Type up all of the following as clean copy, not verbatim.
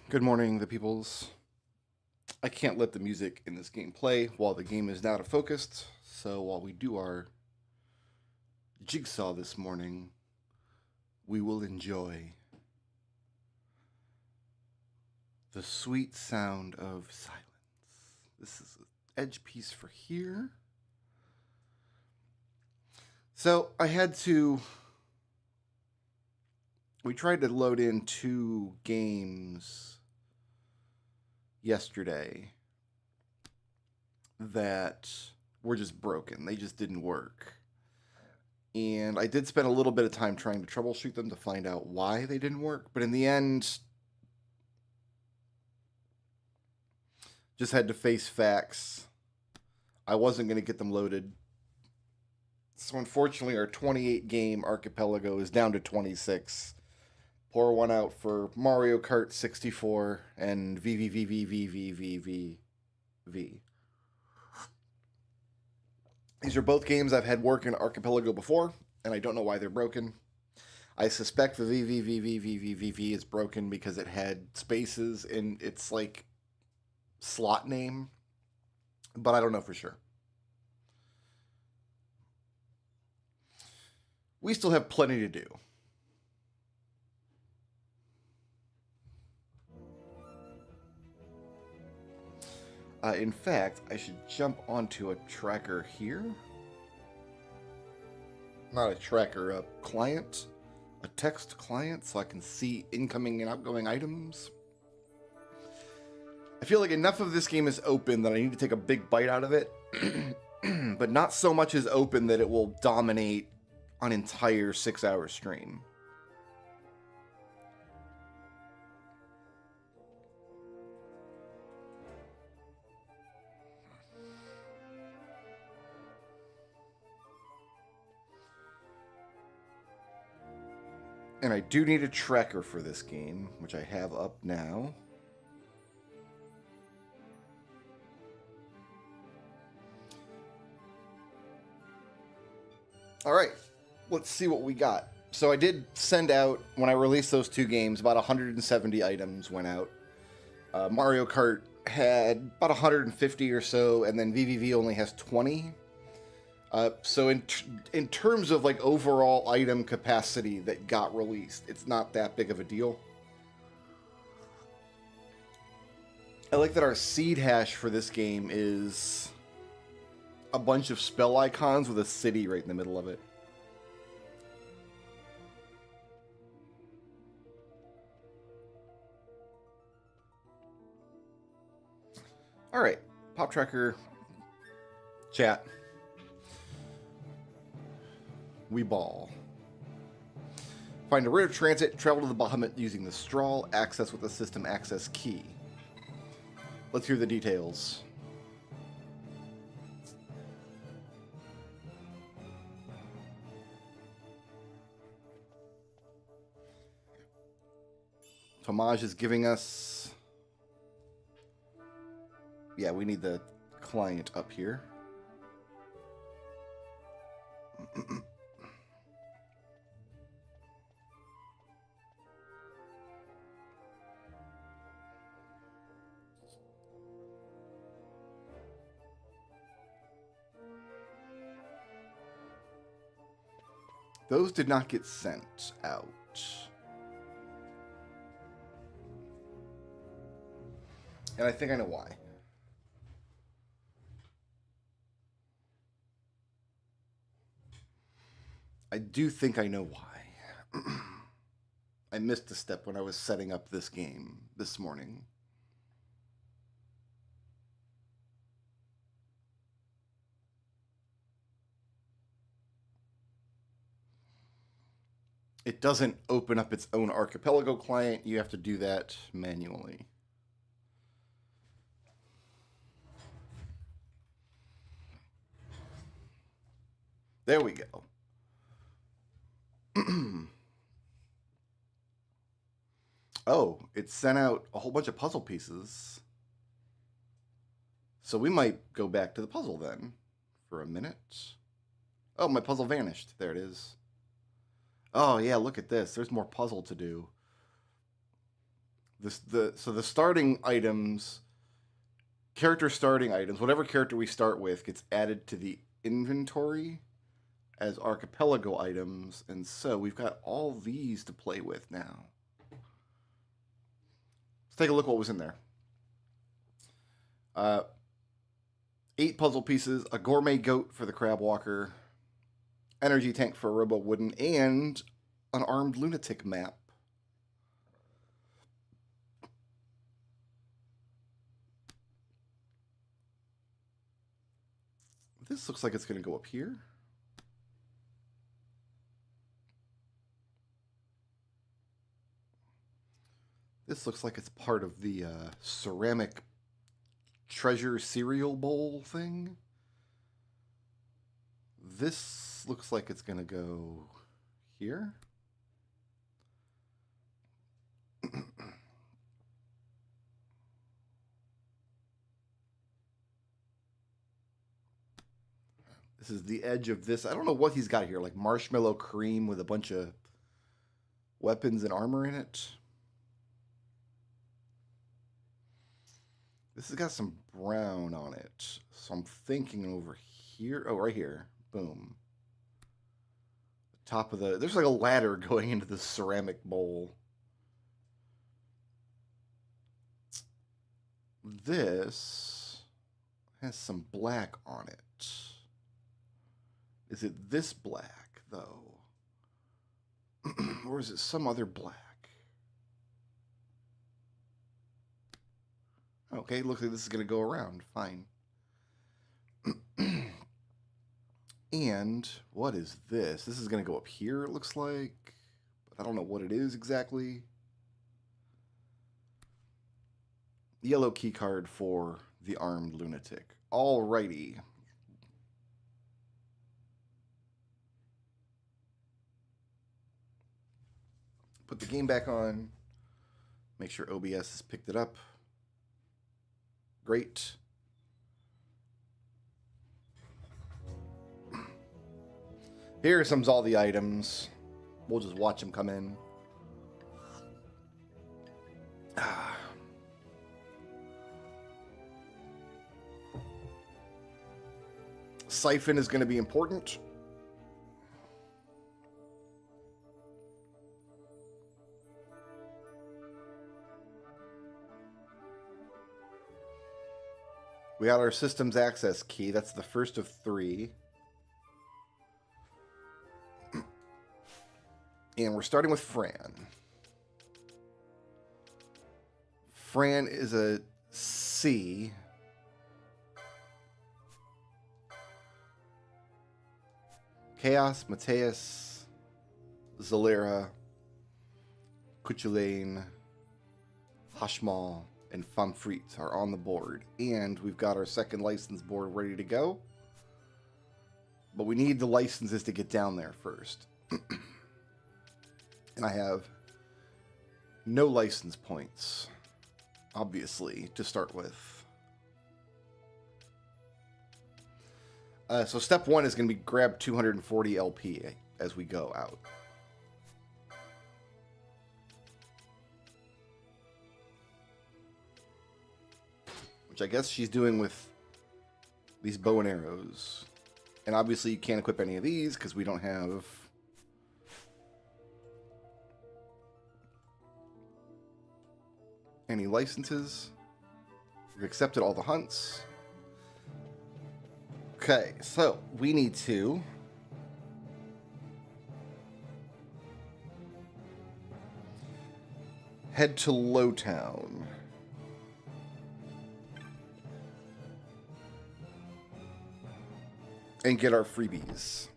Good morning, the peoples. I can't let the music in this game play while the game is not focused, so while we do our jigsaw this morning, we will enjoy the sweet sound of silence. This is an edge piece for here. So we tried to load in 2 games yesterday that were just broken. They just didn't work. And I did spend a little bit of time trying to troubleshoot them to find out why they didn't work. But in the end, just had to face facts. I wasn't going to get them loaded. So unfortunately, our 28 game archipelago is down to 26. Pour one out for Mario Kart 64 and VVVVVVVV. These are both games I've had work in Archipelago before, and I don't know why they're broken. I suspect the VVVVVVV is broken because it had spaces in its slot name, but I don't know for sure. We still have plenty to do. In fact, I should jump onto a tracker here. Not a tracker, a client. A text client, so I can see incoming and outgoing items. I feel like enough of this game is open that I need to take a big bite out of it. But not so much is open that it will dominate an entire 6-hour stream. And I do need a tracker for this game, which I have up now. All right, let's see what we got. So I did send out, when I released those 2 games, about 170 items went out. Mario Kart had about 150 or so, and then VVV only has 20. So in terms of overall item capacity that got released, it's not that big of a deal. I like that our seed hash for this game is a bunch of spell icons with a city right in the middle of it. All right, pop tracker, chat. We ball. Find a route of transit, travel to the Bahamut using the straw, access with the system access key. Let's hear the details. Tomaj is giving us... Yeah, we need the client up here. Those did not get sent out. And I think I know why. I do think I know why. I missed a step when I was setting up this game this morning. It doesn't open up its own archipelago client. You have to do that manually. There we go. Oh, it sent out a whole bunch of puzzle pieces. So we might go back to the puzzle then for a minute. Oh, my puzzle vanished. There it is. Oh, yeah, look at this. There's more puzzle to do. So the starting items, character starting items, whatever character we start with gets added to the inventory as archipelago items, and so we've got all these to play with now. Let's take a look what was in there. 8 puzzle pieces, a gourmet goat for the crab walker, energy tank for a robo wooden, and an armed lunatic map. This looks like it's going to go up here. This looks like it's part of the ceramic treasure cereal bowl thing. This looks like it's going to go here. This is the edge of this. I don't know what he's got here, like marshmallow cream with a bunch of weapons and armor in it. This has got some brown on it. So I'm thinking over here. Oh, right here. Boom. The top of the... There's like a ladder going into the ceramic bowl. This has some black on it. Is it this black, though? Or is it some other black? Okay, looks like this is going to go around. Fine. And what is this? This is going to go up here, it looks like. But I don't know what it is exactly. Yellow key card for the armed lunatic. Alrighty. Put the game back on. Make sure OBS has picked it up. Great. Here comes all the items. We'll just watch them come in. Siphon is going to be important. We got our system's access key. That's the first of 3. And we're starting with Fran. Fran is a C. Chaos, Mateus, Zalera, Kuchulain, Hashmal, and Famfrit are on the board. And we've got our second license board ready to go. But we need the licenses to get down there first. And I have no license points, obviously, to start with. So step 1 is going to be grab 240 LP as we go out. Which I guess she's doing with these bow and arrows. And obviously you can't equip any of these because we don't have any licenses. We've accepted all the hunts. Okay, so we need to head to Lowtown. And get our freebies.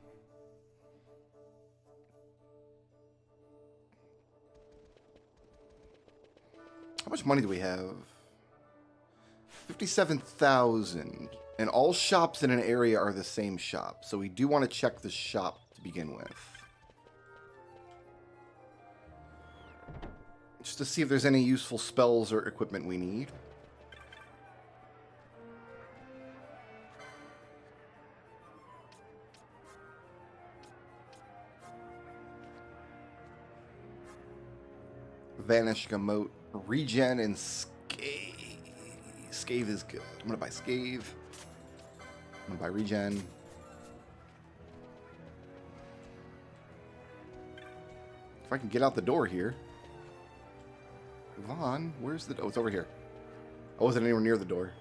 How much money do we have? 57,000. And all shops in an area are the same shop. So we do want to check the shop to begin with. Just to see if there's any useful spells or equipment we need. Vanish Gamote. Regen and Scave. Scave is good. I'm gonna buy Scave. I'm gonna buy Regen. If I can get out the door here. Vaughn, where's the... Oh, it's over here. I wasn't anywhere near the door.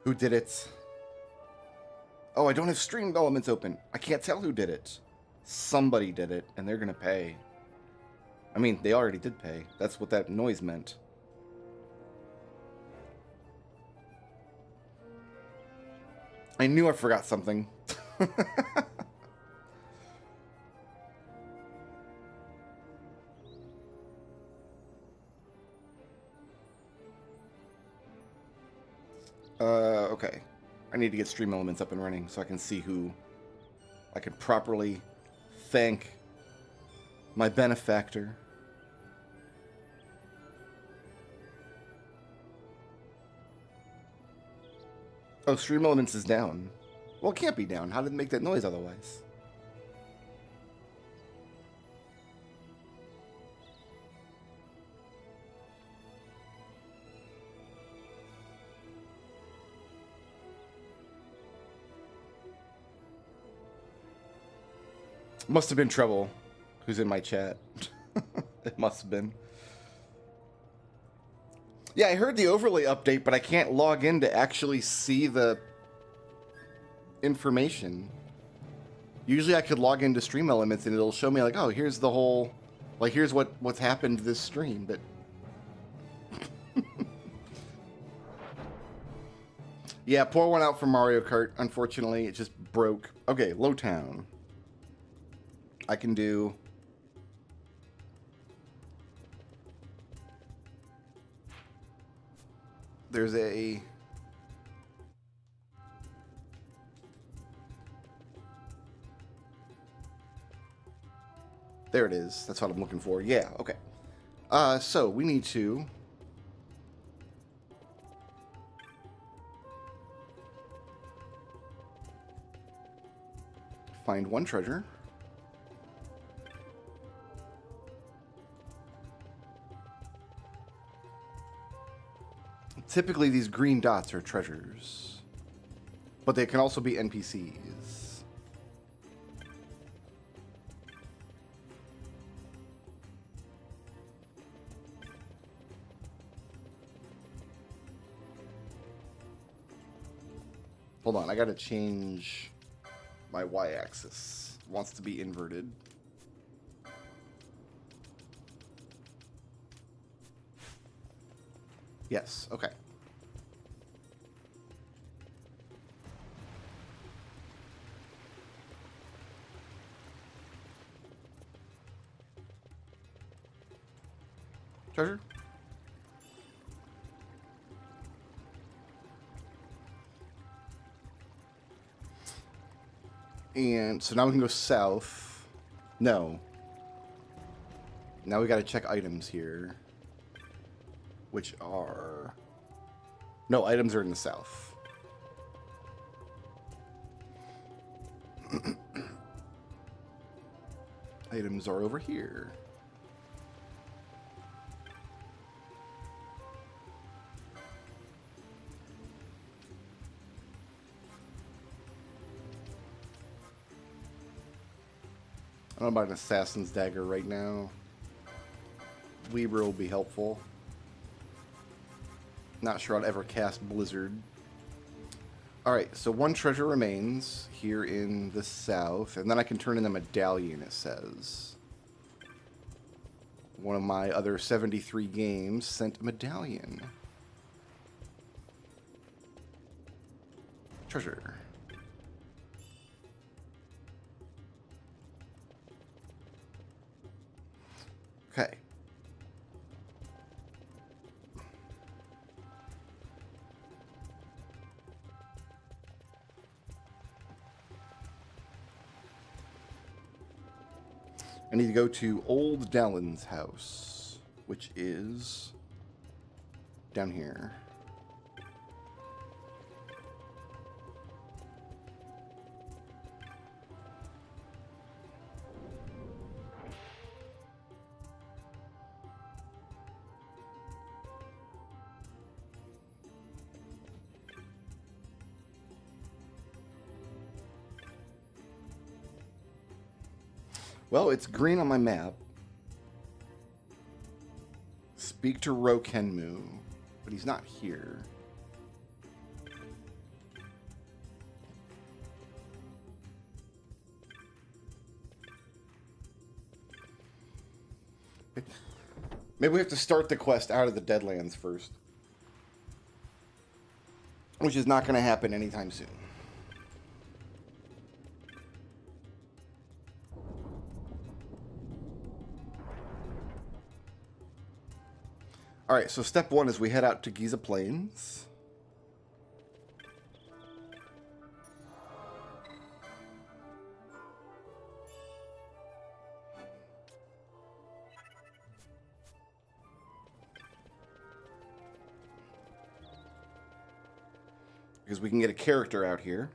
Who did it? Oh, I don't have stream elements open. I can't tell who did it. Somebody did it, and they're gonna pay. I mean, they already did pay. That's what that noise meant. I knew I forgot something. Okay. I need to get stream elements up and running so I can see who I can properly thank my benefactor. Oh, stream elements is down. Well, it can't be down. How did it make that noise otherwise? Must have been Trouble, who's in my chat. It must have been. Yeah, I heard the overlay update, but I can't log in to actually see the information. Usually I could log into Stream Elements and it'll show me like, oh, here's the whole, like, here's what's happened this stream, but... Yeah, pour one out for Mario Kart. Unfortunately, it just broke. Okay, Lowtown. I can do... There's a... There it is. That's what I'm looking for. Yeah, okay. So we need to... find one treasure. Typically, these green dots are treasures, but they can also be NPCs. Hold on, I gotta change my y-axis. It wants to be inverted. Yes, okay. Treasure? And so now we can go south. No. Now we gotta check items here. Which are... No, items are in the south. Items are over here. I don't know about an assassin's dagger right now. Weaver will be helpful. Not sure I'd ever cast Blizzard. Alright, so one treasure remains here in the south, and then I can turn in a medallion, it says. One of my other 73 games sent a medallion. Treasure. Okay. I need to go to Old Dallin's house, which is down here. Well, it's green on my map. Speak to Rokenmu, but he's not here. Maybe we have to start the quest out of the Deadlands first. Which is not going to happen anytime soon. Alright, so step one is we head out to Giza Plains. Because we can get a character out here.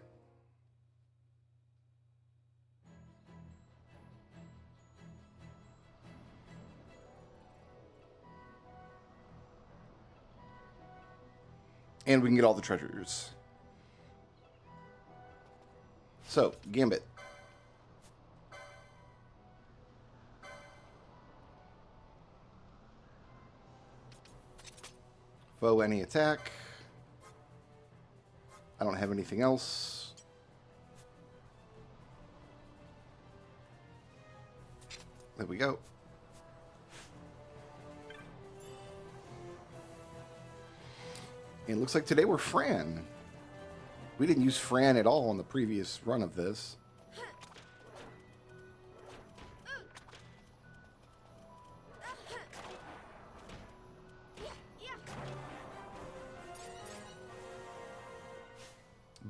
And we can get all the treasures. So, Gambit. Foe any attack. I don't have anything else. There we go. And it looks like today we're Fran. We didn't use Fran at all on the previous run of this.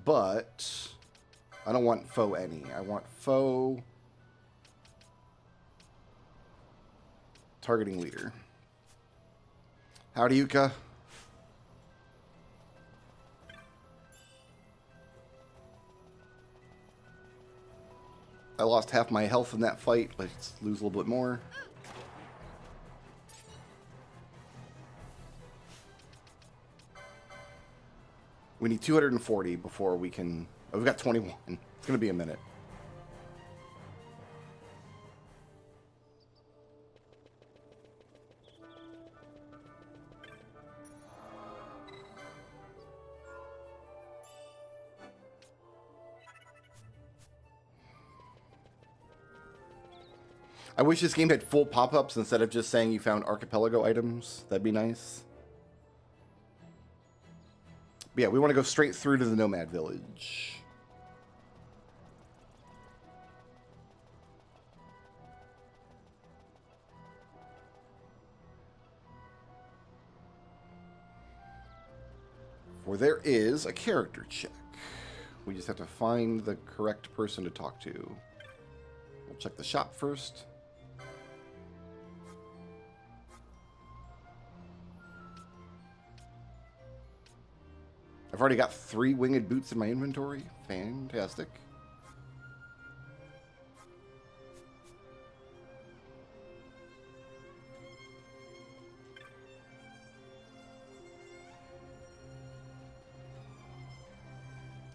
But I don't want foe any. I want foe targeting leader. Howdy, Yuka. I lost half my health in that fight. Let's lose a little bit more. We need 240 before we can... Oh, we've got 21. It's going to be a minute. I wish this game had full pop-ups instead of just saying you found archipelago items. That'd be nice. But yeah, we want to go straight through to the Nomad Village. For there is a character check. We just have to find the correct person to talk to. We'll check the shop first. I've already got 3 winged boots in my inventory. Fantastic.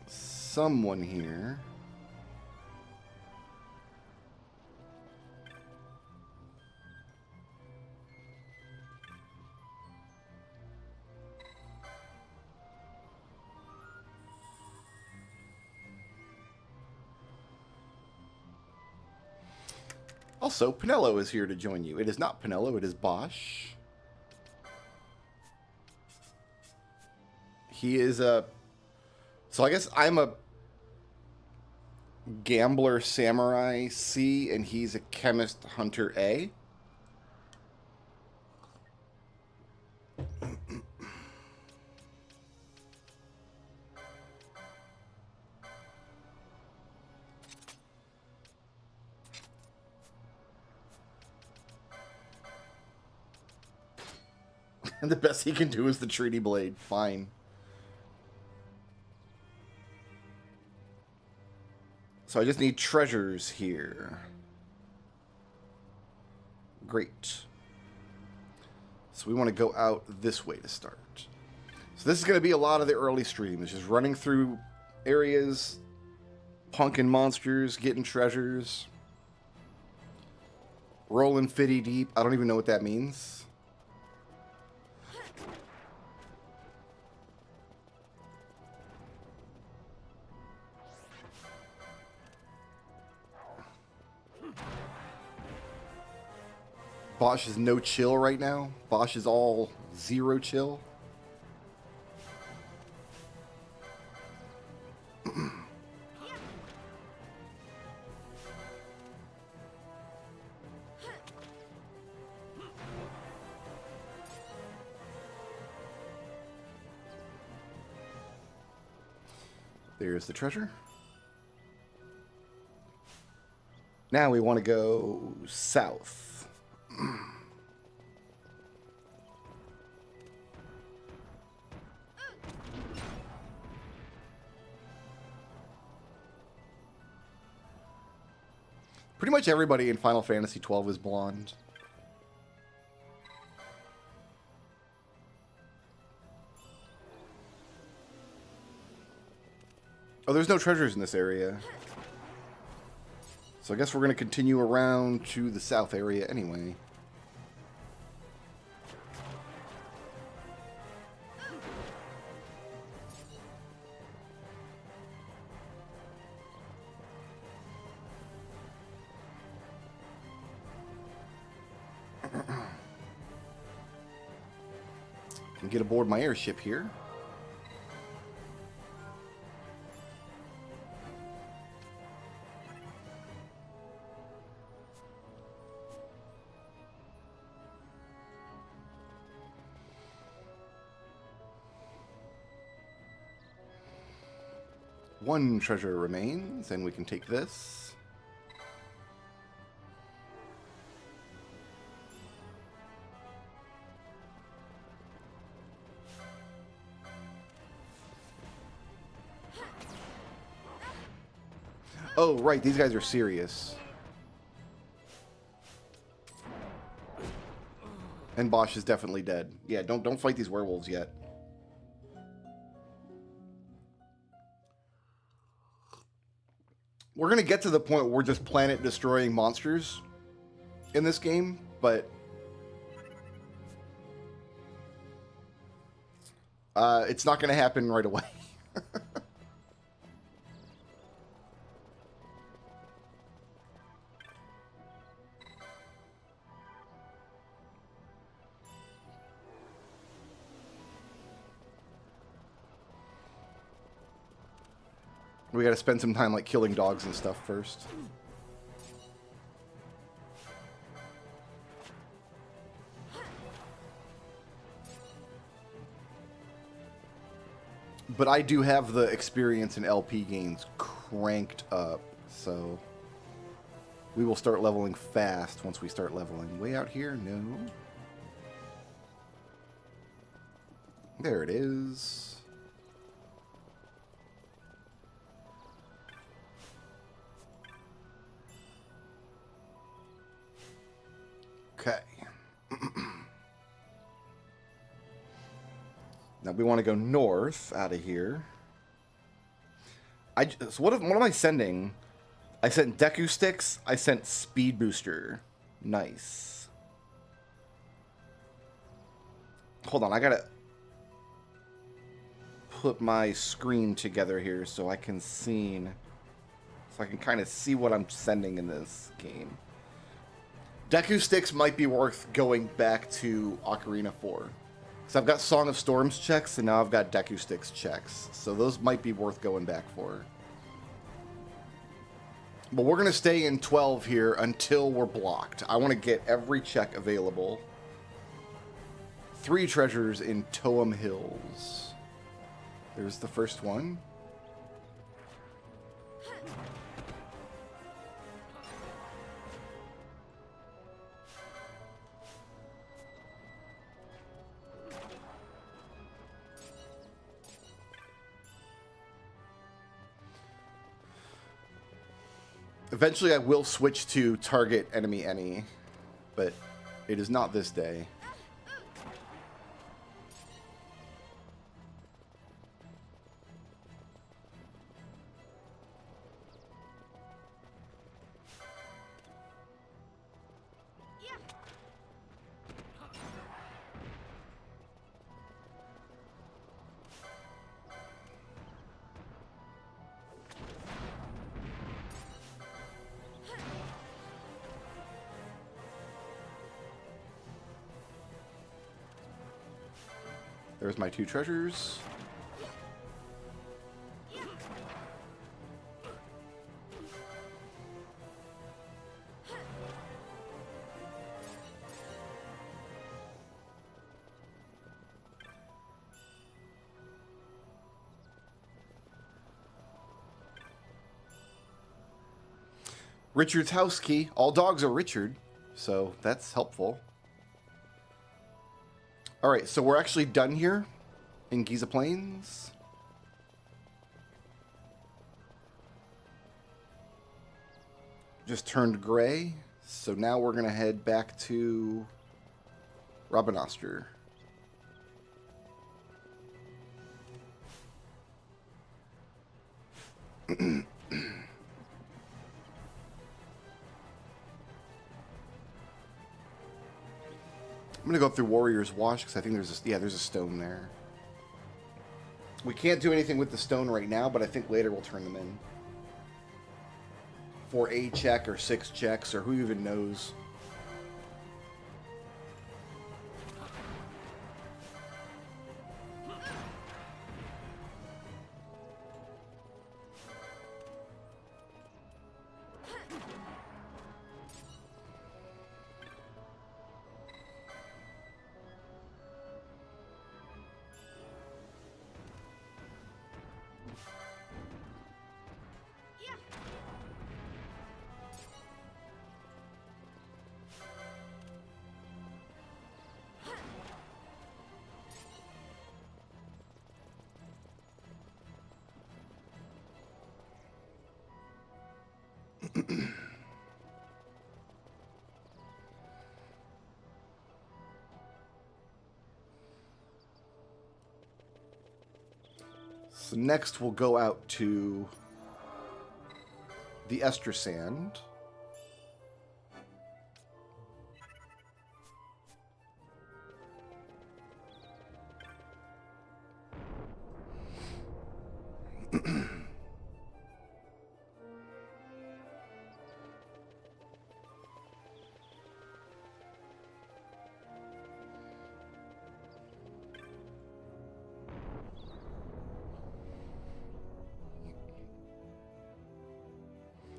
Someone here. Also, Pinello is here to join you. It is not Pinello, it is Bosch. He is a... So I guess I'm a gambler samurai C, and he's a chemist hunter A. And the best he can do is the treaty blade. Fine. So I just need treasures here. Great. So we want to go out this way to start. So this is going to be a lot of the early stream. It's just running through areas, punking monsters, getting treasures. Rolling 50 deep. I don't even know what that means. Bosch is no chill right now. Bosch is all zero chill. There's the treasure. Now we want to go south. Pretty much everybody in Final Fantasy XII is blonde. Oh, there's no treasures in this area. So I guess we're going to continue around to the south area anyway. Can get aboard my airship here. One treasure remains, and we can take this. Oh, right, these guys are serious. And Bosch is definitely dead. Yeah, don't fight these werewolves yet. We're going to get to the point where we're just planet-destroying monsters in this game, but it's not going to happen right away. We got to spend some time like killing dogs and stuff first. But I do have the experience in LP games cranked up, so we will start leveling fast once we start leveling. Way out here? No. There it is. Okay. Now we want to go north out of here. So what am I sending? I sent Deku Sticks. I sent Speed Booster. Nice. Hold on, I gotta put my screen together here so I can kind of see what I'm sending in this game. Deku Sticks might be worth going back to Ocarina 4. So I've got Song of Storms checks, and now I've got Deku Sticks checks. So those might be worth going back for. But we're going to stay in 12 here until we're blocked. I want to get every check available. 3 treasures in Toem Hills. There's the first one. Eventually I will switch to target enemy any, but it is not this day. There's my 2 treasures. Richard's house key. All dogs are Richard, so that's helpful. All right, so we're actually done here in Giza Plains. Just turned gray, so now we're gonna head back to Robinoster. I'm gonna go through Warrior's Wash because I think there's a stone there. We can't do anything with the stone right now, but I think later we'll turn them in for a check or 6 checks or who even knows. So next we'll go out to the Ester Sand.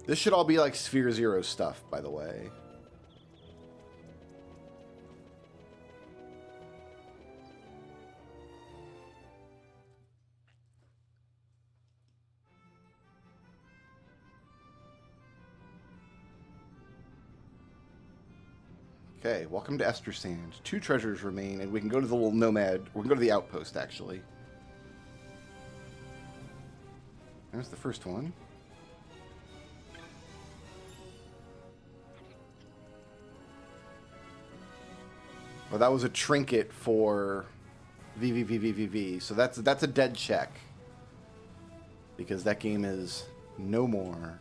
This should all be like Sphere Zero stuff, by the way. Okay, welcome to Ester Sand. 2 treasures remain, and we can go to the little nomad. We can go to the outpost, actually. There's the first one. Well, that was a trinket for VVVVVV, so that's a dead check. Because that game is no more.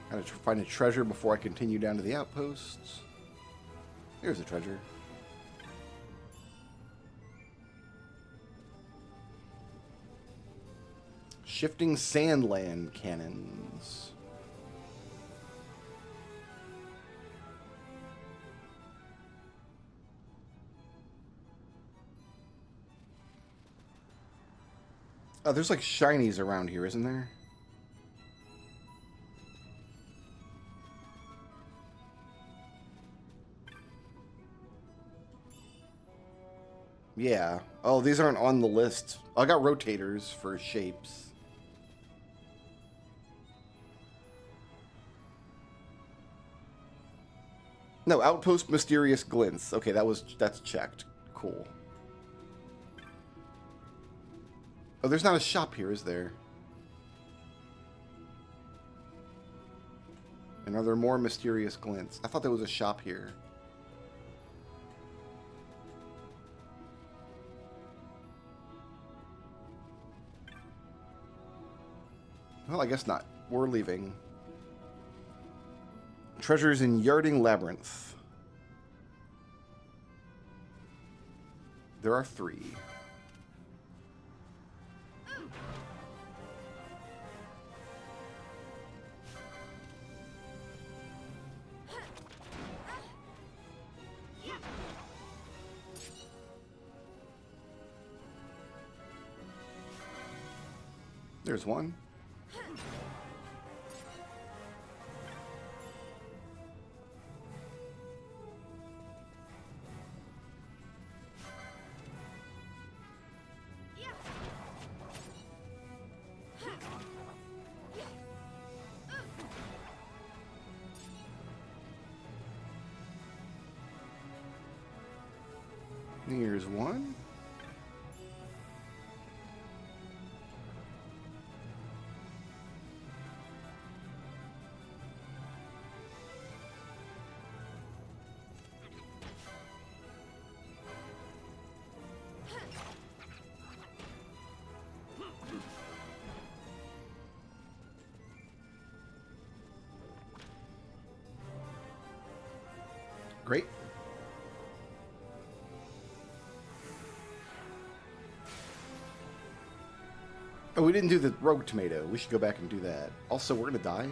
Gotta find a treasure before I continue down to the outposts. Here's a treasure. Shifting Sandland Cannons. Oh, there's like shinies around here, isn't there? Yeah. Oh, these aren't on the list. I got rotators for shapes. No, Outpost Mysterious Glints. Okay, that's checked. Cool. Oh, there's not a shop here, is there? And are there more Mysterious Glints? I thought there was a shop here. Well, I guess not. We're leaving. Treasures in Yarding Labyrinth. There are 3. There's 1. Here's 1. Great. Oh, we didn't do the rogue tomato. We should go back and do that. Also, we're gonna die.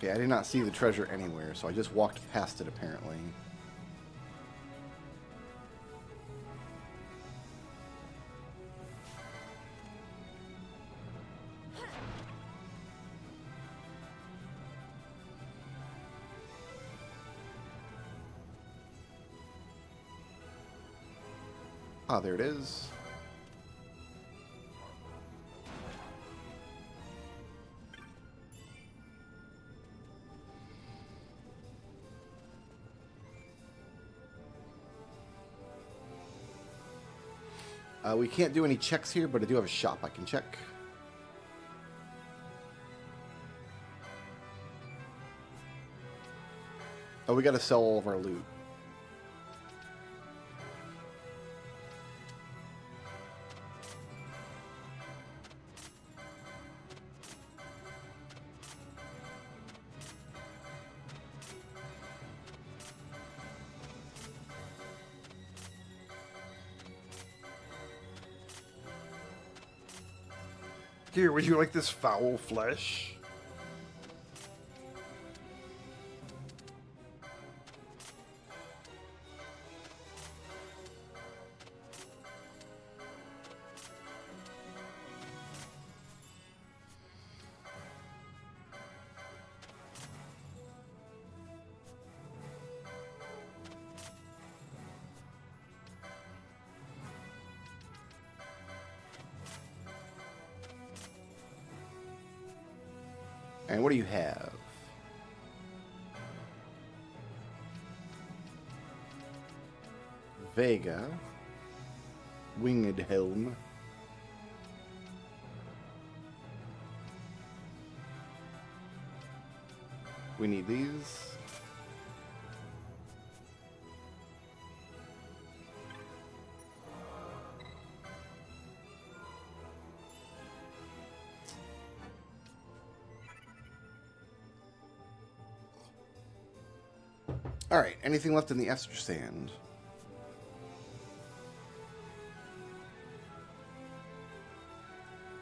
Okay, I did not see the treasure anywhere, so I just walked past it, apparently. Ah, there it is. We can't do any checks here, but I do have a shop I can check. Oh, we gotta sell all of our loot. Here, would you like this foul flesh? And what do you have? Vega. Winged Helm. We need these. All right, anything left in the Esther stand?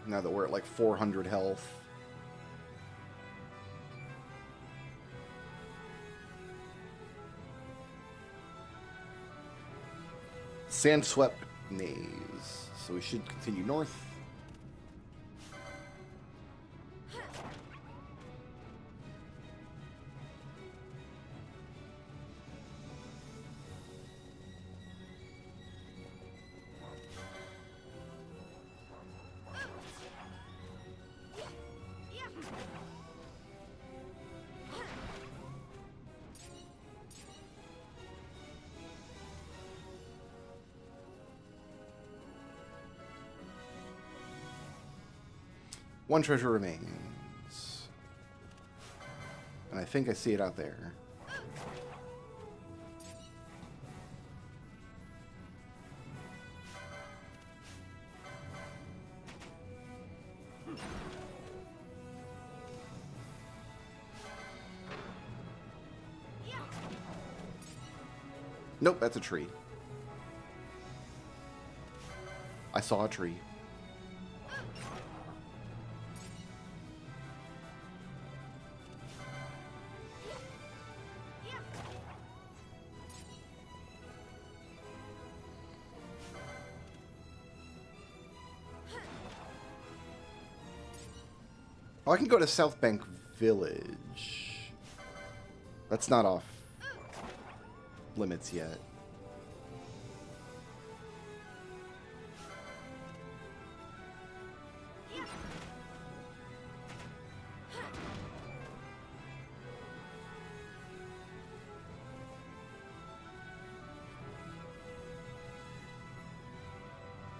Now that we're at like 400 health. Sandswept Maze. So we should continue north. One treasure remains. And I think I see it out there. Nope, that's a tree. I saw a tree. Oh, I can go to South Bank Village. That's not off limits yet.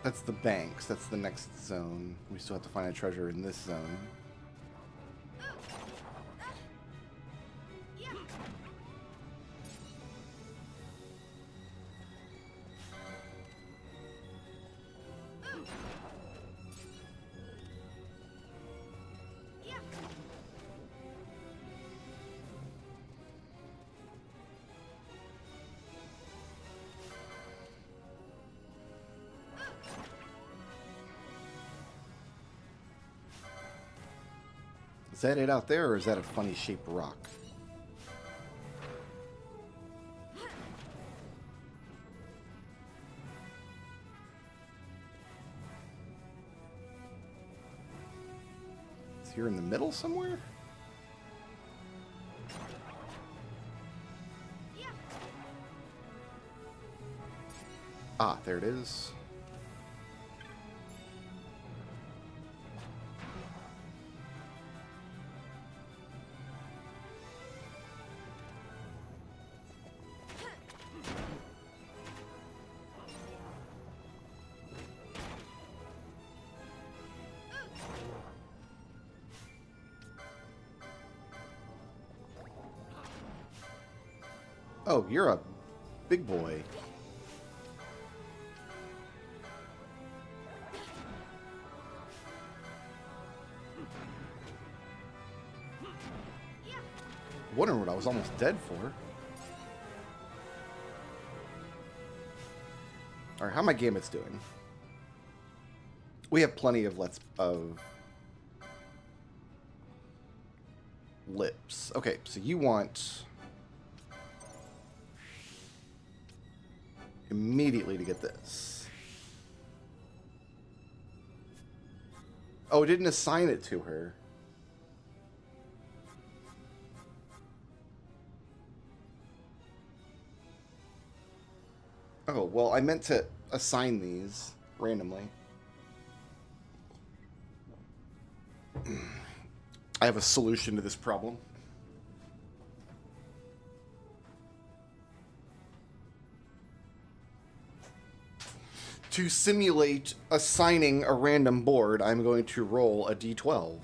That's the banks. That's the next zone. We still have to find a treasure in this zone. Is that it out there, or is that a funny shaped rock? It's here in the middle somewhere? Ah, there it is. Oh, you're a big boy. Wondering what I was almost dead for. Alright, how my Gambit's doing? We have plenty of lips. Okay, so you want immediately to get this. Oh, it didn't assign it to her. Oh, well, I meant to assign these randomly. I have a solution to this problem. To simulate assigning a random board, I'm going to roll a d12.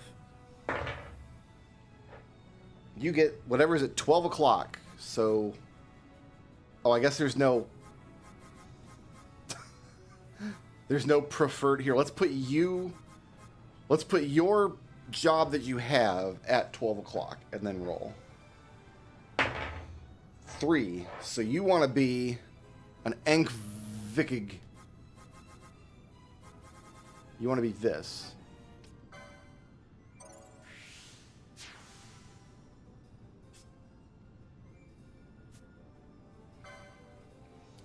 You get whatever's at 12 o'clock. So, oh, I guess there's no... There's no preferred here. Let's put your job that you have at 12 o'clock and then roll. 3. So you want to be an Enkvikig. You want to be this.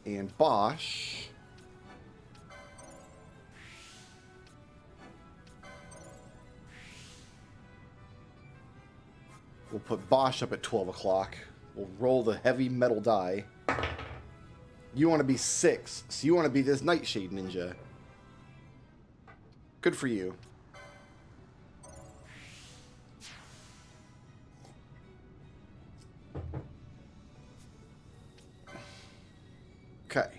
And Bosch We'll put Bosch up at 12 o'clock. We'll roll the heavy metal die. You want to be 6, so you want to be this Nightshade Ninja. Good for you. Okay.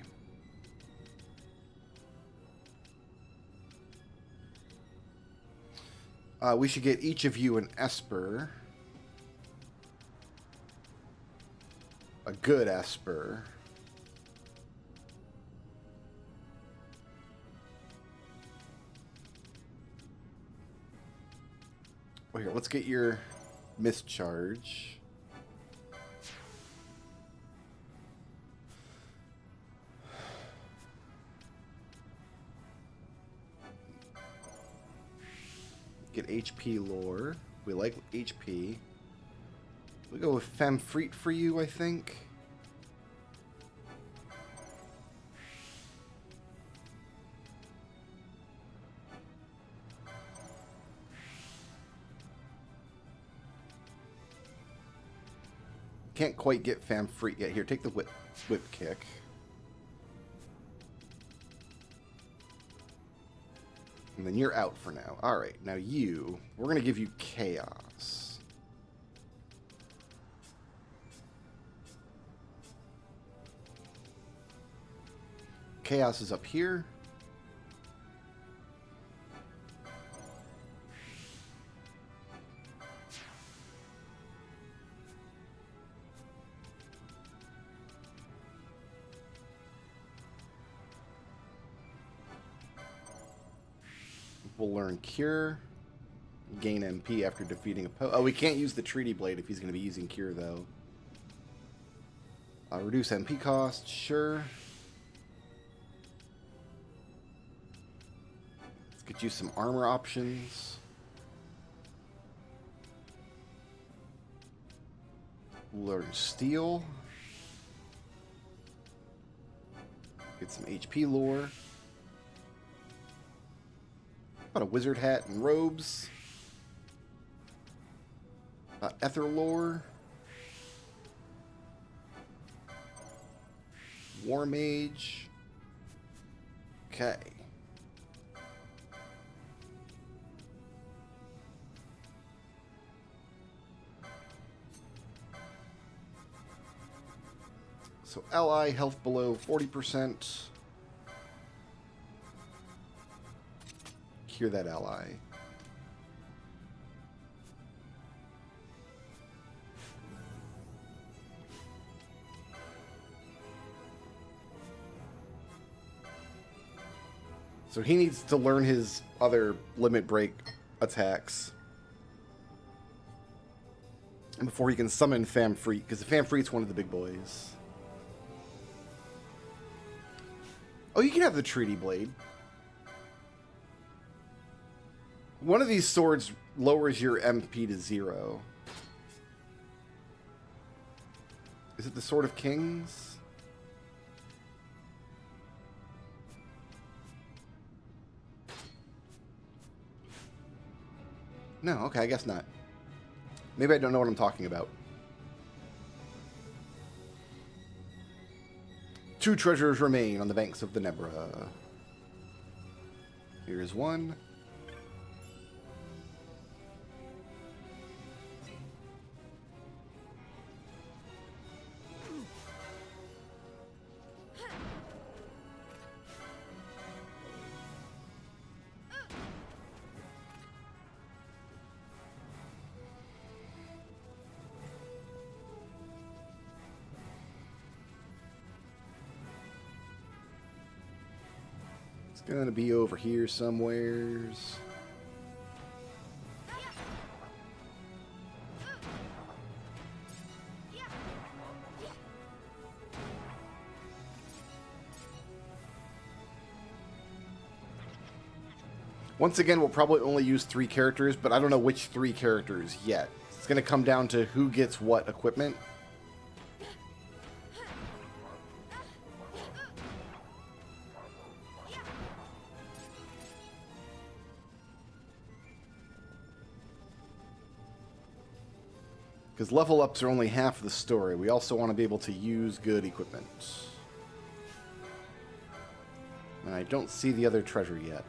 We should get each of you an Esper. A good Esper. Oh, here, let's get your mischarge. Get HP lore. We like HP. We go with Femme Freet for you, I think. Can't quite get Femme Freet yet. Here, take the whip kick. And then you're out for now. Alright, now you, we're going to give you Chaos. Chaos is up here. We'll learn Cure. Gain MP after defeating a Oh, we can't use the Treaty Blade if he's going to be using Cure, though. Reduce MP cost, sure. Let's get you some armor options. Learn Steel. Get some HP lore. About a wizard hat and robes. Ether lore. War mage. Okay. So ally health below 40%. Cure that ally. So he needs to learn his other limit break attacks before he can summon Femme Freet, because the Femme Freet's one of the big boys. Oh, you can have the Treaty Blade. One of these swords lowers your MP to 0. Is it the Sword of Kings? No, okay, I guess not. Maybe I don't know what I'm talking about. 2 treasures remain on the banks of the Nebra. Here's one. Gonna be over here somewheres. Once again, we'll probably only use 3 characters, but I don't know which 3 characters yet. It's gonna come down to who gets what equipment. Because level ups are only half the story. We also want to be able to use good equipment. And I don't see the other treasure yet.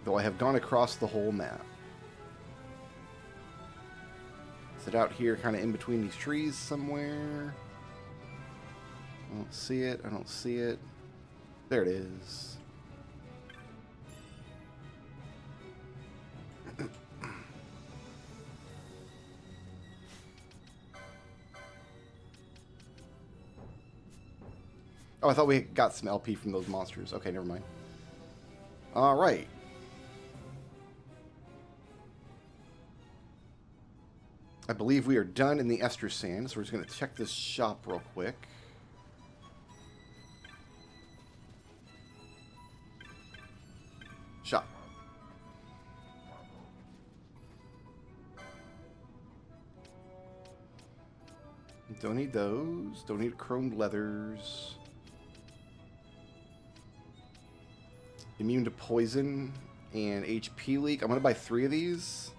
Though I have gone across the whole map. Is it out here kind of in between these trees somewhere? I don't see it. I don't see it. There it is. Oh, I thought we got some LP from those monsters. Okay, never mind. All right. I believe we are done in the ester sand, so we're just going to check this shop real quick. Shop. Don't need those. Don't need chromed leathers. Immune to poison and HP leak. I'm going to buy 3 of these.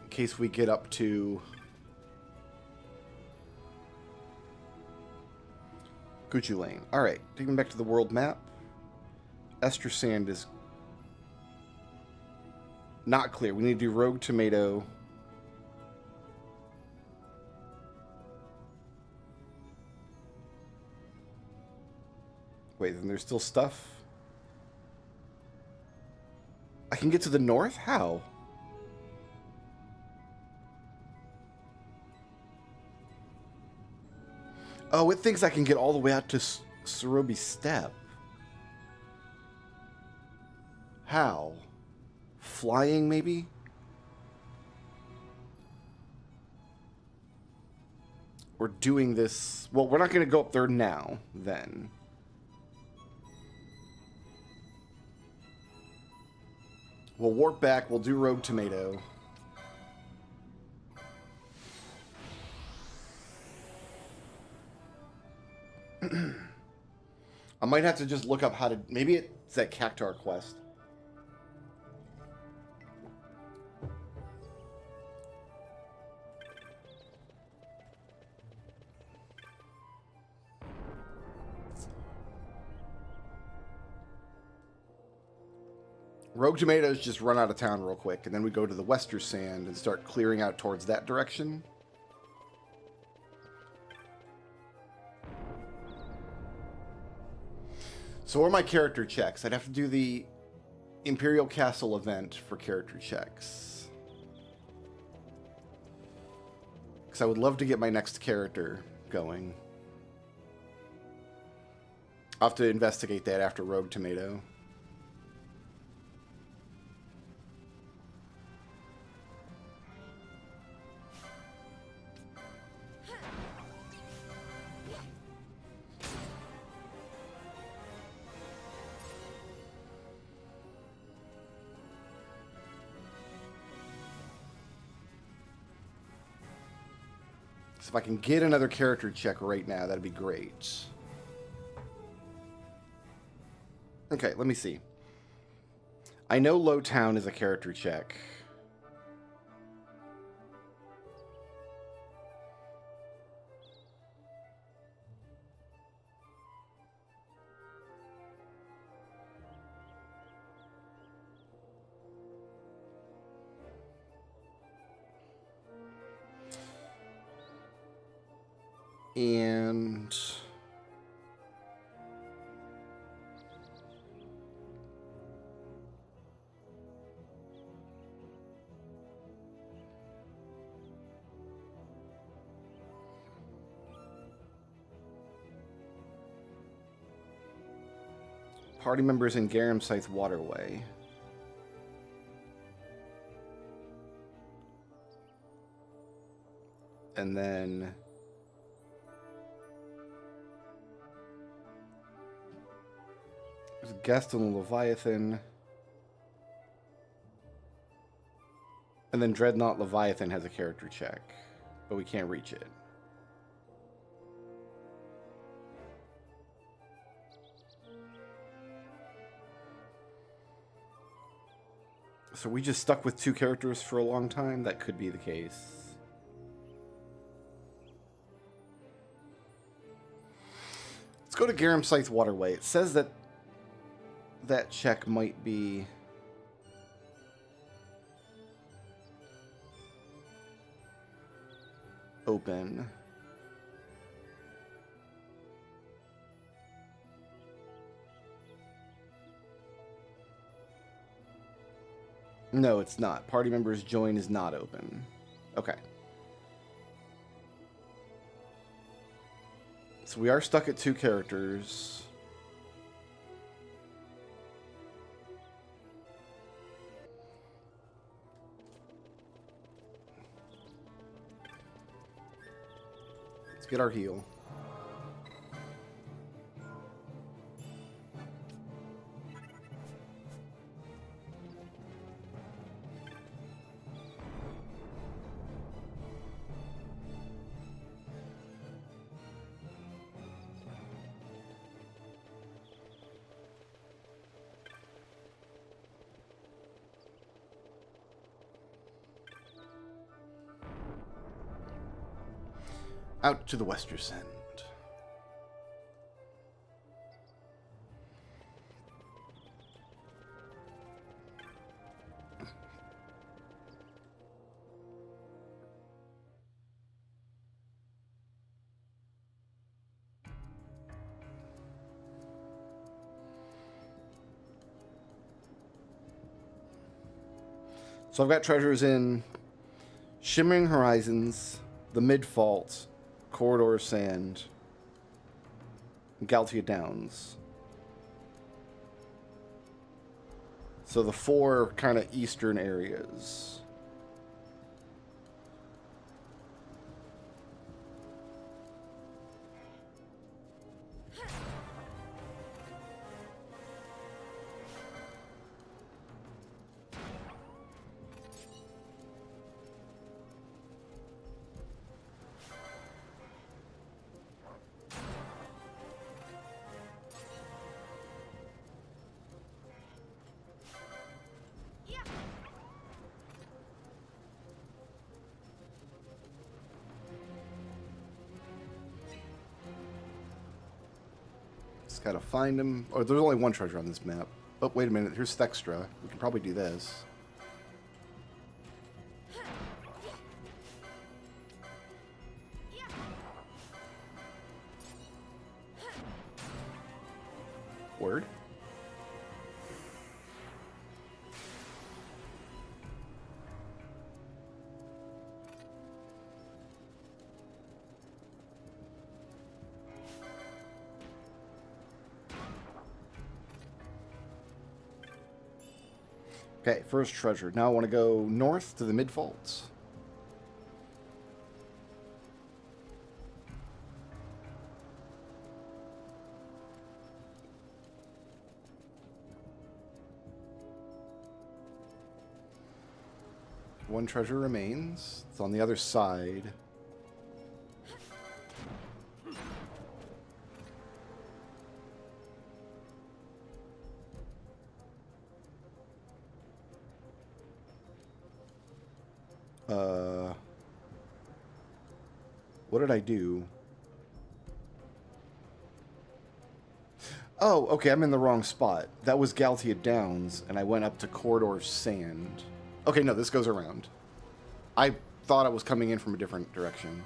In case we get up to Gucci Lane. Alright, taking me back to the world map. Ester Sand is not clear. We need to do Rogue Tomato. Wait, then there's still stuff? I can get to the north? How? Oh, it thinks I can get all the way out to Sorobi Steppe. How? Flying, maybe? Or doing this... Well, we're not going to go up there now, then. We'll warp back. We'll do Rogue Tomato. I might have to just look up how to... Maybe it's that Cactar quest. Rogue Tomatoes just run out of town real quick, and then we go to the Wester Sand and start clearing out towards that direction. So what are my character checks? I'd have to do the Imperial Castle event for character checks. Because I would love to get my next character going. I'll have to investigate that after Rogue Tomato. So if I can get another character check right now, that'd be great. Okay, let me see. I know Lowtown is a character check. And party members in Garum Scythe Waterway. And then there's a guest on the Leviathan. And then Dreadnought Leviathan has a character check. but we can't reach it. So we just stuck with 2 characters for a long time? That could be the case. Let's go to Garum Scythe Waterway. It says that that check might be open. No, it's not. Party members join is not open. Okay. So we are stuck at 2 characters. Let's get our heal. Out to the Western Sand. So I've got treasures in Shimmering Horizons, the Mid-Fault, Corridor Sand, Galtia Downs. So the 4 kind of eastern areas. Just gotta find him. Oh, there's only 1 treasure on this map. Oh, wait a minute. Here's Thextra. We can probably do this. Word? Okay, first treasure. Now I want to go north to the Mid-Faults. One treasure remains. It's on the other side. What did I do? Oh, okay, I'm in the wrong spot. That was Galtia Downs, and I went up to Corridor Sand. Okay, no, this goes around. I thought I was coming in from a different direction.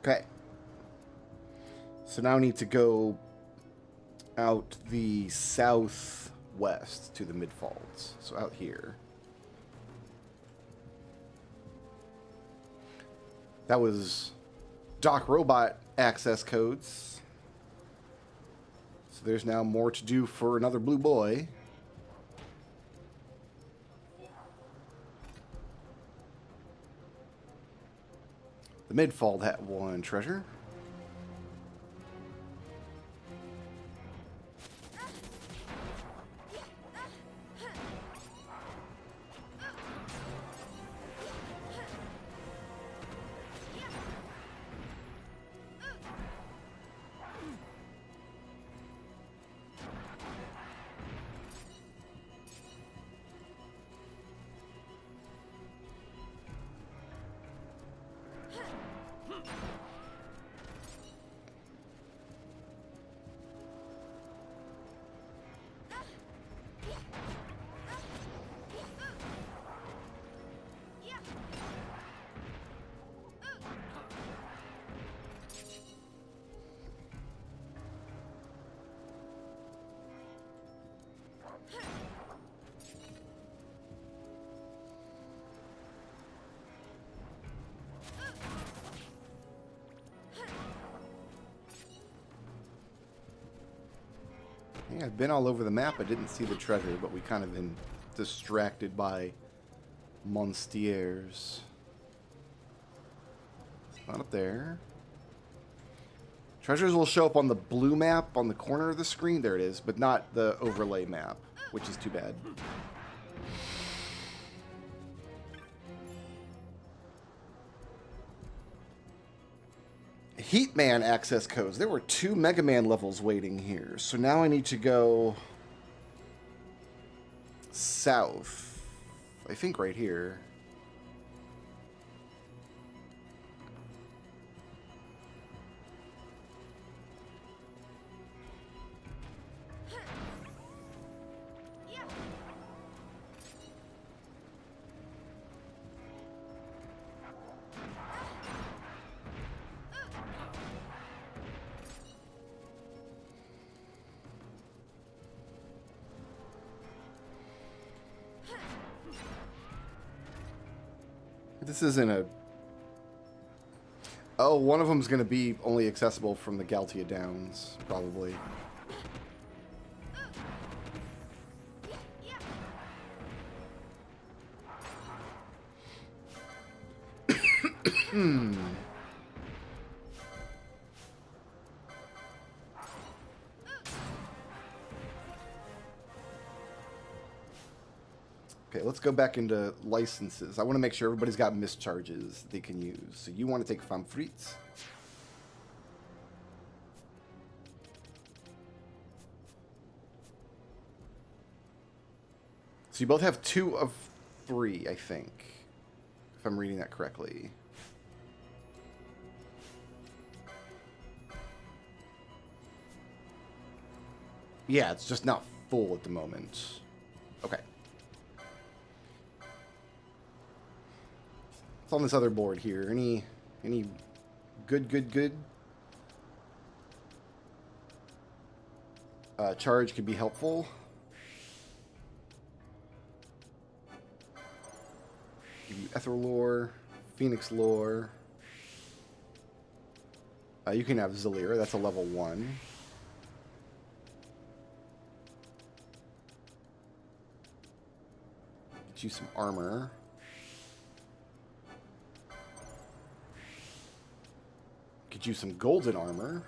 Okay. So now I need to go out the southwest to the Midfolds. So out here. That was Doc Robot access codes. So there's now more to do for another blue boy. The Midfold had one treasure. Yeah, I've been all over the map. I didn't see the treasure, but we kind of been distracted by monsters. It's not up there. Treasures will show up on the blue map on the corner of the screen. There it is, but not the overlay map, which is too bad. Heatman access codes. There were 2 Mega Man levels waiting here. So now I need to go south. I think right here. This isn't a... Oh, one of them's going to be only accessible from the Galtia Downs, probably. Okay, let's go back into licenses. I want to make sure everybody's got mischarges they can use. So you want to take Femme Frites. So you both have 2 of 3, I think. If I'm reading that correctly. Yeah, it's just not full at the moment. Okay. What's on this other board here? Any good? Charge could be helpful. Give you Ether Lore, Phoenix Lore. You can have Zalira, that's a level 1. Get you some armor. Get you some golden armor.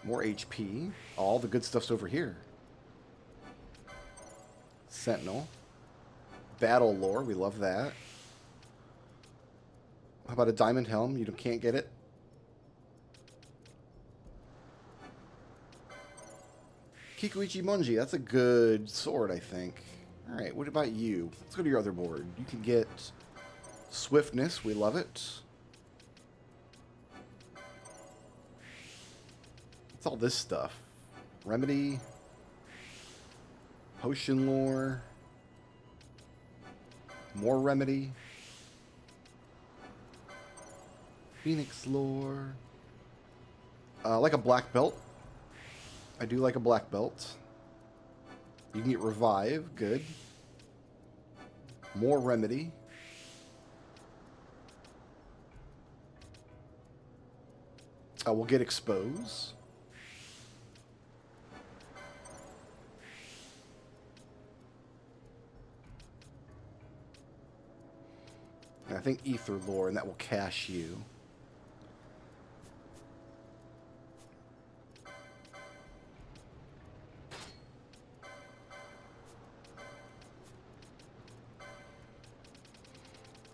More HP. All the good stuff's over here. Sentinel. Battle lore, we love that. How about a diamond helm? You can't get it. Kikuichi Munji, that's a good sword, I think. Alright, what about you? Let's go to your other board. You can get swiftness, we love it. What's all this stuff? Remedy. Potion lore. More remedy. Phoenix lore. Like a black belt. I do like a black belt. You can get revive. Good. More remedy. We'll get expose. And I think ether lore, and that will cash you.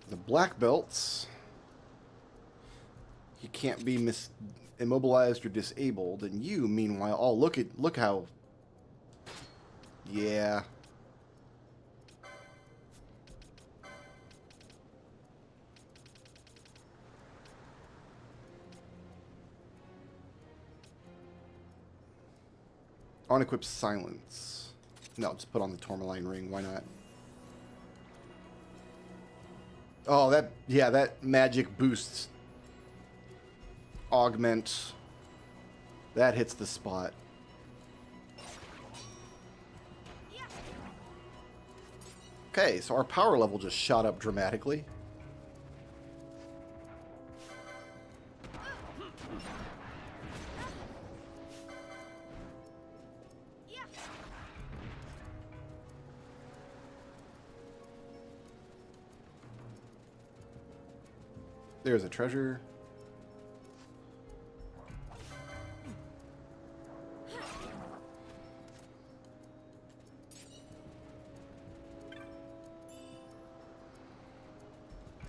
The black belts, you can't be immobilized or disabled, and you, meanwhile, oh, look how, yeah. Unequip silence. No, just put on the tourmaline ring, why not? Oh, that magic boosts. Augment. That hits the spot. Okay, so our power level just shot up dramatically. There's a treasure.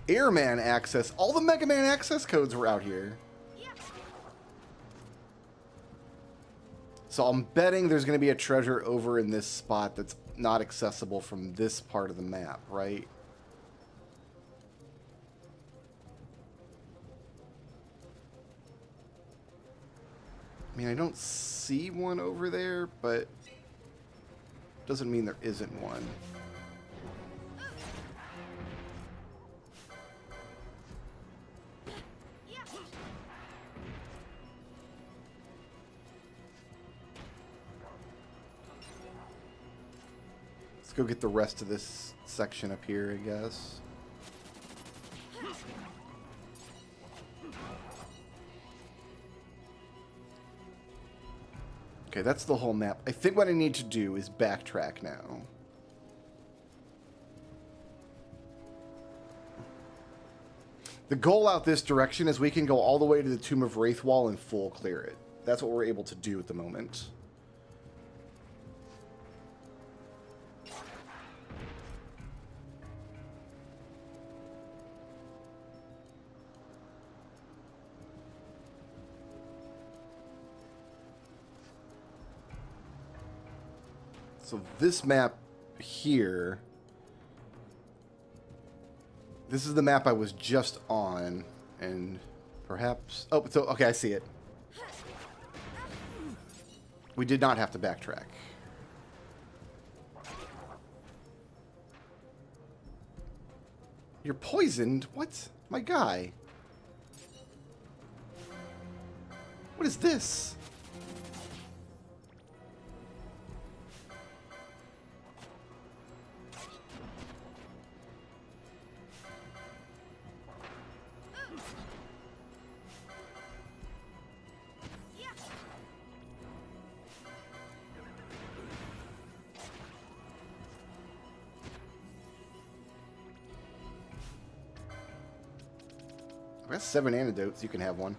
Airman access. All the Mega Man access codes were out here. So I'm betting there's going to be a treasure over in this spot that's not accessible from this part of the map, right? I mean, I don't see one over there, but doesn't mean there isn't one. Let's go get the rest of this section up here, I guess. Okay, that's the whole map. I think what I need to do is backtrack now. The goal out this direction is we can go all the way to the Tomb of Wraithwall and full clear it. That's what we're able to do at the moment. So this map here, this is the map I was just on, and perhaps, oh, so, okay, I see it. We did not have to backtrack. You're poisoned? What? My guy. What is this? That's 7 antidotes. You can have one.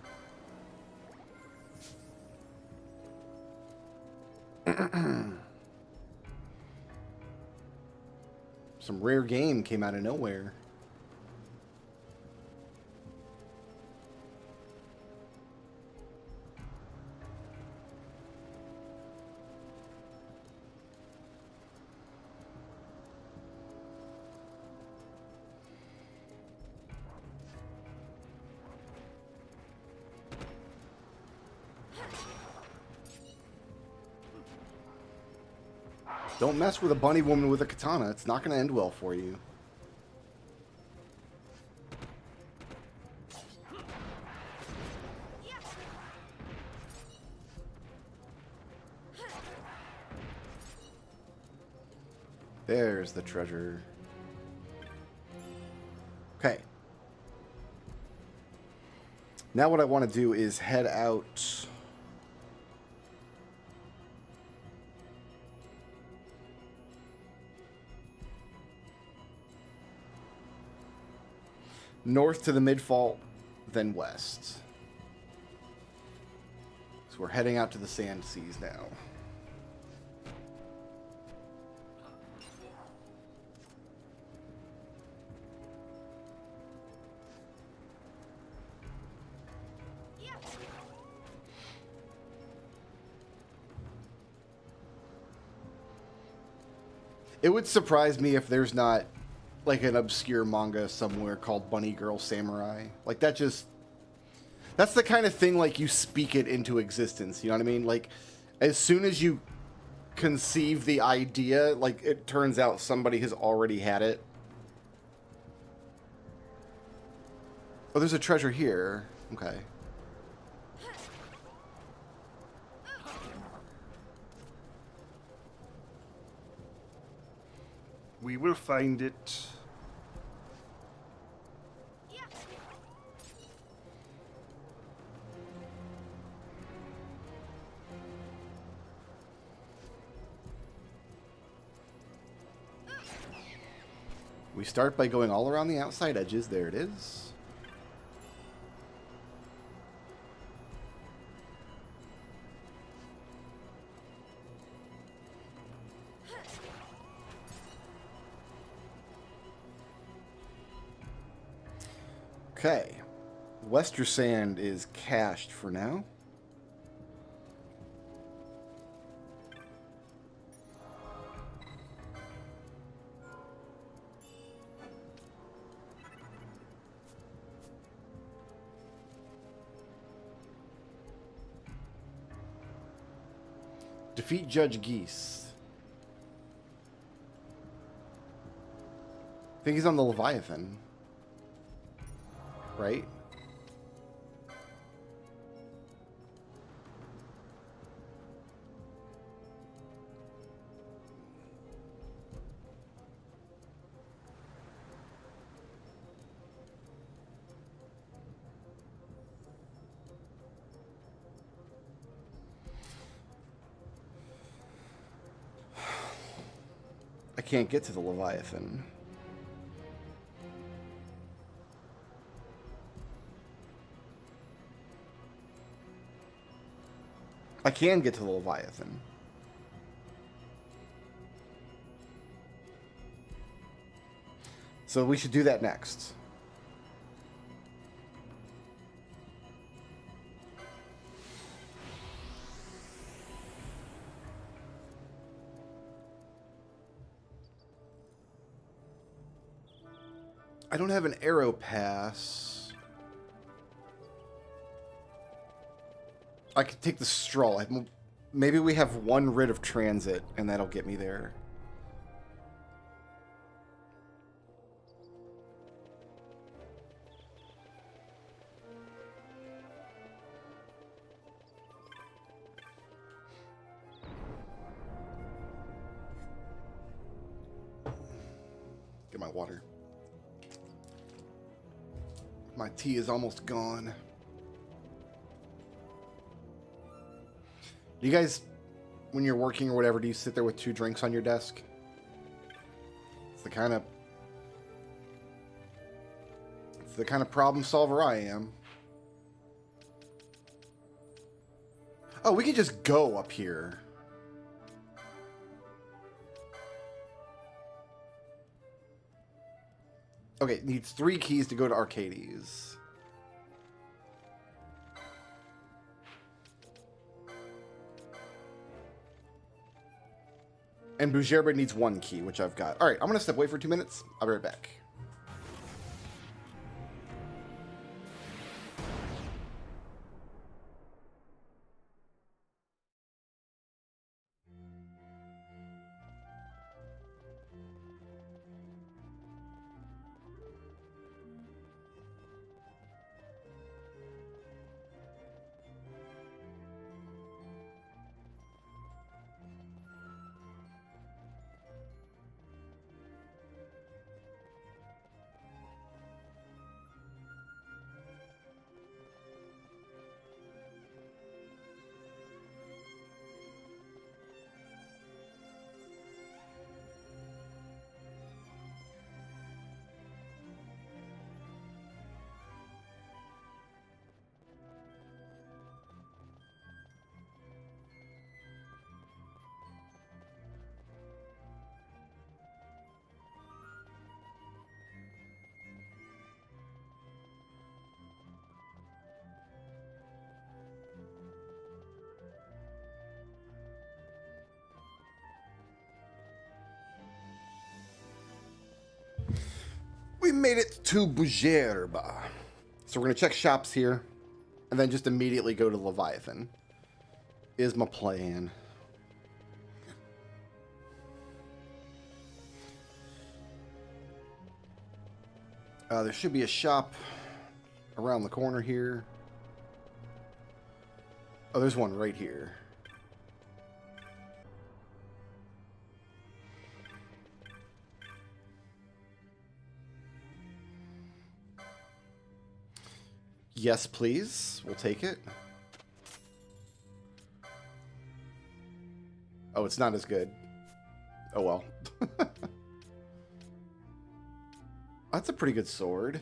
Some rare game came out of nowhere. Don't mess with a bunny woman with a katana. It's not going to end well for you. There's the treasure. Okay. Now what I want to do is head out north to the Midfault, then west. So we're heading out to the Sand Seas now. It would surprise me if there's not like an obscure manga somewhere called Bunny Girl Samurai. Like that just... That's the kind of thing like you speak it into existence, you know what I mean? Like as soon as you conceive the idea, like it turns out somebody has already had it. Oh, there's a treasure here. Okay. We will find it. We start by going all around the outside edges. There it is. Okay. Wester Sand is cached for now. Defeat Judge Geese. I think he's on the Leviathan. Right? I can't get to the Leviathan. I can get to the Leviathan. So we should do that next. I don't have an arrow pass. I could take the stroll. Maybe we have one writ of transit, and that'll get me there. Get my water. My tea is almost gone. Do you guys, when you're working or whatever, do you sit there with 2 drinks on your desk? It's the kind of problem solver I am. Oh, we can just go up here. Okay, it needs 3 keys to go to Arcades. And Bujerba needs 1 key, which I've got. Alright, I'm going to step away for 2 minutes. I'll be right back. made it to Bujerba. So we're going to check shops here, and then just immediately go to Leviathan. Is my plan. There should be a shop around the corner here. Oh, there's one right here. Yes, please. We'll take it. Oh, it's not as good. Oh, well. That's a pretty good sword.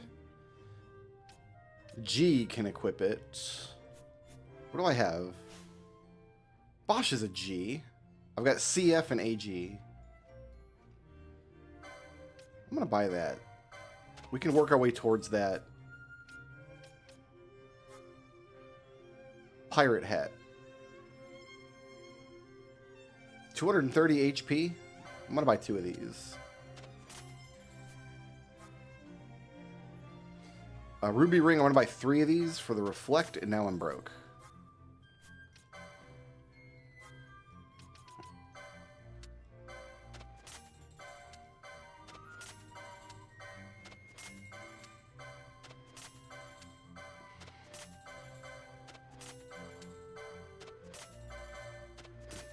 G can equip it. What do I have? Bosch is a G. I've got CF and AG. I'm going to buy that. We can work our way towards that. Pirate hat. 230 HP. I'm going to buy 2 of these. Ruby ring. I'm going to buy 3 of these for the reflect, and now I'm broke.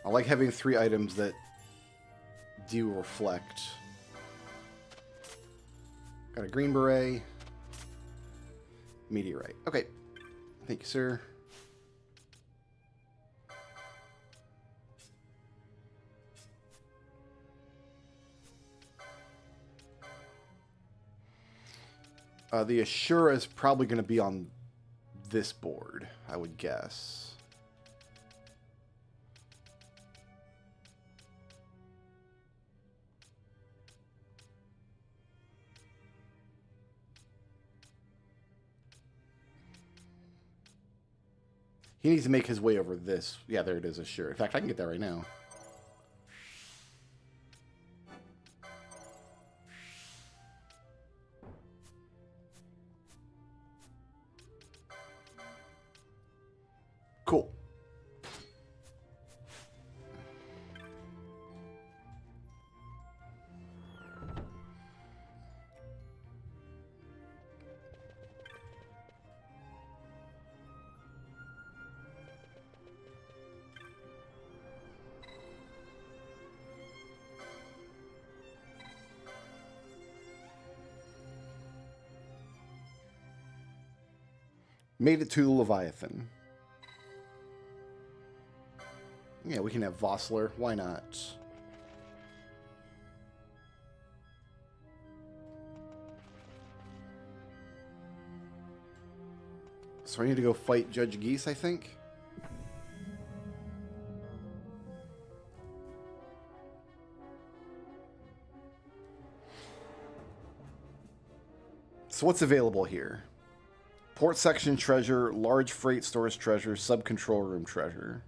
I like having 3 items that do reflect. Got a green beret. Meteorite. Okay. Thank you, sir. The Ashura is probably going to be on this board, I would guess. He needs to make his way over this. Yeah, there it is, Ashura. In fact, I can get that right now. Cool. Made it to the Leviathan. Yeah, we can have Vossler. Why not? So I need to go fight Judge Geese, I think. So what's available here? Port section treasure, large freight stores treasure, sub-control room treasure.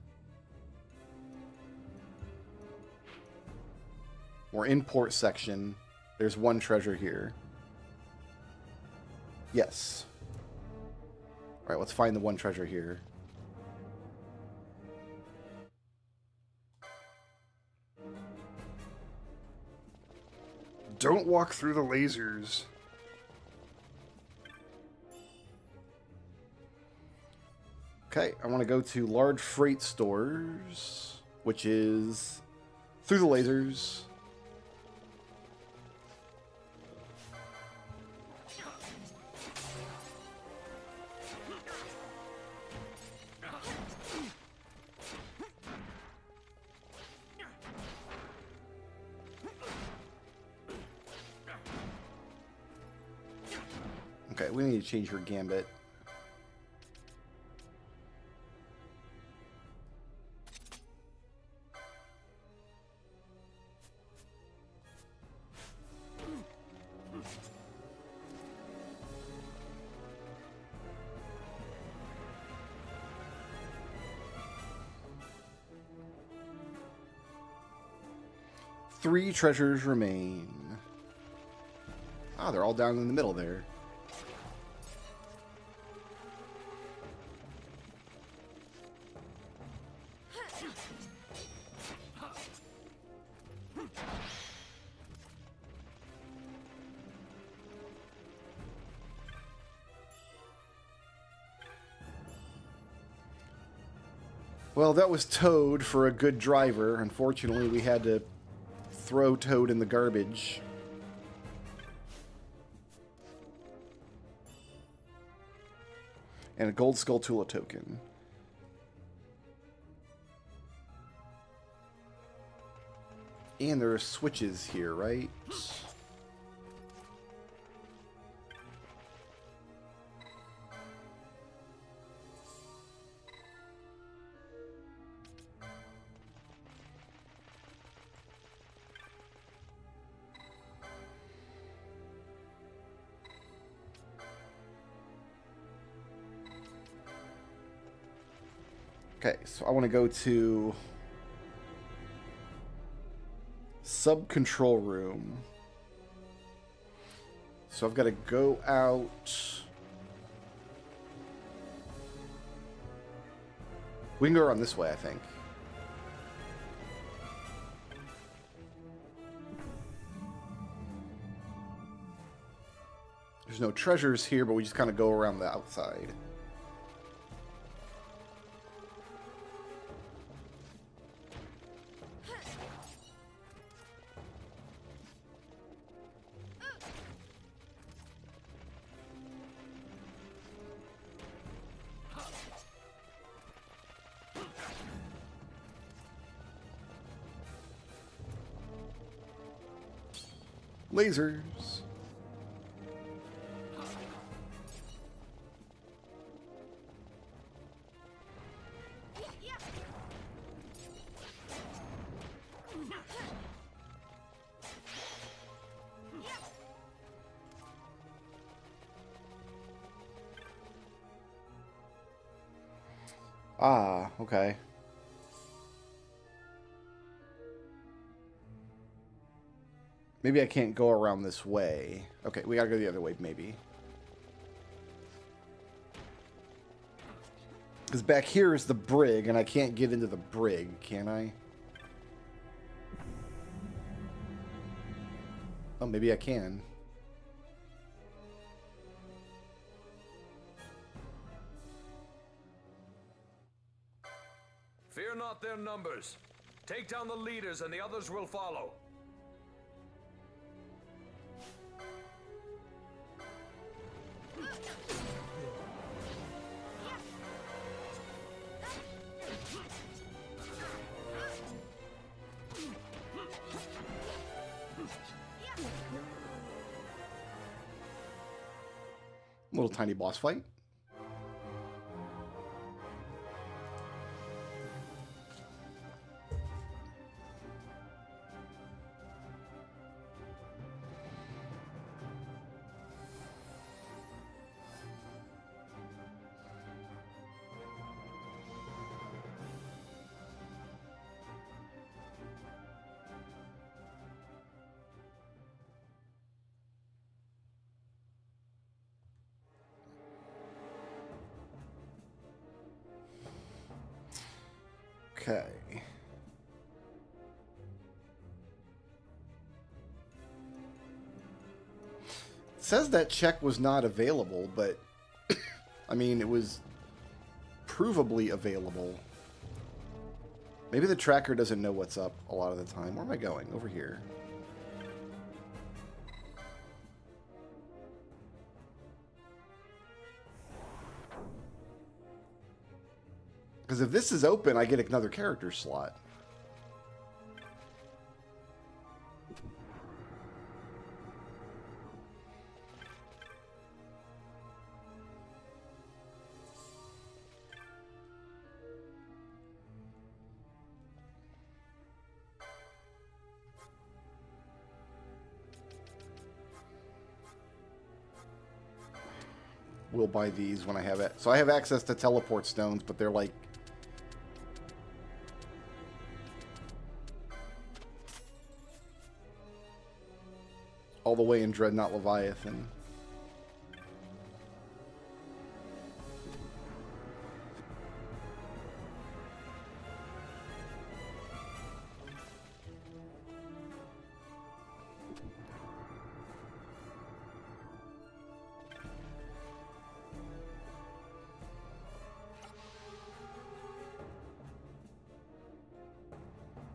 We're in port section. There's 1 treasure here. Yes. All right, let's find the 1 treasure here. Don't walk through the lasers. Okay, I want to go to large freight stores, which is through the lasers. Okay, we need to change your gambit. Three treasures remain. Ah, Wow, they're all down in the middle there. Well, that was Toad for a good driver. Unfortunately, we had to throw Toad in the garbage. And a gold Skulltula token. And there are switches here, right? Okay, so I want to go to sub-control room. So I've got to go out. We can go around this way, I think. There's no treasures here, but we just kind of go around the outside. Lasers. Ah, okay. Maybe I can't go around this way. Okay, we gotta go the other way, maybe. Because back here is the brig, and I can't get into the brig, can I? Oh, maybe I can. Fear not their numbers. Take down the leaders, and the others will follow. Little tiny boss fight. Okay. It says that check was not available, but I mean, it was provably available. Maybe the tracker doesn't know what's up a lot of the time. Where am I going? Over here. Because if this is open, I get another character slot. We'll buy these when I have it. So I have access to teleport stones, but they're like... all the way in Dreadnought Leviathan.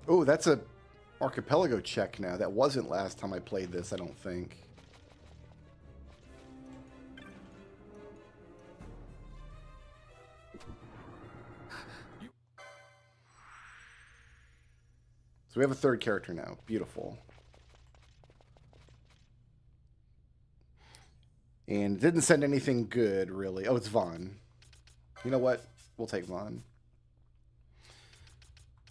Oh, that's a archipelago check now. That wasn't last time I played this, I don't think. So we have a third character now. Beautiful. And it didn't send anything good, really. Oh, it's Vaughn. You know what? We'll take Vaughn.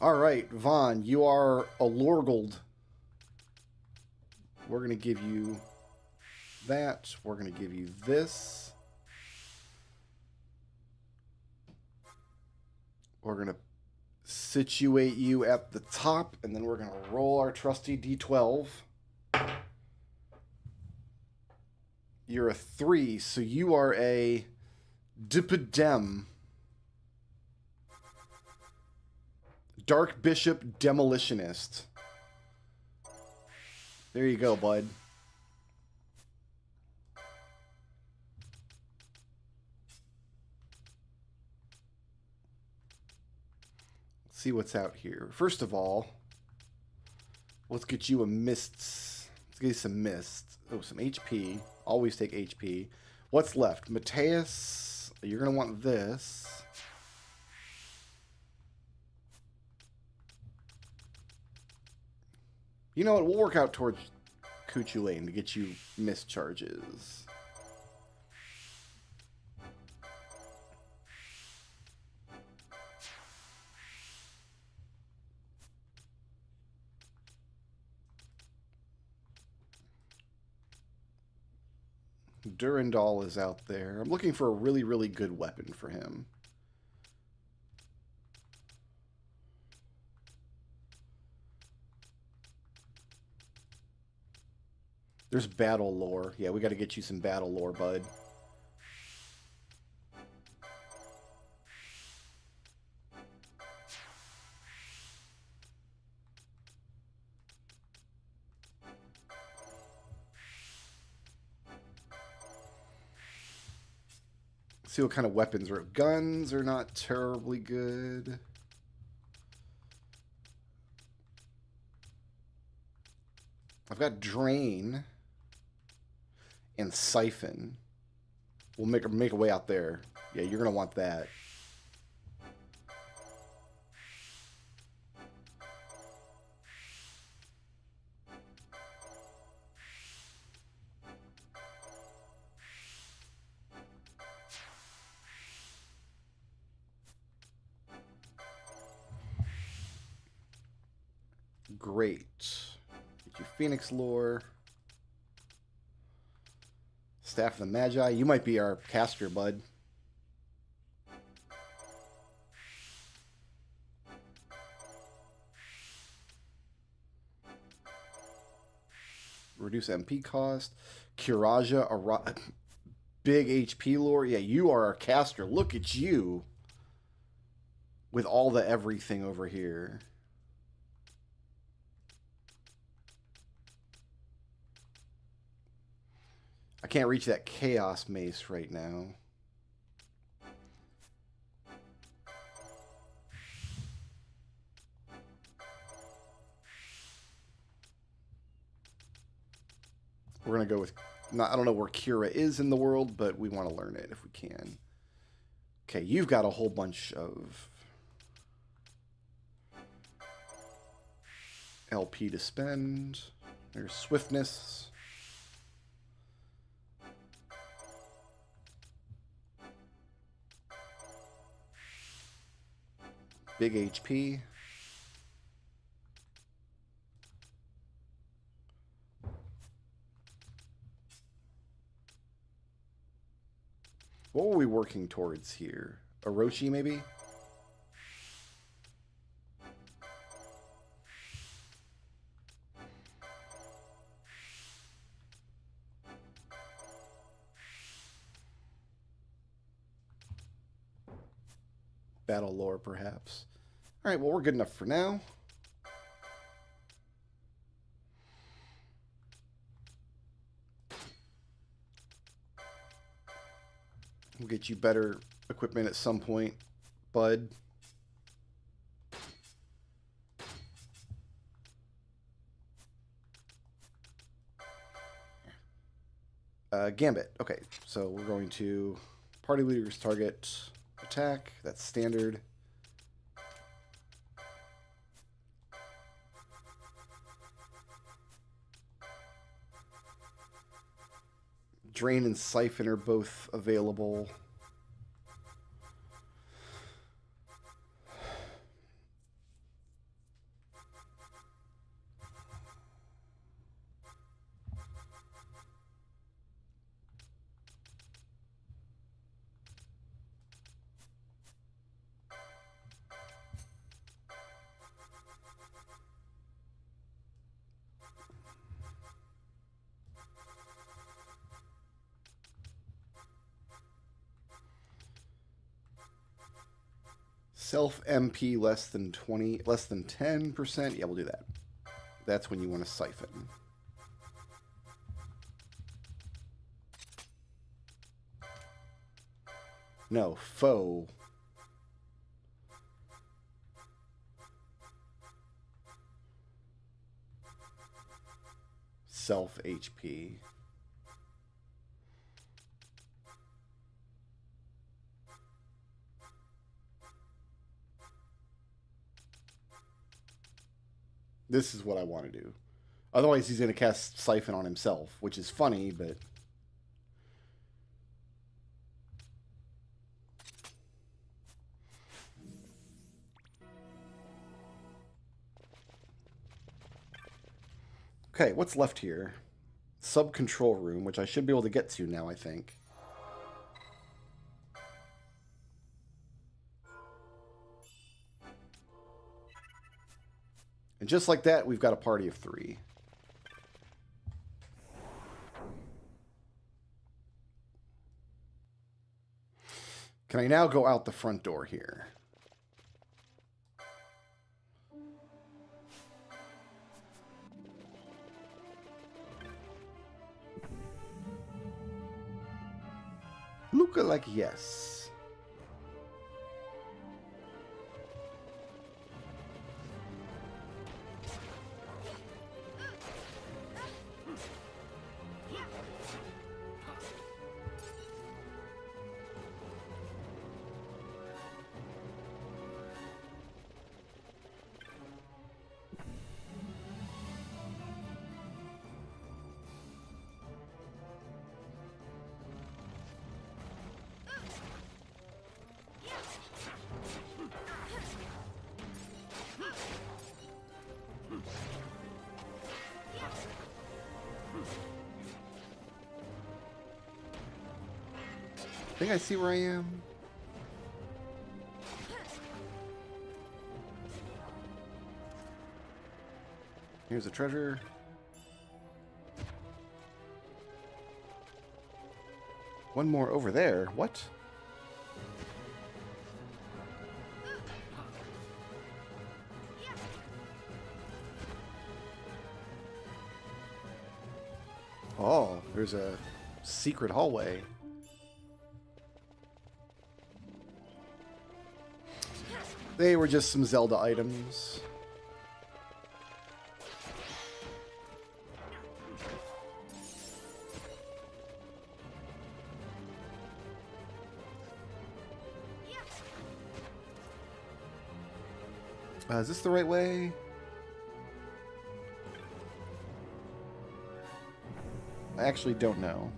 All right, Vaughn, you are a Lorgold. We're going to give you that. We're going to give you this. We're going to situate you at the top, and then we're going to roll our trusty D12. You're a 3, so you are a Dipedem. Dark Bishop Demolitionist. There you go, bud. Let's see what's out here. First of all, let's get you a mists. Let's get you some mist. Oh, some HP. Always take HP. What's left? Mateus, you're going to want this. You know what? We'll work out towards Kuchu Lane to get you mist charges. Durandal is out there. I'm looking for a really, really good weapon for him. There's battle lore. Yeah, we got to get you some battle lore, bud. See what kind of weapons are. Guns are not terribly good. I've got Drain and Siphon. We'll make a way out there. Yeah, you're going to want that. Great. Get you Phoenix Lore. Staff of the Magi. You might be our caster, bud. Reduce MP cost. Kiraja, big HP lore. Yeah, you are our caster. Look at you. With all the everything over here. I can't reach that Chaos Mace right now. We're going to go with... I don't know where Kira is in the world, but we want to learn it if we can. Okay, you've got a whole bunch of LP to spend. There's Swiftness. Big HP. What were we working towards here? Orochi, maybe? battle lore, perhaps. All right, well, we're good enough for now. We'll get you better equipment at some point, bud. Gambit. Okay, so we're going to party leaders target attack. That's standard. Drain and Siphon are both available. Self MP less than 10%. Yeah, we'll do that. That's when you want to siphon. No, foe. Self HP. This is what I want to do. Otherwise, he's going to cast Siphon on himself, which is funny, but... Okay, what's left here? Sub-control room, which I should be able to get to now, I think. And just like that, we've got a party of 3. Can I now go out the front door here? Look like yes. I think I see where I am. Here's a treasure. One more over there. What? Oh, there's a secret hallway. They were just some Zelda items. Is this the right way? I actually don't know.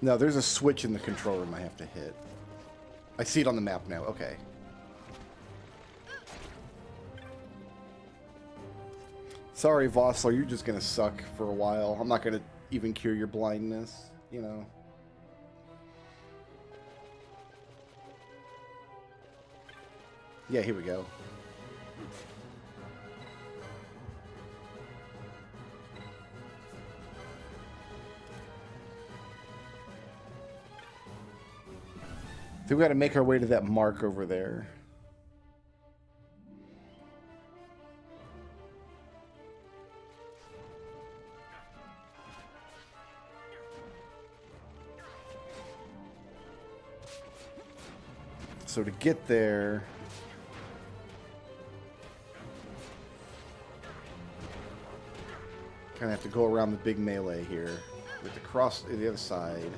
No, there's a switch in the control room I have to hit. I see it on the map now. Okay. Sorry, Vossler, you're just gonna suck for a while. I'm not gonna even cure your blindness, you know. Yeah, here we go. I think we got to make our way to that mark over there. So to get there, kind of have to go around the big melee here with the cross to the other side.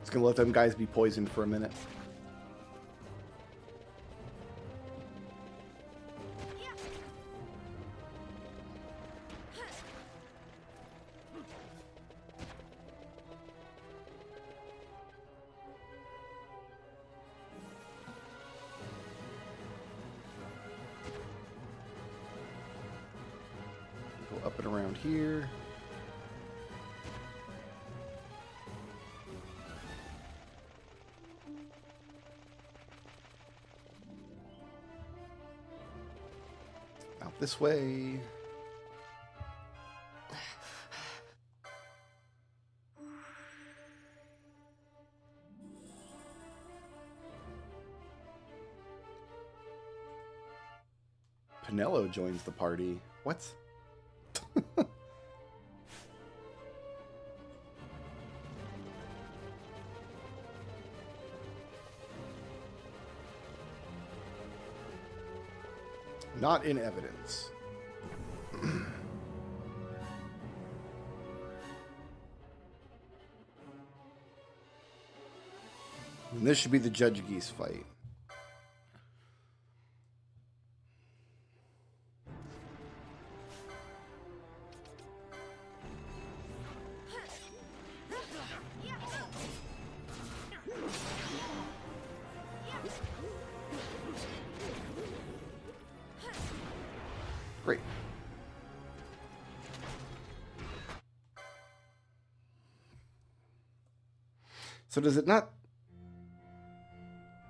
Just gonna let them guys be poisoned for a minute. Go up and around here. Out this way. Pinello joins the party. What? Not in evidence. And this should be the Judge Geese fight. Great. So does it not...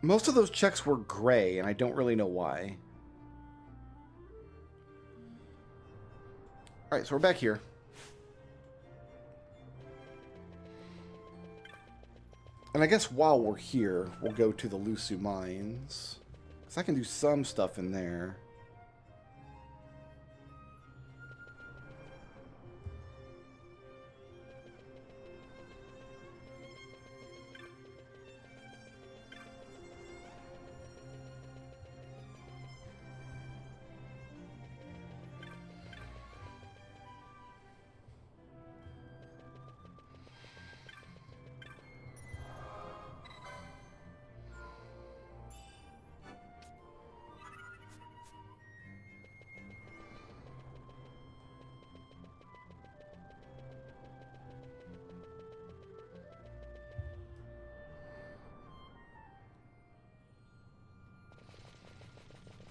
Most of those checks were gray, and I don't really know why. Alright, so we're back here. And I guess while we're here, we'll go to the Lusu Mines. Because I can do some stuff in there.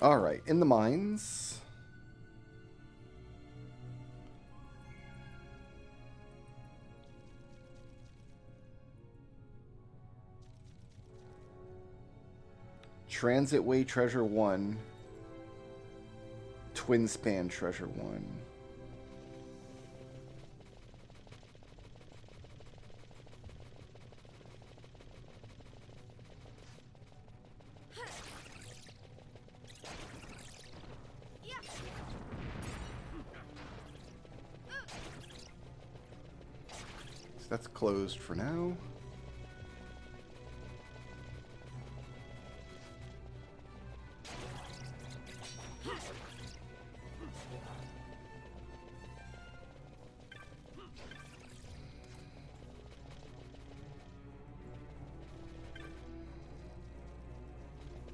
Alright, in the mines. Transitway Treasure 1. Twin Span Treasure 1. That's closed for now.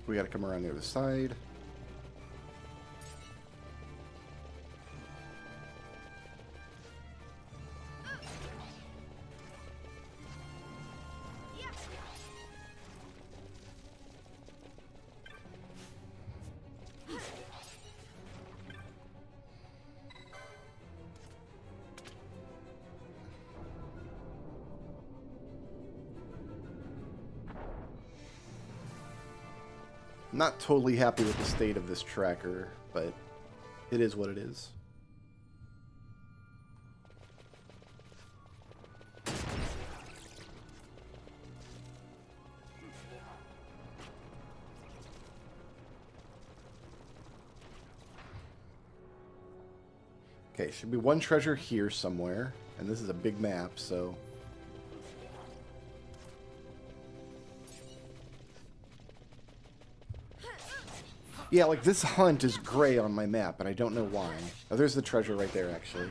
We gotta come around the other side. Not totally happy with the state of this tracker, but it is what it is. Okay, should be one treasure here somewhere, and this is a big map, so... Yeah, like, this hunt is gray on my map, and I don't know why. Oh, there's the treasure right there, actually.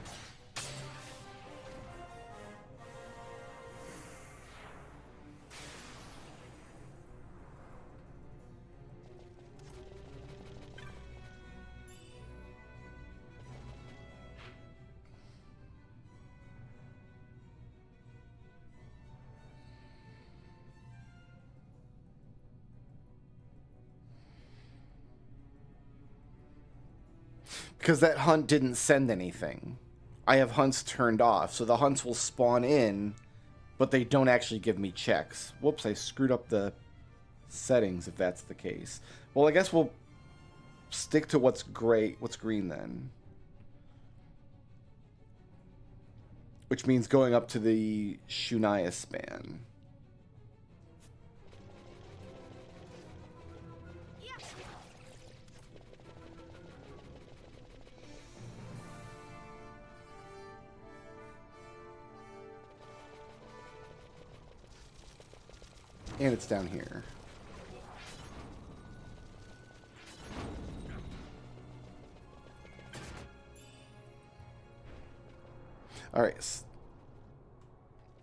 Because that hunt didn't send anything. I have hunts turned off, so the hunts will spawn in, but they don't actually give me checks. Whoops, I screwed up the settings if that's the case. Well, I guess we'll stick to what's green then. Which means going up to the Shunaya span. And it's down here. Alright.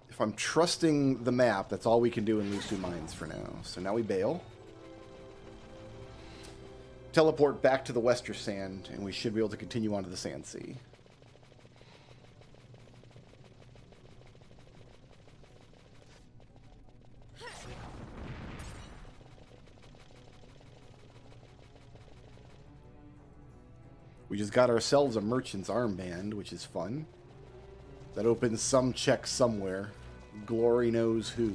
If I'm trusting the map, that's all we can do in Bluesky Mines for now. So now we bail. Teleport back to the Wester Sand, and we should be able to continue on to the Sand Sea. We just got ourselves a merchant's armband, which is fun. That opens some check somewhere. Glory knows who.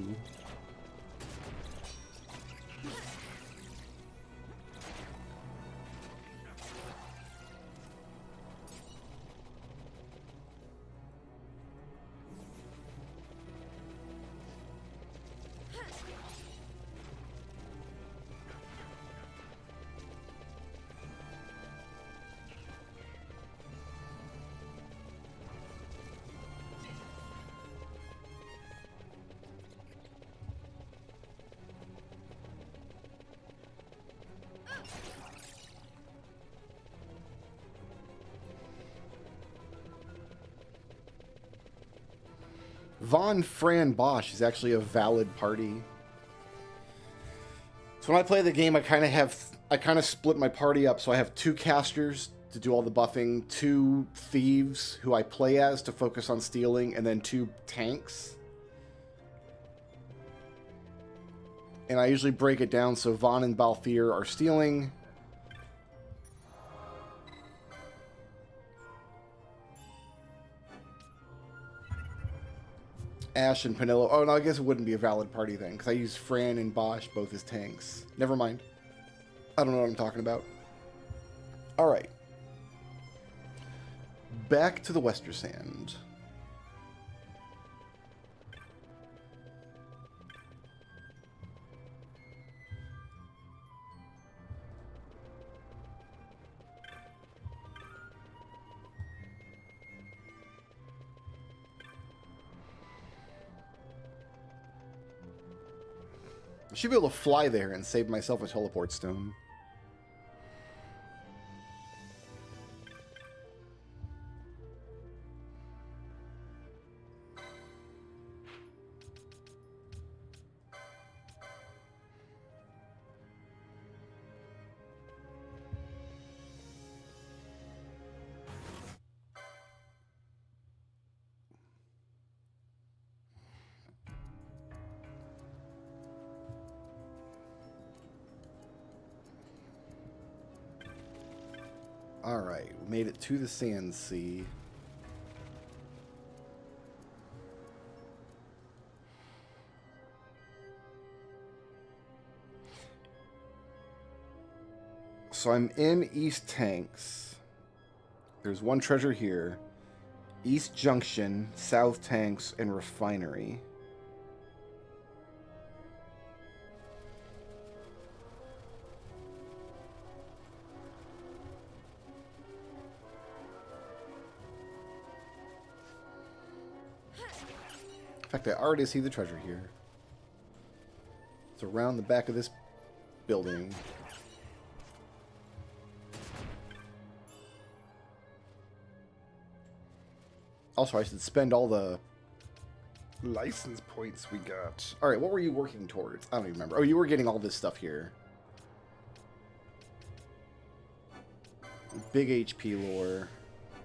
Von Fran Bosch is actually a valid party. So when I play the game, I kind of split my party up. So I have 2 casters to do all the buffing, 2 thieves who I play as to focus on stealing, and then 2 tanks. And I usually break it down so Von and Balthier are stealing. Ash and Penillo. Oh, no, I guess it wouldn't be a valid party then, because I use Fran and Bosch both as tanks. Never mind. I don't know what I'm talking about. Alright. Back to the Wester Sand. I should be able to fly there and save myself a teleport stone. Alright, we made it to the Sand Sea. So I'm in East Tanks. There's one treasure here. East Junction, South Tanks, and Refinery. In fact, I already see the treasure here. It's around the back of this building. Also, I should spend all the License points we got. Alright, what were you working towards? I don't even remember. Oh, you were getting all this stuff here. Big HP lore.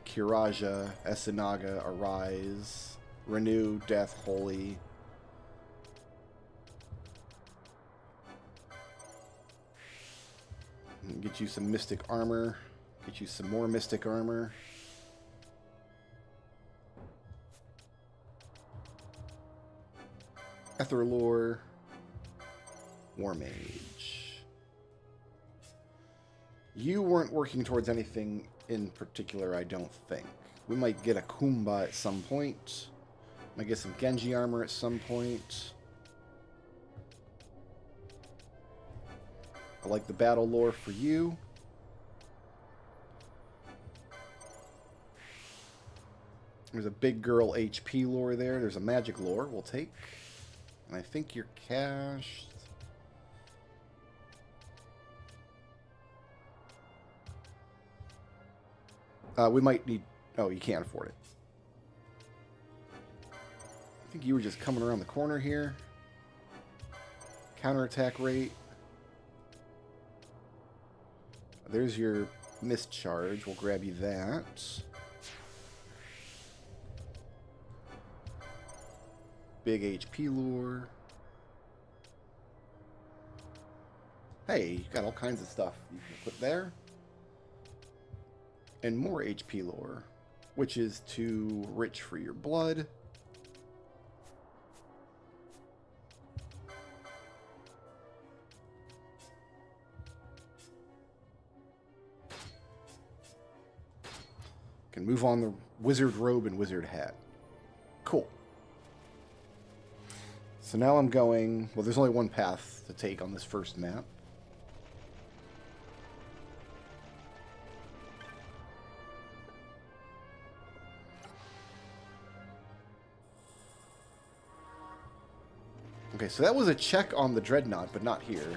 Kiraja, Esinaga, Arise, Renew, Death, Holy. Get you some Mystic Armor. Get you some more Mystic Armor. Ether Lore. War Mage. You weren't working towards anything in particular, I don't think. We might get a Kumba at some point. Might get some Genji armor at some point. I like the battle lore for you. There's a big girl HP lore there. There's a magic lore we'll take. And I think you're cached. We might need... Oh, you can't afford it. I think you were just coming around the corner here. Counterattack rate. There's your mist charge. We'll grab you that. Big HP lure. Hey, you got all kinds of stuff you can put there. And more HP lore, which is too rich for your blood. Can move on the wizard robe and wizard hat. Cool. So now I'm going... Well, there's only one path to take on this first map. Okay, so that was a check on the Dreadnought, but not here.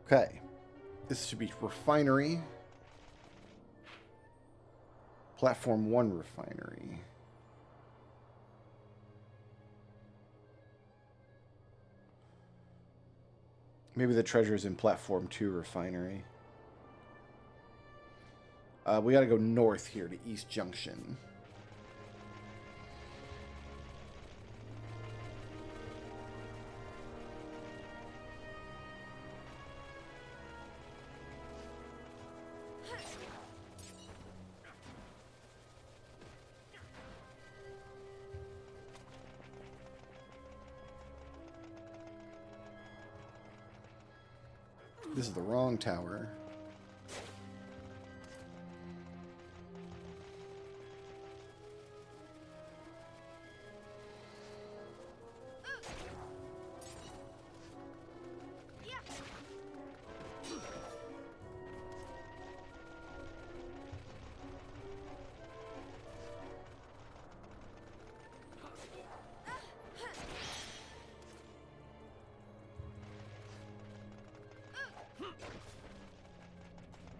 Okay, this should be Refinery. Platform 1 Refinery. Maybe the treasure's in Platform 2 Refinery. We gotta go north here to East Junction. This is the wrong tower.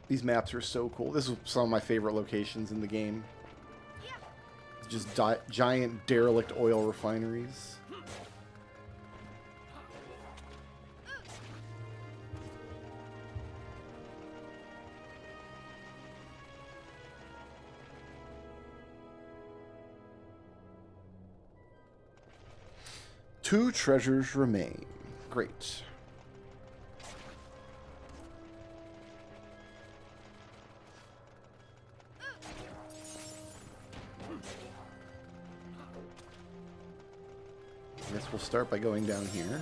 These maps are so cool. This is some of my favorite locations in the game. Just giant derelict oil refineries. 2 treasures remain. Great. I guess we'll start by going down here.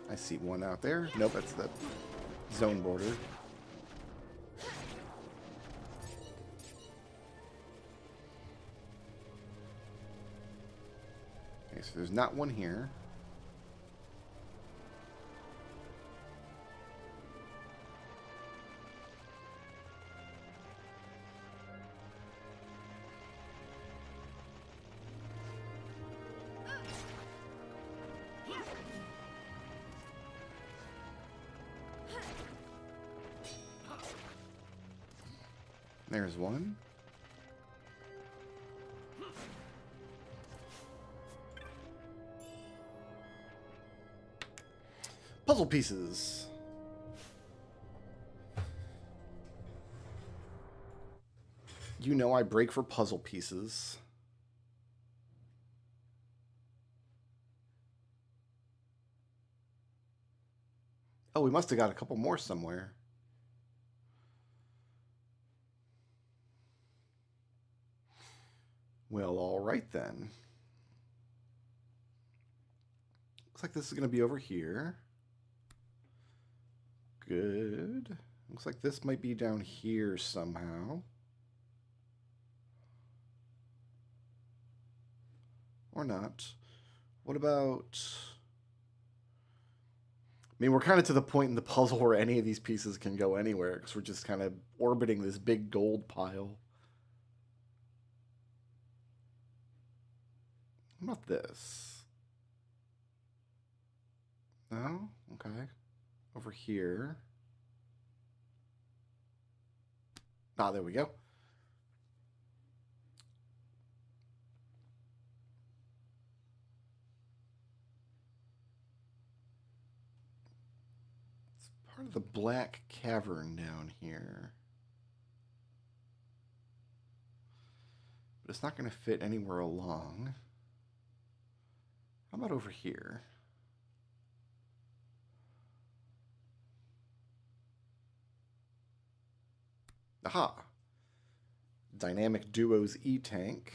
I see one out there. Nope, that's the zone border. Okay, so there's not one here. There's one. Puzzle pieces. You know I break for puzzle pieces. Oh, we must have got a couple more somewhere. Well, all right then. Looks like this is going to be over here. Good. Looks like this might be down here somehow. Or not. What about... I mean, we're kind of to the point in the puzzle where any of these pieces can go anywhere because we're just kind of orbiting this big gold pile. What about this? No? Okay. Over here. Ah, there we go. It's part of the black cavern down here. But it's not going to fit anywhere along. How about over here? Aha! Dynamic Duo's E-Tank.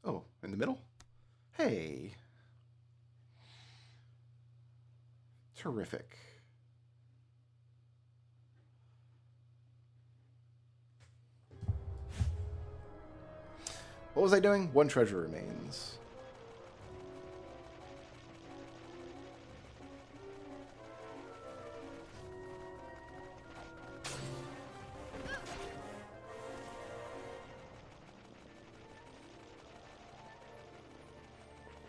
Oh, in the middle? Hey. Terrific. What was I doing? 1 treasure remains.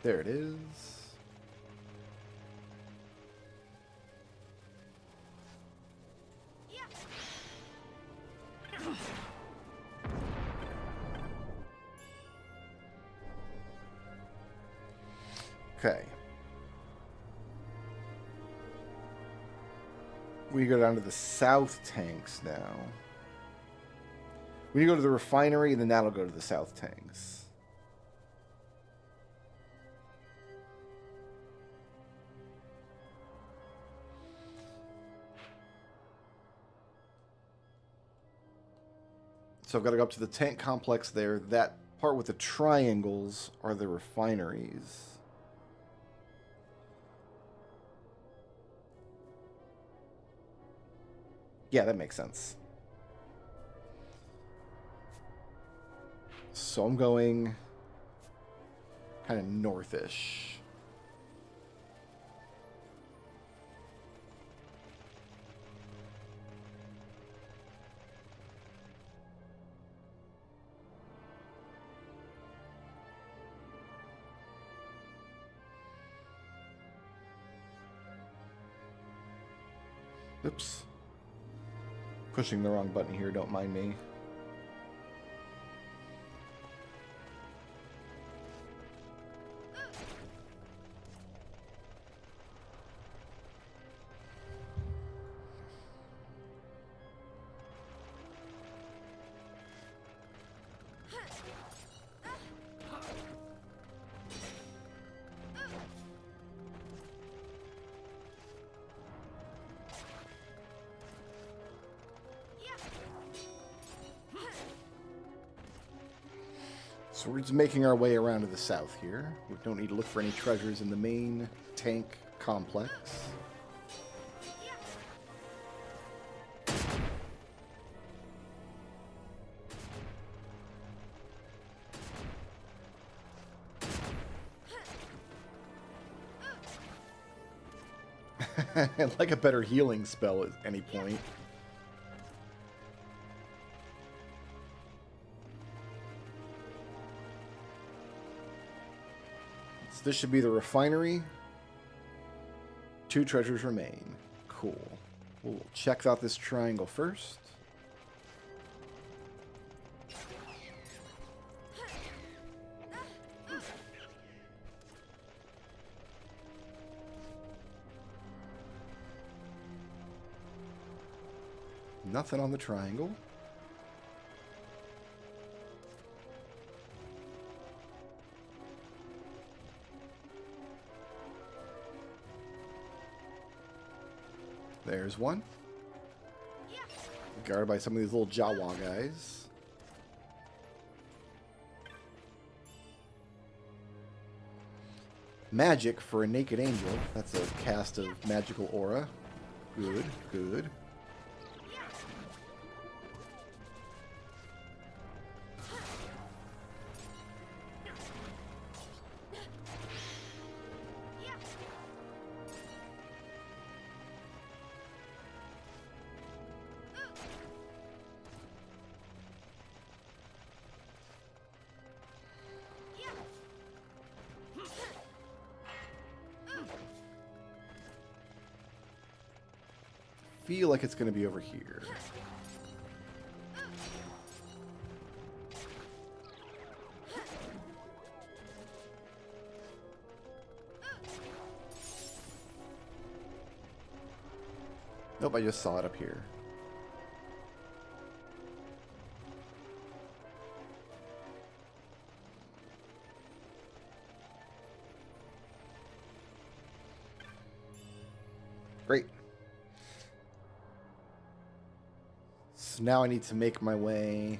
There it is. Okay. We go down to the south tanks now. We go to the refinery, and then that'll go to the south tanks. So I've got to go up to the tank complex there. That part with the triangles are the refineries. Yeah, that makes sense. So I'm going kind of northish. Oops. Pushing the wrong button here, don't mind me. So we're just making our way around to the south here. We don't need to look for any treasures in the main tank complex. I'd like a better healing spell at any point. So this should be the refinery. 2 treasures remain. Cool. We'll check out this triangle first. Nothing on the triangle. There's one. Guarded by some of these little Jawa guys. Magic for a naked angel. That's a cast of magical aura. Good, good. Feel like it's going to be over here. Nope, I just saw it up here. Great. So now I need to make my way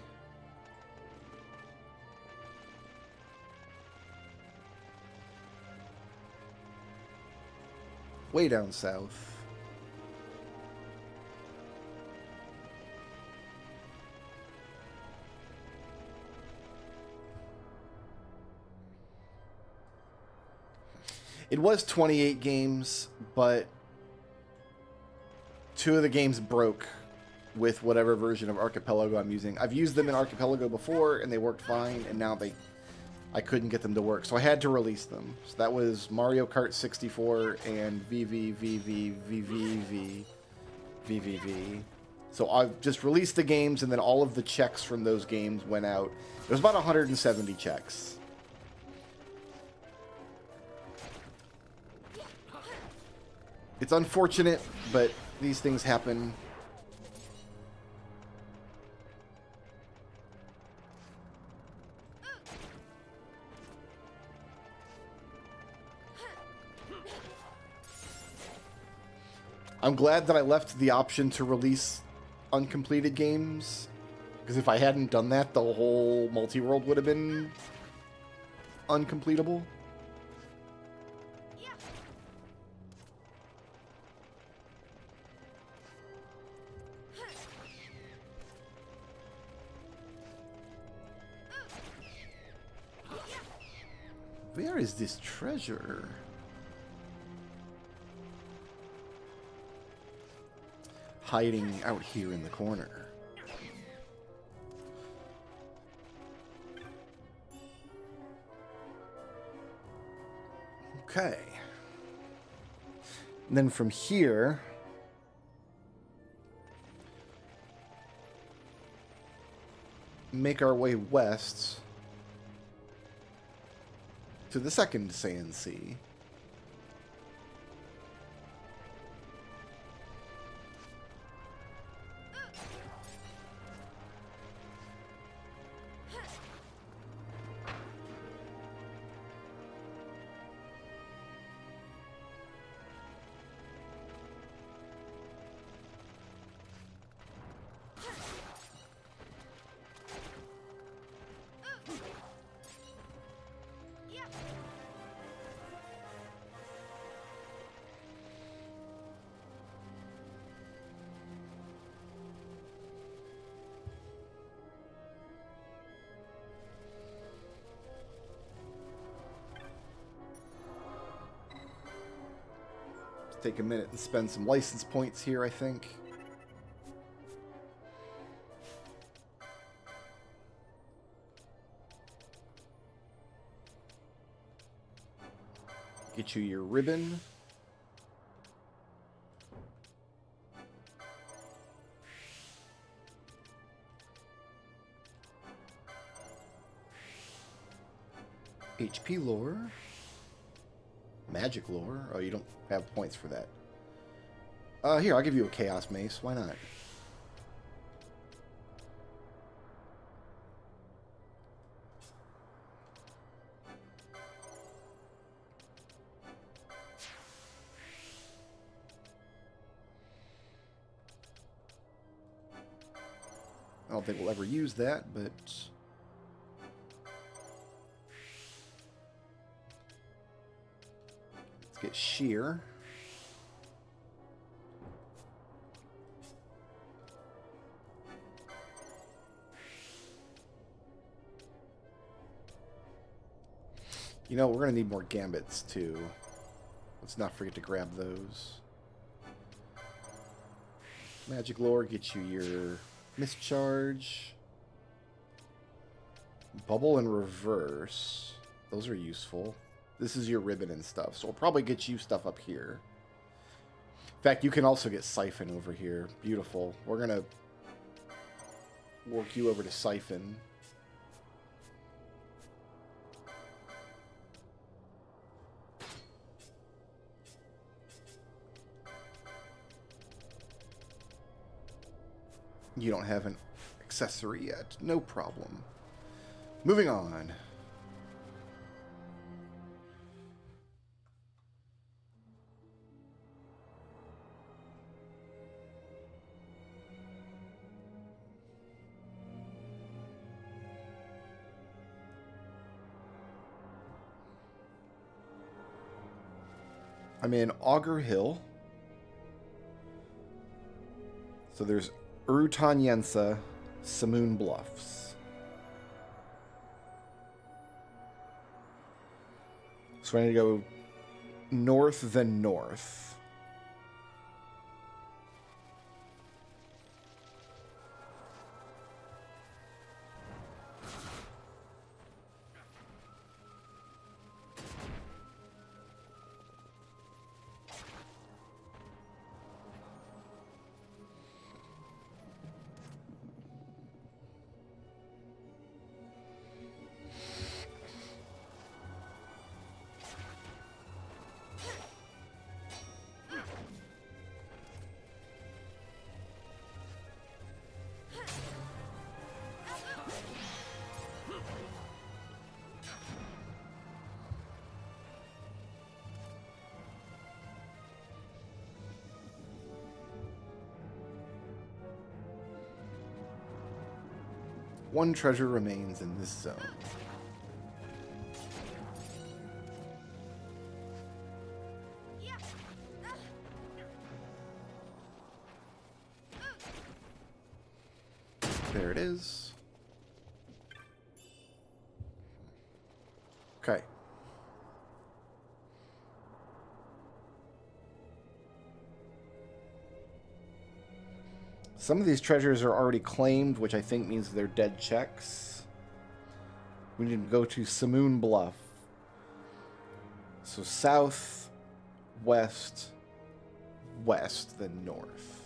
way down south. It was 28 games, but 2 of the games broke with whatever version of Archipelago I'm using. I've used them in Archipelago before, and they worked fine, and now I couldn't get them to work, so I had to release them. So that was Mario Kart 64 and VVVVVVVVVV. So I've just released the games, and then all of the checks from those games went out. It was about 170 checks. It's unfortunate, but these things happen. I'm glad that I left the option to release uncompleted games, because if I hadn't done that, the whole multi-world would have been uncompletable. Where is this treasure? Hiding out here in the corner. Okay. And then from here, make our way west to the second Sand Sea. Take a minute and spend some license points here, I think. Get you your ribbon. HP lore. Magic lore. Oh, you don't have points for that. Here, I'll give you a Chaos Mace. Why not? I don't think we'll ever use that, but... get sheer. You know, we're going to need more gambits, too. Let's not forget to grab those. Magic lore gets you your mischarge. Bubble and reverse. Those are useful. This is your ribbon and stuff, so we'll probably get you stuff up here. In fact, you can also get Siphon over here. Beautiful. We're going to work you over to Siphon. You don't have an accessory yet. No problem. Moving on. I'm in Augur Hill. So there's Urutanyensa, Simoon Bluffs. So I need to go north, then north. One treasure remains in this zone. There it is. Okay. Some of these treasures are already claimed, which I think means they're dead checks. We need to go to Simoon Bluff. So south, west, west, then north.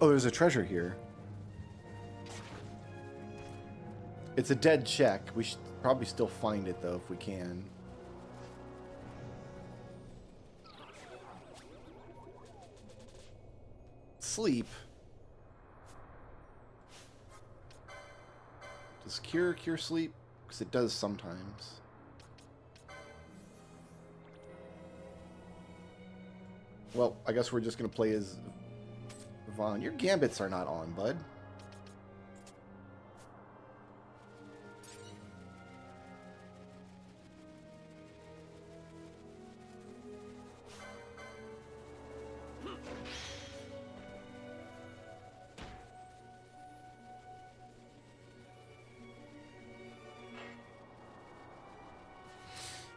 Oh, there's a treasure here. It's a dead check. We should probably still find it, though, if we can. Sleep. Does cure sleep? Because it does sometimes. Well, I guess we're just going to play as Vaughn. Your gambits are not on, bud.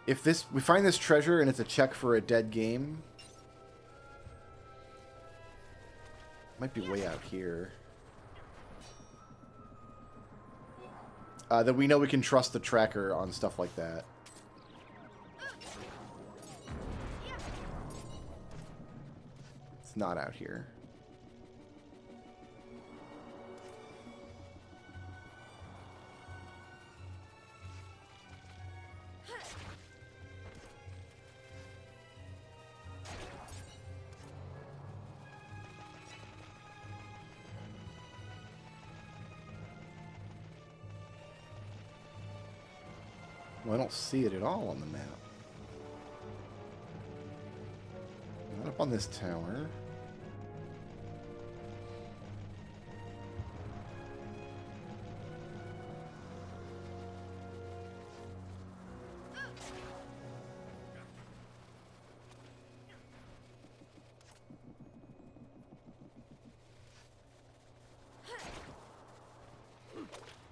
If we find this treasure and it's a check for a dead game, might be way out here. Then we know we can trust the tracker on stuff like that. It's not out here. Well, I don't see it at all on the map. Not up on this tower.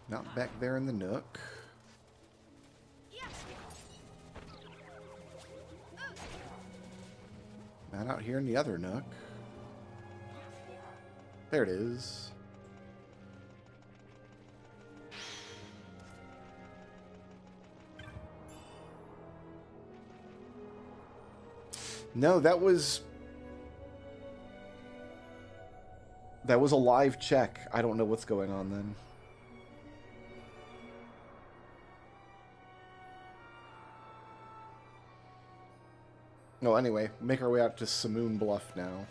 Not back there in the nook. Not out here in the other nook. There it is. No, that was a live check. I don't know what's going on then. No, anyway, make our way out to Simoon Bluff now.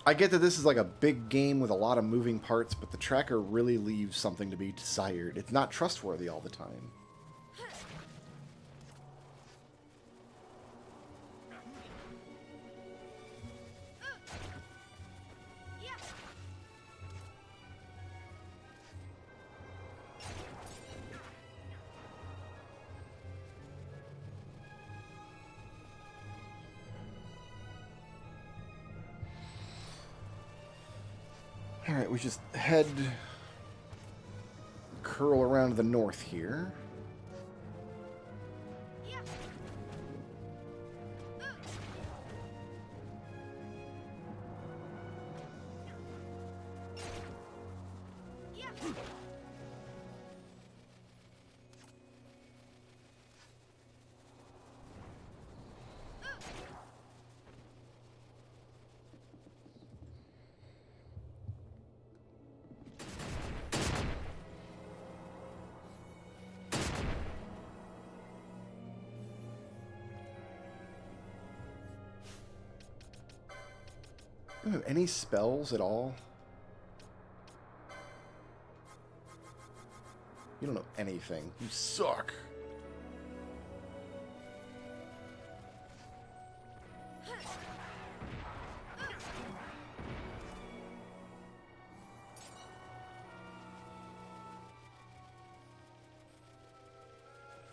I get that this is like a big game with a lot of moving parts, but the tracker really leaves something to be desired. It's not trustworthy all the time. Alright, we just curl around to the north here. You don't have any spells at all? You don't know anything. You suck.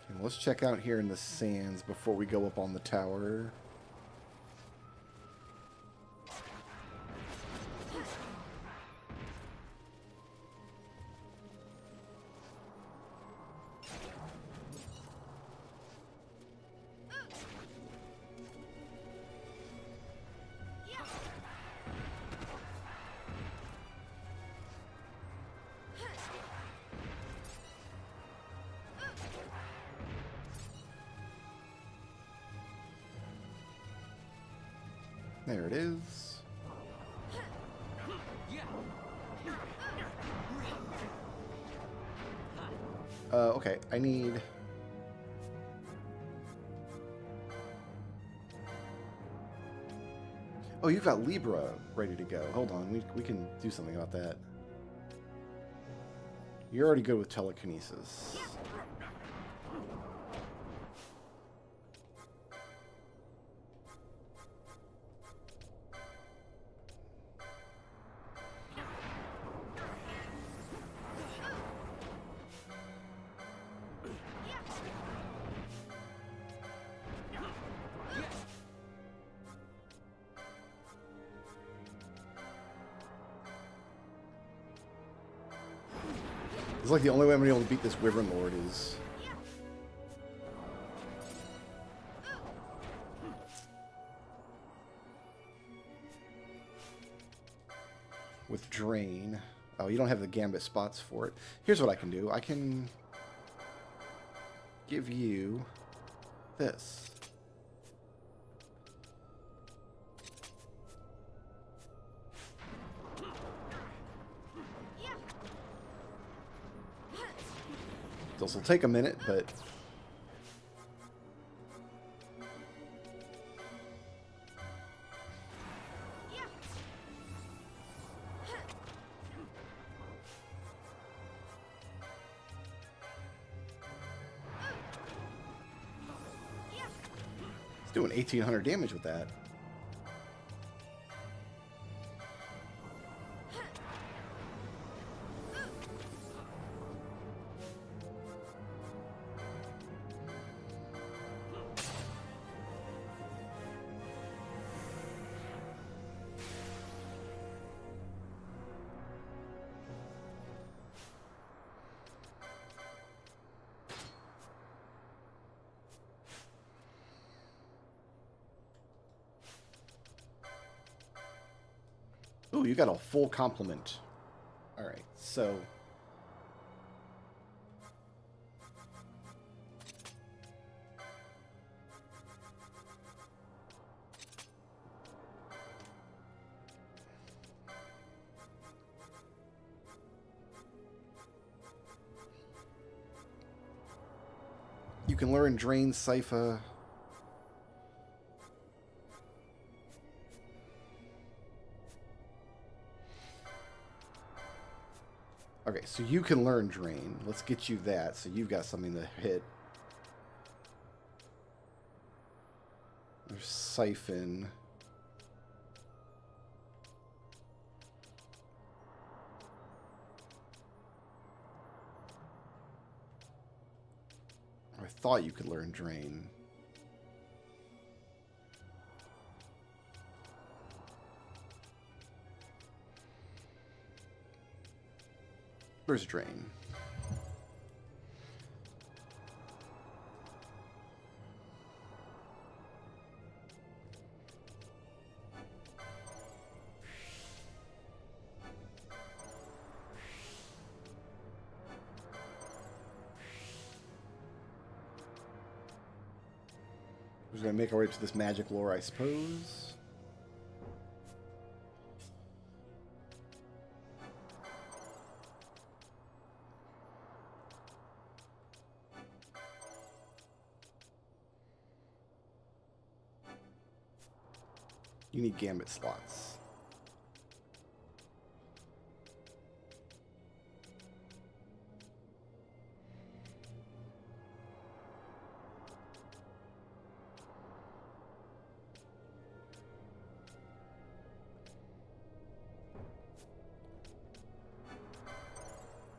Okay, let's check out here in the sands before we go up on the tower. There it is. Okay, I need... Oh, you've got Libra ready to go. Hold on, we can do something about that. You're already good with telekinesis. It's like the only way I'm going to be able to beat this Wyvern Lord is... with Drain. Oh, you don't have the Gambit spots for it. Here's what I can do. I can give you this. This will take a minute, but... it's doing 1,800 damage with that. Ooh, you got a full complement. Alright, so... you can learn Drain Sypha. Okay, so you can learn Drain. Let's get you that, so you've got something to hit. There's Siphon. I thought you could learn Drain. Where's Drain? We're going to make our way to this magic lore, I suppose. You need Gambit slots.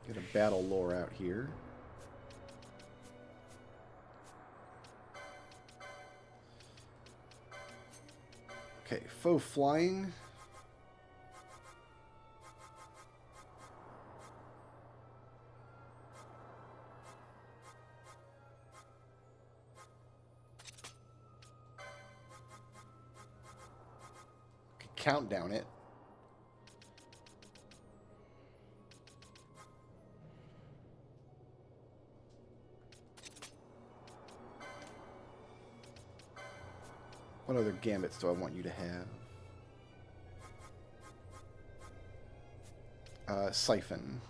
Get a battle lore out here. Okay, faux flying. Countdown it. What other gambits do I want you to have? Siphon.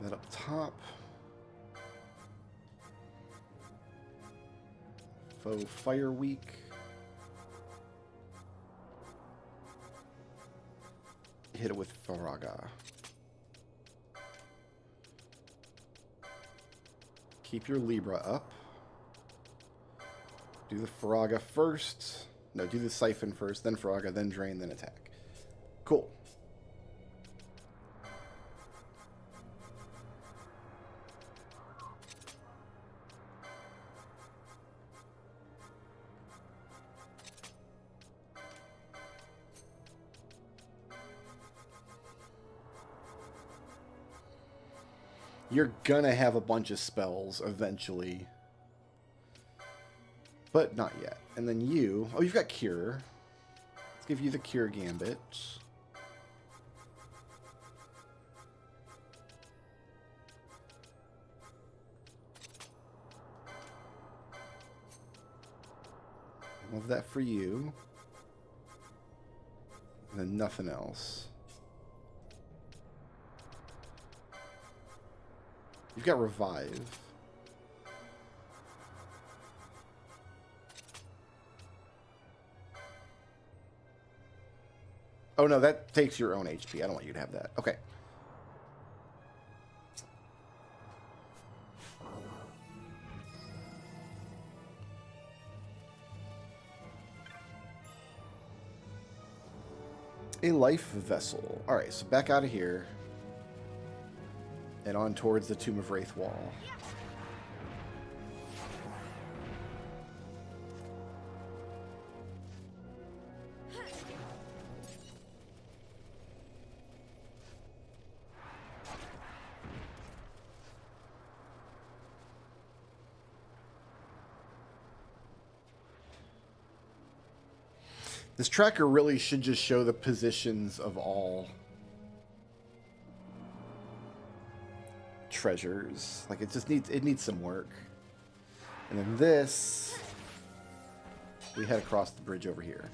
That up top. Faux Fire Week. Hit it with Faraga. Keep your Libra up. Do the Faraga first. No, do the Siphon first, then Faraga, then Drain, then attack. Cool. You're gonna have a bunch of spells eventually. But not yet. And then you... Oh, you've got Cure. Let's give you the Cure Gambit. Love that for you. And then nothing else. You've got Revive. Oh no, that takes your own HP. I don't want you to have that. Okay. A life vessel. Alright, so back out of here. And on towards the Tomb of Wraith wall. This tracker really should just show the positions of all treasures. Like it needs some work. And then this, we head across the bridge over here.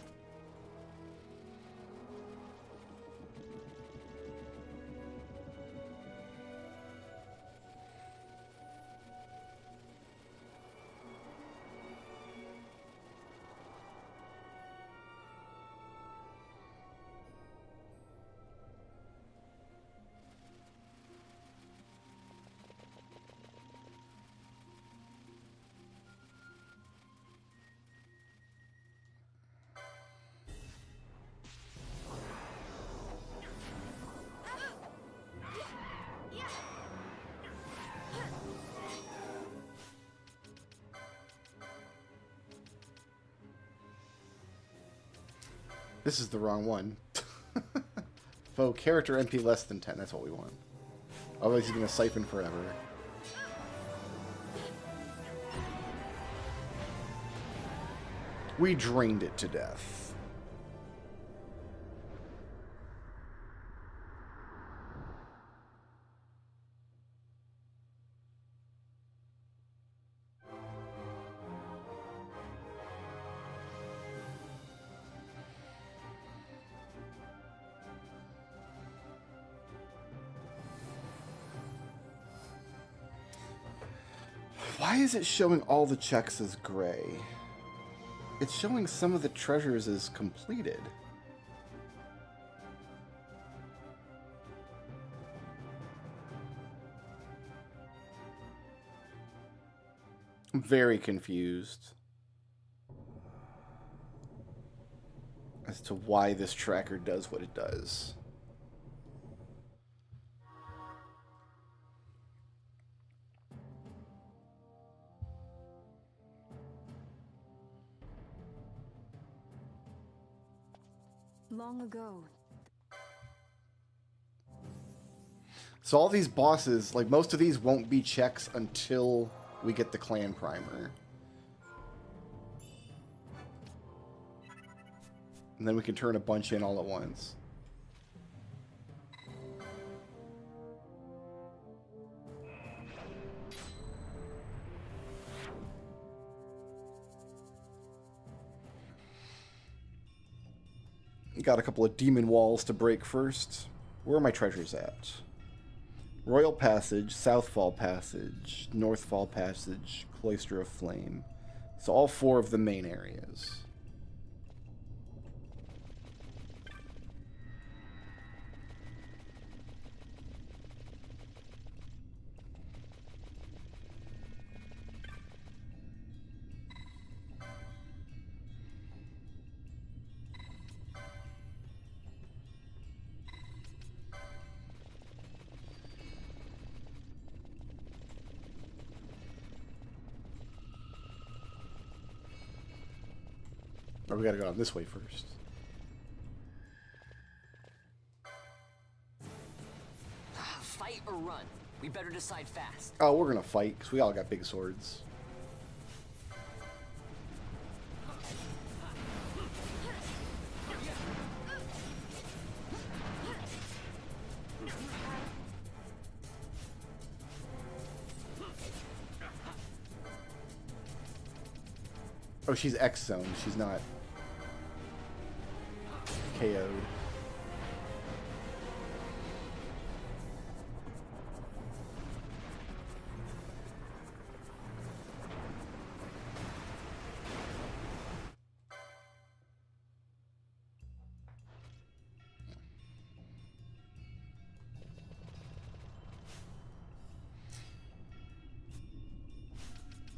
This is the wrong one. Foe character MP less than 10. That's what we want. Otherwise he's going to siphon forever. We drained it to death. Why is it showing all the checks as gray? It's showing some of the treasures as completed. I'm very confused as to why this tracker does what it does. Long ago. So all these bosses, like most of these won't be checks until we get the clan primer. And then we can turn a bunch in all at once. Got a couple of demon walls to break first. Where are my treasures at? Royal Passage, Southfall Passage, Northfall Passage, Cloister of Flame. So all 4 of the main areas. Or we gotta go down this way first. Fight or run? We better decide fast. Oh, we're gonna fight, because we all got big swords. Oh, she's X-zoned. She's not KO'd.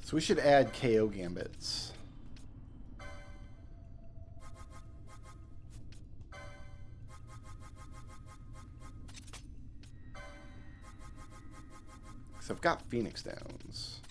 So we should add KO gambits. So I've got Phoenix Downs.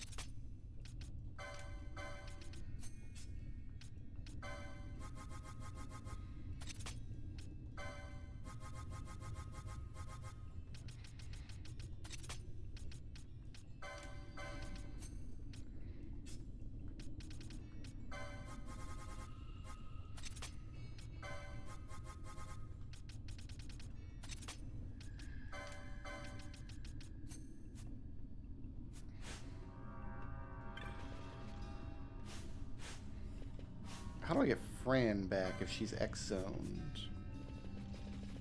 How do I get Fran back if she's X-zoned?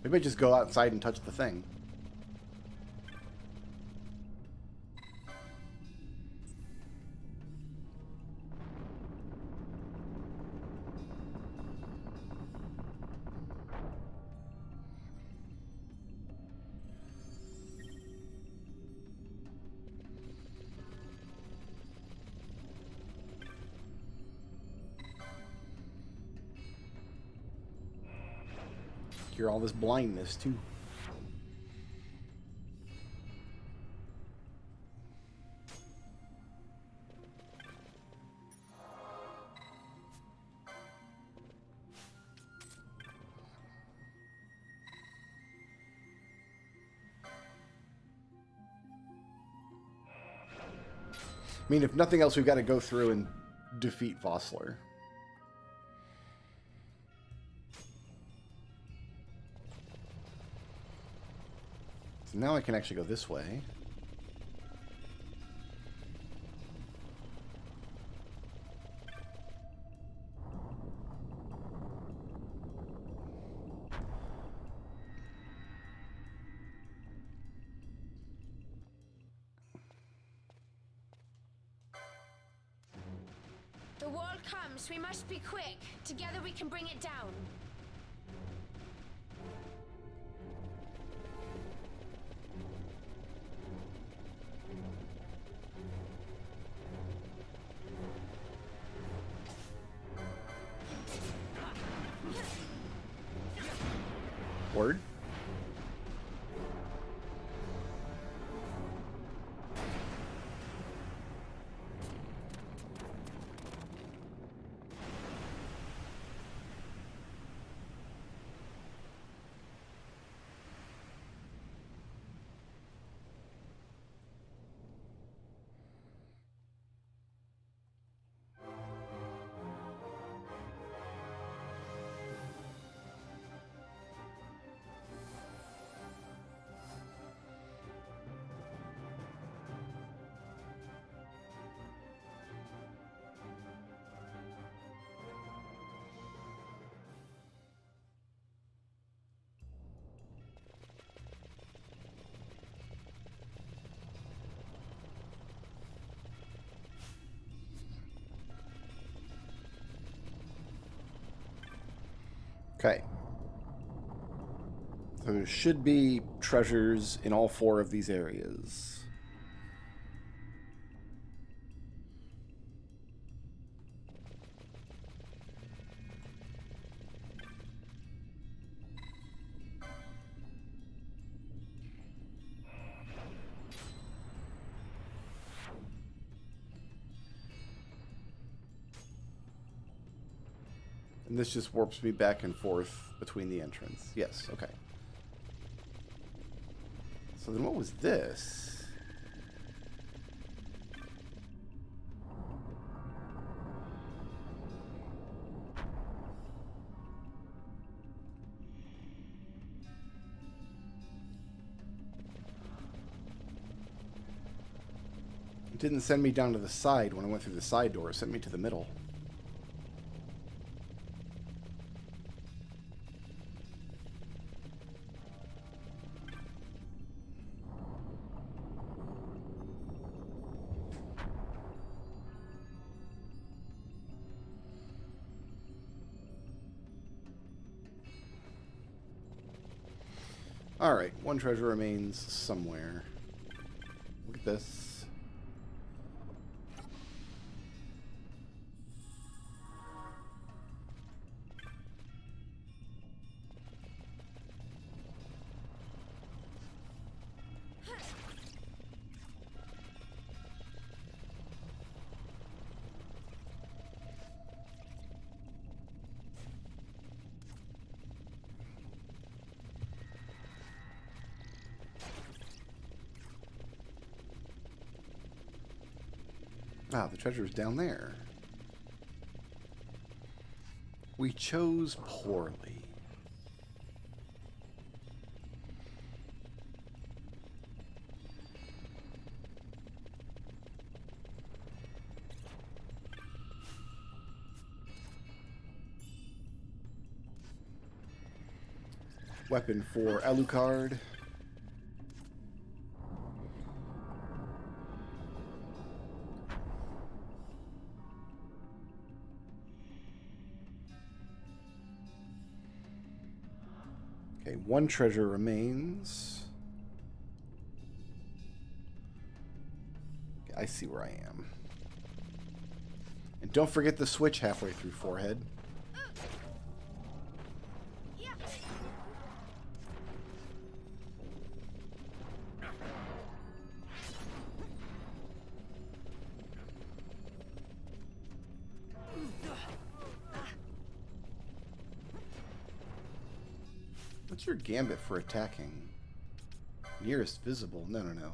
Maybe I just go outside and touch the thing. Cure all this blindness too. I mean, if nothing else, we've got to go through and defeat Vossler. So now I can actually go this way. The wall comes. We must be quick. Together we can bring it down. Word. Okay. So there should be treasures in all 4 of these areas. And this just warps me back and forth between the entrance. Yes, okay. So then what was this? It didn't send me down to the side when I went through the side door. It sent me to the middle. Alright, 1 treasure remains somewhere. Look at this. Ah, the treasure is down there. We chose poorly. Weapon for Alucard. Okay, 1 treasure remains. Okay, I see where I am. And don't forget the switch halfway through, Forehead. What's your gambit for attacking? Nearest visible. No, no, no.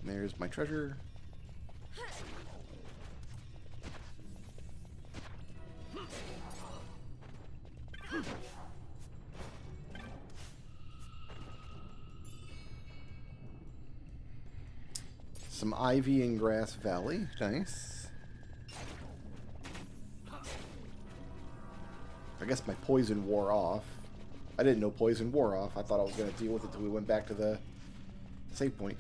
There's my treasure. Some ivy in Grass Valley. Nice. I guess my poison wore off. I didn't know poison wore off. I thought I was going to deal with it till we went back to the save point.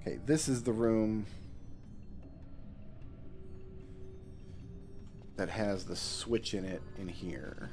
Okay, this is the room that has the switch in it in here.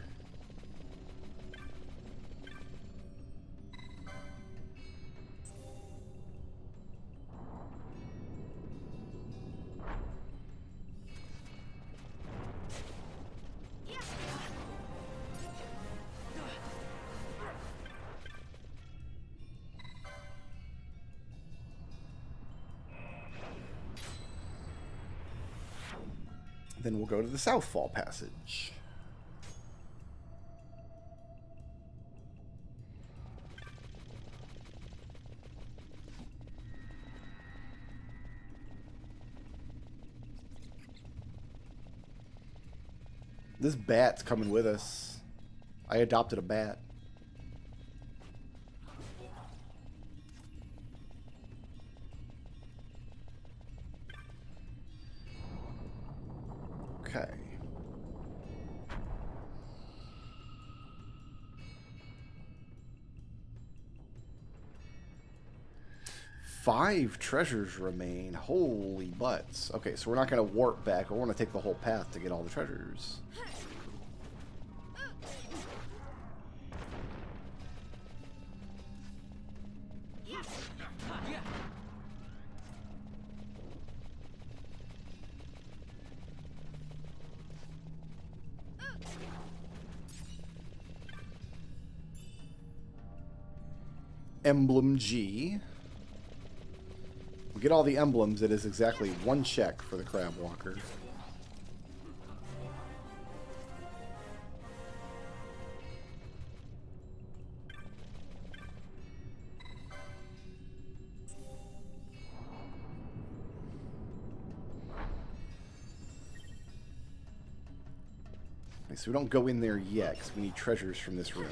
Then we'll go to the Southfall Passage. This bat's coming with us. I adopted a bat. Okay. Five treasures remain. Holy butts. Okay, so we're not going to warp back. We're going to take the whole path to get all the treasures. Emblem G. We get all the emblems. It is exactly one check for the Crab Walker. Okay, so we don't go in there yet because we need treasures from this room.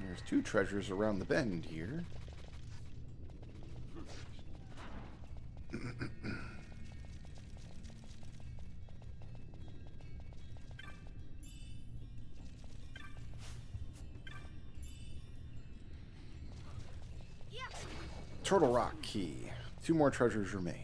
There's two treasures around the bend here. Turtle Rock Key. Two more treasures remain.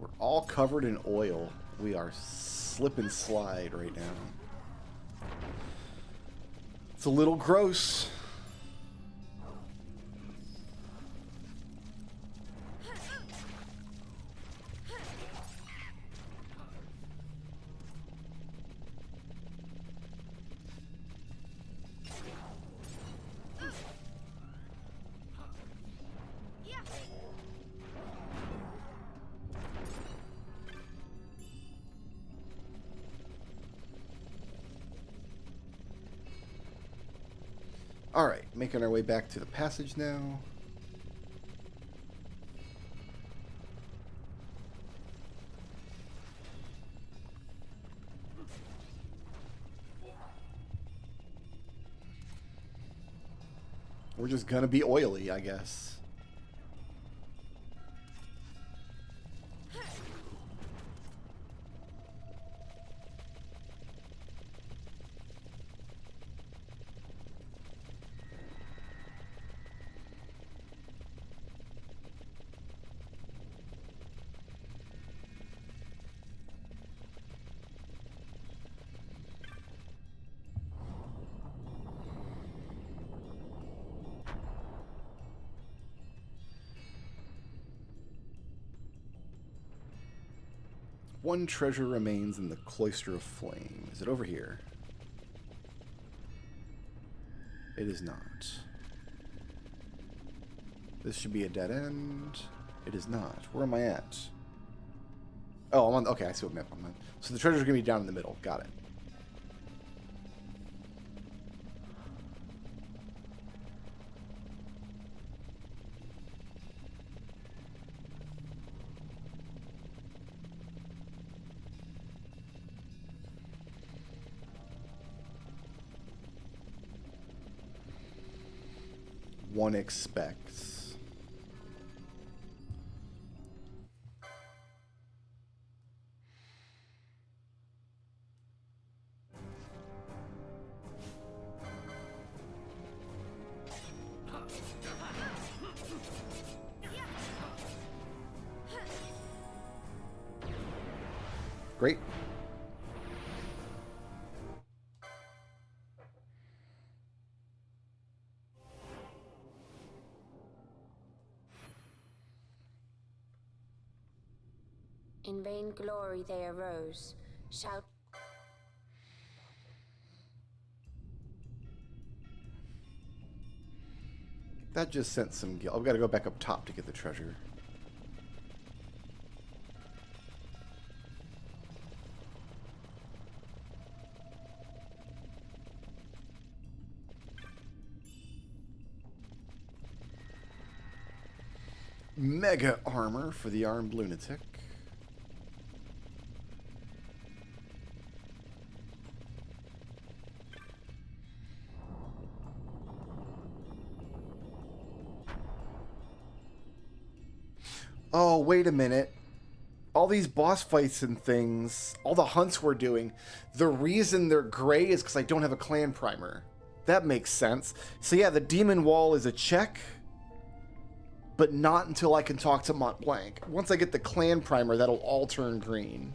We're all covered in oil. We are slip and slide right now. It's a little gross. Alright, making our way back to the passage now. We're just gonna be oily, I guess. One treasure remains in the Cloister of Flame. Is it over here? It is not. This should be a dead end. It is not. Where am I at? Oh, I'm on. Okay, I see what map I'm on. So the treasure's gonna be down in the middle. Got it. One expects. Great. vainglory they arose, shout. That just sent some guilt. I've got to go back up top to get the treasure. Mega armor for the armed lunatic. Oh, wait a minute. All these boss fights and things, all the hunts we're doing, the reason they're gray is because I don't have a clan primer. That makes sense. So yeah, the demon wall is a check, but not until I can talk to Mont Blanc. Once I get the clan primer, that'll all turn green.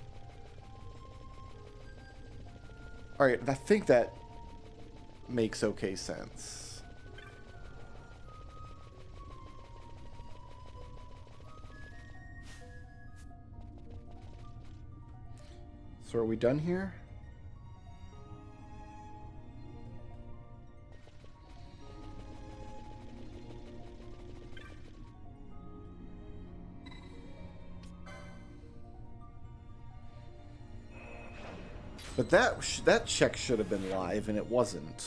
Alright, I think that makes okay sense. So are we done here? But that check should have been live, and it wasn't.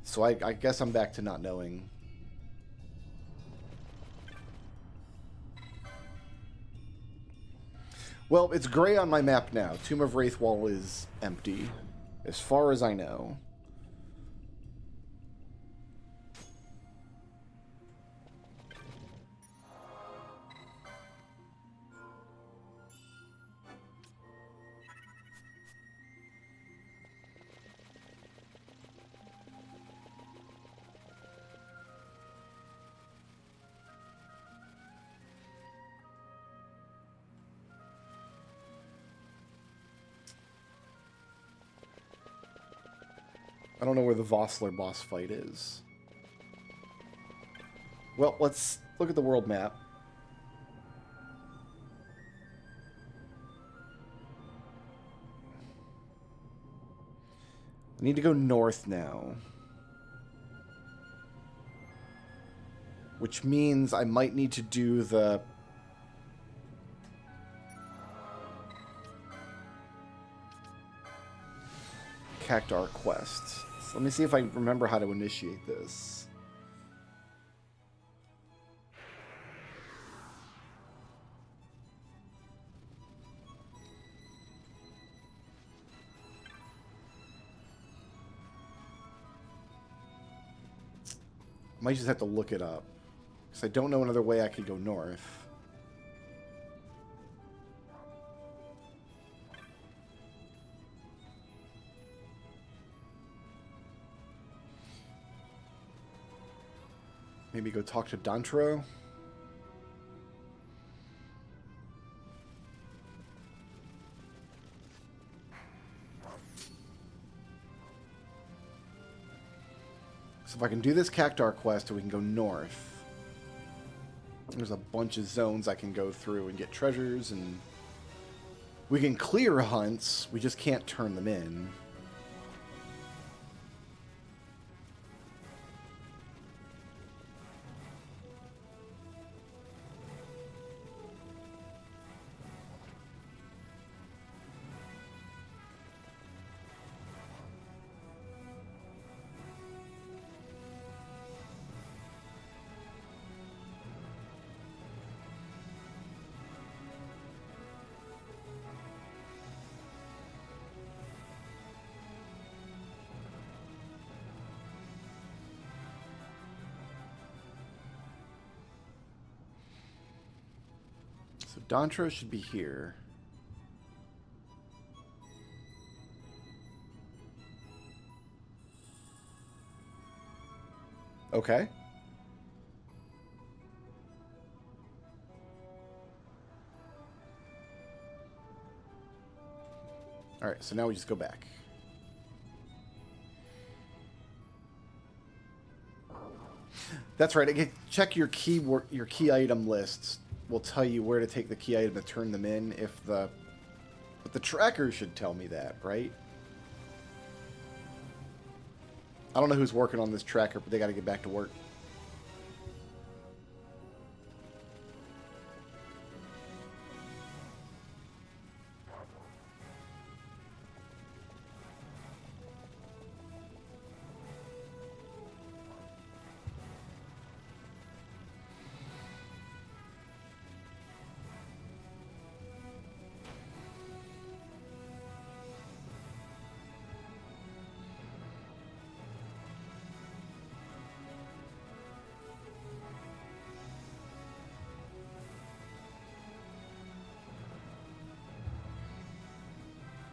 So I guess I'm back to not knowing. Well, it's gray on my map now. Tomb of Wraithwall is empty, as far as I know. I don't know where the Vossler boss fight is. Well, let's look at the world map. I need to go north now. Which means I might need to do the... Cactar quest. So let me see if I remember how to initiate this. I might just have to look it up, because I don't know another way I could go north. Maybe go talk to Dantro. So if I can do this Cactar quest, we can go north. There's a bunch of zones I can go through and get treasures, and we can clear hunts, we just can't turn them in. So Dantro should be here. Okay. All right, so now we just go back. That's right. Check your key item lists will tell you where to take the key item to turn them in if the... But the tracker should tell me that, right? I don't know who's working on this tracker, but they got to get back to work.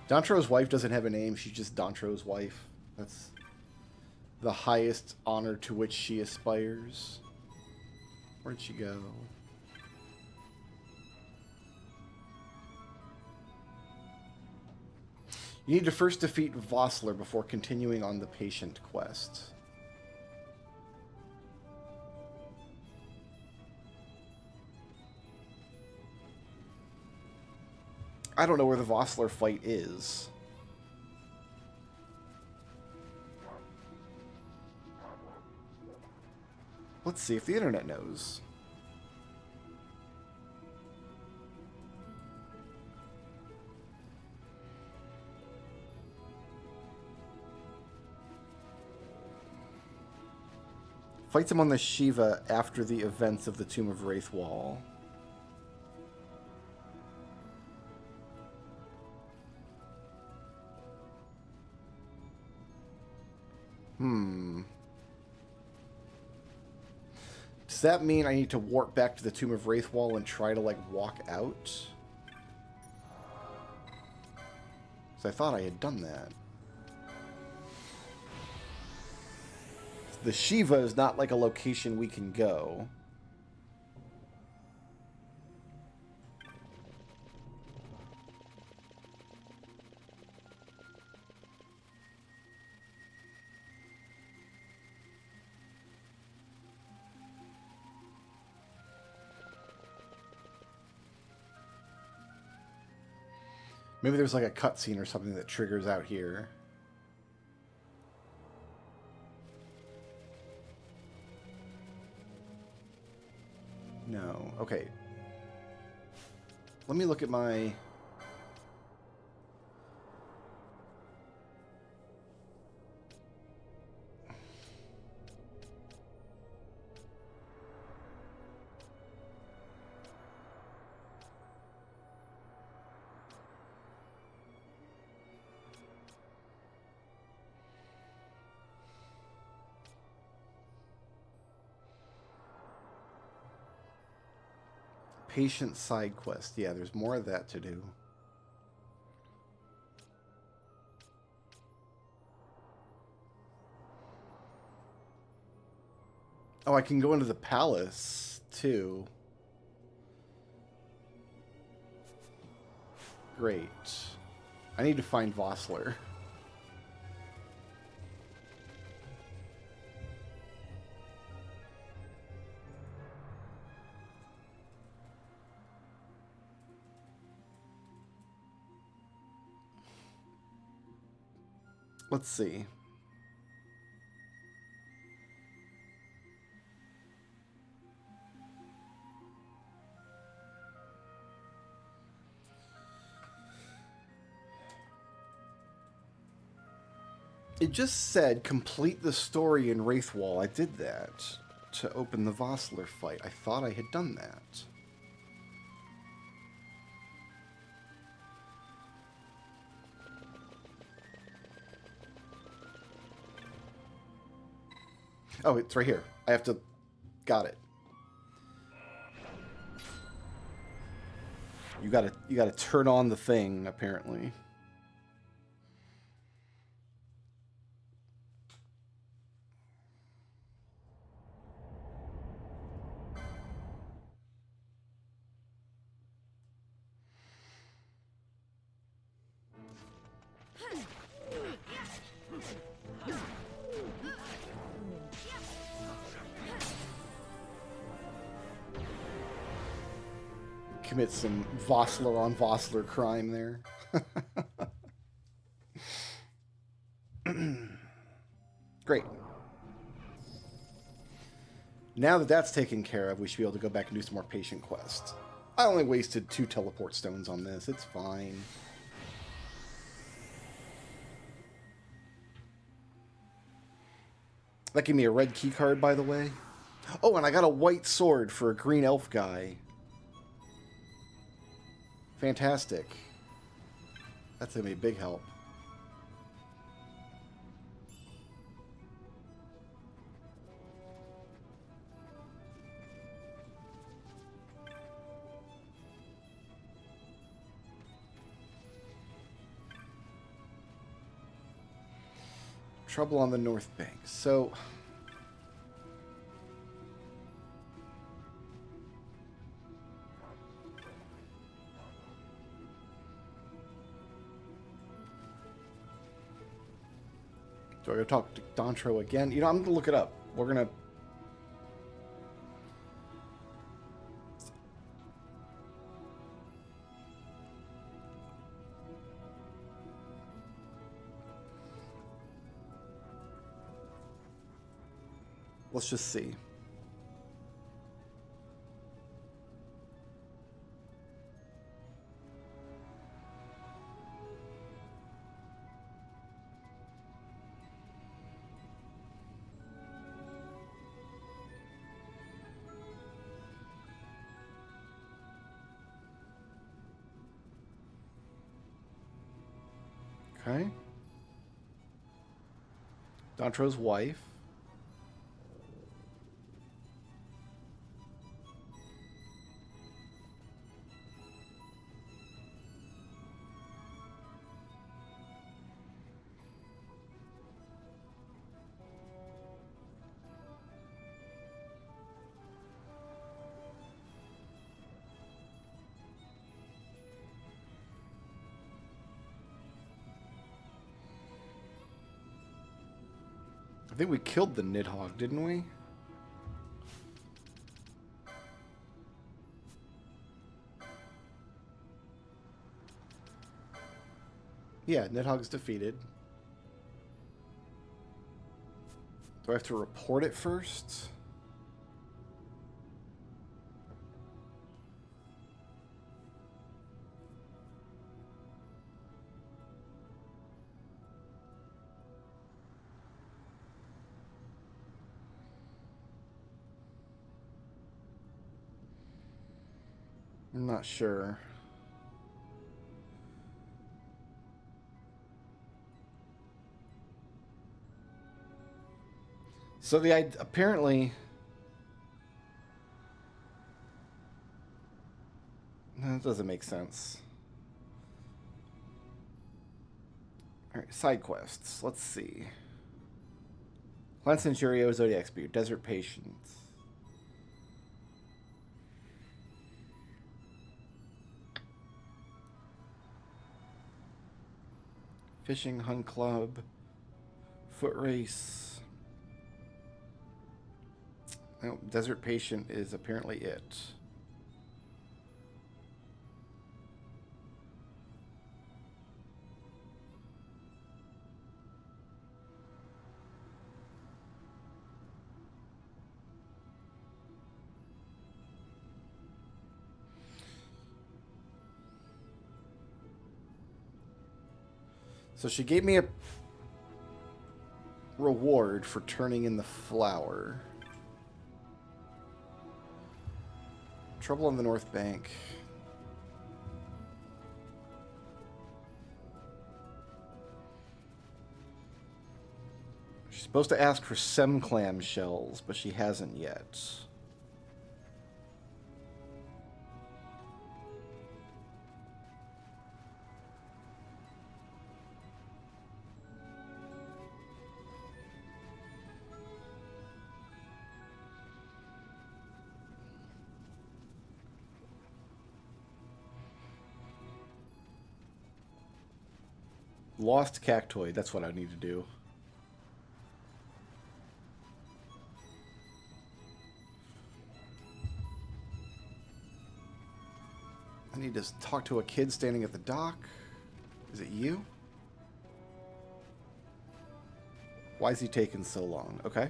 Dontro's wife doesn't have a name. She's just Dontro's wife. That's the highest honor to which she aspires. Where'd she go? You need to first defeat Vossler before continuing on the patient quest. I don't know where the Vossler fight is. Let's see if the internet knows. Fights him on the Shiva after the events of the Tomb of Wraithwall. Does that mean I need to warp back to the Tomb of Wraithwall and try to, like, walk out? Because I thought I had done that. The Shiva is not, like, a location we can go. Maybe there's like a cutscene or something that triggers out here. No. Okay. Let me look at my... Patient side quest. Yeah, there's more of that to do. Oh, I can go into the palace, too. Great. I need to find Vossler. Let's see. It just said complete the story in Wraithwall. I did that to open the Vossler fight. I thought I had done that. Oh, it's right here. I have to... Got it. You gotta turn on the thing, apparently. commit some Vossler on Vossler crime there. Great. Now that that's taken care of, we should be able to go back and do some more patient quests. I only wasted 2 teleport stones on this. It's fine. That gave me a red key card, by the way. Oh, and I got a white sword for a green elf guy. Fantastic. That's going to be a big help. Trouble on the North Bank. So... do I go talk to Dontro again? You know, I'm going to look it up. We're going to... let's just see. Okay. Dontro's wife. I think we killed the Nidhogg, didn't we? Yeah, Nidhogg's defeated. Do I have to report it first? I'm not sure. So apparently... no, that doesn't make sense. Alright, side quests. Let's see. Plant Centurio, Zodiac Spear, Desert Patience. Fishing Hunt Club, Foot Race. No, Desert Patient is apparently it. So she gave me a reward for turning in the flower. Trouble on the North Bank. She's supposed to ask for Semclam shells, but she hasn't yet. Lost Cactoid, that's what I need to do. need to talk to a kid standing at the dock. Is it you? Why is he taking so long? Okay.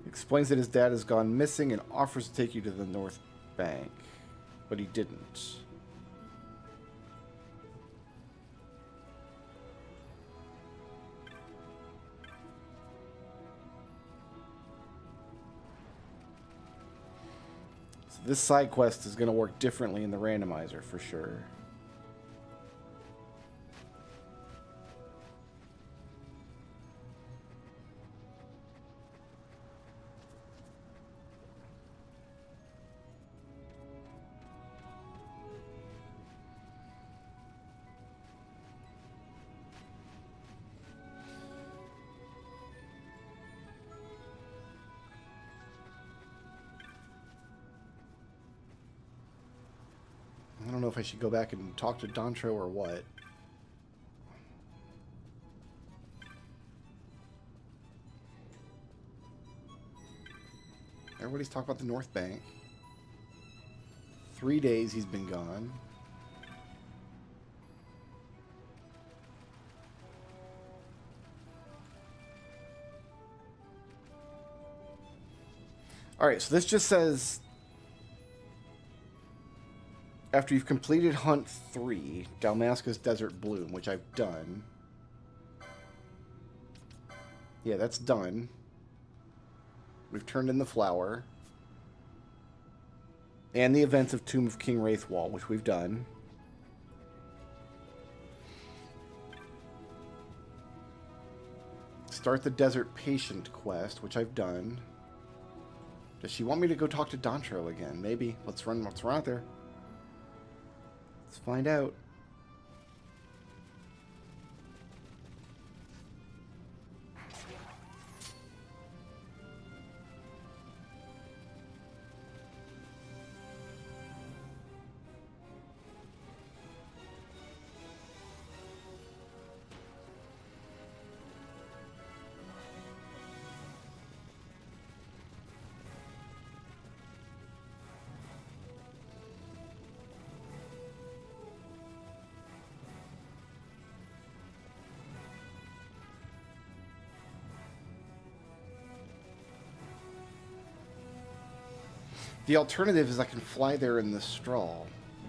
Explains that his dad has gone missing and offers to take you to the North Bank. But he didn't. So this side quest is going to work differently in the randomizer for sure. I don't know if I should go back and talk to Dontro or what. Everybody's talking about the North Bank. 3 days he's been gone. Alright, so this just says... After you've completed Hunt 3, Dalmasca's Desert Bloom, which I've done. Yeah, that's done. We've turned in the flower. And the events of Tomb of King Wraithwall, which we've done. Start the Desert Patient quest, which I've done. Does she want me to go talk to Dontro again? Maybe. Let's run out there. Let's find out. The alternative is I can fly there in the straw,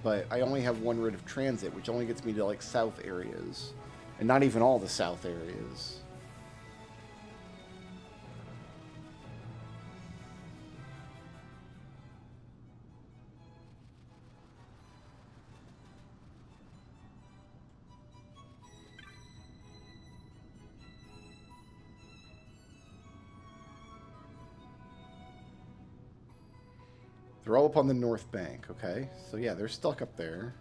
but I only have one route of transit, which only gets me to, like, south areas. And not even all the south areas. They're all up on the North Bank, okay? So yeah, they're stuck up there.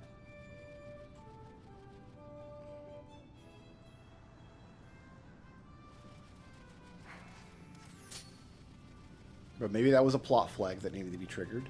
But maybe that was a plot flag that needed to be triggered.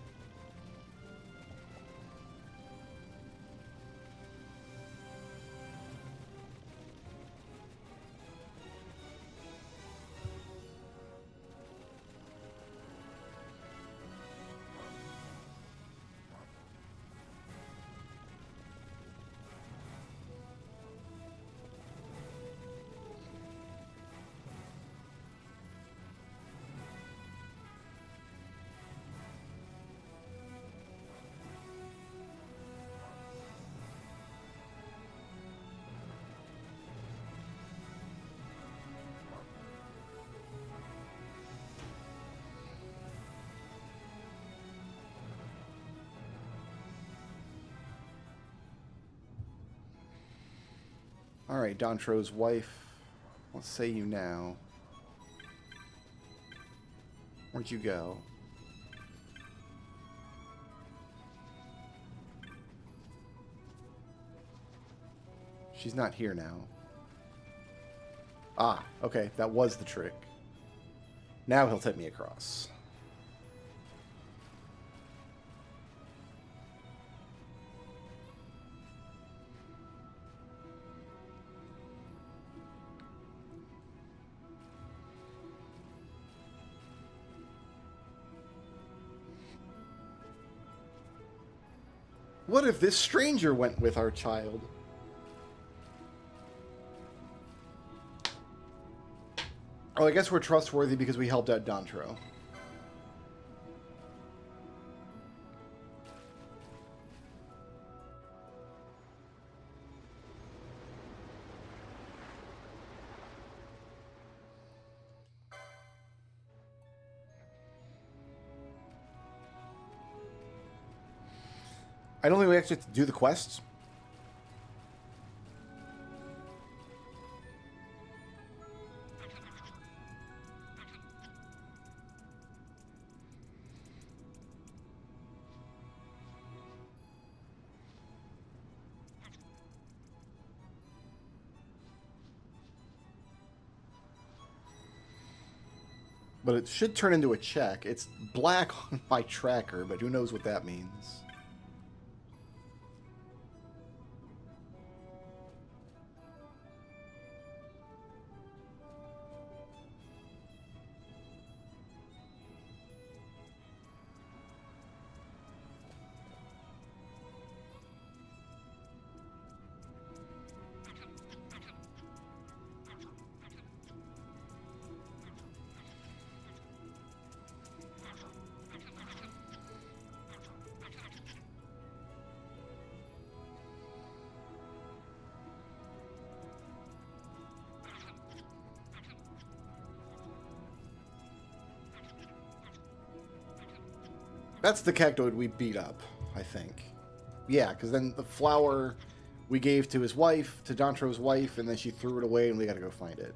Alright, Dontro's wife. What say you now? Where'd you go? She's not here now. Ah, okay, that was the trick. Now he'll take me across. What if this stranger went with our child? Oh, I guess we're trustworthy because we helped out Dontro. I don't think we actually have to do the quests. But it should turn into a check. It's black on my tracker, but who knows what that means. That's the cactoid we beat up, I think. Yeah, because then the flower we gave to his wife, to Dontro's wife, and then she threw it away and we gotta go find it.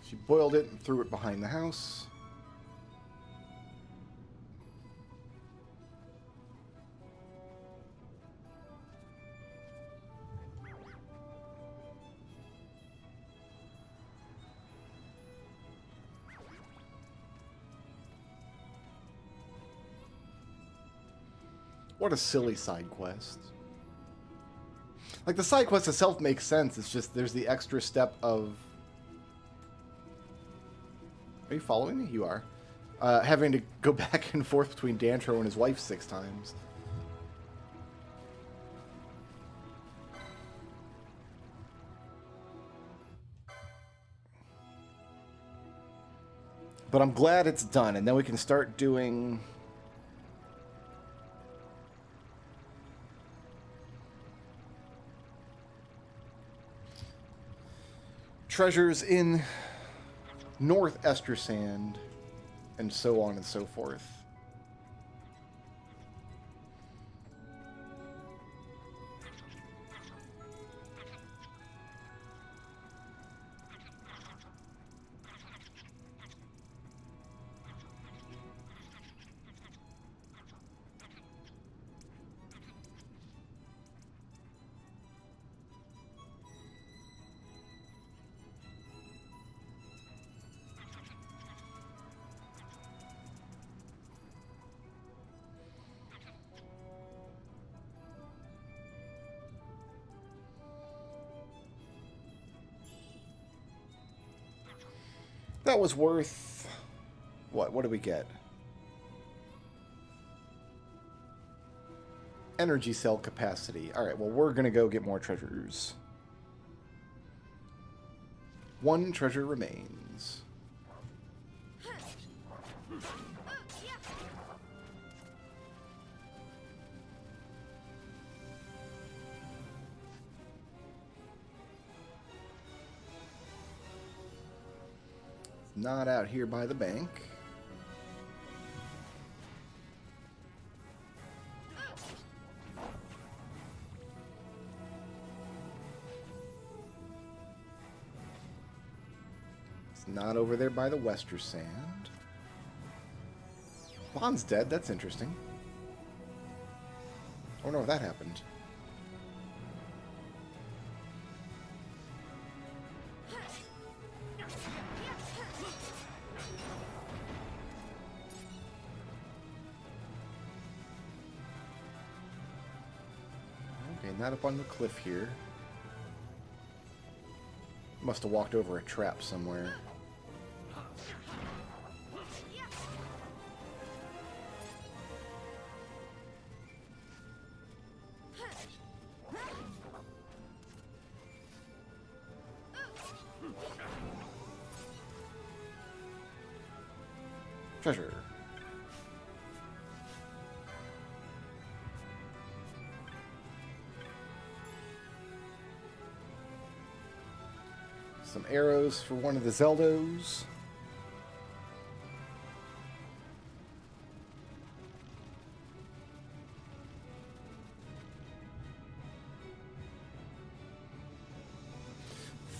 She boiled it and threw it behind the house. What a silly side quest. Like, the side quest itself makes sense. It's just there's the extra step of... Are you following me? You are. Having to go back and forth between Dantro and his wife 6 times. But I'm glad it's done, and then we can start doing... treasures in North Estersand, and so on and so forth. That was worth... What? What did we get? Energy cell capacity. Alright, well, we're gonna go get more treasures. 1 treasure remains. Not out here by the bank. It's not over there by the Wester Sand. Lon's dead. That's interesting. I wonder if that happened. Okay, not up on the cliff here. Must have walked over a trap somewhere. Treasure. Some arrows for one of the Zeldos.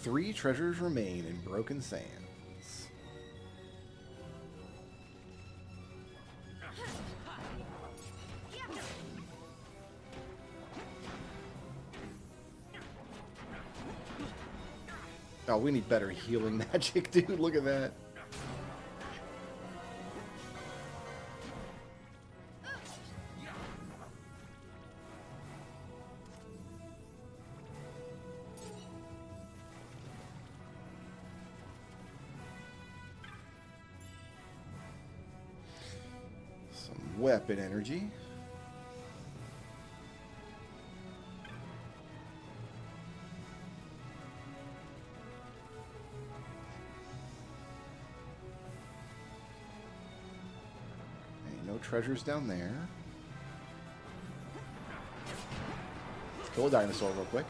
Three treasures remain in Broken Sands. Oh, we need better healing magic, dude. Look at that. Some weapon energy. No treasures down there. Let's kill a dinosaur real quick.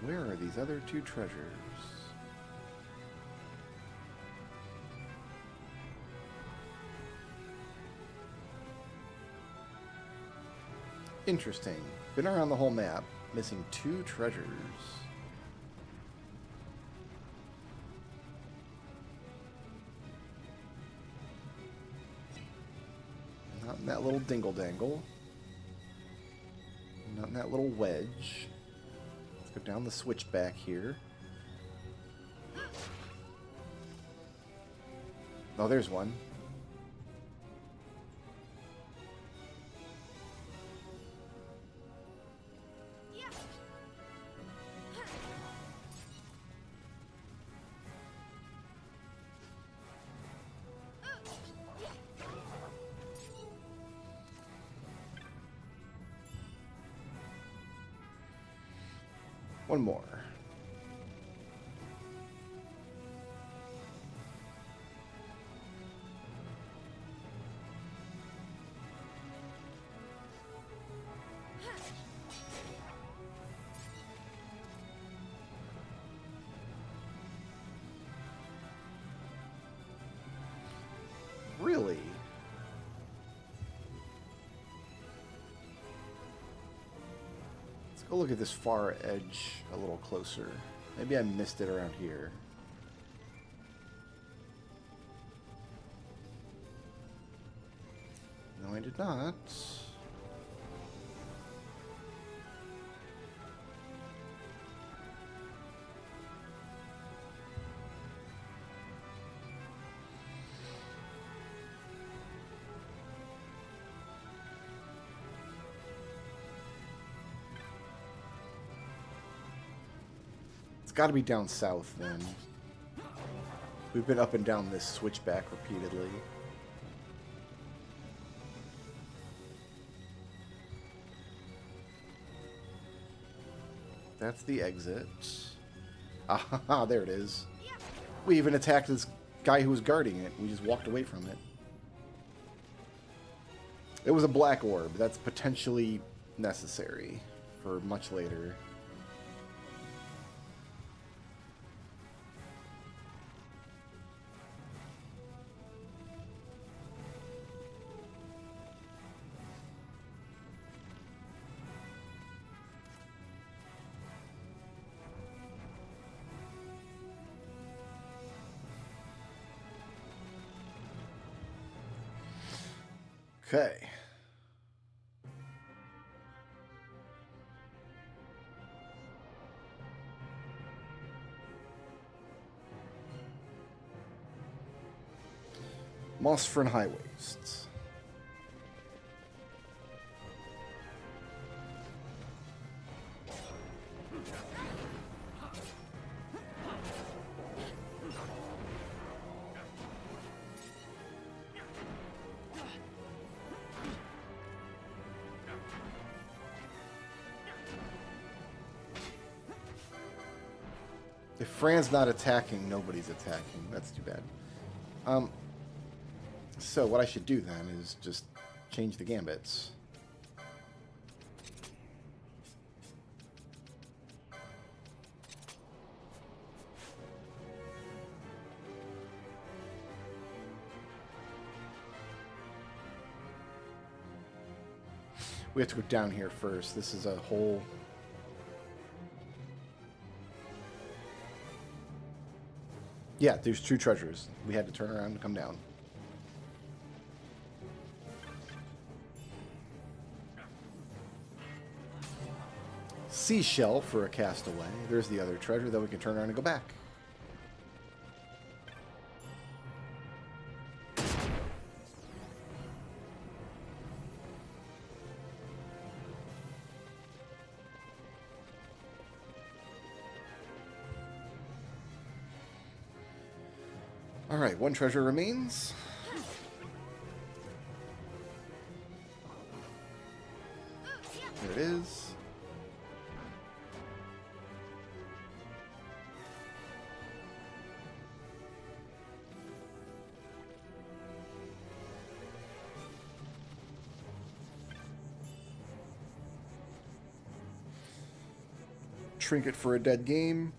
Where are these other two treasures? Interesting. Been around the whole map, missing two treasures. Not in that little dingle-dangle. Not in that little wedge. Let's go down the switchback here. Oh, there's one. One more. Really? Let's go look at this far edge a little closer. Maybe I missed it around here. No, I did not. It's got to be down south, then. We've been up and down this switchback repeatedly. That's the exit. Ah, there it is. We even attacked this guy who was guarding it. We just walked away from it. It was a black orb. That's potentially necessary for much later. Okay. Mossfern High Wastes. If Fran's not attacking, nobody's attacking. That's too bad. So what I should do then is just change the gambits. We have to go down here first. This is a whole... Yeah, there's 2 treasures. We had to turn around and come down. Seashell for a castaway. There's the other treasure. Then we can turn around and go back. Alright, 1 treasure remains. There it is. Trinket for a dead game.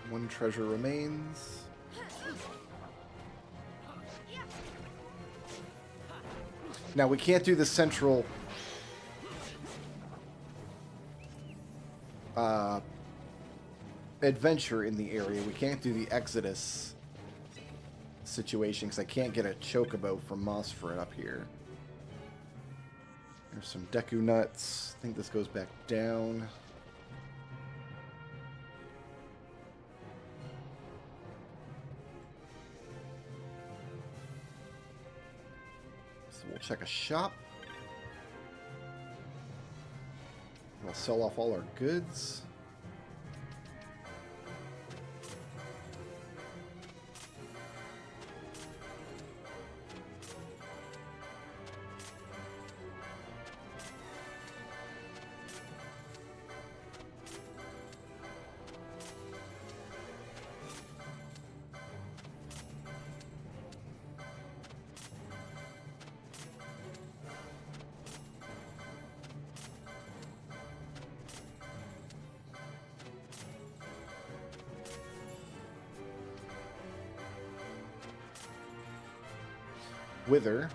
One treasure remains. Now we can't do the central adventure in the area. We can't do the Exodus situation because I can't get a chocobo from Mossfern up here. There's some Deku nuts. I think this goes back down. So we'll check a shop. We'll sell off all our goods. Wither.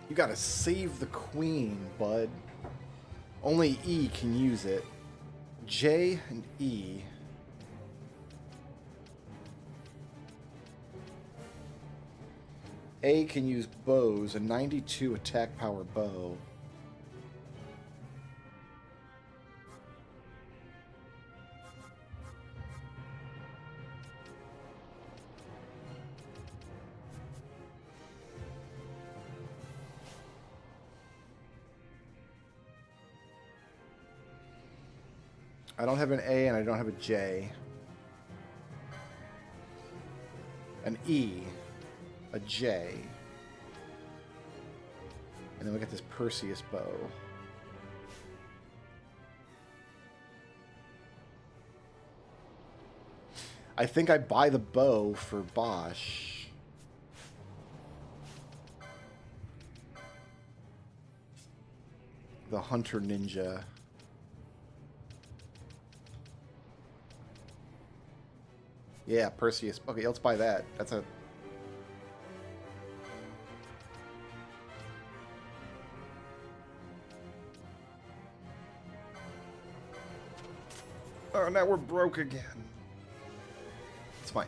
You gotta save the queen, bud. Only E can use it. J and E. A can use bows, a 92 attack power bow. I don't have an A and I don't have a J. An E. A J. And then we got this Perseus bow. I think I buy the bow for Bosch. The Hunter Ninja. Yeah, Perseus. Okay, let's buy that. That's a... Oh, now we're broke again. It's fine.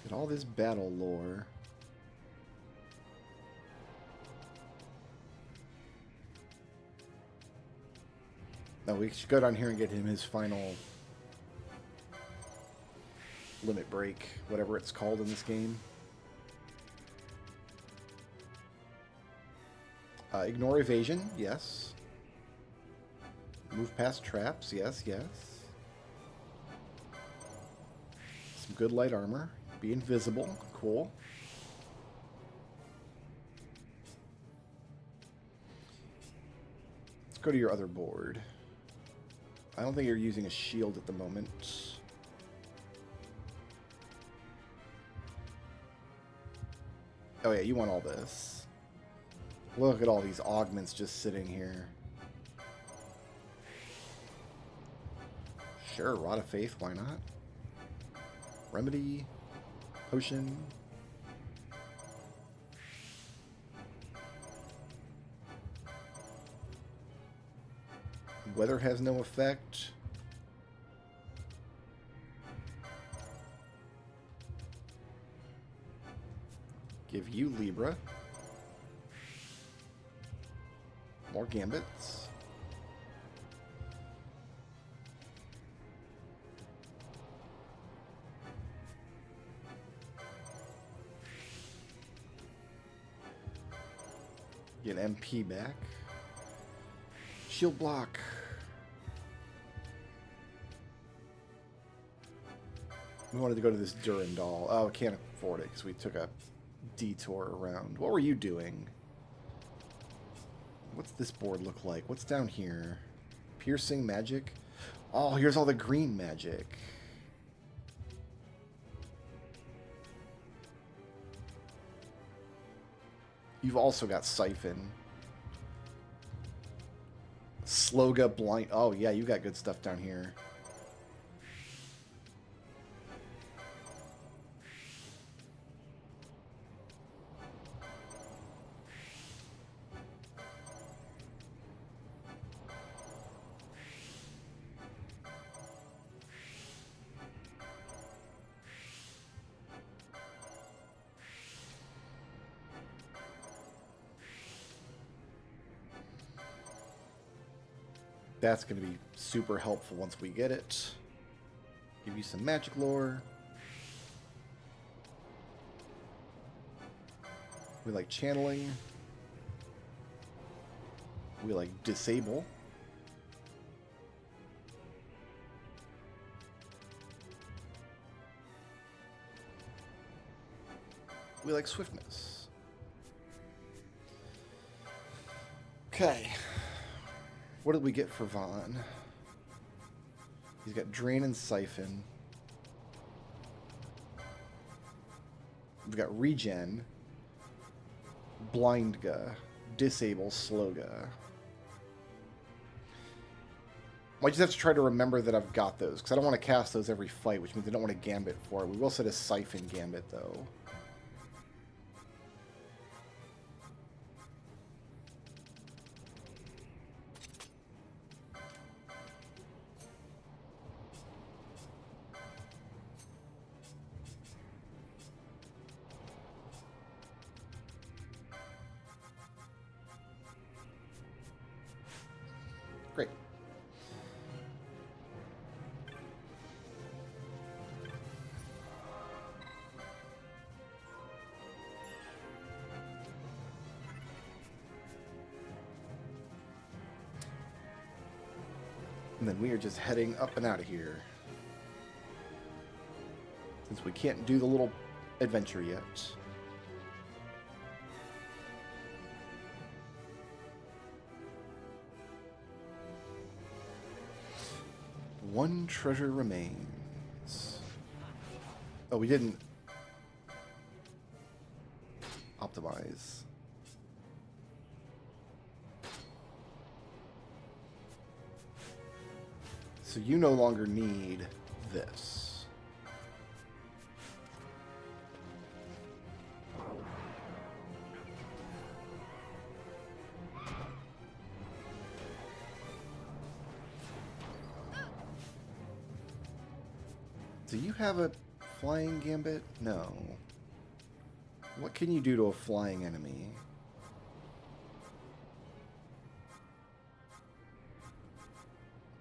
Get all this battle lore. No, we should go down here and get him his final limit break, whatever it's called in this game. Ignore evasion, yes. Move past traps, yes, yes. Some good light armor. Be invisible, cool. Let's go to your other board. I don't think you're using a shield at the moment. Oh yeah, you want all this. Look at all these augments just sitting here. Sure, Rod of Faith, why not? Remedy, potion. Weather has no effect. Give you Libra. More gambits. Get MP back. Shield block. We wanted to go to this Durandal. Oh, can't afford it because we took a detour around. What were you doing? What's this board look like? What's down here? Piercing magic? Oh, here's all the green magic. You've also got Siphon. Sloga blind. Oh, yeah, you got good stuff down here. That's going to be super helpful once we get it. Give you some magic lore. We like channeling. We like disable. We like swiftness. Okay. What did we get for Vaughn? He's got Drain and Siphon. We've got Regen, Blindga, Disable, Sloga. I just have to try to remember that I've got those, because I don't want to cast those every fight, which means I don't want to Gambit for it. We will set a Siphon Gambit, though. Great. And then we are just heading up and out of here. Since we can't do the little adventure yet. One treasure remains. Oh, we didn't. optimize. So you no longer need this. Do you have a flying gambit? No. What can you do to a flying enemy?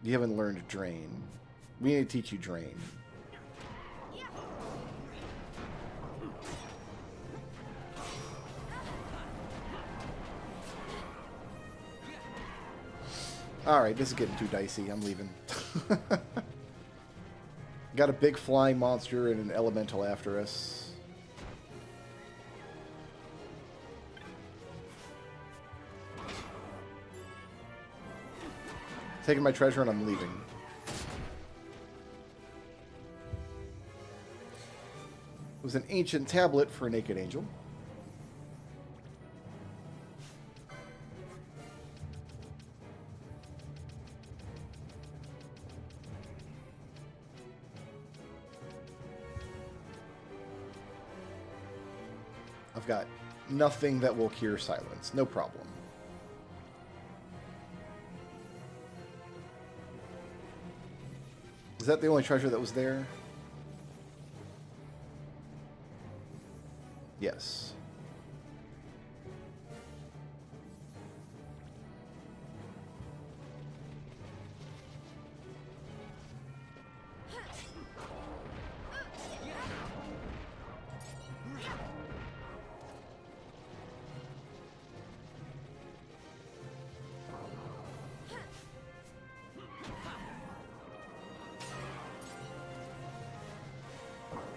You haven't learned Drain. We need to teach you Drain. Alright, this is getting too dicey. I'm leaving. Got a big flying monster and an elemental after us. Taking my treasure and I'm leaving. It was an ancient tablet for a naked angel. I've got nothing that will cure silence. No problem. Is that the only treasure that was there? Yes.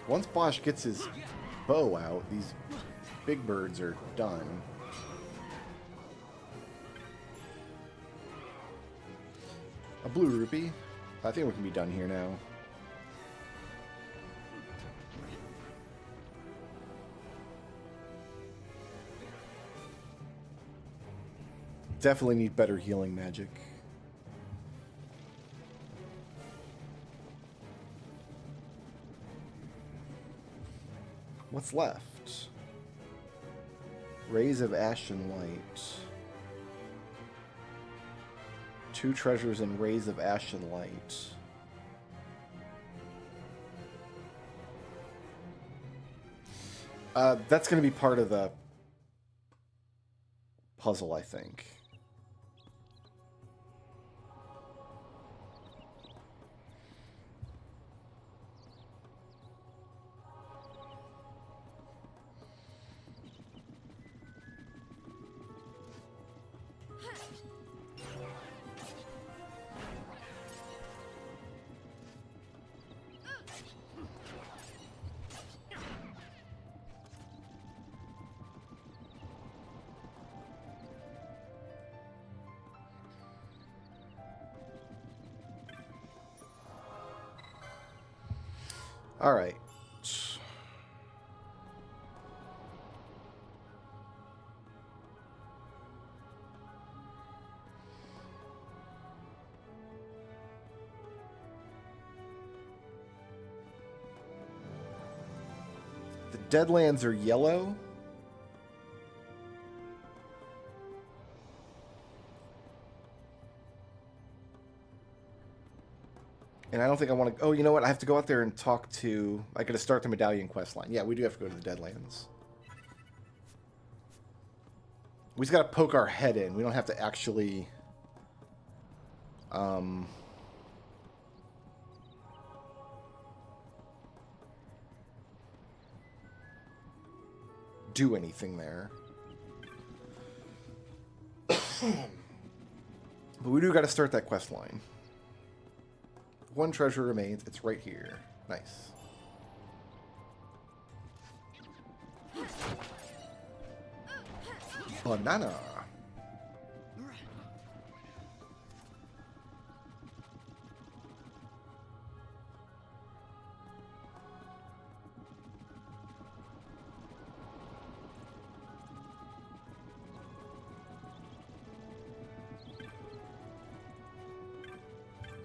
Once Bosch gets his bow out, these big birds are done. A blue rupee. I think we can be done here now. Definitely need better healing magic. What's left? Rays of Ashen Light. 2 treasures in Rays of Ashen Light. That's going to be part of the puzzle, I think. All right. The Deadlands are yellow. And I don't think I want to... Oh, you know what? I have to go out there and talk to... I got to start the Medallion quest line. Yeah, we do have to go to the Deadlands. We just got to poke our head in. We don't have to actually... do anything there. But we do got to start that quest line. 1 treasure remains. It's right here. Nice. Banana.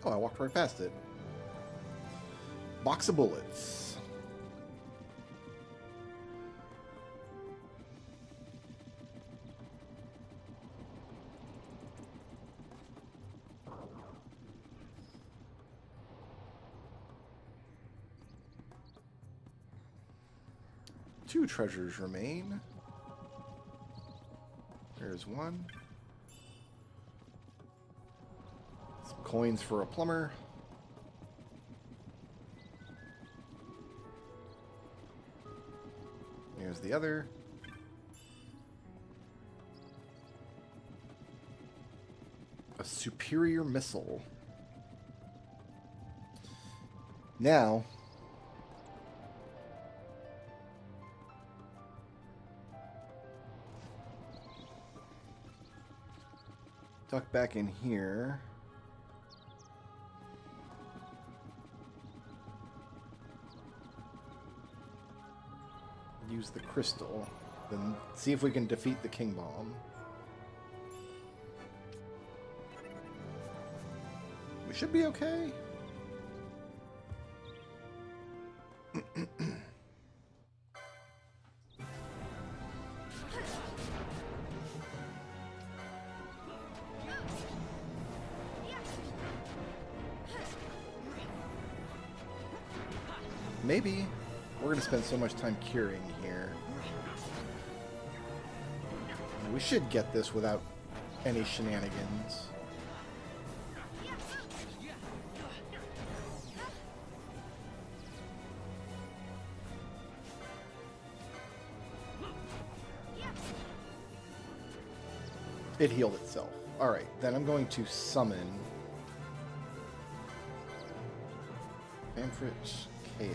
Oh, I walked right past it. Box of bullets. Two treasures remain. There's one. Some coins for a plumber. Here's the other. A superior missile. Now, duck back in here. Use the crystal. Then see if we can defeat the King Bomb. We should be okay. Maybe. We're going to spend so much time curing here. We should get this without any shenanigans. It healed itself. Alright, then I'm going to summon Manfrit's Chaos.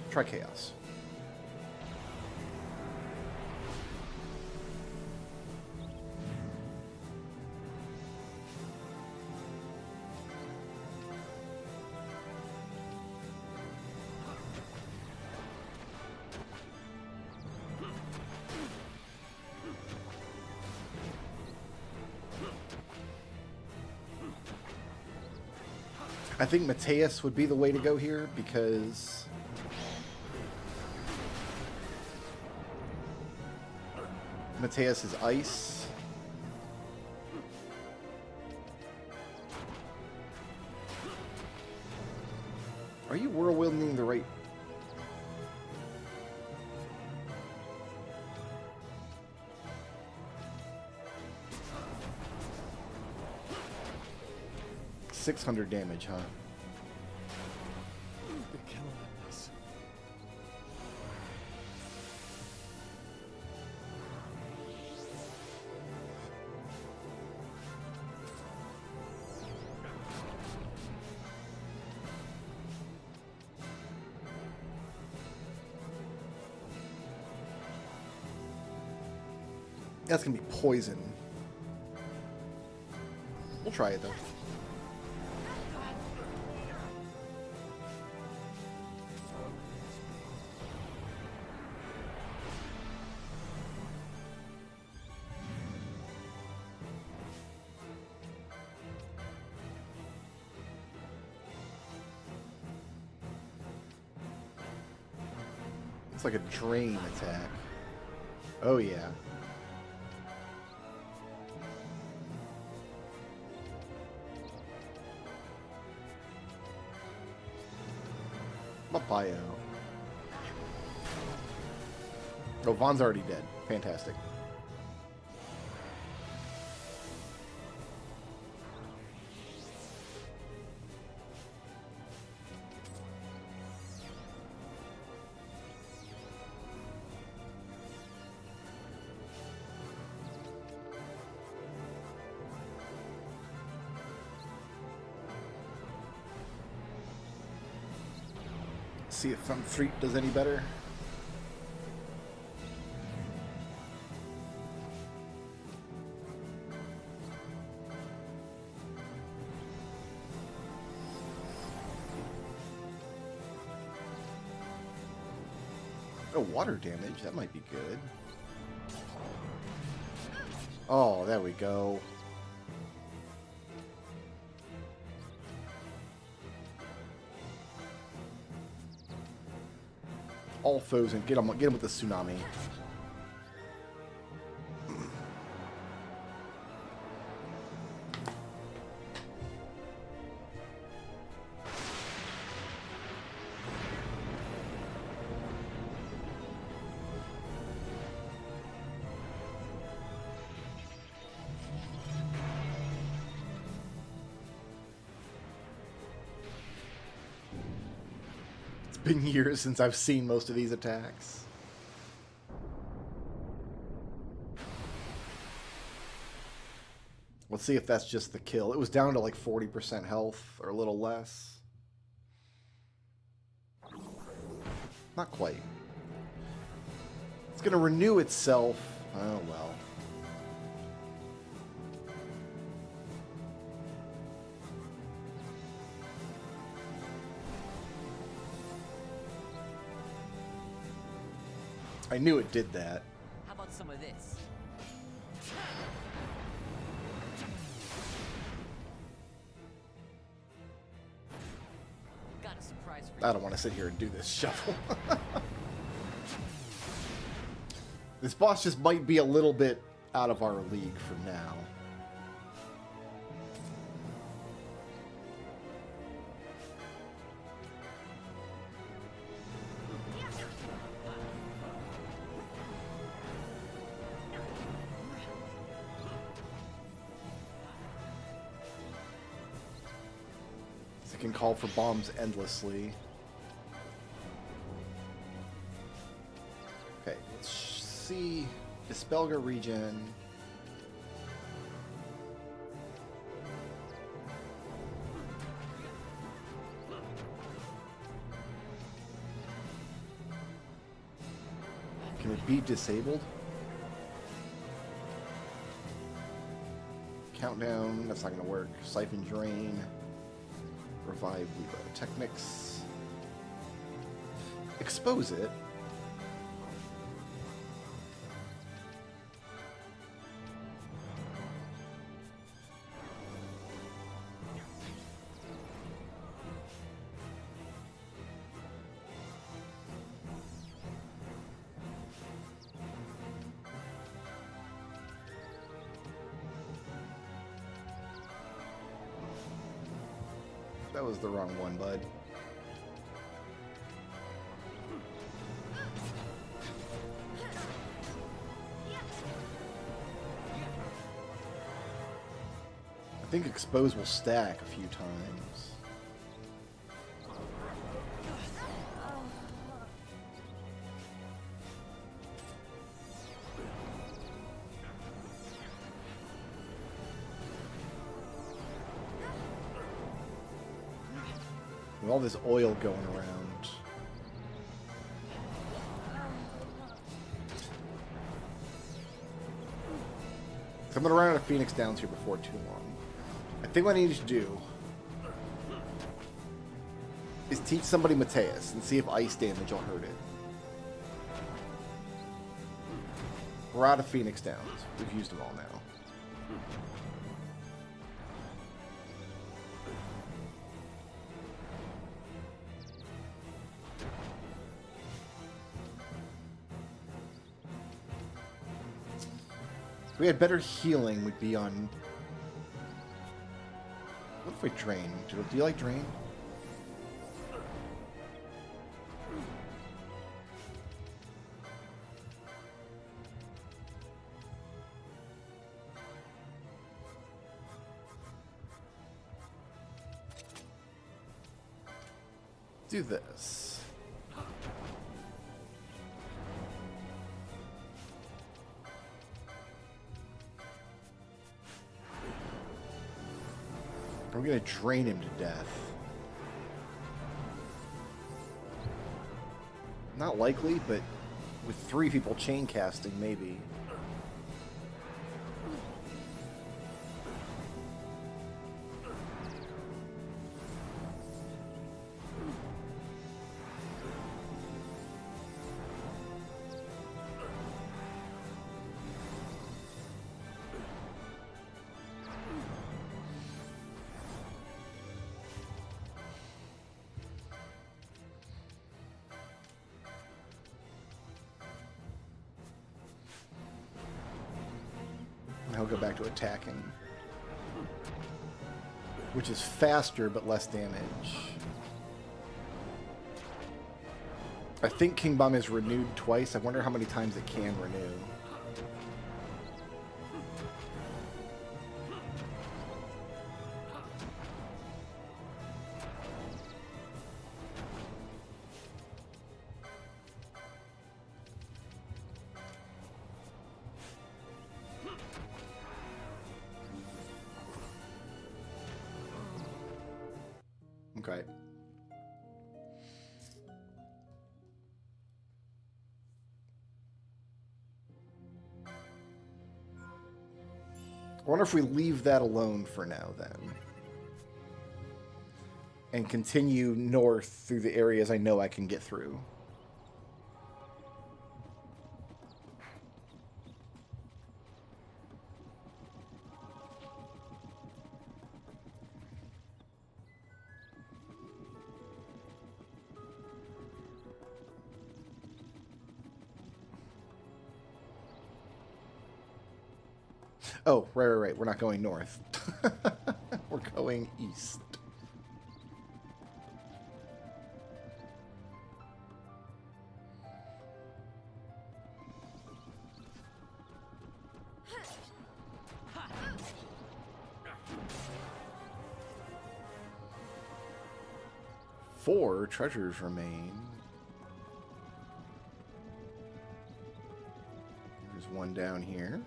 Try Chaos. I think Mateus would be the way to go here because Mateus is ice. Are you whirlwinding the right? $600 damage, huh? That's gonna be poison. We'll try it though. It's like a drain attack. Oh yeah. Bio. Oh, Vaughn's already dead. Fantastic. See if Freak does any better. Oh, water damage. That might be good. Oh, there we go. All foes and get him with the tsunami. Been years since I've seen most of these attacks. Let's see if that's just the kill. It was down to like 40% health or a little less. Not quite. It's gonna renew itself. Oh well. I knew it did that. How about some of this? Got a surprise for you. I don't want to sit here and do this shuffle. This boss just might be a little bit out of our league for now. Can call for bombs endlessly. Okay, let's see. Dispelga regen. Can it be disabled? Countdown, that's not going to work. Siphon drain. Revive Technics. Expose it. That was the wrong one, bud. I think Expose will stack a few times. With all this oil going around. So I'm going to run out of Phoenix Downs here before too long. I think what I need to do is teach somebody Mateus and see if ice damage will hurt it. We're out of Phoenix Downs. We've used them all now. If we had better healing, we'd be on... What if we drain? Do you like drain? Do this. I'm gonna drain him to death. Not likely, but with 3 people chain casting, maybe. go back to attacking. Which is faster, but less damage. I think King Bomb is renewed twice. I wonder how many times it can renew. Okay. I wonder if we leave that alone for now, then. And continue north through the areas I know I can get through. Oh, right. We're not going north. We're going east. Four treasures remain. There's one down here.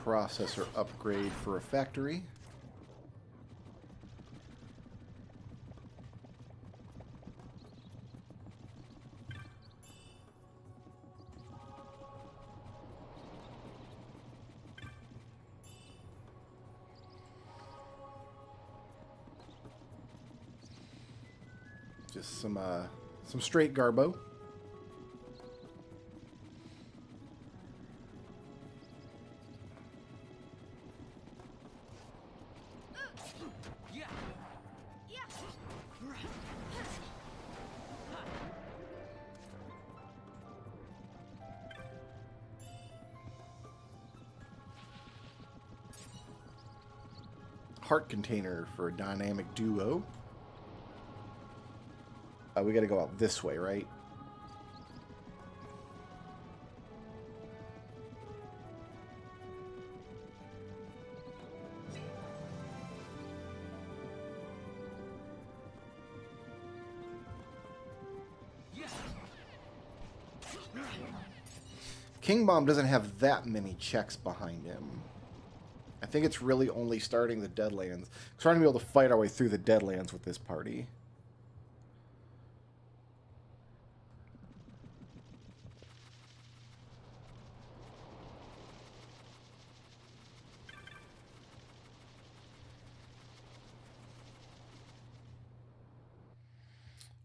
Processor upgrade for a factory. Just some straight garbo. Heart container for a dynamic duo. We got to go out this way, right? King Bomb doesn't have that many checks behind him. I think it's really only starting the Deadlands. We're trying to be able to fight our way through the Deadlands with this party.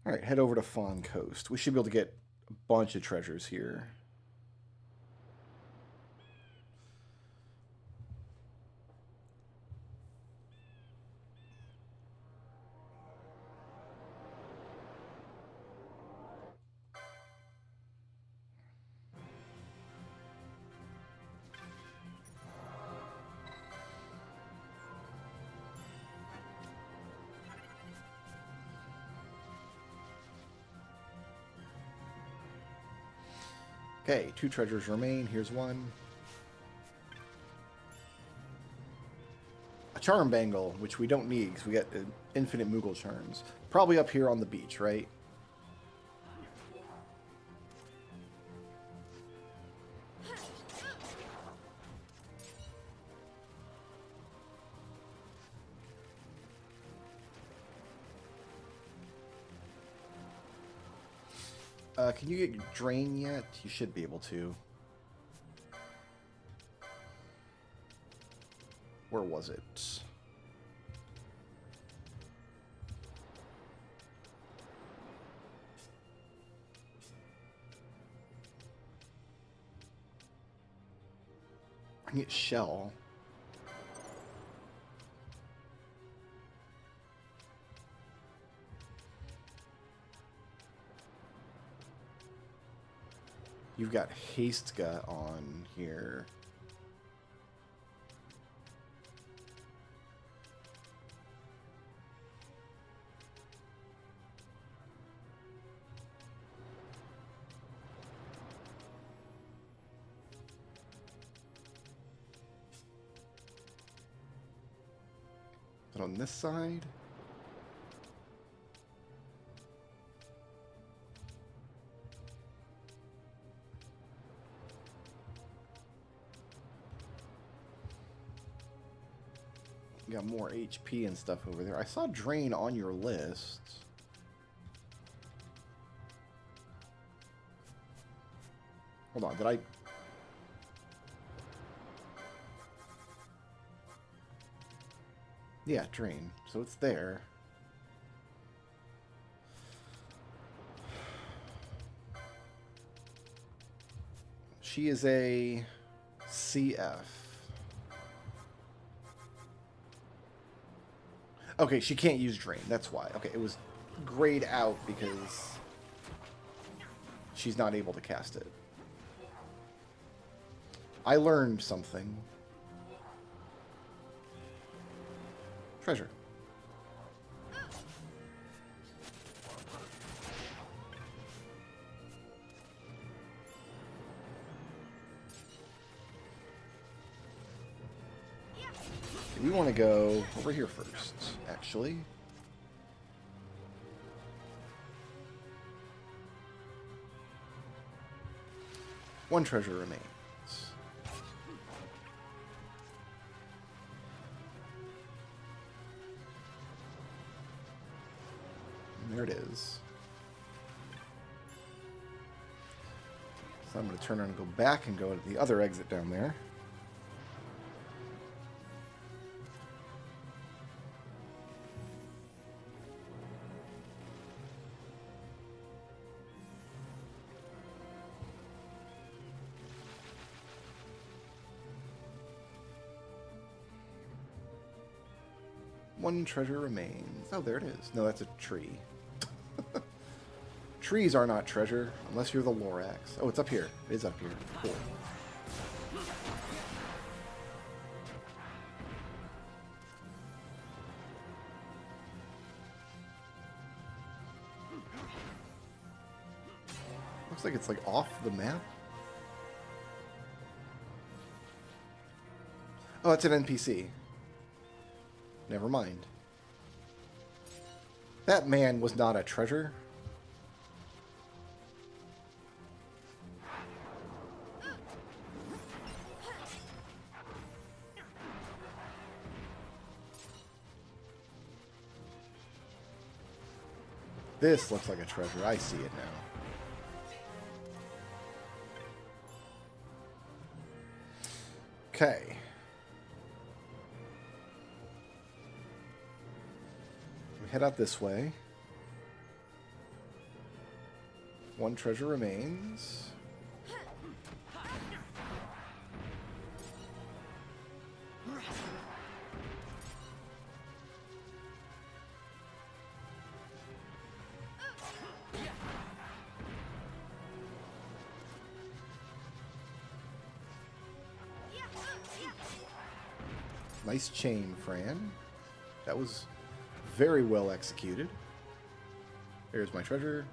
Alright, head over to Fawn Coast. We should be able to get a bunch of treasures here. Okay, 2 treasures remain. Here's one. A charm bangle, which we don't need because we got infinite Moogle charms. Probably up here on the beach, right? Can you get drain yet? You should be able to. Where was it? I can get shell. You've got Hastegut on here. But on this side? You got more HP and stuff over there. I saw Drain on your list. Hold on, did I... Yeah, Drain. So it's there. She is a CF. Okay, she can't use Drain. That's why. Okay, it was grayed out because she's not able to cast it. I learned something. Treasure. We want to go over here first, actually. One treasure remains. And there it is. So I'm going to turn around and go back and go to the other exit down there. One treasure remains. Oh, there it is. No, that's a tree. Trees are not treasure, unless you're the Lorax. Oh, it's up here. It is up here. Cool. Looks like it's like off the map. Oh, it's an NPC. Never mind. That man was not a treasure. This looks like a treasure. I see it now. Okay. Head out this way. One treasure remains. Nice chain, Fran. That was very well executed. There's my treasure.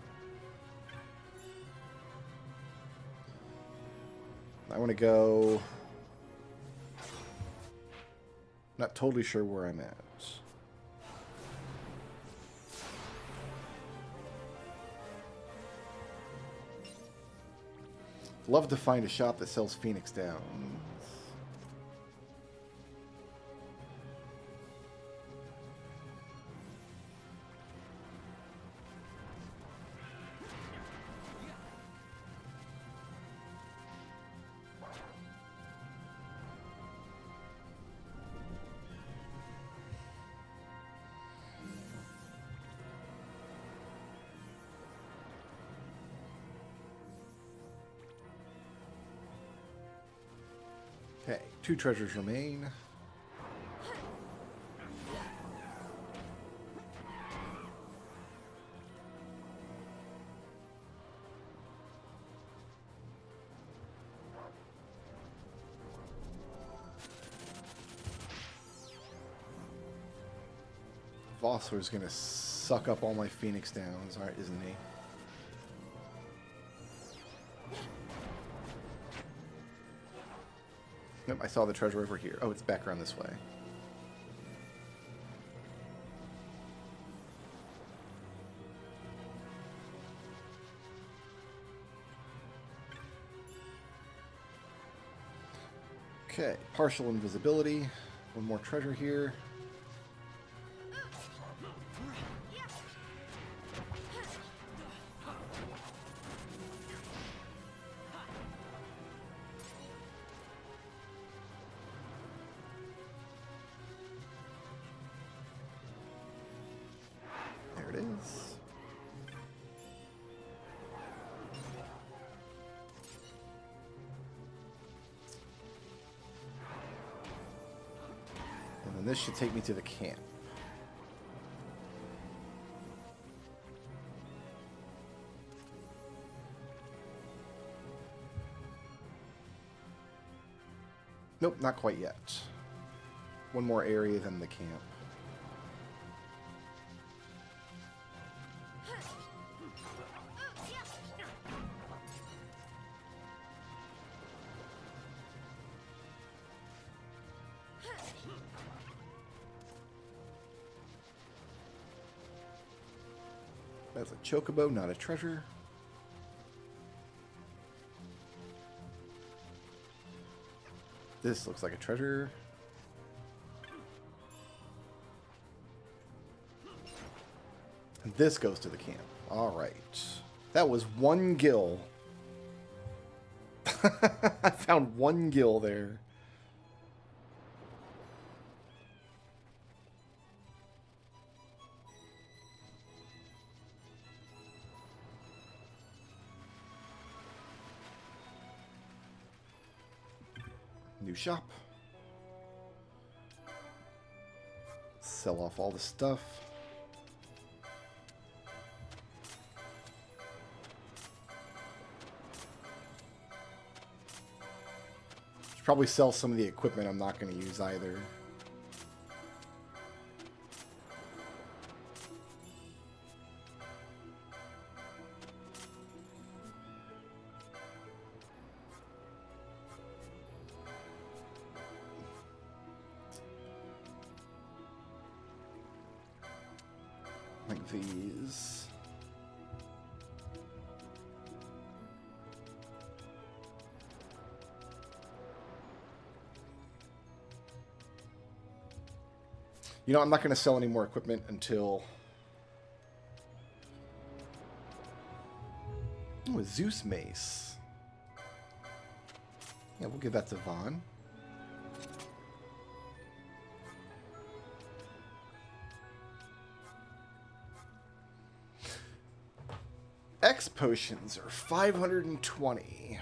I want to go... Not totally sure where I'm at. Love to find a shop that sells Phoenix Downs. Okay, 2 treasures remain. Vossler's gonna suck up all my Phoenix Downs, aren't, isn't he? Nope, I saw the treasure over here. Oh, it's back around this way. Okay, partial invisibility. One more treasure here. There it is. And then this should take me to the camp. Nope, not quite yet. One more area than the camp. That's a chocobo, not a treasure. This looks like a treasure. And this goes to the camp. All right. That was one gill. I found one gill there. New shop. Sell off all the stuff. Should probably sell some of the equipment I'm not going to use either. Like these. You know, I'm not going to sell any more equipment until... Oh, a Zeus mace. Yeah, we'll give that to Vaughn. X potions are 520.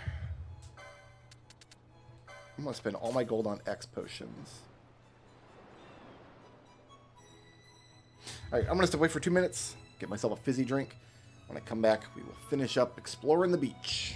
I'm going to spend all my gold on X potions. Alright, I'm going to step away for 2 minutes, get myself a fizzy drink. When I come back, we will finish up exploring the beach.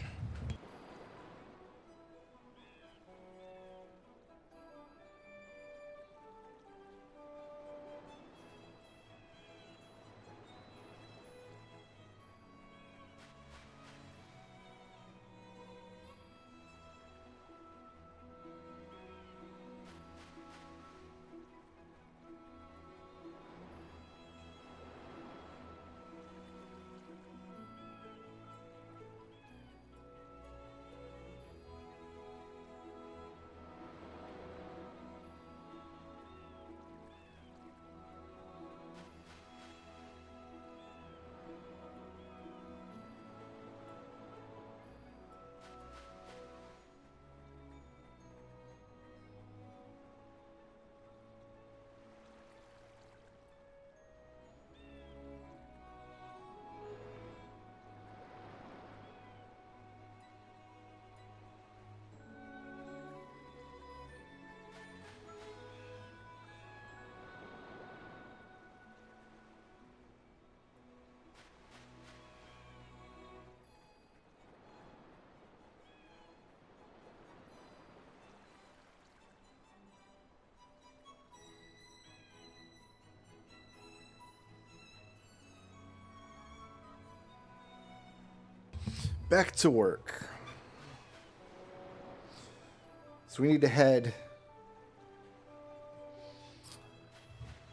Back to work. So we need to head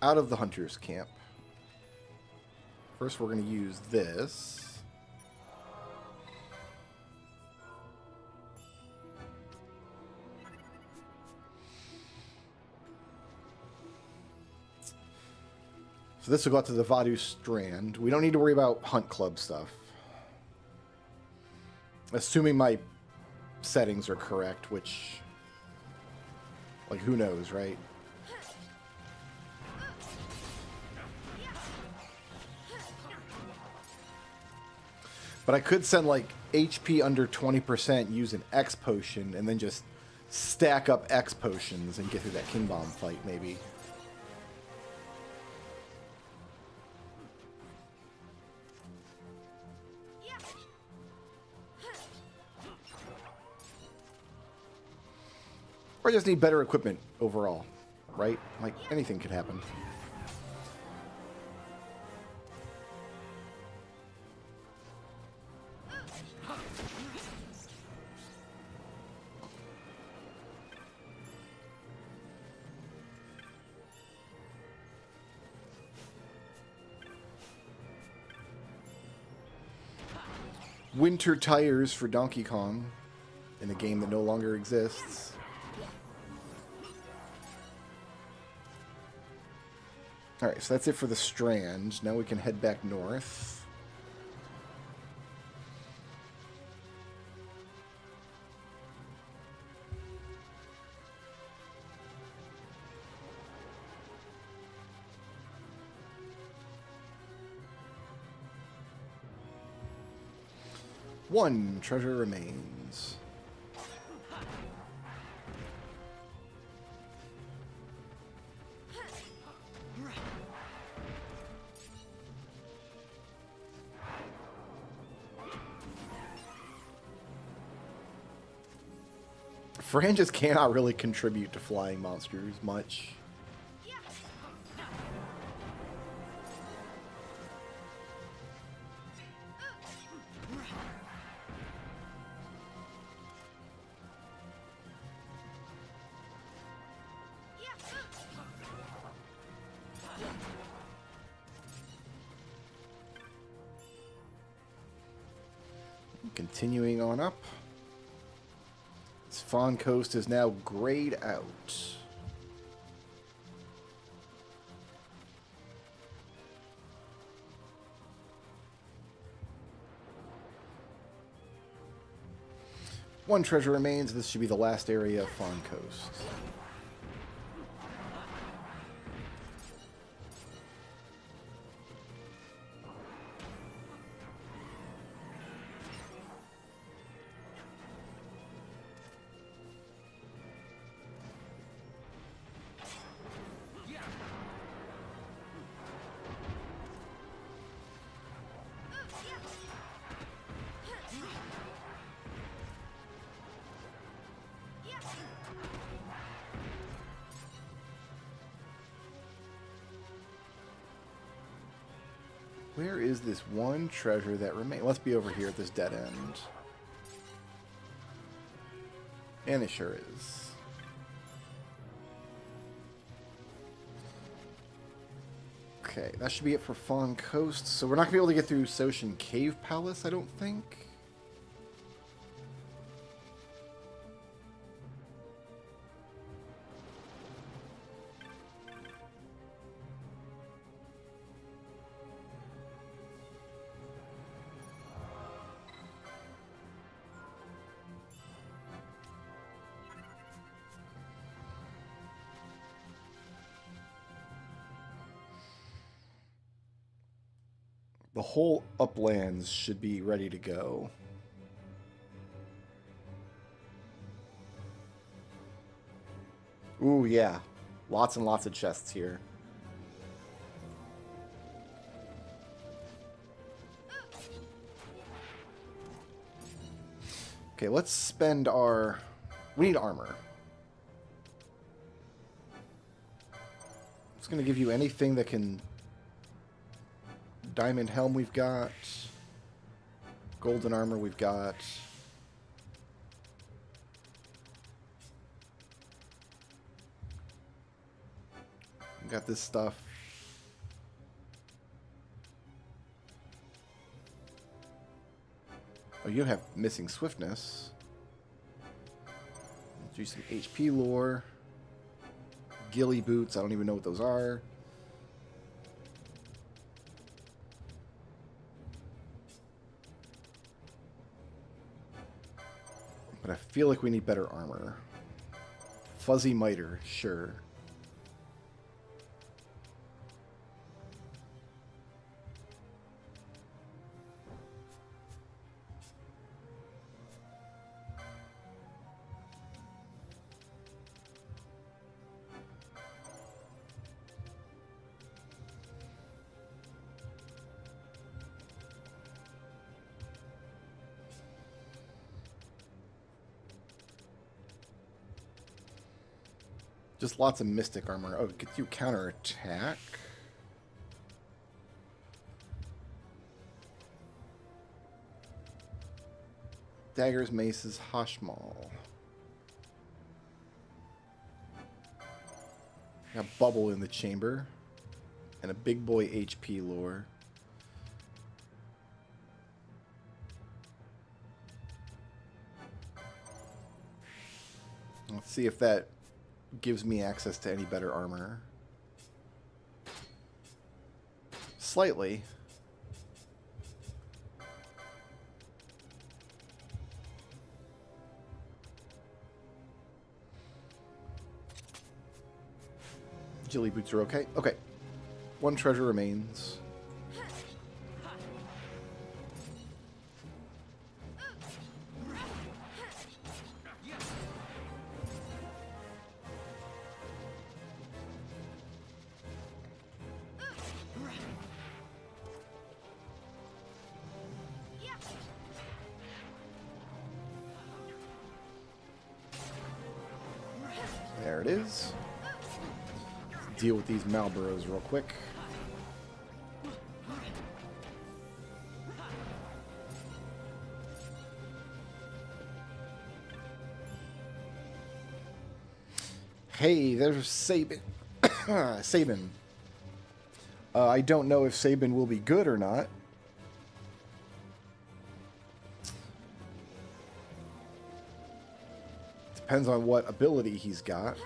out of the hunter's camp. First, we're going to use this. So this will go out to the Vadu Strand. We don't need to worry about Hunt Club stuff. Assuming my settings are correct, which... like, who knows, right? But I could send, like, HP under 20%, use an X potion, and then just stack up X potions and get through that King Bomb fight, maybe. Or I just need better equipment overall, right? Like, anything could happen. Winter tires for Donkey Kong in a game that no longer exists. Alright, so that's it for the Strand. Now we can head back north. One treasure remains. Fran just cannot really contribute to flying monsters much. Continuing on up. This Fawn Coast is now grayed out. One treasure remains. This should be the last area of Fawn Coast. Where is this one treasure that remains? Let's be over here at this dead end. And it sure is. Okay, that should be it for Fawn Coast. So we're not going to be able to get through Soshin Cave Palace, I don't think. The whole uplands should be ready to go. Ooh, yeah. Lots and lots of chests here. Okay, let's spend our... We need armor. It's going to give you anything that can... Diamond helm we've got. Golden armor we've got. We got this stuff. Oh, you have missing swiftness. Let's do some HP lore. Ghillie boots. I don't even know what those are. But I feel like we need better armor. Fuzzy miter, sure. Just lots of mystic armor. Oh, it gets you counterattack. Daggers, maces, Hashmal. Got bubble in the chamber. And a big boy HP lore. Let's see if that gives me access to any better armor. Slightly. Ghillie boots are okay. Okay. One treasure remains. There it is. Let's deal with these Malboros real quick. Hey, there's Sabin. Sabin. I don't know if Sabin will be good or not. Depends on what ability he's got.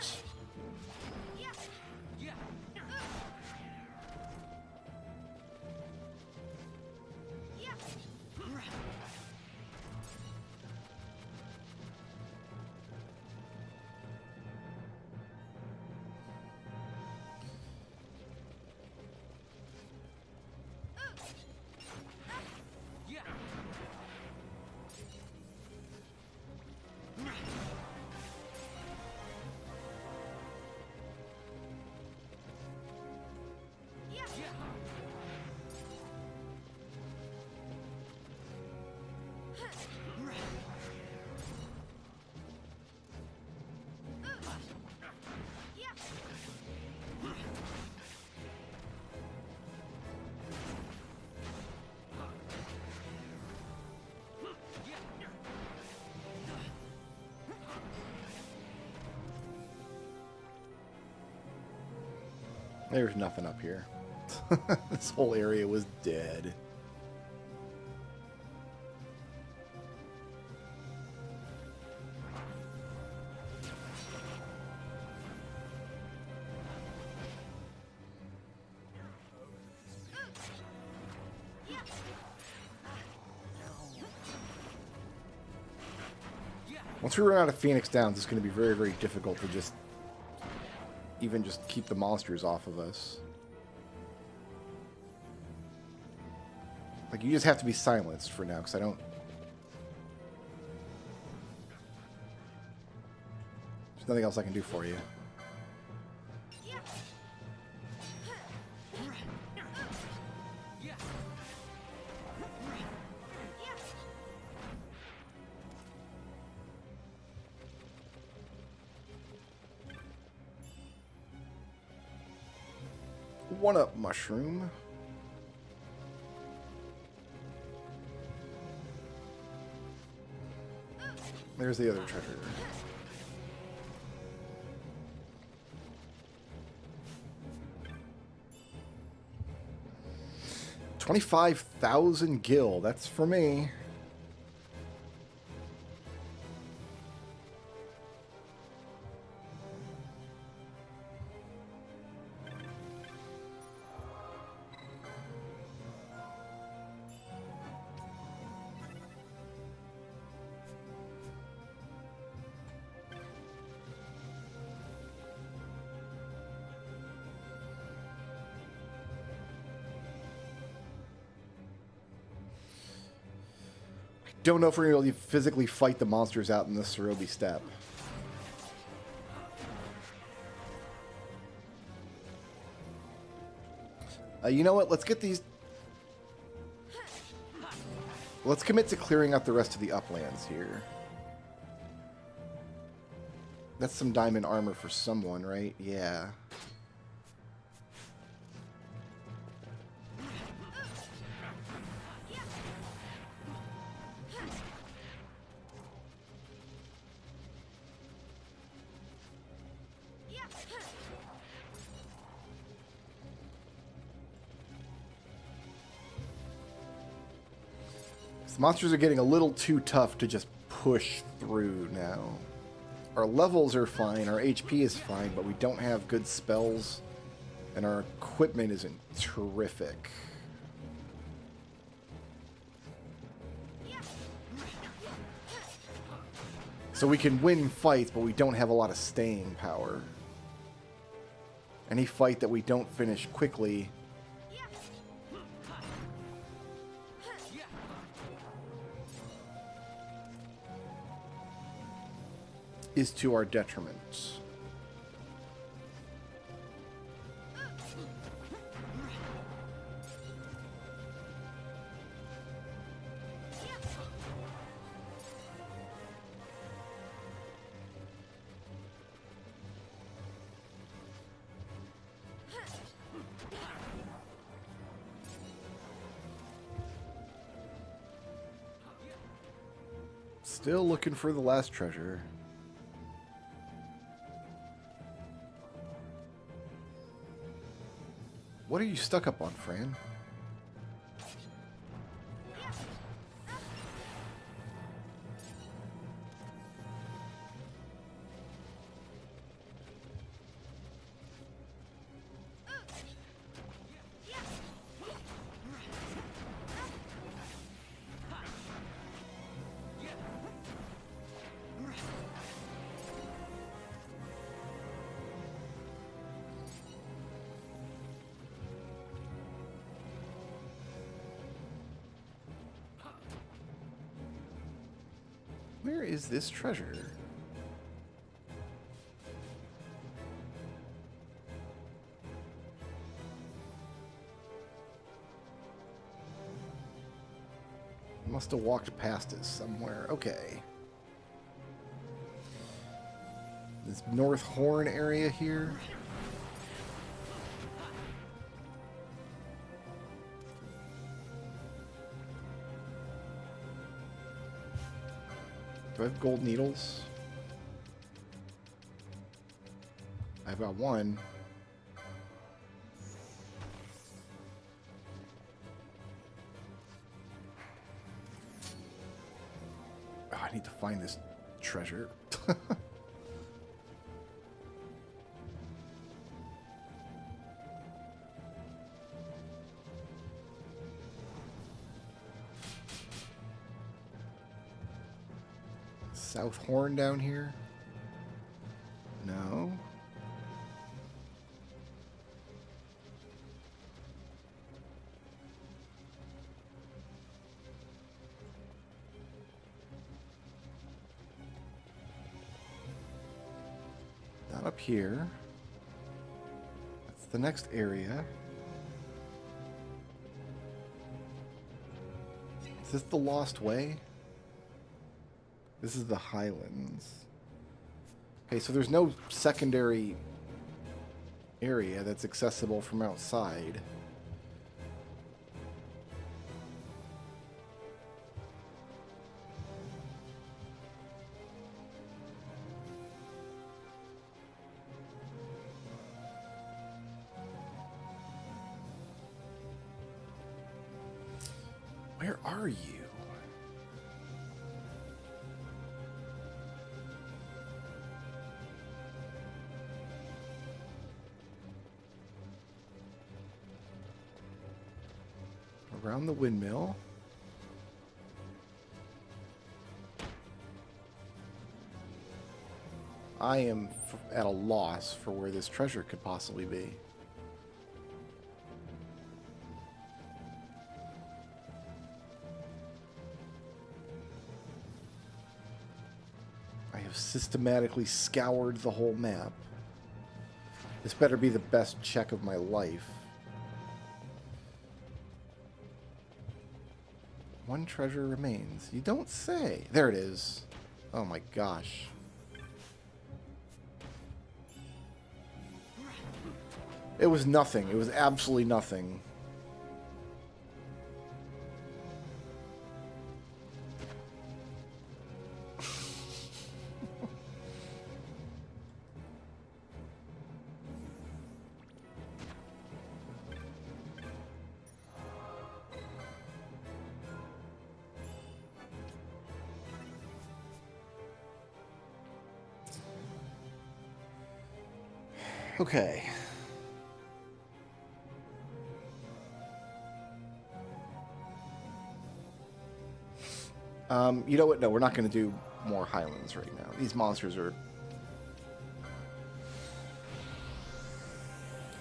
There's nothing up here. This whole area was dead. Once we run out of Phoenix Downs, it's going to be very, very difficult to just keep the monsters off of us. Like, you just have to be silenced for now, because I don't... There's nothing else I can do for you. One up mushroom. There's the other treasure. $25,000 gil. That's for me. Don't know if we're going to physically fight the monsters out in this Cerobi steppe. You know what? Let's get these... Let's commit to clearing out the rest of the uplands here. That's some diamond armor for someone, right? Yeah. The monsters are getting a little too tough to just push through now. Our levels are fine, our HP is fine, but we don't have good spells, and our equipment isn't terrific. So we can win fights, but we don't have a lot of staying power. Any fight that we don't finish quickly is to our detriment. Still looking for the last treasure. What are you stuck up on, Fran? Where is this treasure? Must have walked past it somewhere. Okay. This North Horn area here. Do I have gold needles? I've got one. Oh, I need to find this treasure. South Horn down here? No. Not up here. That's the next area. Is this the Lost Way? This is the Highlands. Okay, so there's no secondary area that's accessible from outside. Where are you? Around the windmill. I am at a loss for where this treasure could possibly be. I have systematically scoured the whole map. This better be the best check of my life. One treasure remains. You don't say. There it is. Oh my gosh. It was nothing. It was absolutely nothing. Okay. You know what? No, we're not going to do more Highlands right now. These monsters are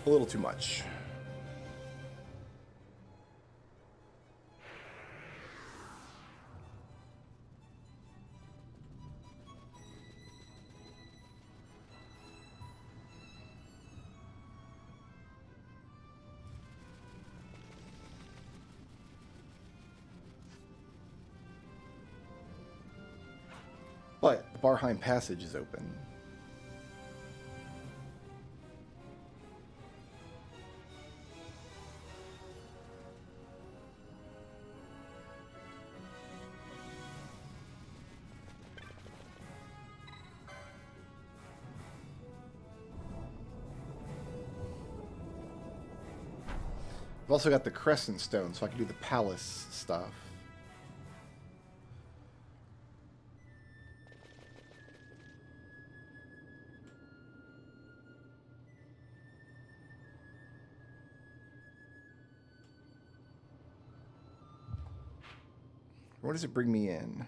a little too much. But the Barheim Passage is open. I've also got the Crescent Stone, so I can do the palace stuff. Where does it bring me in?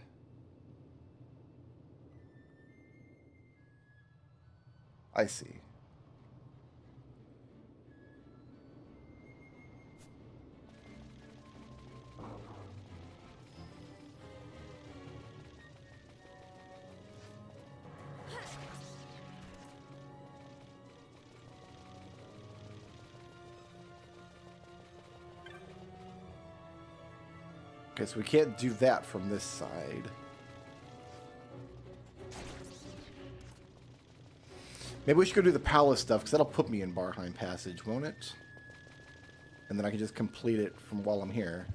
I see. Okay, so we can't do that from this side. Maybe we should go do the palace stuff, because that'll put me in Barheim Passage, won't it? And then I can just complete it from while I'm here.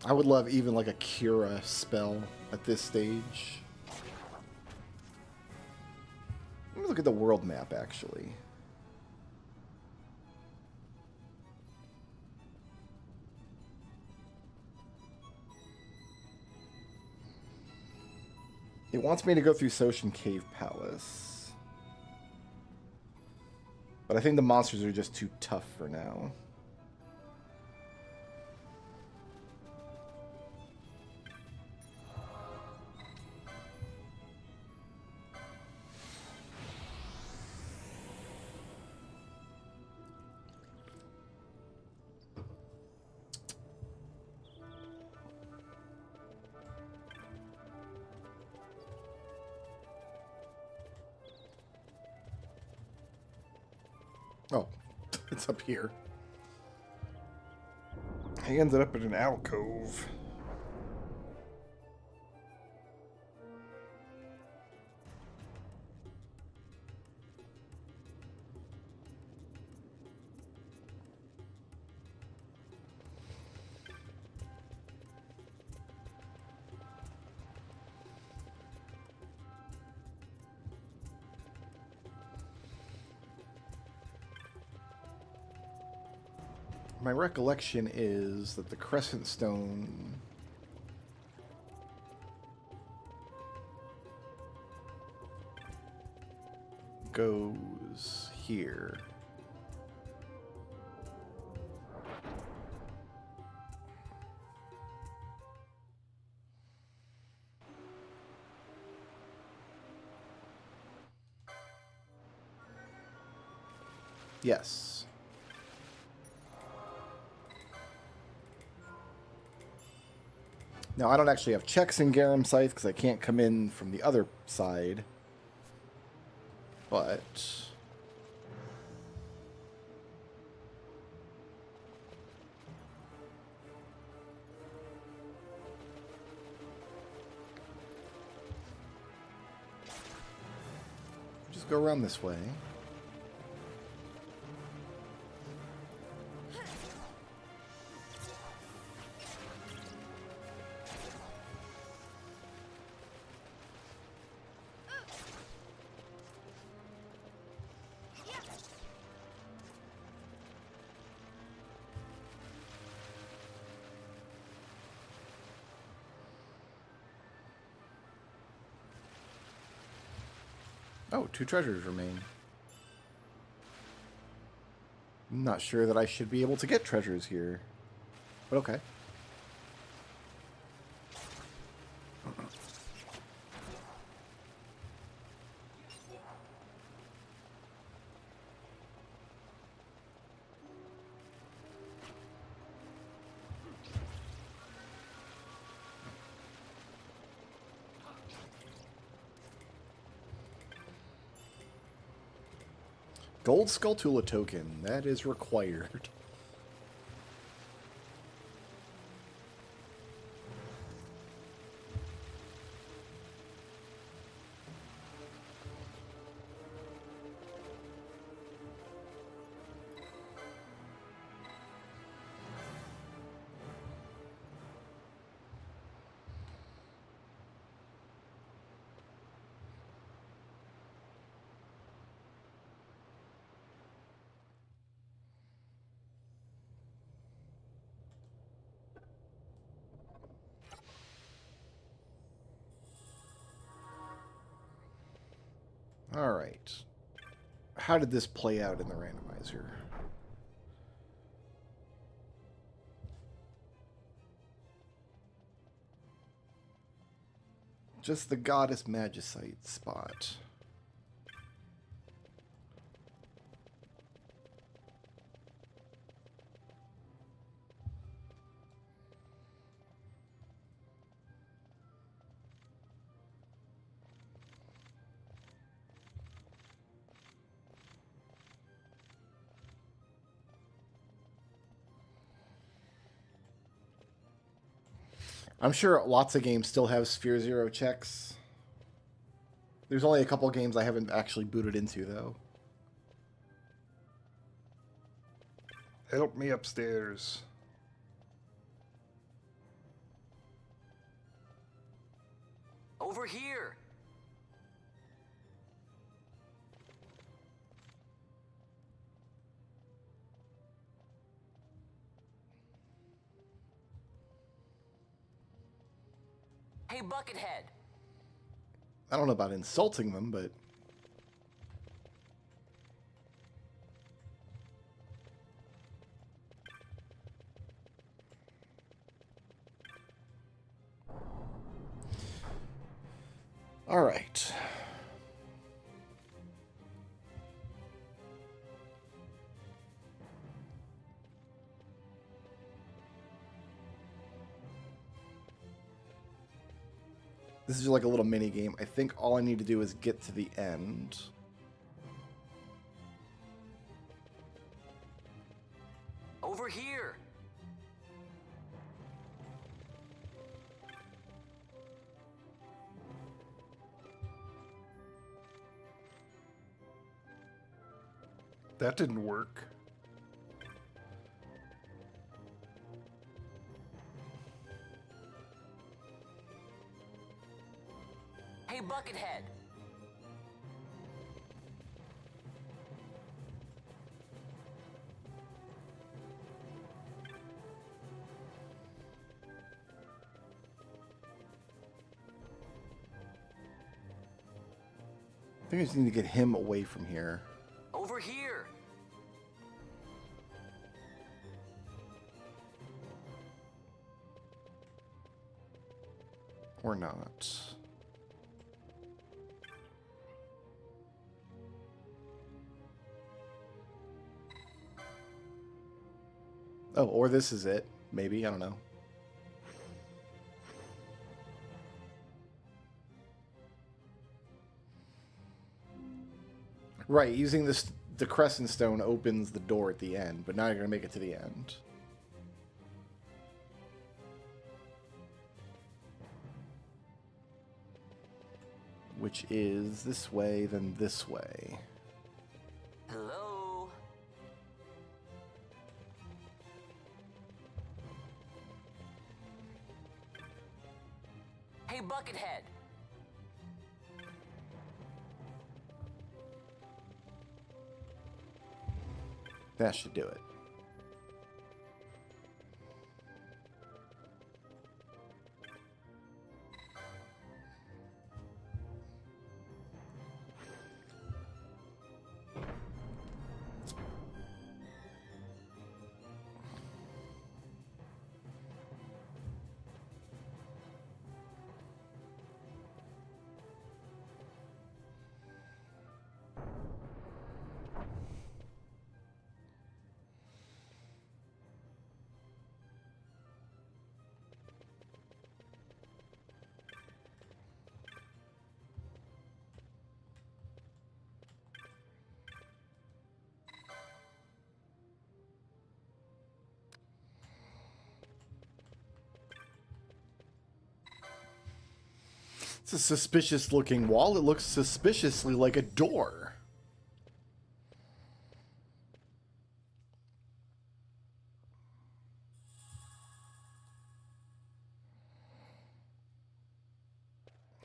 I would love even like a Cura spell at this stage. Let me look at the world map, actually. It wants me to go through Soshin Cave Palace. But I think the monsters are just too tough for now. Oh, it's up here. He ended up in an alcove. My recollection is that the Crescent Stone goes here. Yes. Now, I don't actually have checks in Garum Scythe because I can't come in from the other side. But just go around this way. Oh, 2 treasures remain. I'm not sure that I should be able to get treasures here, but okay. Gold Skulltula token, that is required. All right. How did this play out in the randomizer? Just the Goddess Magicite spot. I'm sure lots of games still have Sphere Zero checks. There's only a couple games I haven't actually booted into, though. Help me upstairs. Over here. Hey, Buckethead. I don't know about insulting them, but... All right. This is like a little mini game. I think all I need to do is get to the end. Over here. That didn't work. Hey, Buckethead. think I just need to get him away from here. Over here. Or not. Oh, or this is it. Maybe, I don't know. Right, using this, the Crescent Stone opens the door at the end, but now you're going to make it to the end. Which is this way, then this way. Hello. Hey, Buckethead. That should do it. It's a suspicious looking wall. It looks suspiciously like a door.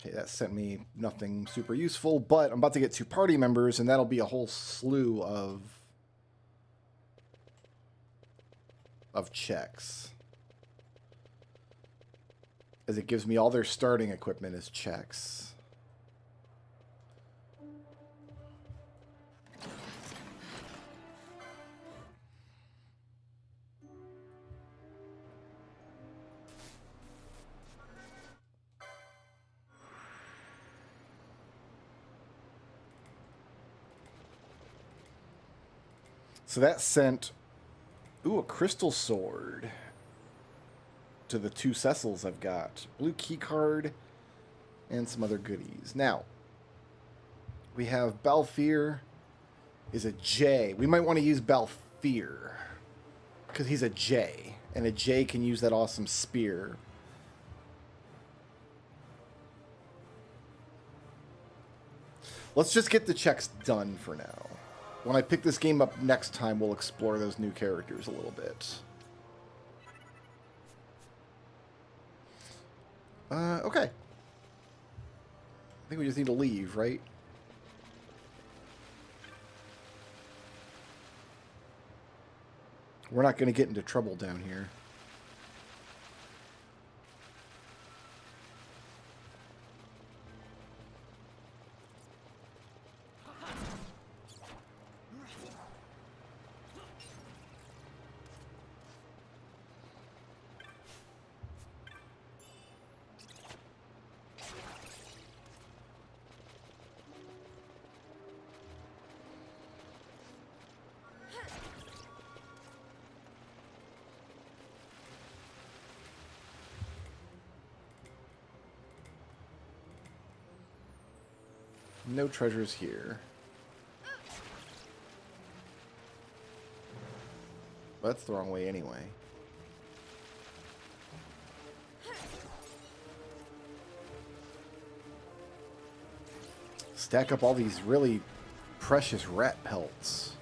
Okay, that sent me nothing super useful, but I'm about to get 2 party members, and that'll be a whole slew of checks. As it gives me all their starting equipment as checks. So that sent, ooh, a crystal sword to the 2 Cecils I've got. Blue key card and some other goodies. Now, we have Balfir is a J. We might want to use Balfir because he's a J, and a J can use that awesome spear. Let's just get the checks done for now. When I pick this game up next time, we'll explore those new characters a little bit. Okay. I think we just need to leave, right? We're not going to get into trouble down here. No treasures here. Well, that's the wrong way anyway. Stack up all these really precious rat pelts.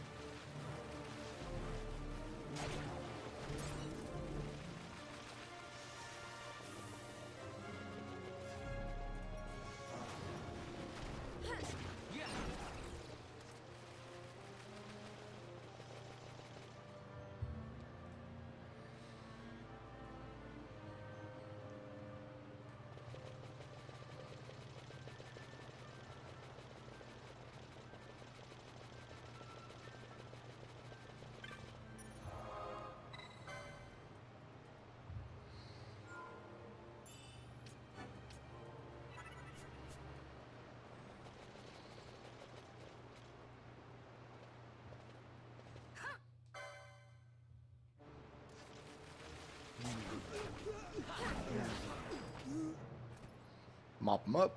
Mop them up.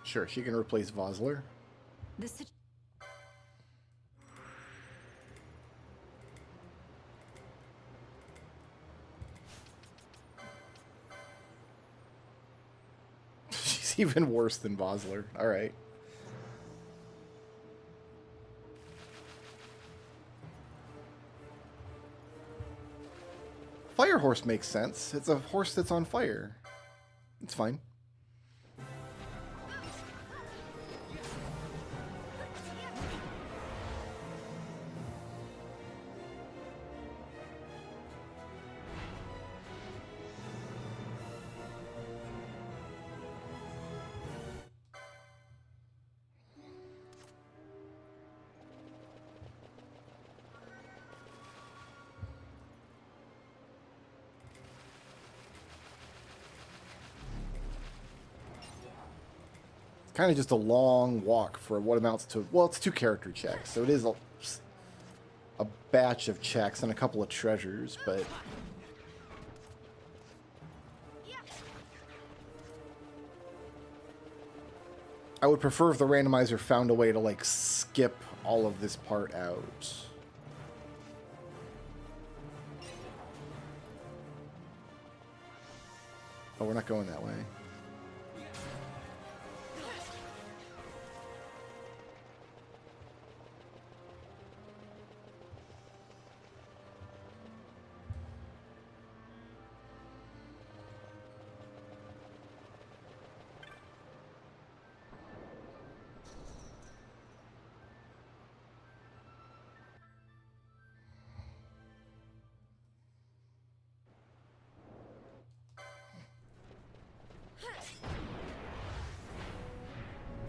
Sure, she can replace Vosler. The sit- She's even worse than Vosler. All right. Fire horse makes sense. It's a horse that's on fire. It's fine. Kind of just a long walk for what amounts to, well, it's 2 character checks, so it is a batch of checks and a couple of treasures, but I would prefer if the randomizer found a way to like skip all of this part out. Oh, we're not going that way.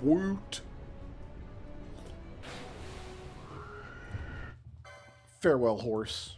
Woot. Farewell, horse.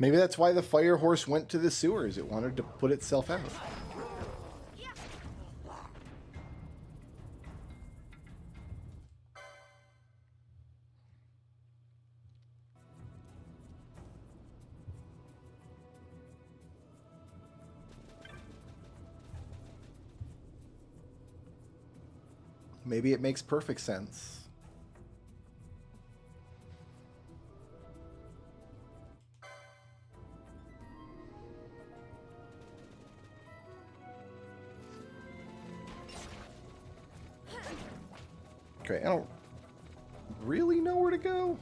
Maybe that's why the fire horse went to the sewers. It wanted to put itself out. Maybe it makes perfect sense. Okay, I don't really know where to go.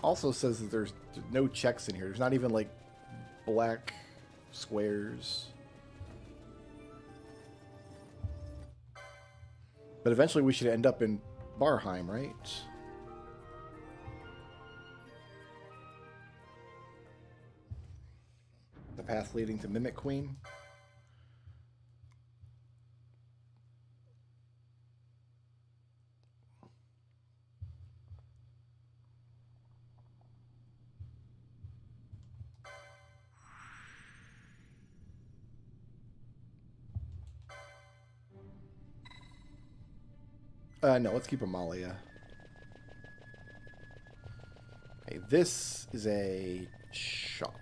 Also says that there's no checks in here. There's not even like black squares. But eventually we should end up in Barheim, right? The path leading to Mimic Queen. No, let's keep Amalia. Okay, this is a shop.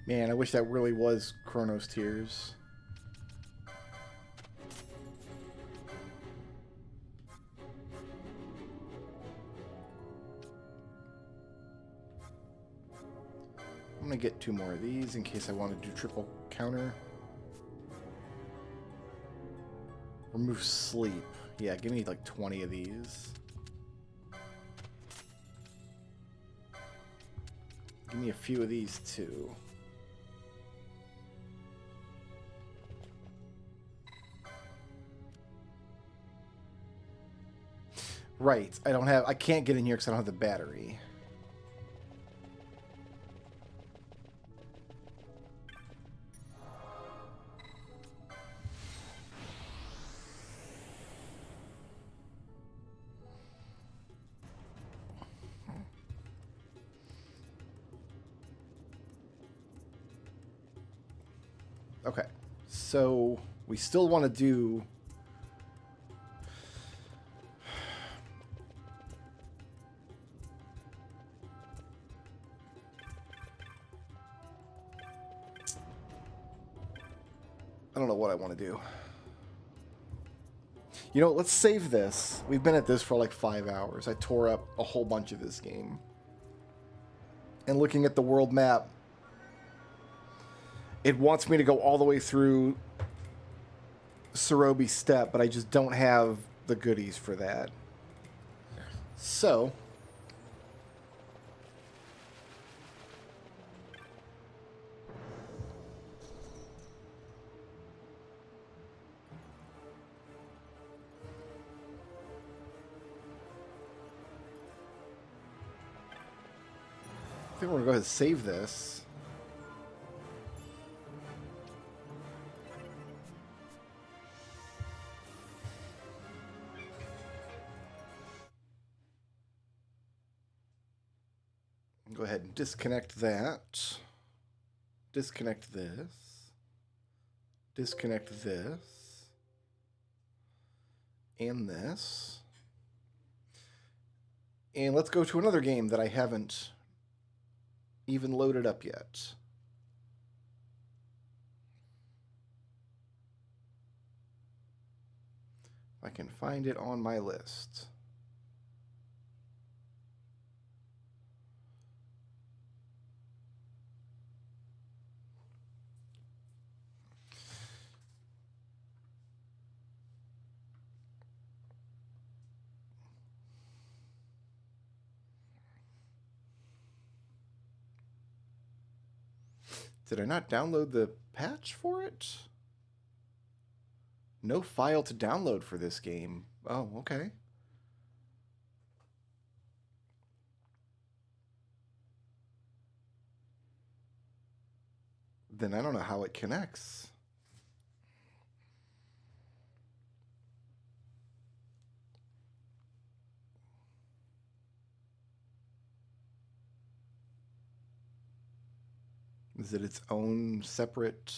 Man, I wish that really was Chronos Tears. I'm gonna get 2 more of these in case I want to do triple counter. Remove sleep. Yeah, give me like 20 of these. Give me a few of these too. Right, I can't get in here because I don't have the battery. Okay, so we still want to do... I don't know what I want to do. You know, let's save this. We've been at this for like 5 hours. I tore up a whole bunch of this game. And looking at the world map, it wants me to go all the way through Cerobi Steppe, but I just don't have the goodies for that. So... I think we're going to go ahead and save this. Go ahead and disconnect that. Disconnect this. Disconnect this. And this. And let's go to another game that I haven't even loaded up yet. If I can find it on my list. Did I not download the patch for it? No file to download for this game. Oh, okay. Then I don't know how it connects. Is it its own separate...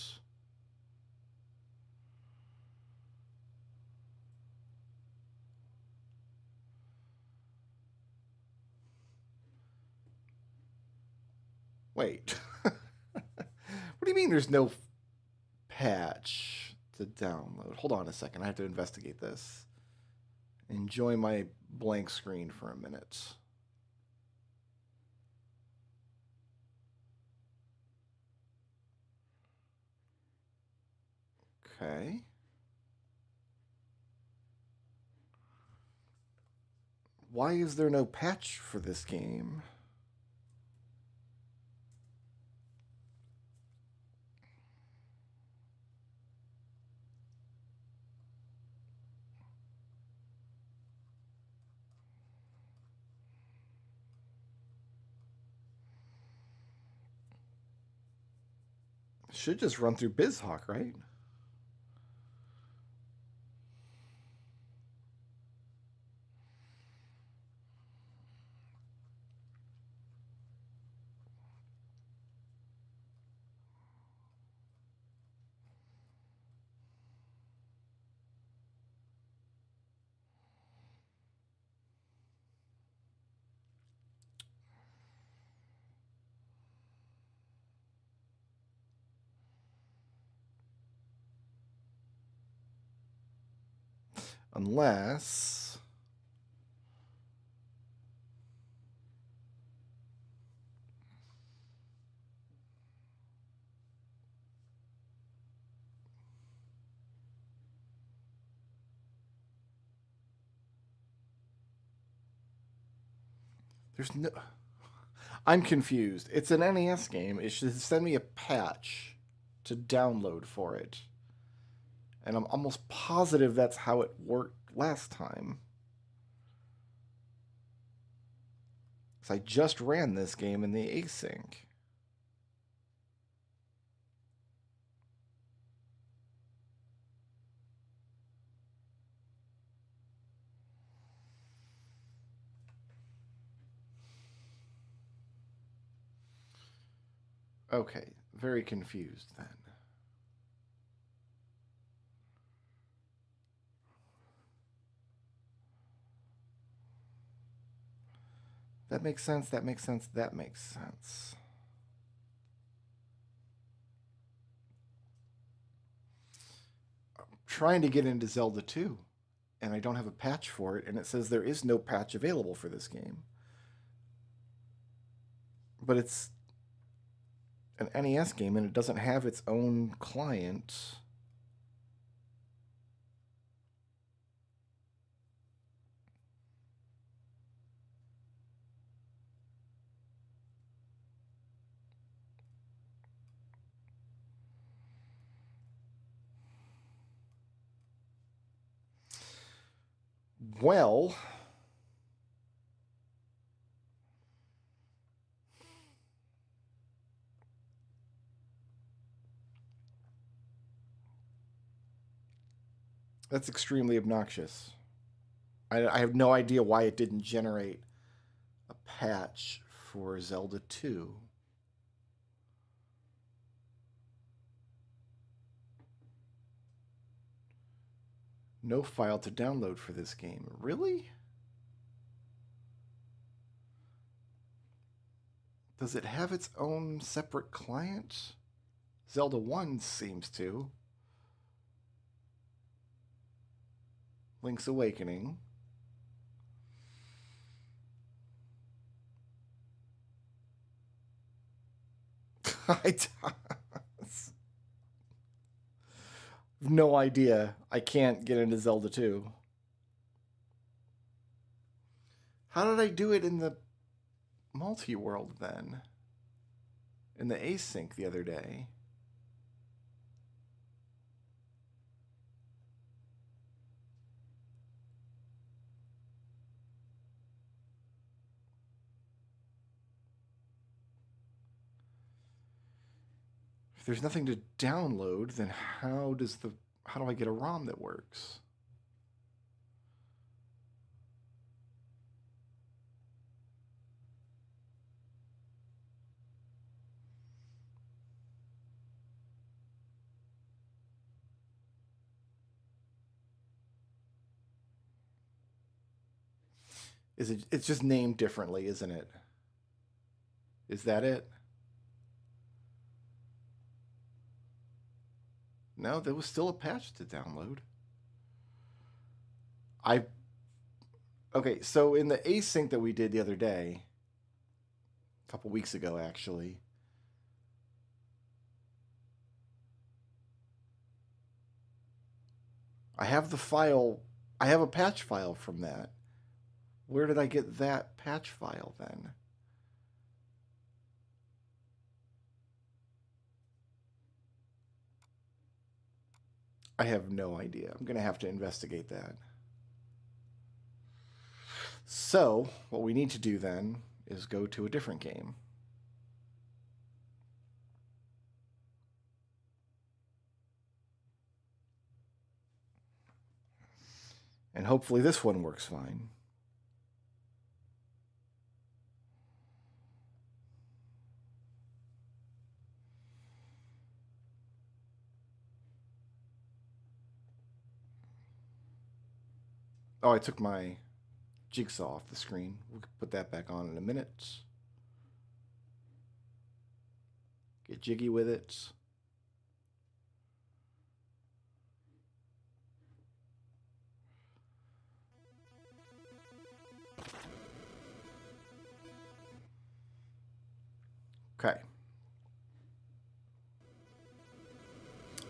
Wait. What do you mean there's no patch to download? Hold on a second. I have to investigate this. Enjoy my blank screen for a minute. Okay. Why is there no patch for this game? Should just run through BizHawk, right? Unless... There's no... I'm confused. It's an NES game. It should send me a patch to download for it. And I'm almost positive that's how it worked last time. Because I just ran this game in the async. Okay, very confused then. That makes sense, that makes sense, that makes sense. I'm trying to get into Zelda 2, and I don't have a patch for it, and it says there is no patch available for this game. But it's an NES game, and it doesn't have its own client. Well, that's extremely obnoxious. I have no idea why it didn't generate a patch for Zelda 2. No file to download for this game. Really? Does it have its own separate client? Zelda 1 seems to. Link's Awakening. No idea. I can't get into Zelda 2. How did I do it in the multi-world then? In the async the other day? If there's nothing to download, then how do I get a ROM that works? It's just named differently, isn't it? Is that it? No, there was still a patch to download. Okay, so in the async that we did the other day, a couple weeks ago actually, I have the file, I have a patch file from that. Where did I get that patch file then? I have no idea. I'm going to have to investigate that. So, what we need to do then is go to a different game. And hopefully this one works fine. Oh, I took my jigsaw off the screen. We'll put that back on in a minute. Get jiggy with it. Okay.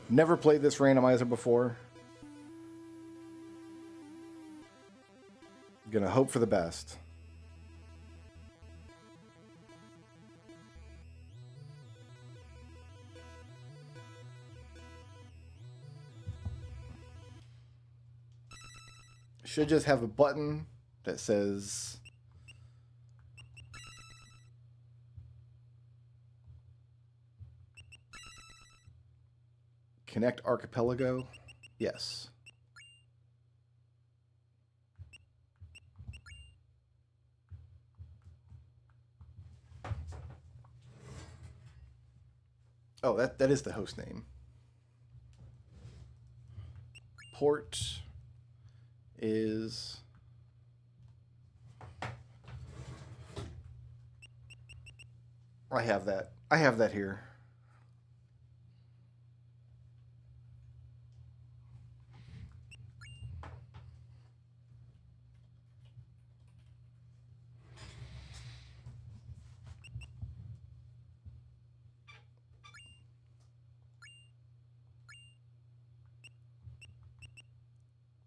Never played this randomizer before. Gonna hope for the best. Should just have a button that says connect archipelago. Yes. Oh, that is the host name. Port is I have that. I have that here.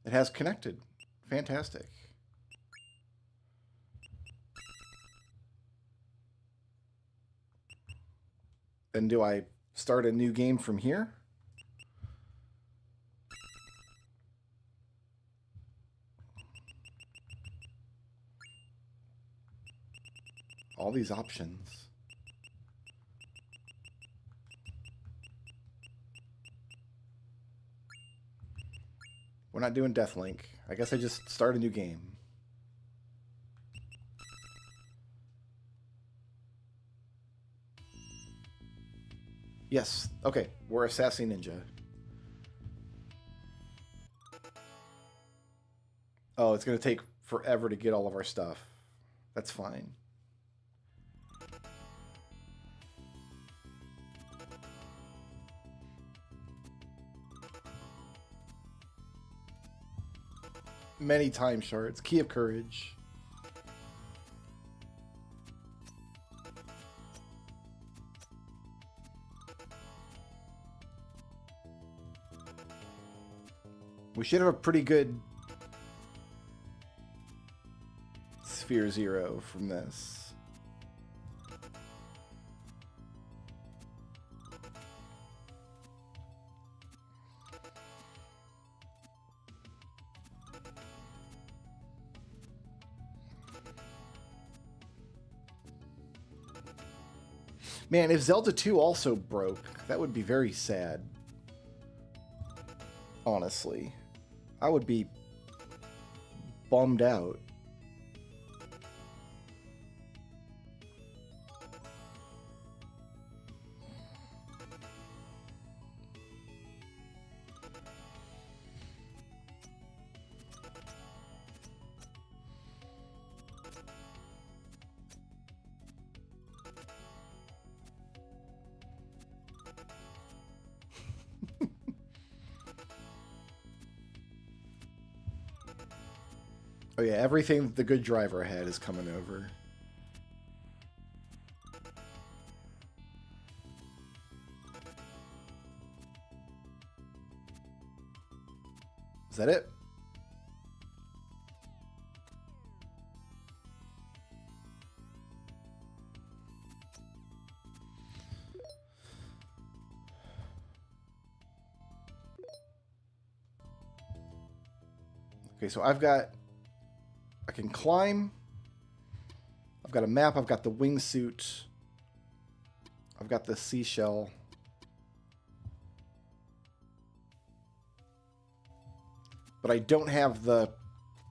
It has connected. Fantastic. Then do I start a new game from here? All these options. We're not doing Deathlink. I guess I just start a new game. Yes. Okay. We're a sassy ninja. Oh, it's going to take forever to get all of our stuff. That's fine. Many time shards. Key of Courage. We should have a pretty good Sphere Zero from this. Man, if Zelda 2 also broke, that would be very sad. Honestly. I would be bummed out. Oh yeah, everything that the good driver had is coming over. Is that it? Okay, so I can climb. I've got a map. I've got the wingsuit. I've got the seashell. But I don't have the,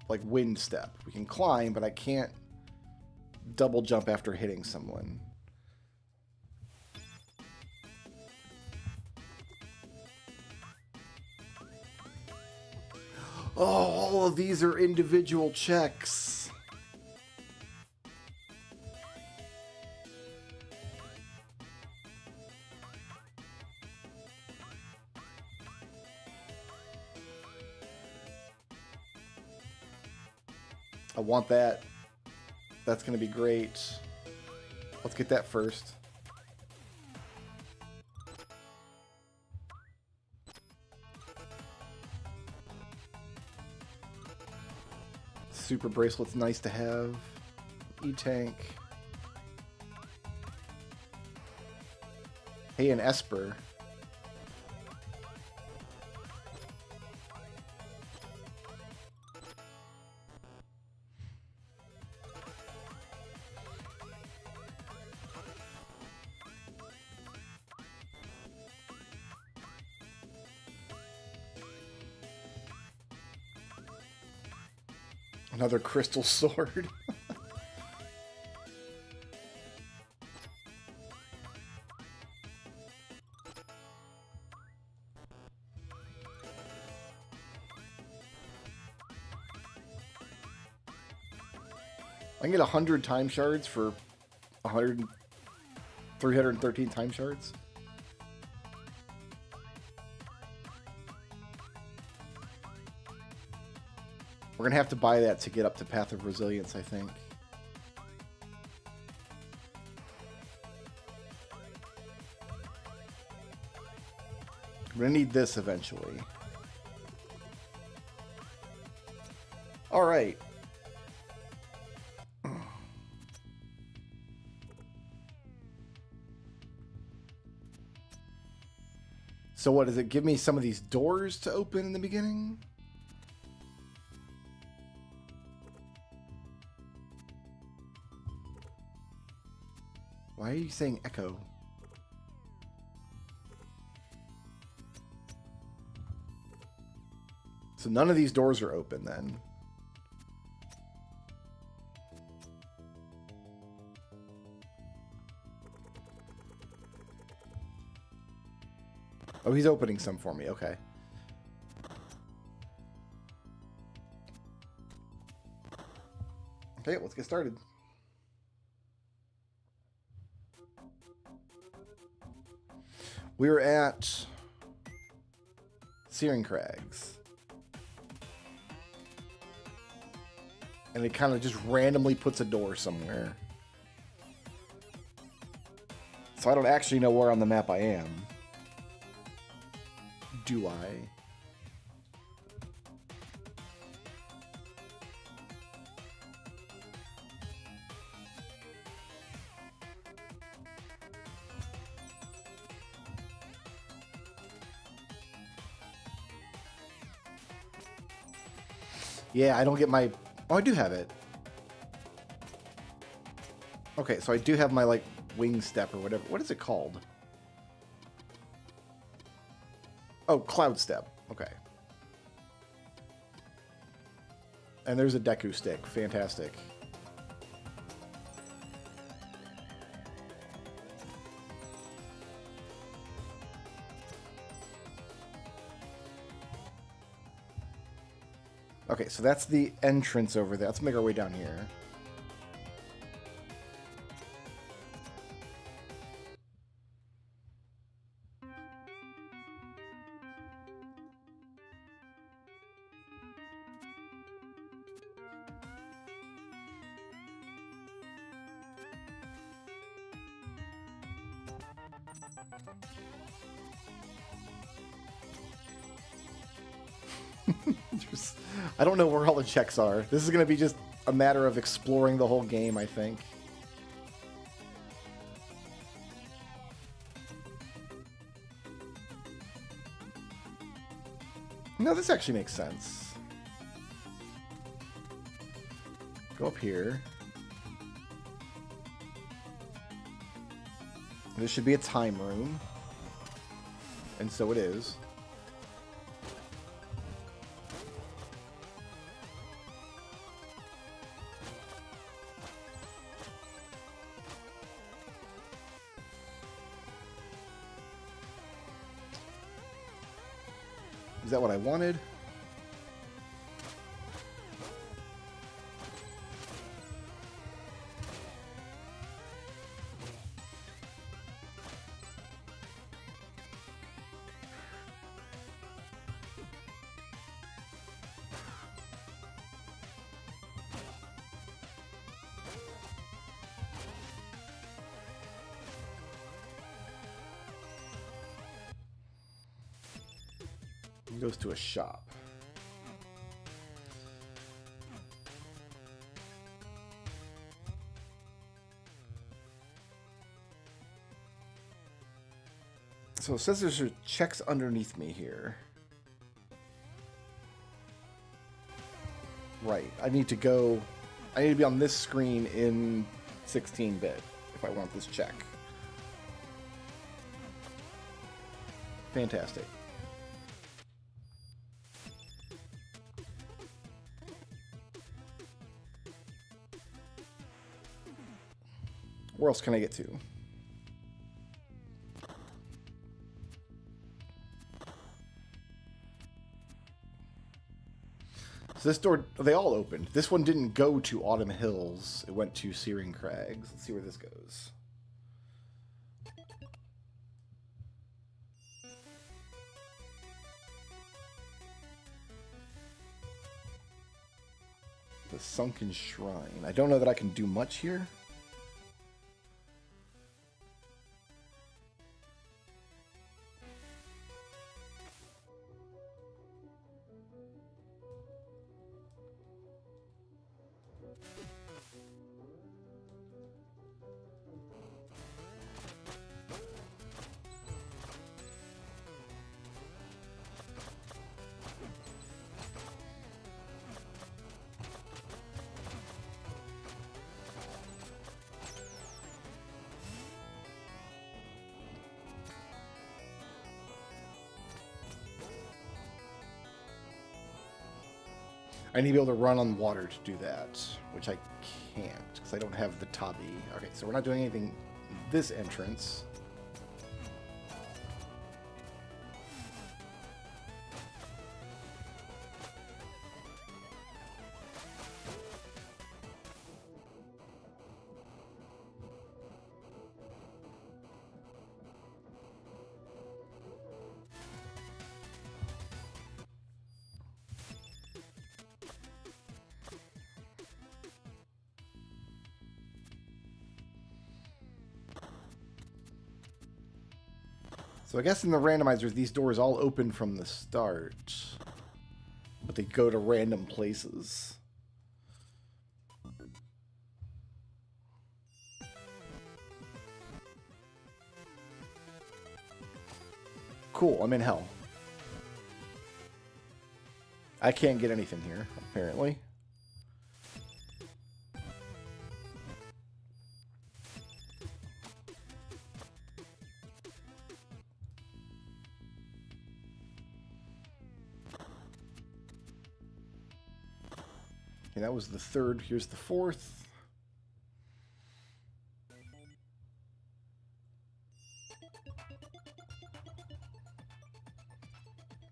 like, wind step. We can climb, but I can't double jump after hitting someone. Oh, all of these are individual checks. I want that. That's going to be great. Let's get that first. Super bracelet's nice to have. E-tank. Hey, an Esper. Another crystal sword. I can get 100 time shards for 313 time shards. We're gonna have to buy that to get up to Path of Resilience, I think. We're gonna need this eventually. All right. So what, does it give me some of these doors to open in the beginning? Why are you saying echo? So none of these doors are open then. Oh, he's opening some for me. Okay. Okay, let's get started. We're at Searing Crags. And it kind of just randomly puts a door somewhere. So I don't actually know where on the map I am. Do I? Yeah, I don't get my... Oh, I do have it. Okay, so I do have my, like, wing step or whatever. What is it called? Oh, Cloud Step. Okay. And there's a Deku Stick. Fantastic. Okay, so that's the entrance over there. Let's make our way down here. I don't know where all the checks are. This is going to be just a matter of exploring the whole game, I think. No, this actually makes sense. Go up here. This should be a time room. And so it is. Is that what I wanted? Goes to a shop. So it says there's checks underneath me here. Right. I need to be on this screen in 16-bit if I want this check. Fantastic. Where else can I get to? So this door, they all opened. This one didn't go to Autumn Hills. It went to Searing Crags. Let's see where this goes. The Sunken Shrine. I don't know that I can do much here. I need to be able to run on water to do that, which I can't because I don't have the Tabi. Okay, so we're not doing anything in this entrance. So I guess in the randomizers, these doors all open from the start, but they go to random places. Cool, I'm in hell. I can't get anything here, apparently. Okay, that was the third. Here's the fourth.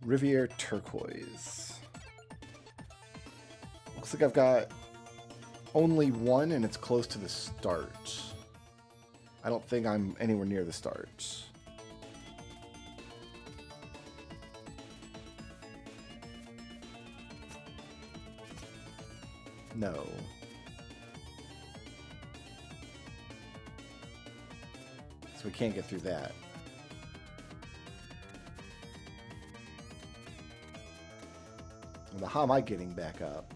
Riviere Turquoise. Looks like I've got only one, and it's close to the start. I don't think I'm anywhere near the start. No. So we can't get through that. Well, how am I getting back up?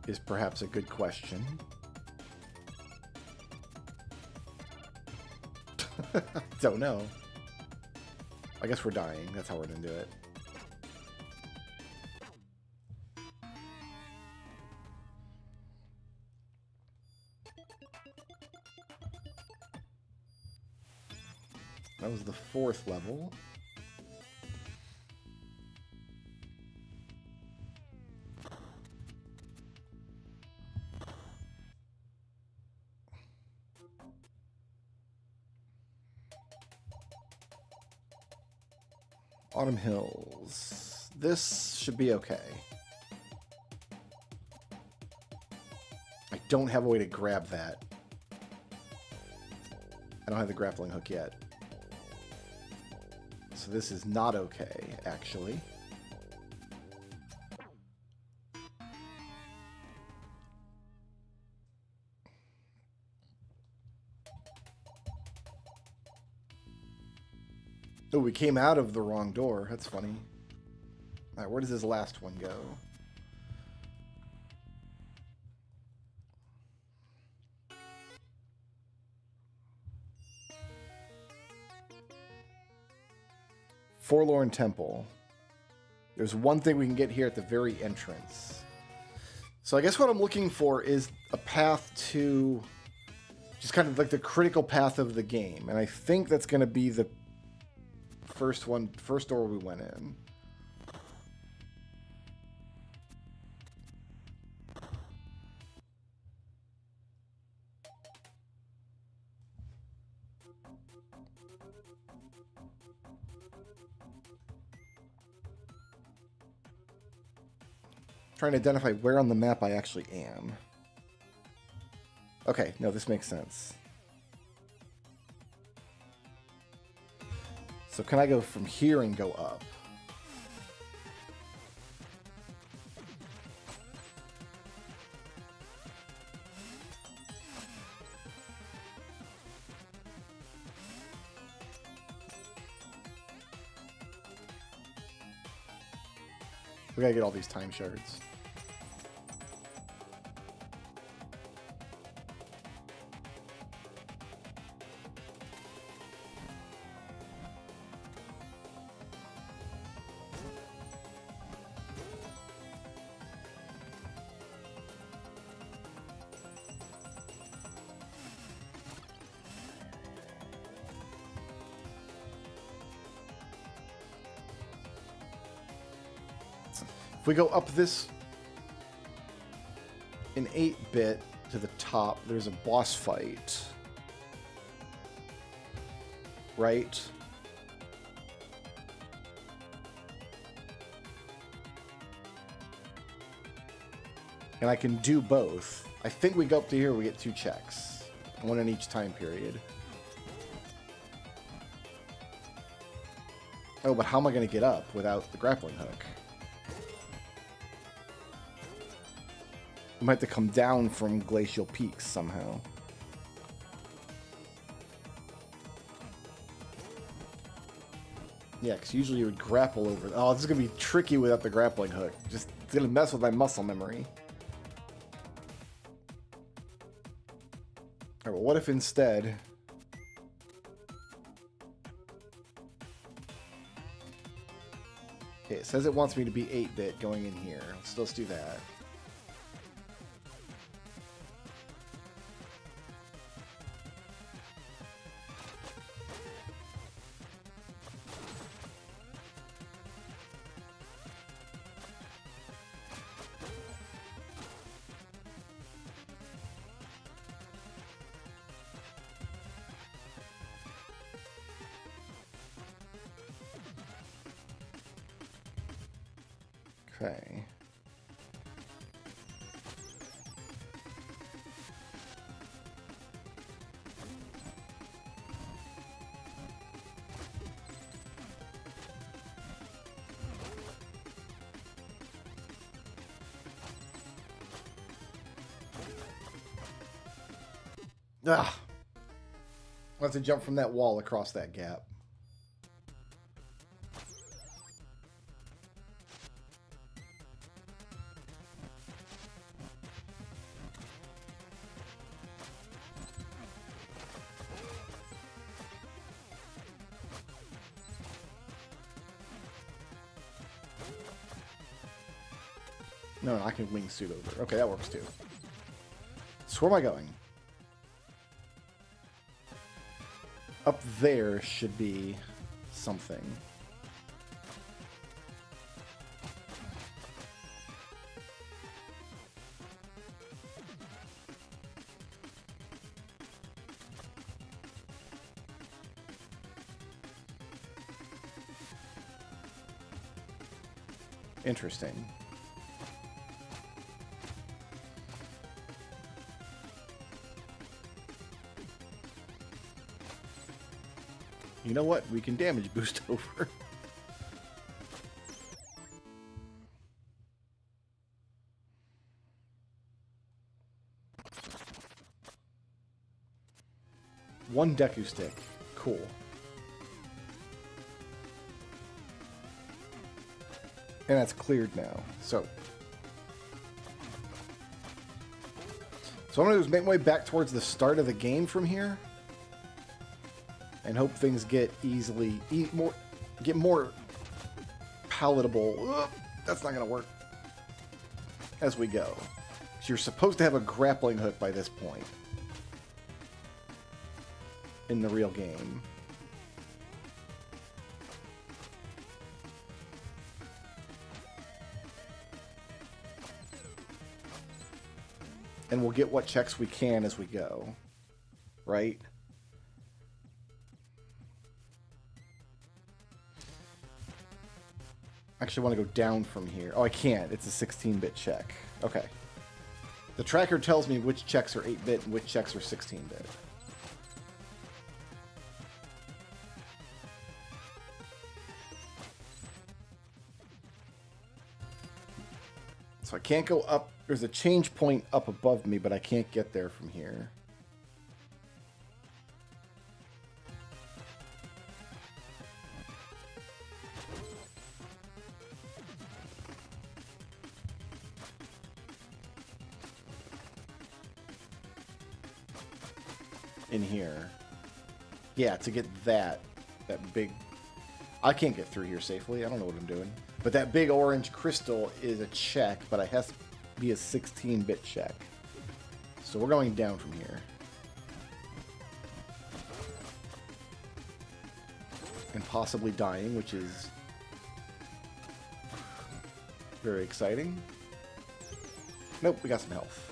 Is perhaps a good question. Don't know. I guess we're dying. That's how we're gonna do it. That was the fourth level. Autumn Hills. This should be okay. I don't have a way to grab that. I don't have the grappling hook yet. So this is not okay, actually. Oh, we came out of the wrong door. That's funny. All right, where does this last one go? Forlorn Temple. There's one thing we can get here at the very entrance. So I guess what I'm looking for is a path to just kind of like the critical path of the game. And I think that's going to be the first door we went in. Trying to identify where on the map I actually am. Okay, no, this makes sense. So can I go from here and go up? We gotta get all these time shards. If we go up this in 8-bit to the top, there's a boss fight. Right? And I can do both. I think we go up to here, we get 2 checks. One in each time period. Oh, but how am I going to get up without the grappling hook? I might have to come down from Glacial Peaks somehow. Yeah, because usually you would grapple over... Oh, this is going to be tricky without the grappling hook. Just it's going to mess with my muscle memory. Alright, well, what if instead... Okay, it says it wants me to be 8-bit going in here. Let's do that. Okay. Ah! I'll have to jump from that wall across that gap. No, I can wingsuit over. Okay, that works too. So where am I going? Up there should be something. Interesting. You know what? We can damage boost over. One Deku stick. Cool. And that's cleared now. So I'm going to do is make my way back towards the start of the game from here. And hope things get get more palatable. Ugh, that's not going to work. As we go. So you're supposed to have a grappling hook by this point. In the real game. And we'll get what checks we can as we go. Right? Actually, I want to go down from here. Oh, I can't. It's a 16-bit check. Okay. The tracker tells me which checks are 8-bit and which checks are 16-bit. So I can't go up. There's a change point up above me, but I can't get there from here. In here. Yeah, to get that big... I can't get through here safely. I don't know what I'm doing. But that big orange crystal is a check, but it has to be a 16-bit check. So we're going down from here. And possibly dying, which is very exciting. Nope, we got some health.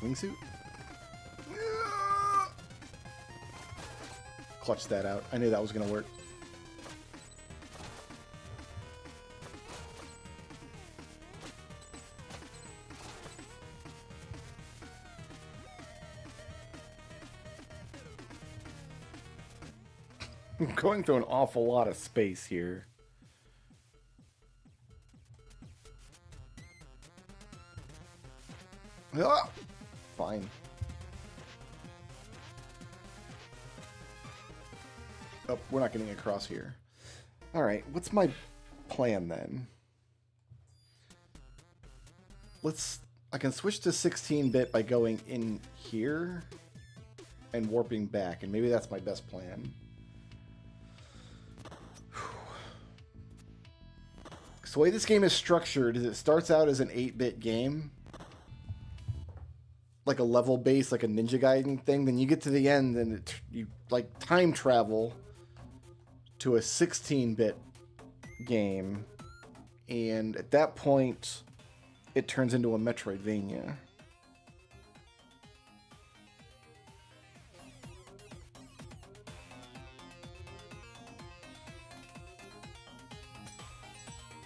Wingsuit? Clutch that out. I knew that was going to work. I'm going through an awful lot of space here. Ah! Fine. Oh, we're not getting across here. Alright, what's my plan then? I can switch to 16-bit by going in here and warping back, and maybe that's my best plan. So the way this game is structured is it starts out as an 8-bit game, like a level base, like a Ninja Gaiden thing. Then you get to the end and you like time travel to a 16-bit game, and at that point it turns into a Metroidvania.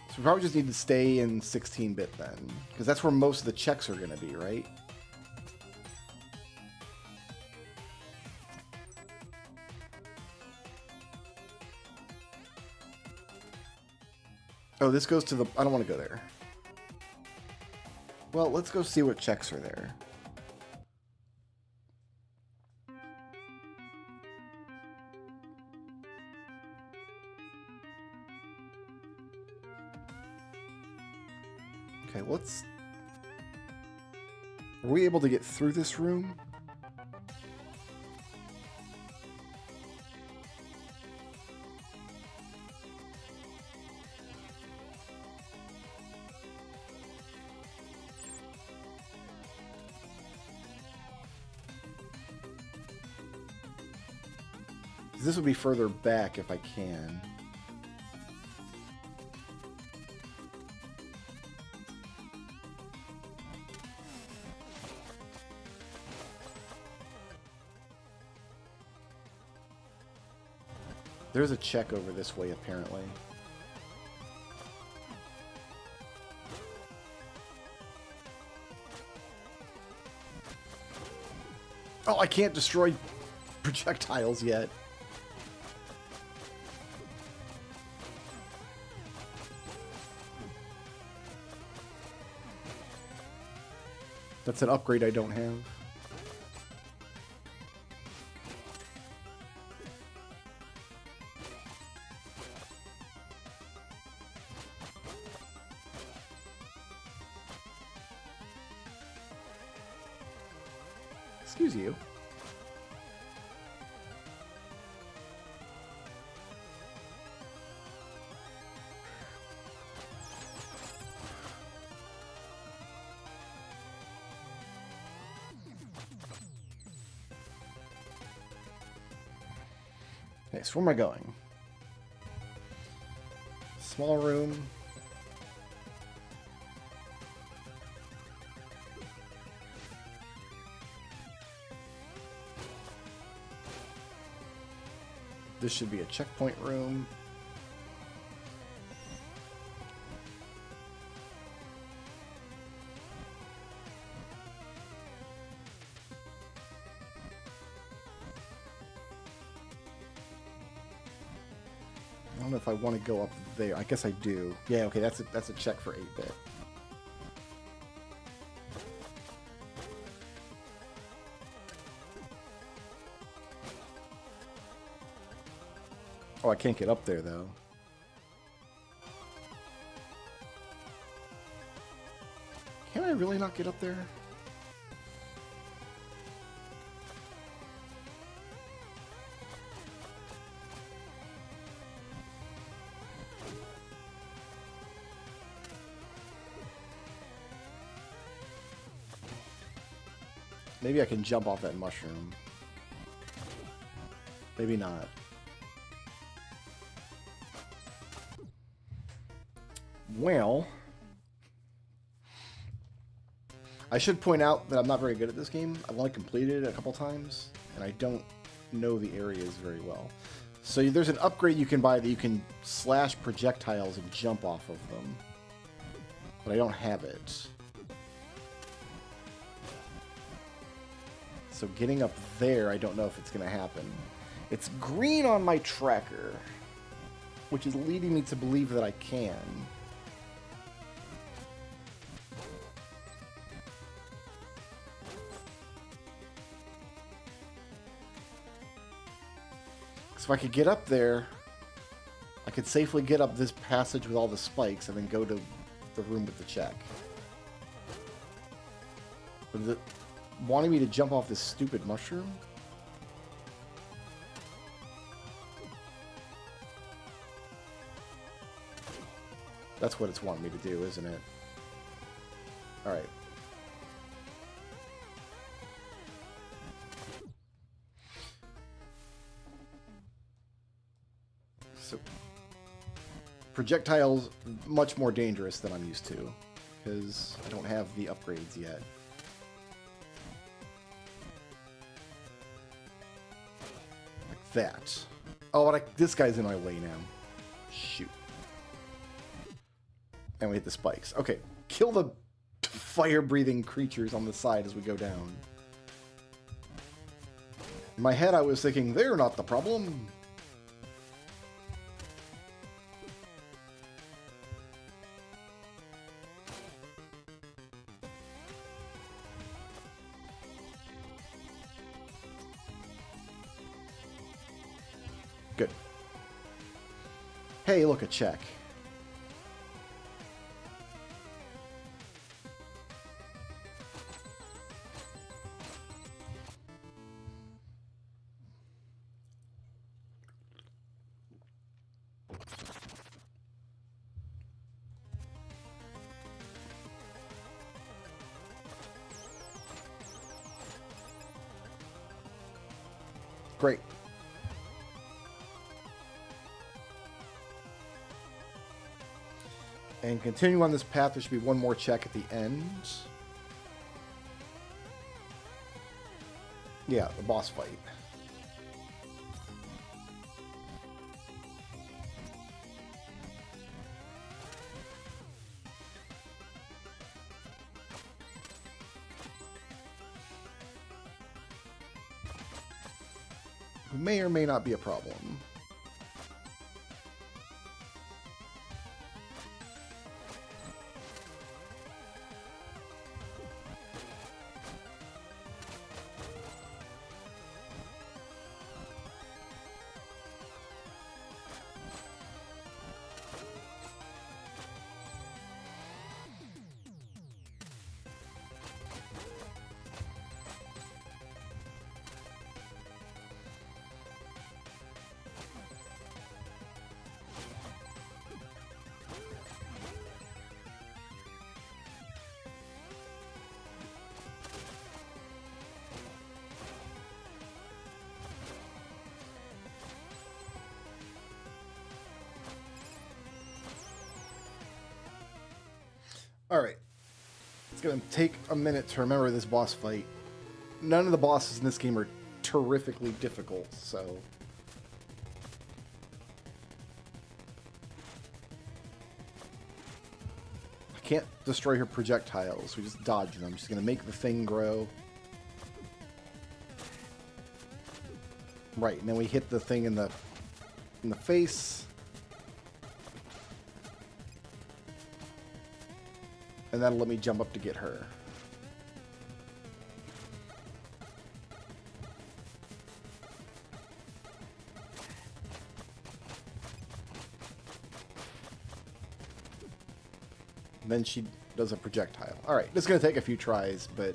So we probably just need to stay in 16-bit then, because that's where most of the checks are going to be, right? Oh, this goes to the... I don't want to go there. Well, let's go see what checks are there. Okay, let's... Are we able to get through this room? This would be further back if I can. There's a check over this way, apparently. Oh, I can't destroy projectiles yet. That's an upgrade I don't have. Excuse you. Okay, so where am I going? Small room. This should be a checkpoint room. I don't know if I want to go up there. I guess I do. Yeah, okay, that's a check for 8-bit. Oh, I can't get up there, though. Can I really not get up there? Maybe I can jump off that mushroom. Maybe not. Well, I should point out that I'm not very good at this game. I've only completed it a couple times, and I don't know the areas very well. So there's an upgrade you can buy that you can slash projectiles and jump off of them. But I don't have it. So getting up there, I don't know if it's going to happen. It's green on my tracker, which is leading me to believe that I can. So if I could get up there, I could safely get up this passage with all the spikes and then go to the room with the check. But is it wanting me to jump off this stupid mushroom? That's what it's wanting me to do, isn't it? Alright. So, projectiles much more dangerous than I'm used to, because I don't have the upgrades yet. Like that. Oh, but this guy's in my way now. Shoot. And we hit the spikes. Okay, kill the fire-breathing creatures on the side as we go down. In my head, I was thinking, they're not the problem. Good. Hey, look, a check. Great. And continue on this path. There should be one more check at the end. Yeah, the boss fight. Who may or may not be a problem. Alright. It's going to take a minute to remember this boss fight. None of the bosses in this game are terrifically difficult, so... I can't destroy her projectiles. We just dodge them. I'm just going to make the thing grow. Right, and then we hit the thing in the face. And that'll let me jump up to get her. And then she does a projectile. Alright, this is going to take a few tries, but...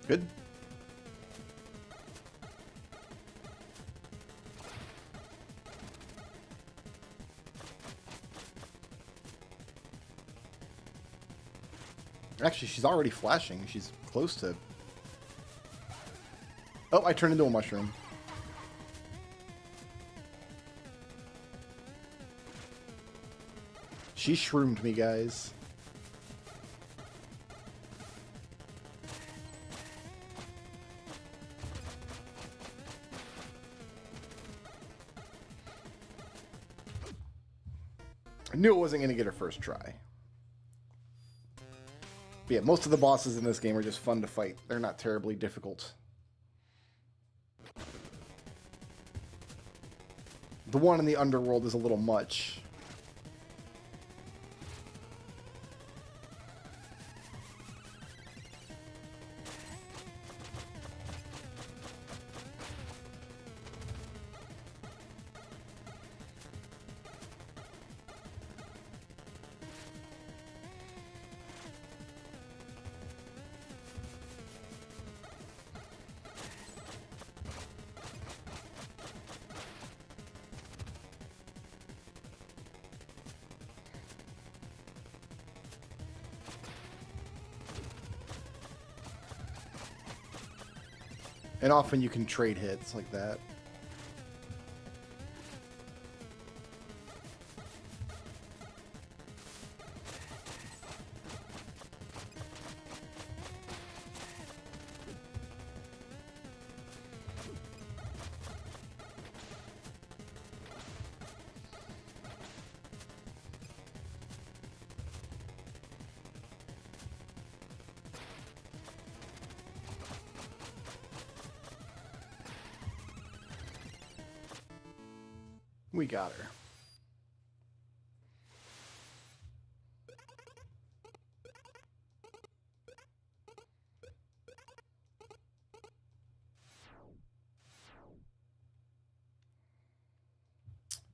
Good. Actually, she's already flashing. She's close to... Oh, I turned into a mushroom. She shroomed me, guys. I knew it wasn't going to get her first try. But yeah, most of the bosses in this game are just fun to fight. They're not terribly difficult. The one in the underworld is a little much. And often you can trade hits like that. We got her.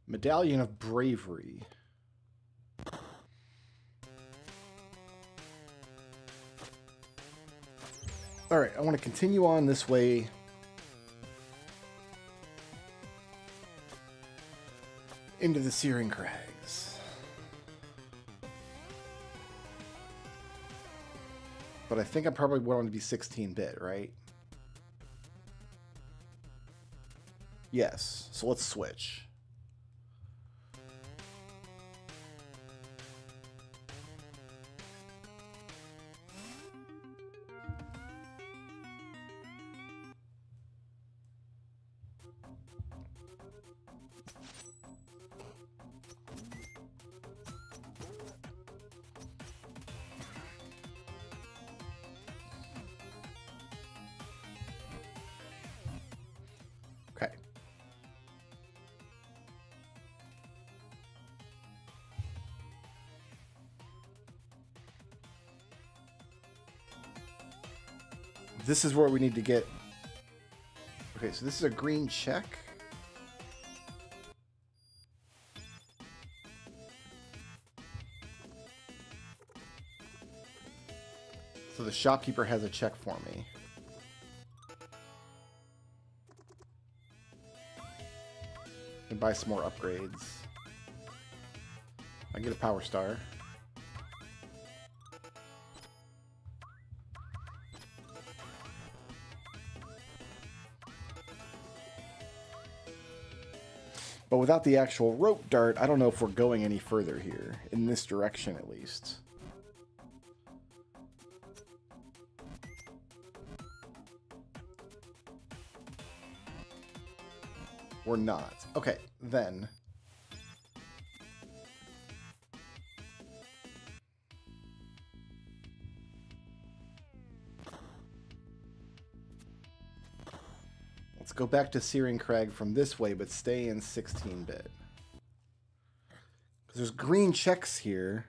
Medallion of Bravery. All right, I want to continue on this way. Into the Searing Crags. But I think I probably want to be 16-bit, right? Yes, so let's switch. Okay. This is where we need to get... Okay, so this is a green check. So the shopkeeper has a check for me. And buy some more upgrades. I get a power star. But without the actual rope dart, I don't know if we're going any further here. In this direction, at least. We're not. Okay, then. Let's go back to Searing Crag from this way, but stay in 16-bit. Because there's green checks here.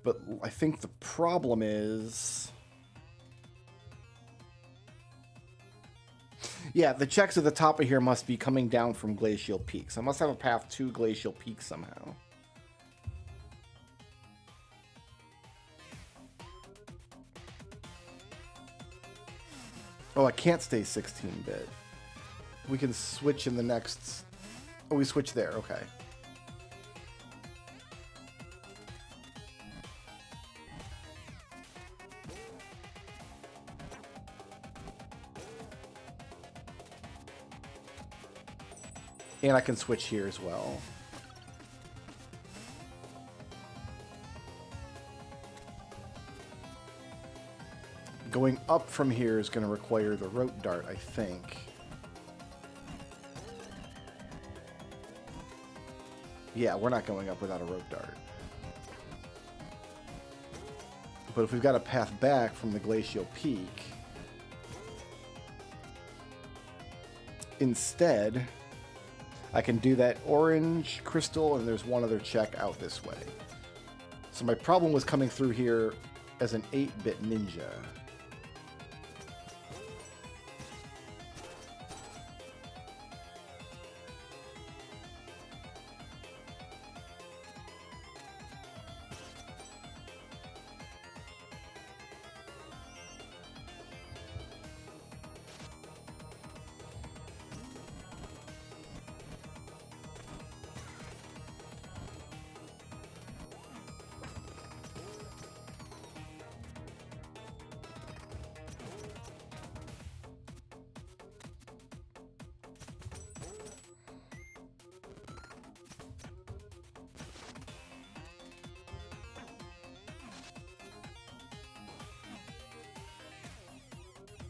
But I think the problem is... Yeah, the checks at the top of here must be coming down from Glacial Peaks. I must have a path to Glacial Peaks somehow. Oh, I can't stay 16-bit. We can switch in the next... Oh, we switch there. Okay. And I can switch here as well. Going up from here is going to require the rope dart, I think. Yeah, we're not going up without a rope dart. But if we've got a path back from the Glacial Peak, instead, I can do that orange crystal, and there's one other check out this way. So my problem was coming through here as an 8-bit ninja.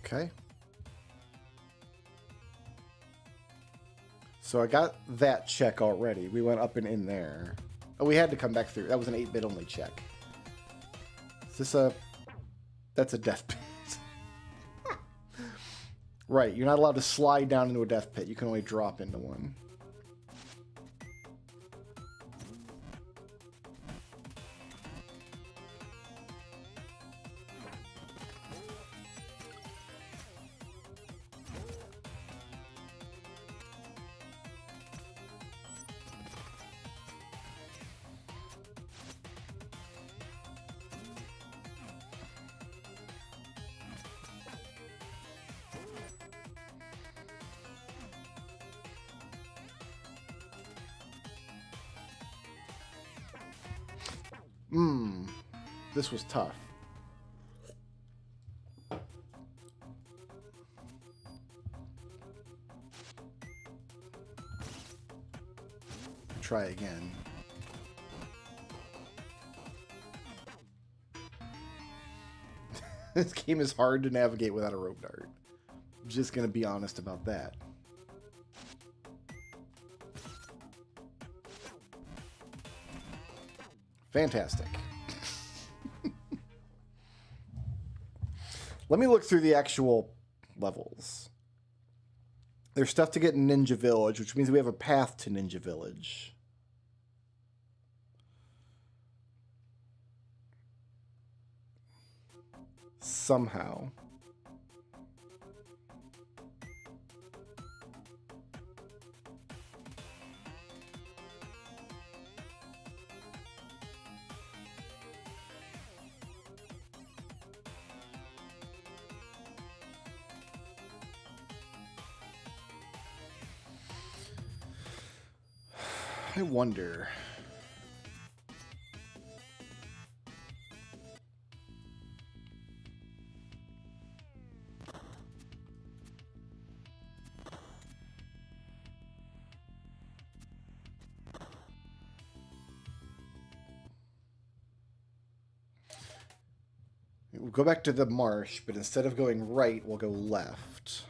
Okay. So I got that check already. We went up and in there. Oh, we had to come back through. That was an 8-bit only check. Is this a... That's a death pit. Right, you're not allowed to slide down into a death pit. You can only drop into one. This was tough. Try again. This game is hard to navigate without a rope dart. I'm just gonna be honest about that. Fantastic. Let me look through the actual levels. There's stuff to get in Ninja Village, which means we have a path to Ninja Village. Somehow. I wonder. We'll go back to the marsh, but instead of going right, we'll go left.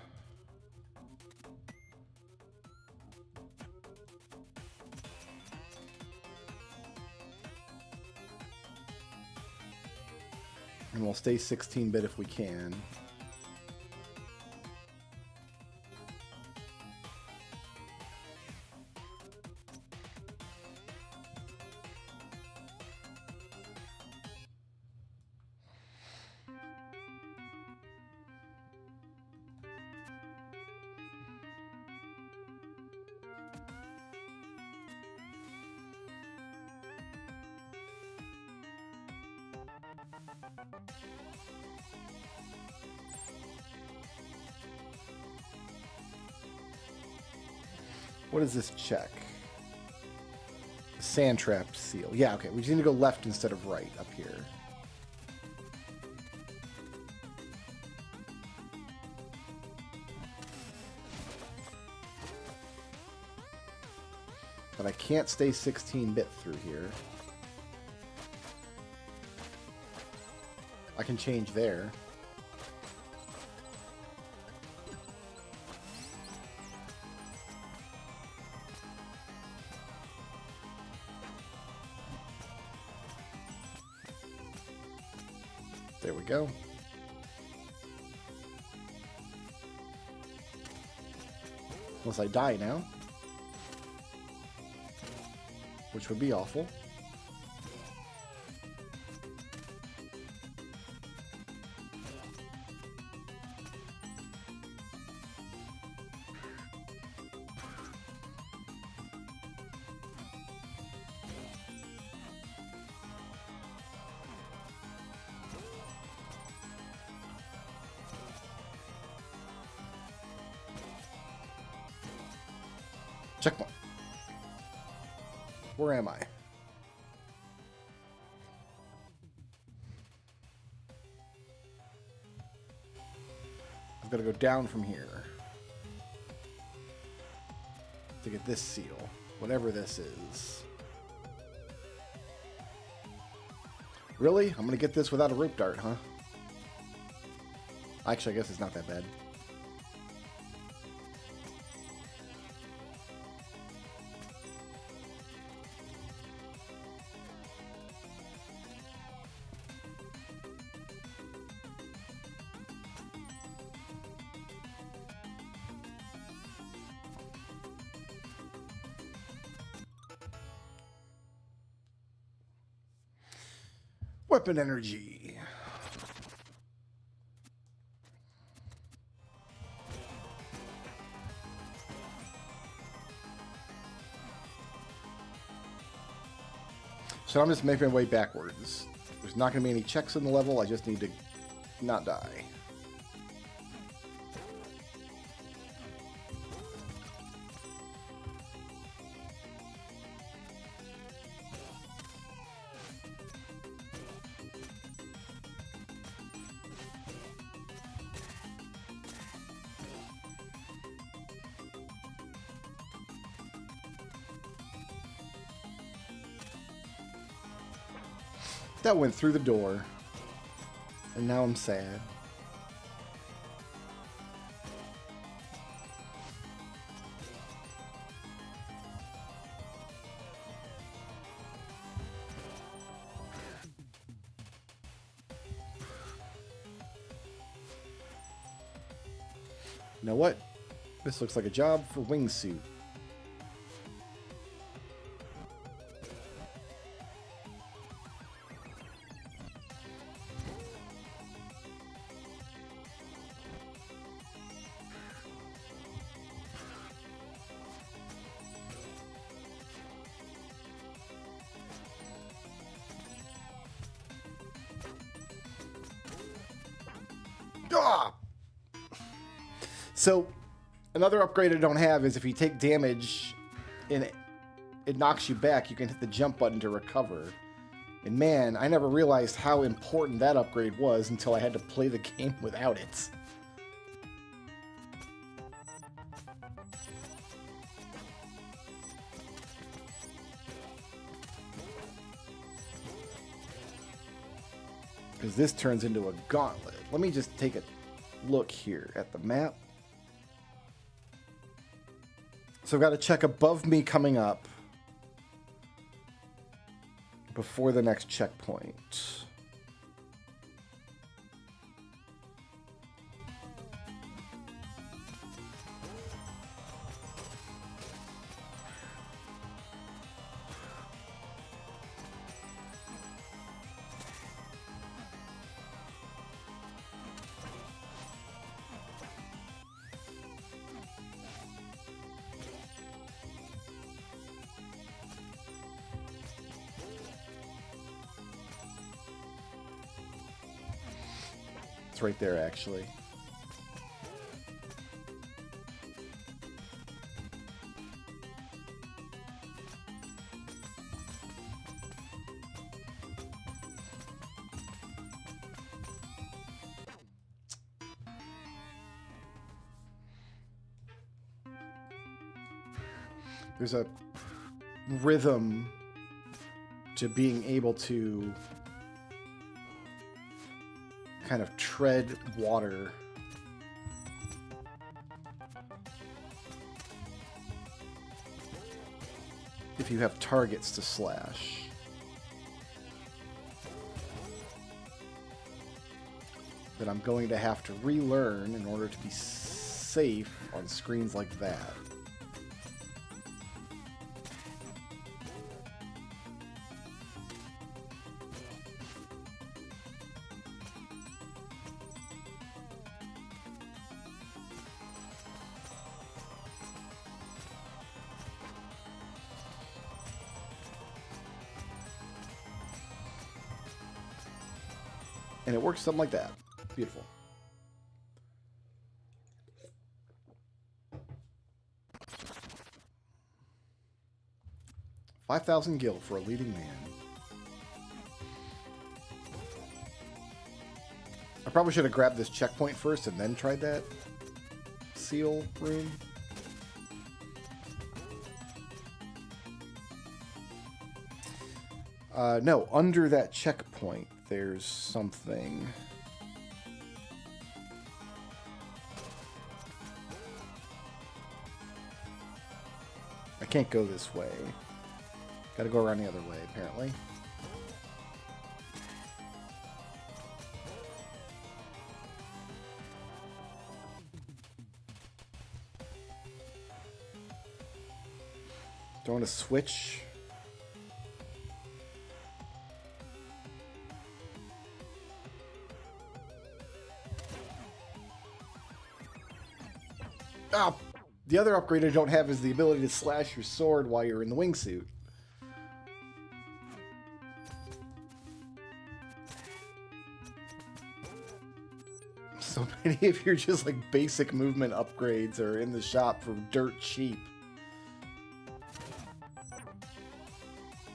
And we'll stay 16-bit if we can. What does this check? Sand trap seal. Yeah, okay. We just need to go left instead of right up here. But I can't stay 16-bit through here. I can change there. There we go. Unless I die now. Which would be awful. Checkpoint. Where am I? I've got to go down from here to get this seal, whatever this is. Really? I'm going to get this without a rope dart, huh? Actually, I guess it's not that bad. Weapon energy. So I'm just making my way backwards. There's not going to be any checks in the level. I just need to not die. That went through the door. And now I'm sad. You know what? This looks like a job for wingsuit. Ah! So, another upgrade I don't have is if you take damage and it knocks you back, you can hit the jump button to recover. And man, I never realized how important that upgrade was until I had to play the game without it. Because this turns into a gauntlet. Let me just take a look here at the map. So I've got to check above me coming up before the next checkpoint. It's right there, actually. There's a rhythm to being able to kind of tread water. If you have targets to slash. That I'm going to have to relearn in order to be safe on screens like that. And it works something like that. Beautiful. $5,000 gil for a leading man. I probably should have grabbed this checkpoint first and then tried that seal room. No, under that checkpoint, there's something. I can't go this way. Gotta go around the other way, apparently. Do I want to switch? Oh, the other upgrade I don't have is the ability to slash your sword while you're in the wingsuit. So many of your just like basic movement upgrades are in the shop for dirt cheap.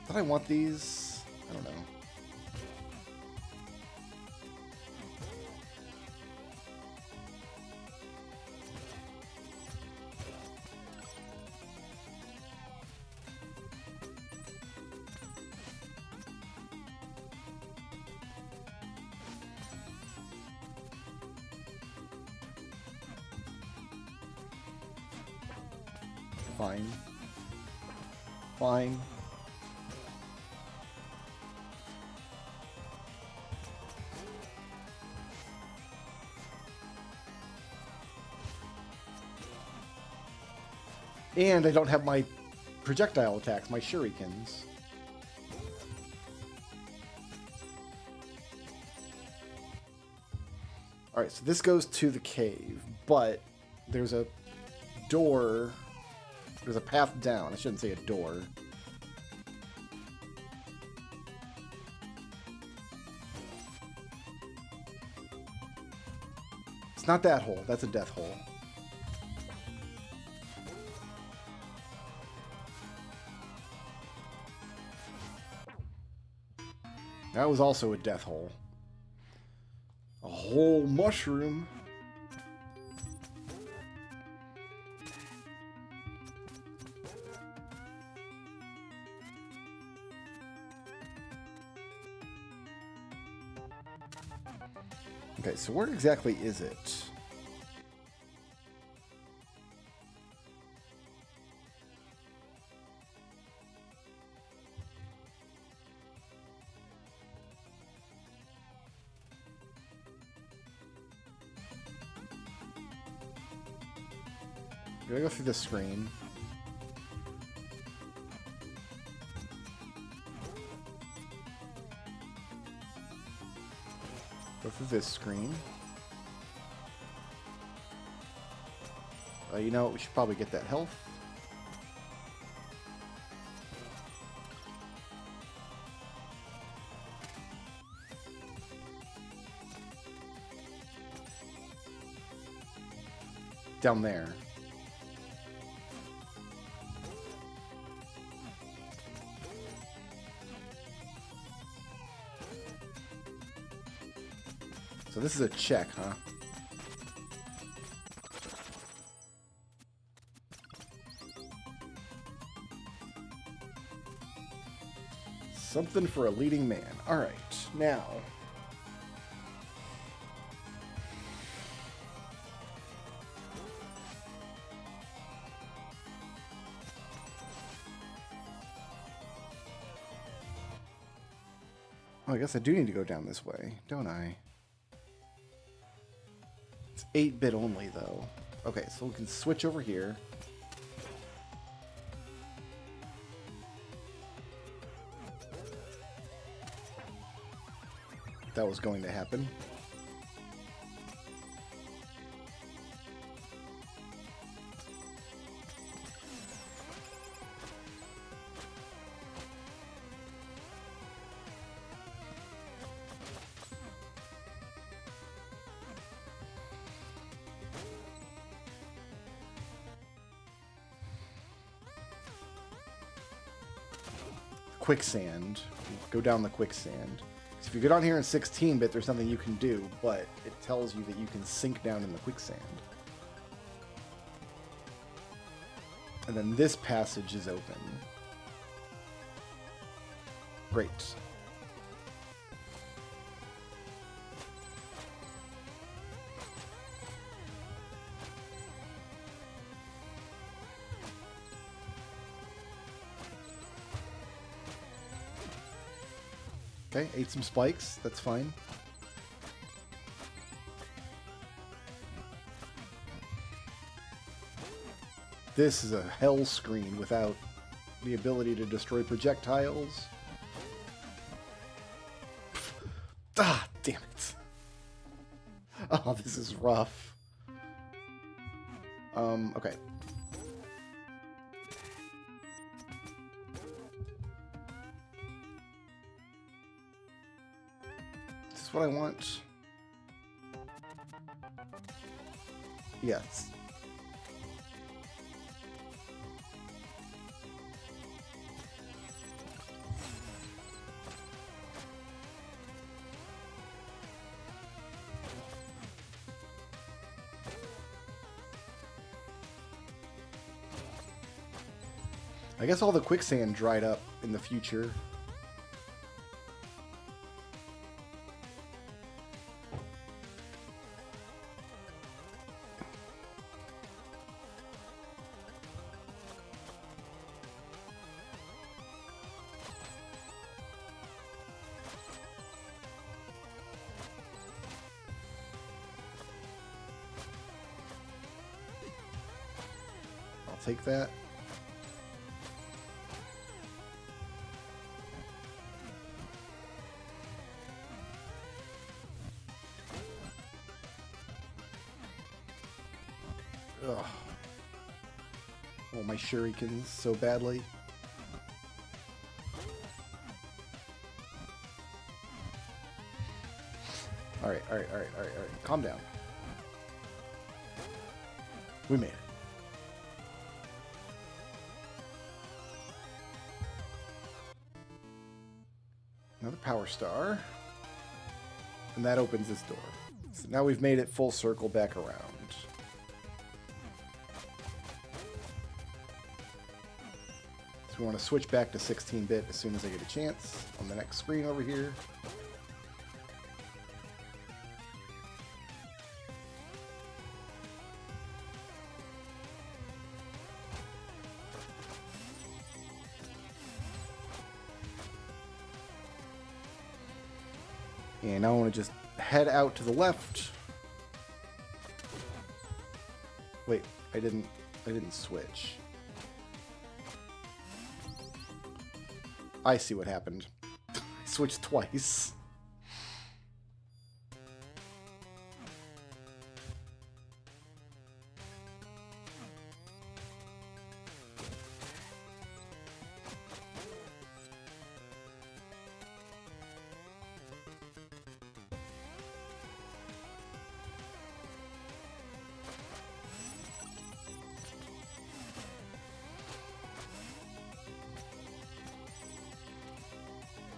Did I want these? I don't know. Fine. Fine. And I don't have my projectile attacks, my shurikens. Alright, so this goes to the cave, but there's a door. There's a path down. I shouldn't say a door. It's not that hole. That's a death hole. That was also a death hole. A whole mushroom. Okay, so where exactly is it? Gotta go through the screen. Go through this screen. You know what? We should probably get that health. Down there. So this is a check, huh? Something for a leading man. All right, now. Oh, I guess I do need to go down this way, don't I? It's 8-bit only, though. Okay, so we can switch over here. That was going to happen. Quicksand. Go down the quicksand. So if you go down here in 16-bit, there's something you can do, but it tells you that you can sink down in the quicksand. And then this passage is open. Great. Okay, ate some spikes. That's fine. This is a hell screen without the ability to destroy projectiles. Ah, damn it. Oh, this is rough. Okay. What I want. Yes. I guess all the quicksand dried up in the future. Take that. Ugh. Oh, my shurikens so badly. All right. Calm down. We made it. Another power star. And that opens this door. So now we've made it full circle back around. So we want to switch back to 16-bit as soon as I get a chance on the next screen over here. And now I want to just head out to the left. Wait, I didn't switch. I see what happened. I switched twice.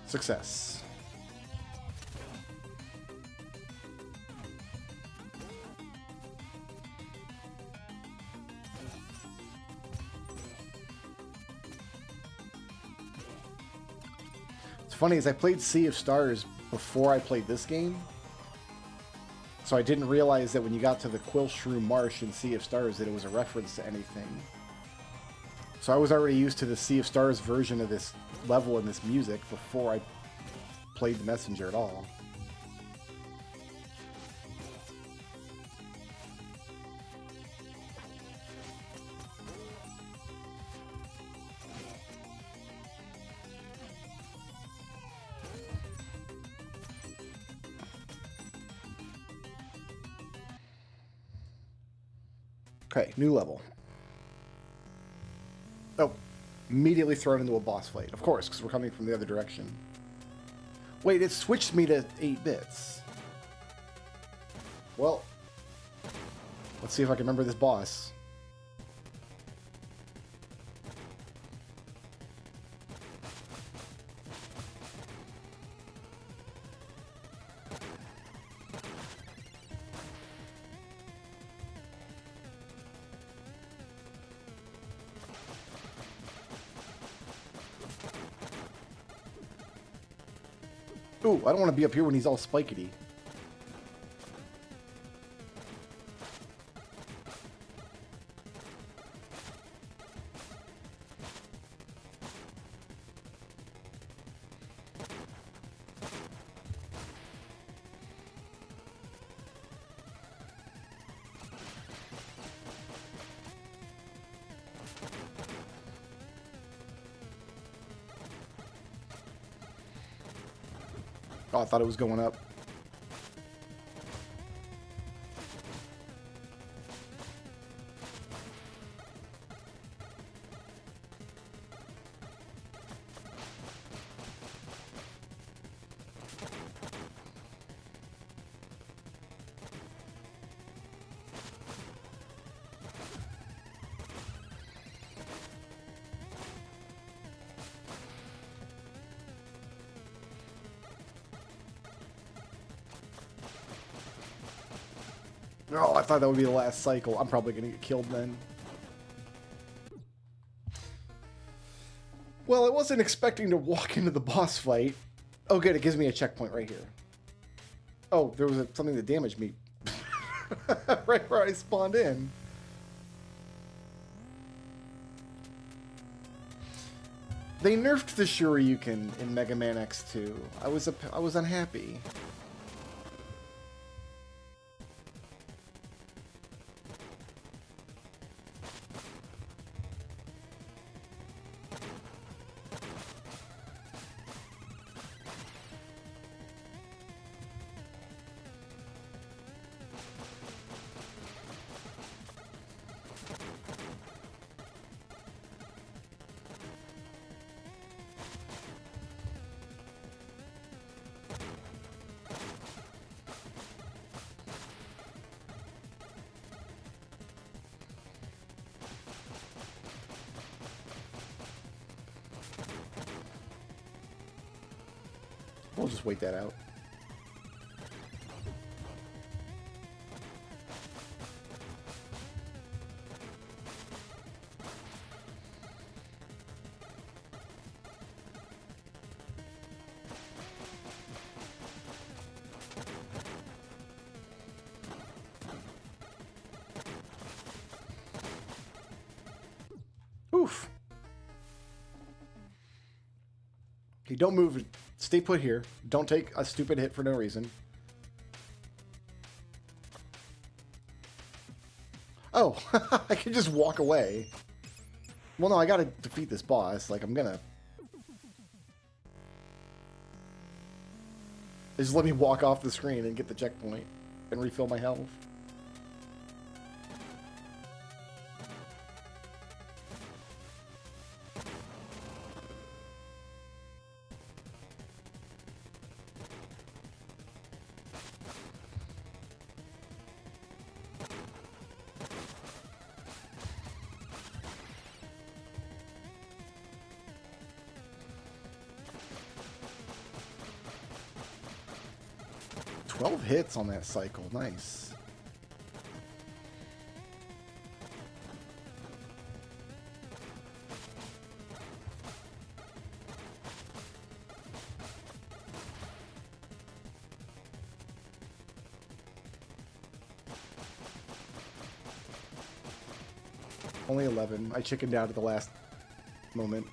Success. It's funny, as I played Sea of Stars before I played this game, so I didn't realize that when you got to the Quill Shrew Marsh in Sea of Stars that it was a reference to anything. So I was already used to the Sea of Stars version of this level and this music before I played the Messenger at all. Okay, new level. Oh, immediately thrown into a boss fight. Of course, because we're coming from the other direction. Wait, it switched me to 8 bits. Well, let's see if I can remember this boss. Ooh, I don't want to be up here when he's all spikety. Oh, I thought it was going up. Oh, I thought that would be the last cycle. I'm probably going to get killed then. Well, I wasn't expecting to walk into the boss fight. Oh, good. It gives me a checkpoint right here. Oh, there was something that damaged me. Right where I spawned in. They nerfed the Shoryuken in Mega Man X2. I was unhappy. We'll just wait that out. Oof. Okay, don't move Stay put here. Don't take a stupid hit for no reason. Oh, I can just walk away. Well, no, I gotta defeat this boss. Like, I'm gonna... Just let me walk off the screen and get the checkpoint and refill my health. Hits on that cycle. Nice. Only 11. I chickened out at the last moment.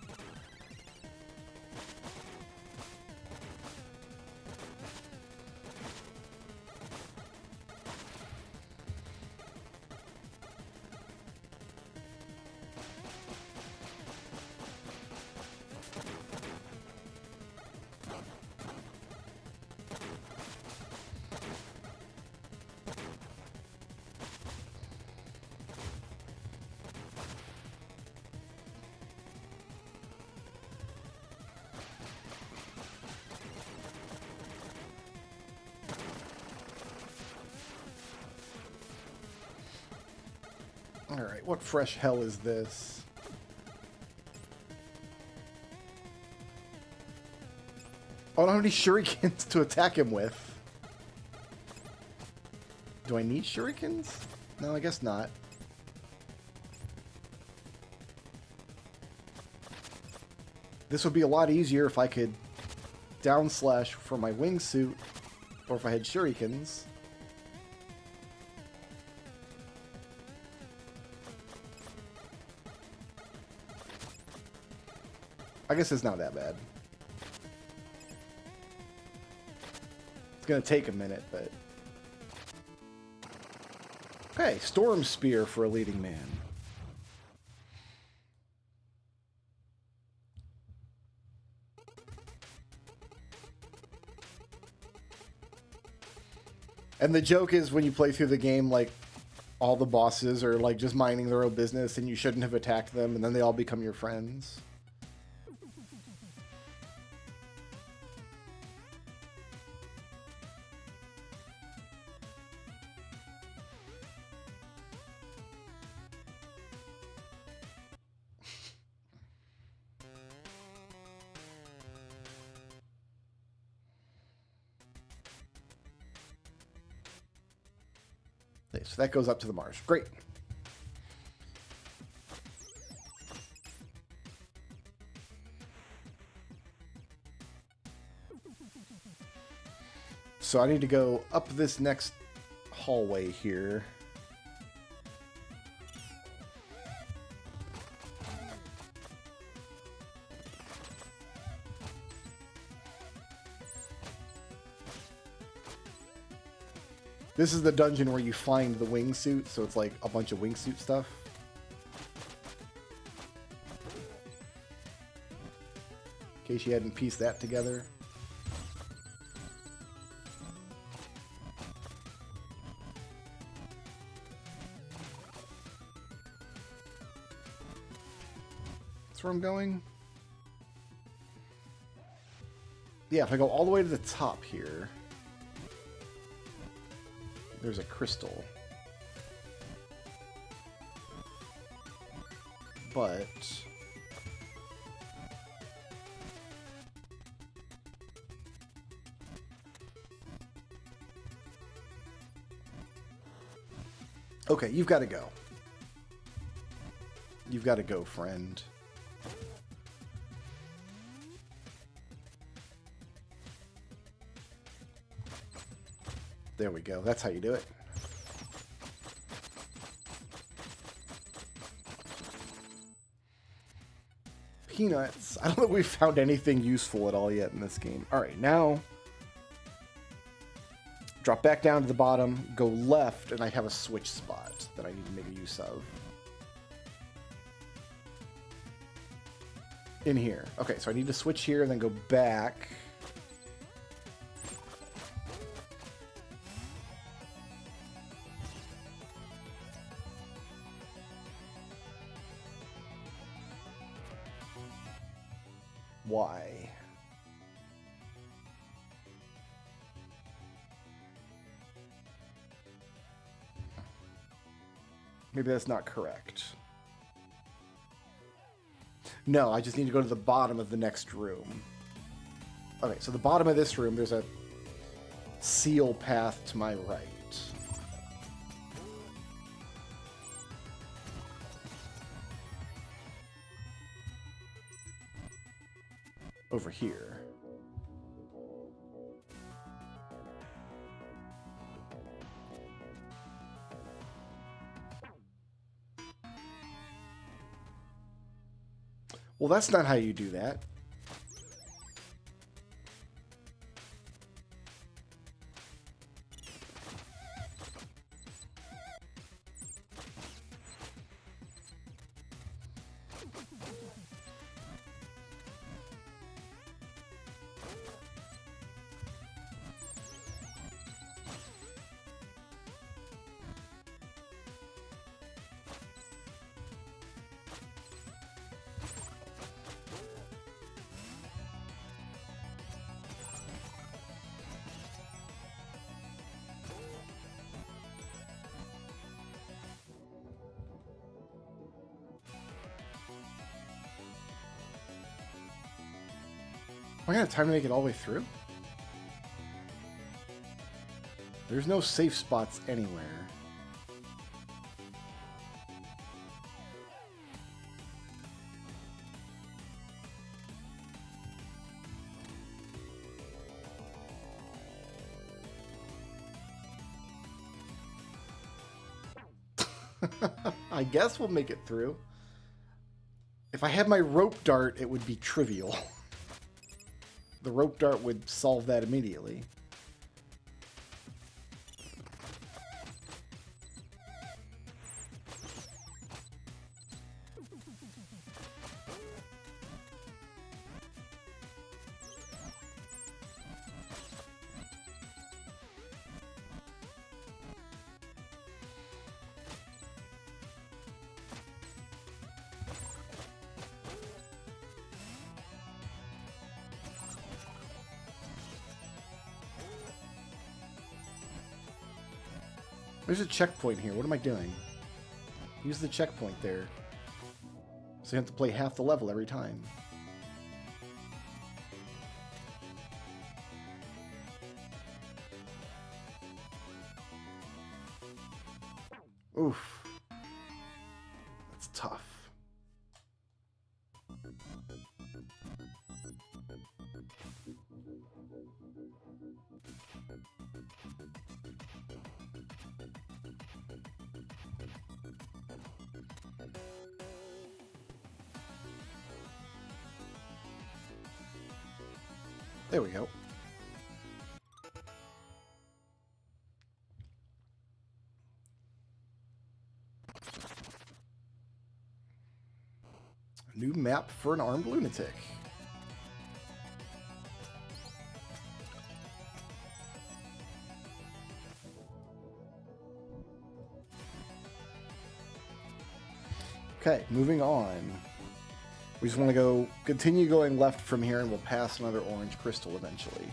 Alright, what fresh hell is this? Oh, I don't have any shurikens to attack him with. Do I need shurikens? No, I guess not. This would be a lot easier if I could down slash from my wingsuit, or if I had shurikens. I guess it's not that bad. It's gonna take a minute, but... Okay, Storm Spear for a leading man. And the joke is when you play through the game, like, all the bosses are, like, just minding their own business and you shouldn't have attacked them, and then they all become your friends. Okay, so that goes up to the marsh. Great. So I need to go up this next hallway here. This is the dungeon where you find the wingsuit, so it's like a bunch of wingsuit stuff. In case you hadn't pieced that together. That's where I'm going. Yeah, if I go all the way to the top here, there's a crystal. But... okay, you've got to go. You've got to go, friend. There we go. That's how you do it. peanuts. I don't think we've found anything useful at all yet in this game. All right, now drop back down to the bottom, go left, and I have a switch spot that I need to make a use of. In here. Okay, so I need to switch here and then go back. Why? Maybe that's not correct. No, I just need to go to the bottom of the next room. Okay, so the bottom of this room, there's a seal path to my right. Over here. Well, that's not how you do that. Am I gonna have time to make it all the way through? There's no safe spots anywhere. I guess we'll make it through. If I had my rope dart, it would be trivial. The rope dart would solve that immediately. There's a checkpoint here. What am I doing? Use the checkpoint there. So you have to play half the level every time. Oof. That's tough. There we go. A new map for an armed lunatic. Okay, moving on. We just want to continue going left from here, and we'll pass another orange crystal eventually.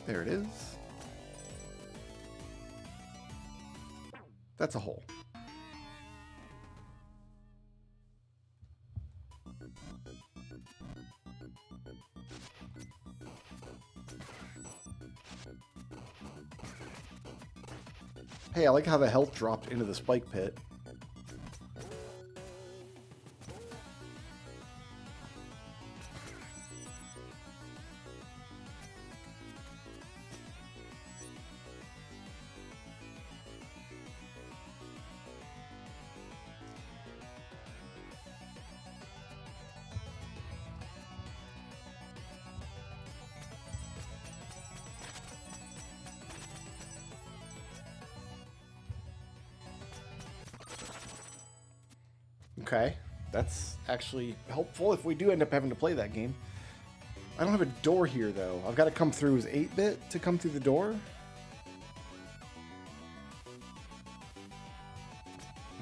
There it is. That's a hole. Hey, I like how the health dropped into the spike pit. Okay, that's actually helpful if we do end up having to play that game. I don't have a door here, though. I've got to come through as 8-bit to come through the door.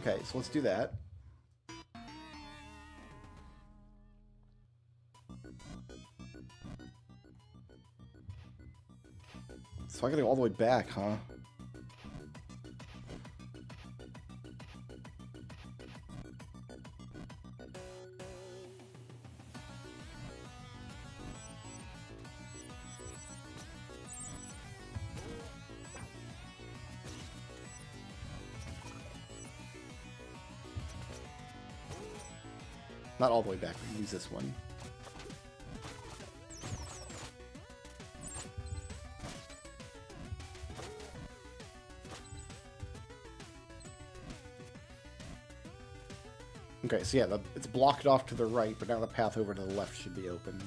Okay, so let's do that. So I gotta go all the way back, huh? Not all the way back, we can use this one. Okay, so yeah, it's blocked off to the right, but now the path over to the left should be open.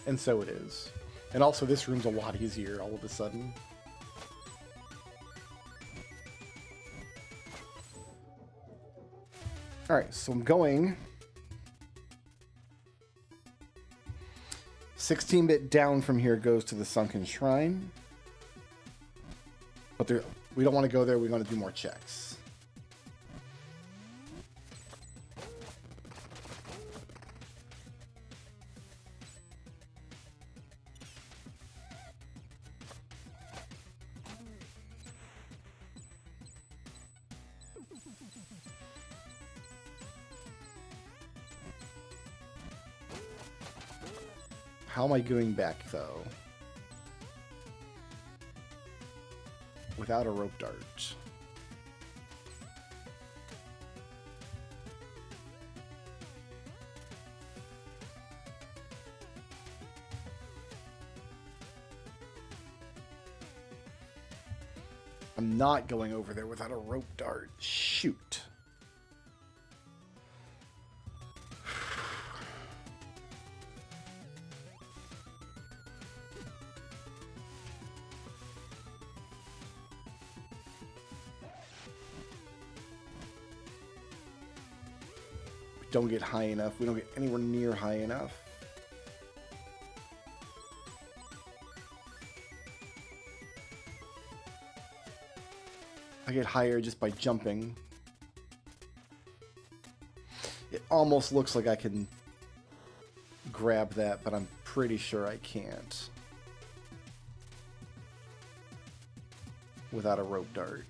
And so it is. And also this room's a lot easier all of a sudden. Alright, so I'm going 16-bit down from here goes to the Sunken Shrine. But we don't want to go there, we want to do more checks. How am I going back, though? Without a rope dart. I'm not going over there without a rope dart. Shoot. Don't get high enough. We don't get anywhere near high enough. I get higher just by jumping. It almost looks like I can grab that, but I'm pretty sure I can't. Without a rope dart.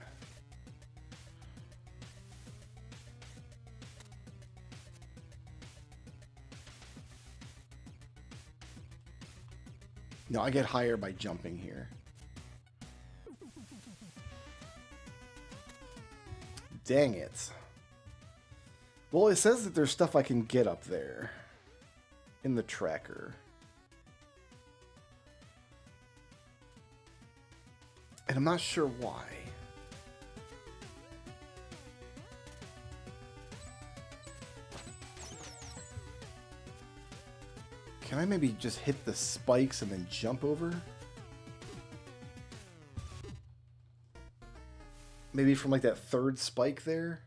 No, I get higher by jumping here. Dang it. Well, it says that there's stuff I can get up there in the tracker. And I'm not sure why. Can I maybe just hit the spikes and then jump over? Maybe from like that third spike there?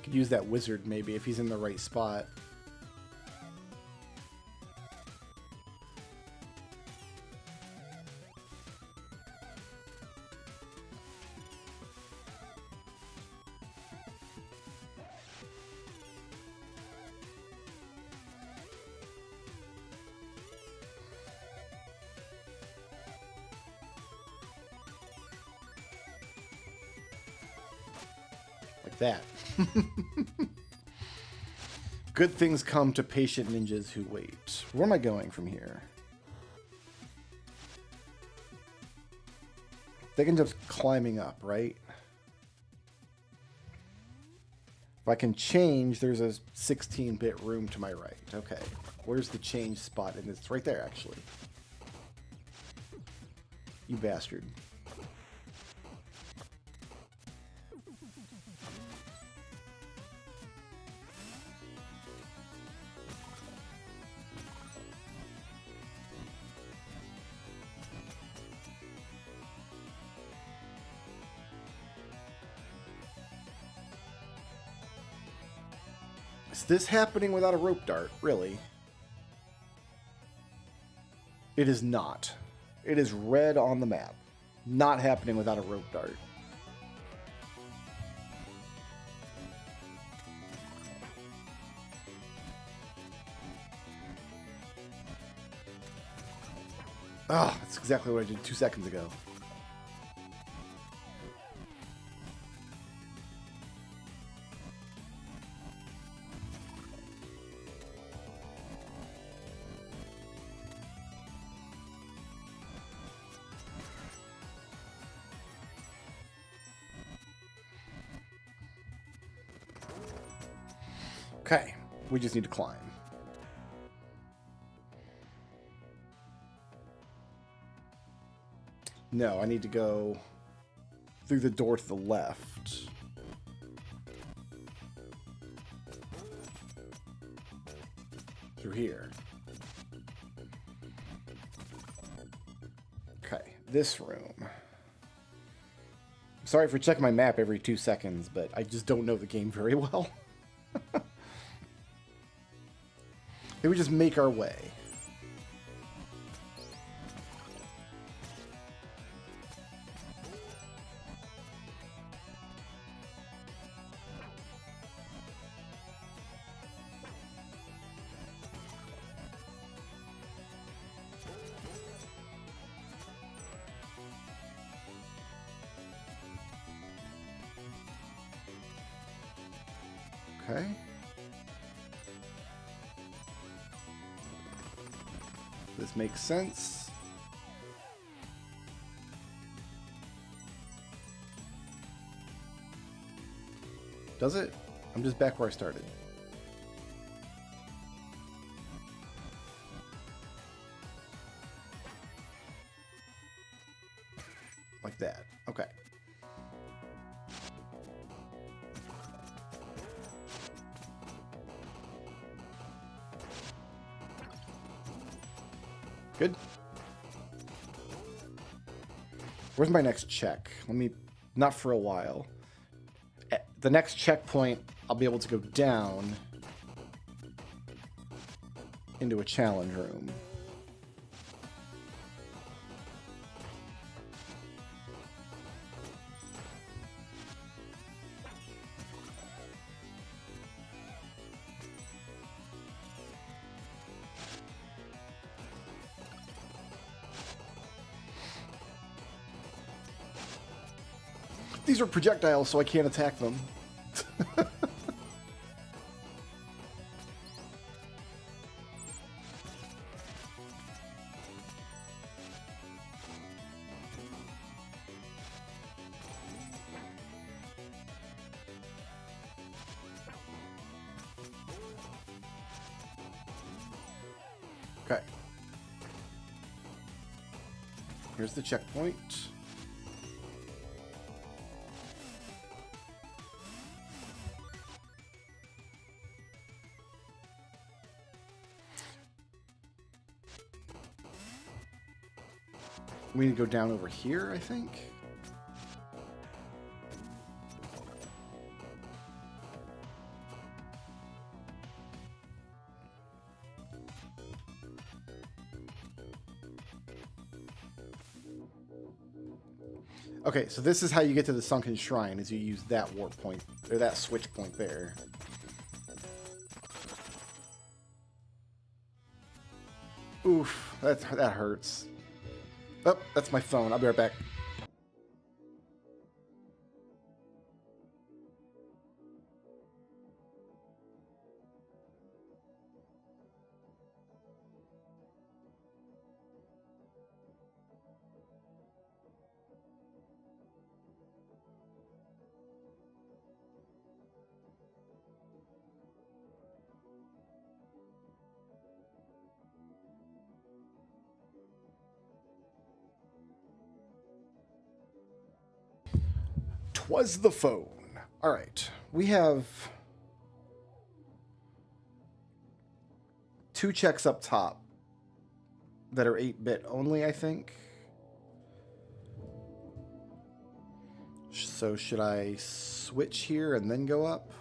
Could use that wizard maybe if he's in the right spot. that. Good things come to patient ninjas who wait. Where am I going from here? They can just climbing up, right? If I can change, there's a 16-bit room to my right. Okay. Where's the change spot? And it's right there, actually. You bastard. Is this happening without a rope dart? Really? It is not. It is red on the map. Not happening without a rope dart. Ah, that's exactly what I did 2 seconds ago. Okay, we just need to climb. No, I need to go through the door to the left. Through here. Okay, this room. Sorry for checking my map every 2 seconds, but I just don't know the game very well. Maybe we just make our way. Okay. This makes sense. Does it? I'm just back where I started. Like that. Okay. Good. Where's my next check? Let me... Not for a while. At the next checkpoint, I'll be able to go down into a challenge room. These are projectiles, so I can't attack them. Okay. Here's the checkpoint. We need to go down over here, I think. Okay, so this is how you get to the sunken shrine, is you use that warp point, or that switch point there. Oof, that hurts. Oh, that's my phone. I'll be right back. 'Twas the phone. All right. We have 2 checks up top that are 8-bit only, I think. So should I switch here and then go up?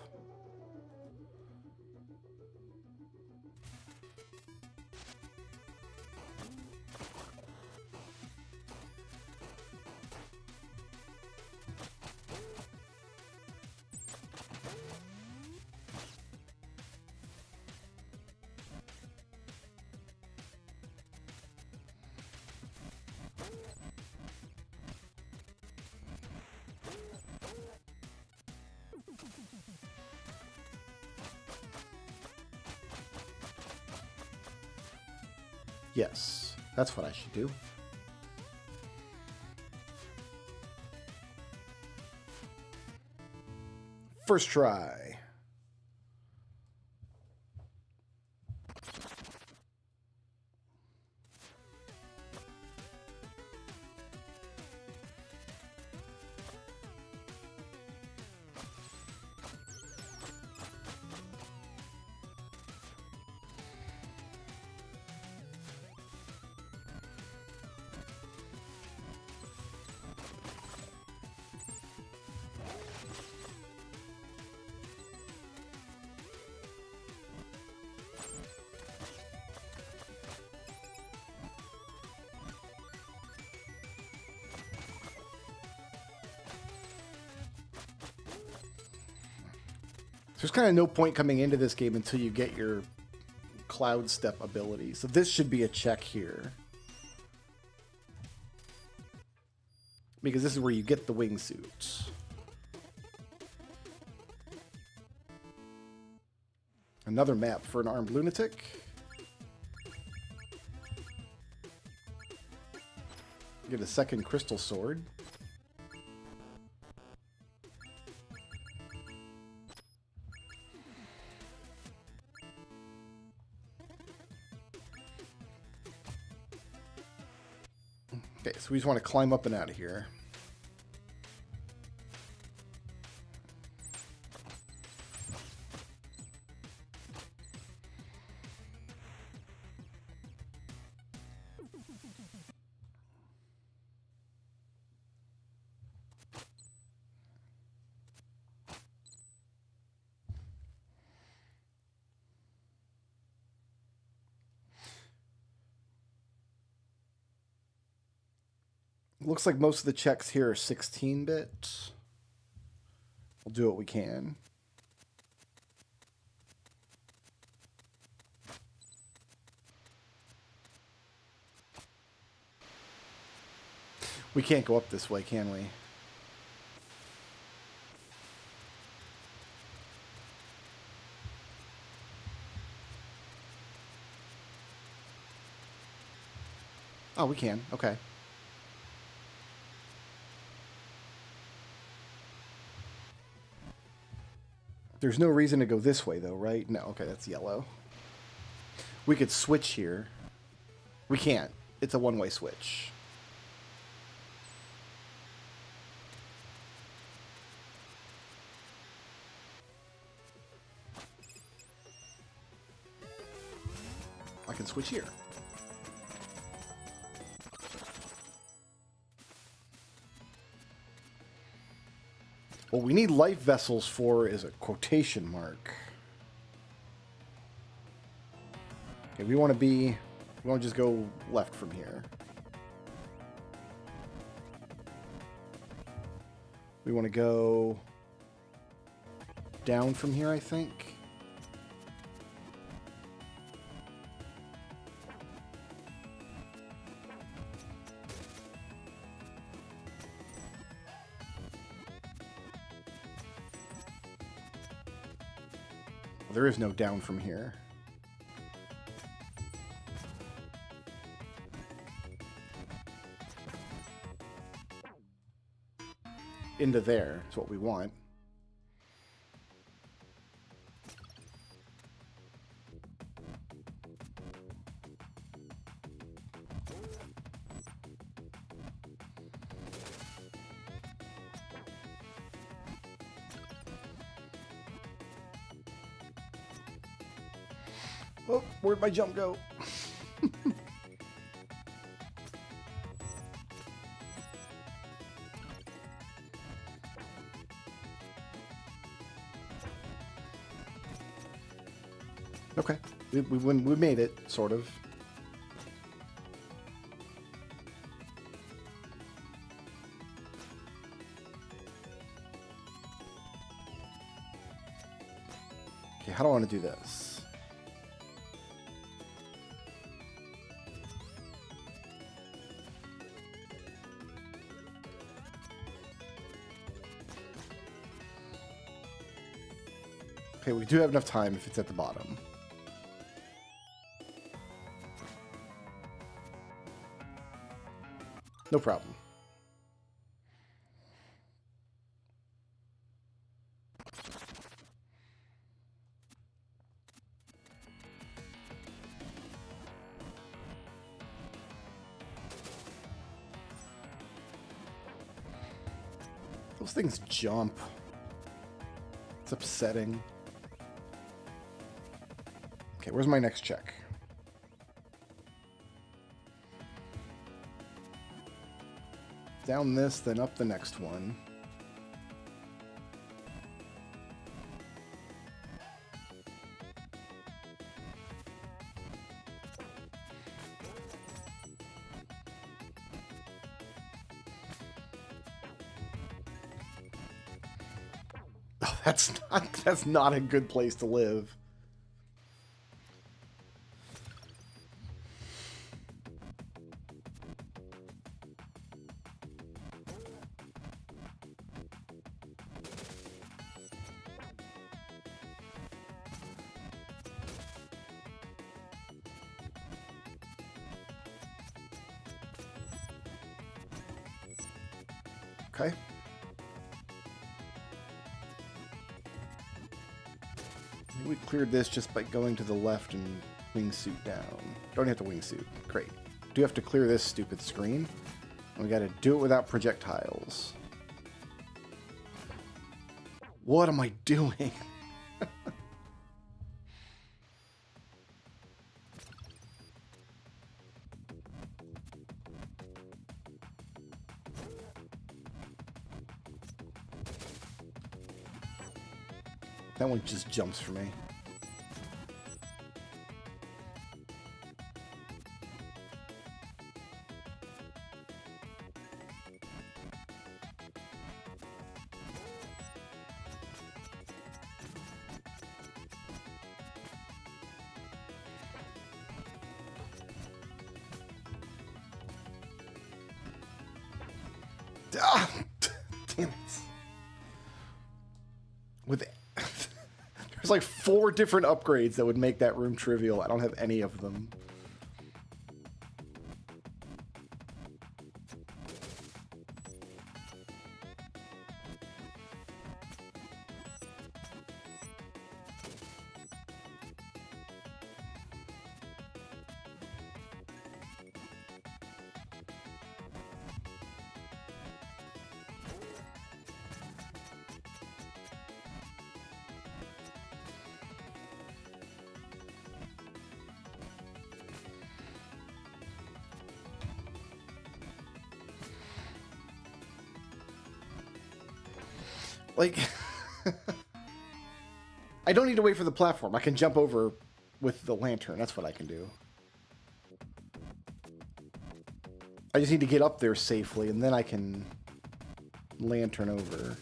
Yes, that's what I should do. First try. There's kind of no point coming into this game until you get your cloud step ability. So this should be a check here. Because this is where you get the wingsuit. Another map for an armed lunatic. Get a second crystal sword. Okay, so we just want to climb up and out of here. Looks like most of the checks here are 16-bit. We'll do what we can. We can't go up this way, can we? Oh, we can. Okay. There's no reason to go this way, though, right? No, okay, that's yellow. We could switch here. We can't. It's a one-way switch. I can switch here. What we need life vessels for is a quotation mark. Okay, we want to just go left from here. We want to go down from here, I think. There is no down from here. Into there is what we want. Oh, where'd my jump go? Okay, we made it, sort of. Okay, how do I want to do this? Okay, we do have enough time if it's at the bottom. No problem. Those things jump. It's upsetting. Okay, where's my next check? Down this, then up the next one. Oh, that's not a good place to live. Okay. We cleared this just by going to the left and wingsuit down. Don't have to wingsuit. Great. Do have to clear this stupid screen. And we gotta do it without projectiles. What am I doing? That one just jumps for me. Ah, damn it. With there's like 4 different upgrades that would make that room trivial. I don't have any of them. Like, I don't need to wait for the platform. I can jump over with the lantern. That's what I can do. I just need to get up there safely, and then I can lantern over.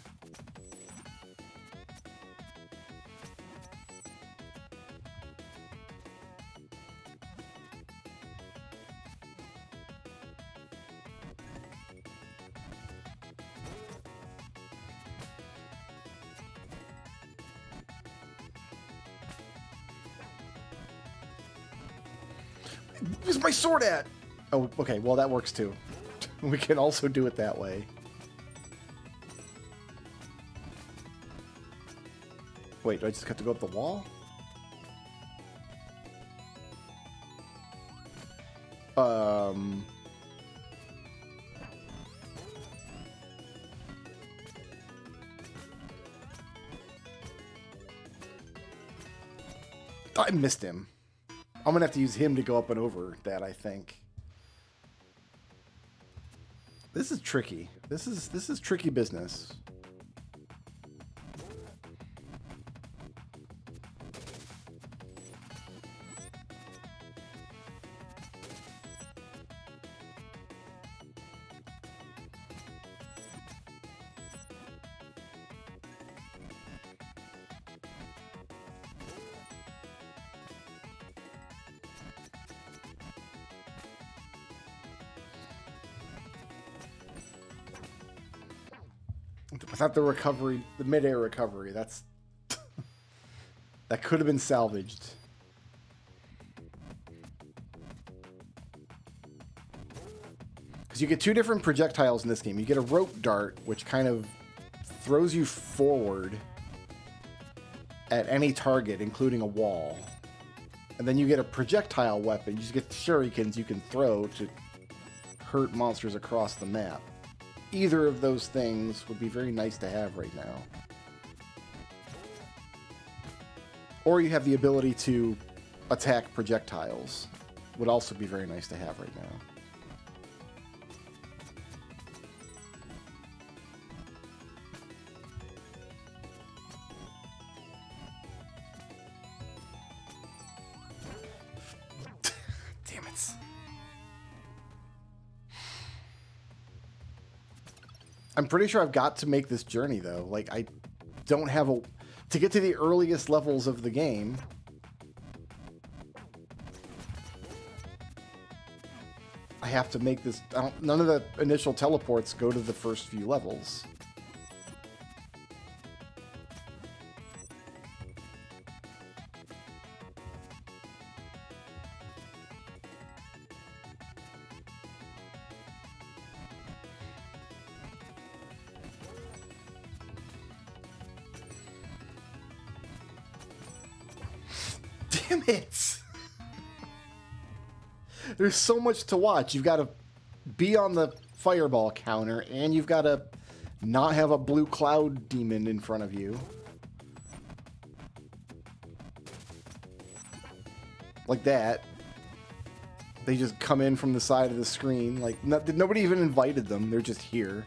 Where's my sword at? Oh, okay, well that works too. We can also do it that way. Wait, do I just have to go up the wall? I missed him. I'm going to have to use him to go up and over that, I think. This is tricky. This is tricky business. Without the recovery, the mid-air recovery, that's... that could have been salvaged. Because you get two different projectiles in this game. You get a rope dart, which kind of throws you forward at any target, including a wall. And then you get a projectile weapon. You just get shurikens you can throw to hurt monsters across the map. Either of those things would be very nice to have right now. Or you have the ability to attack projectiles. Would also be very nice to have right now. Damn it. I'm pretty sure I've got to make this journey, though. Like, I don't have a... To get to the earliest levels of the game... I have to make this... none of the initial teleports go to the first few levels. Damn it! There's so much to watch. You've got to be on the fireball counter, and you've got to not have a blue cloud demon in front of you. Like that. They just come in from the side of the screen. Like, nobody even invited them. They're just here.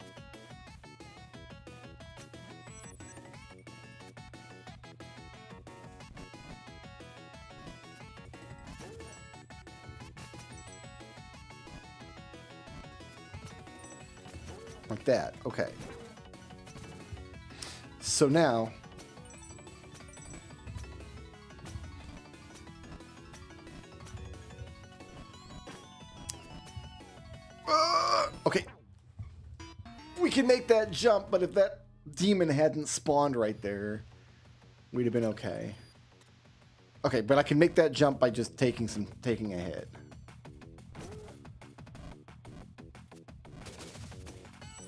Like that. Okay. So now... okay. We can make that jump, but if that demon hadn't spawned right there, we'd have been okay. Okay, but I can make that jump by just taking a hit.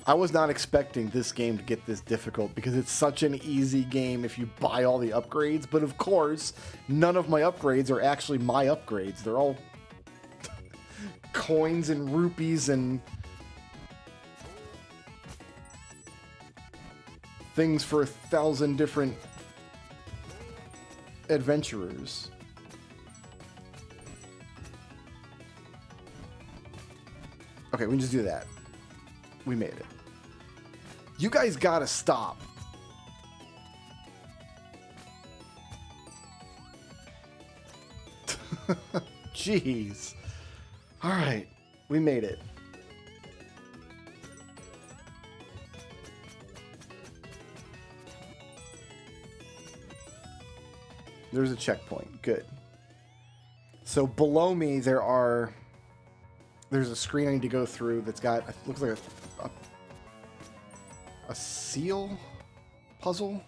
I was not expecting this game to get this difficult because it's such an easy game if you buy all the upgrades. But of course, none of my upgrades are actually my upgrades. They're all coins and rupees and things for 1,000 different adventurers. Okay, we can just do that. We made it. You guys gotta stop. Jeez. All right, we made it. There's a checkpoint. Good. So below me there's a screen I need to go through that's got, it looks like a seal puzzle.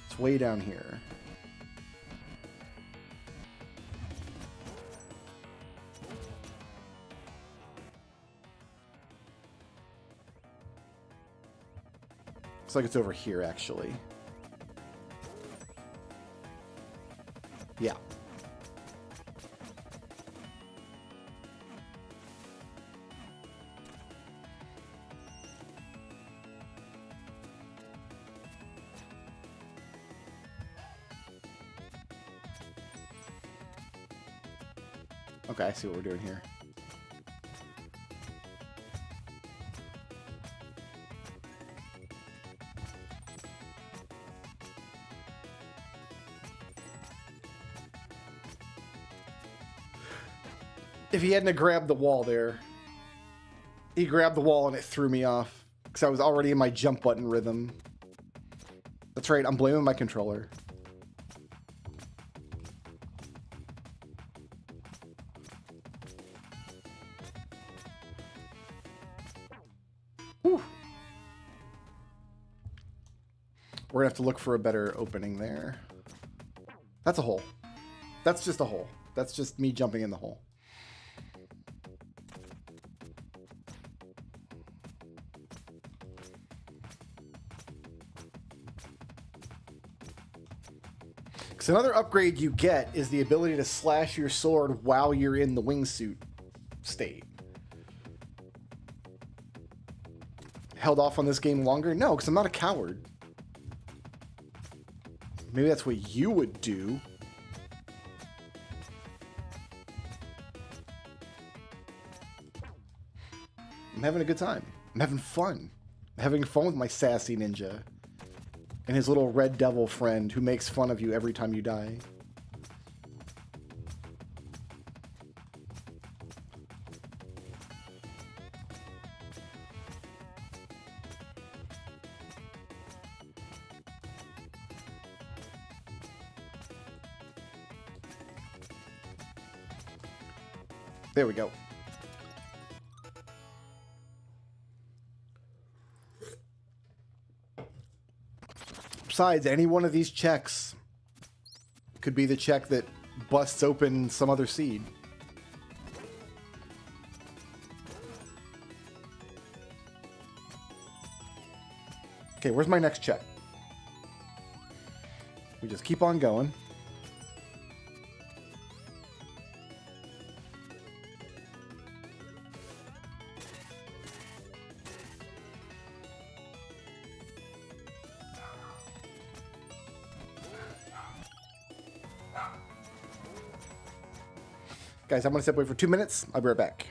It's way down here. Looks like it's over here, actually. Yeah. Okay, I see what we're doing here. If he hadn't have grabbed the wall there, he grabbed the wall and it threw me off because I was already in my jump button rhythm. That's right, I'm blaming my controller. Whew. We're gonna have to look for a better opening there. That's a hole. That's just a hole. That's just me jumping in the hole. So another upgrade you get is the ability to slash your sword while you're in the wingsuit state. Held off on this game longer? No, because I'm not a coward. Maybe that's what you would do. I'm having a good time. I'm having fun. I'm having fun with my sassy ninja. And his little red devil friend who makes fun of you every time you die. There we go. Besides, any one of these checks could be the check that busts open some other seed. Okay, where's my next check? We just keep on going. Guys, I'm going to step away for 2 minutes. I'll be right back.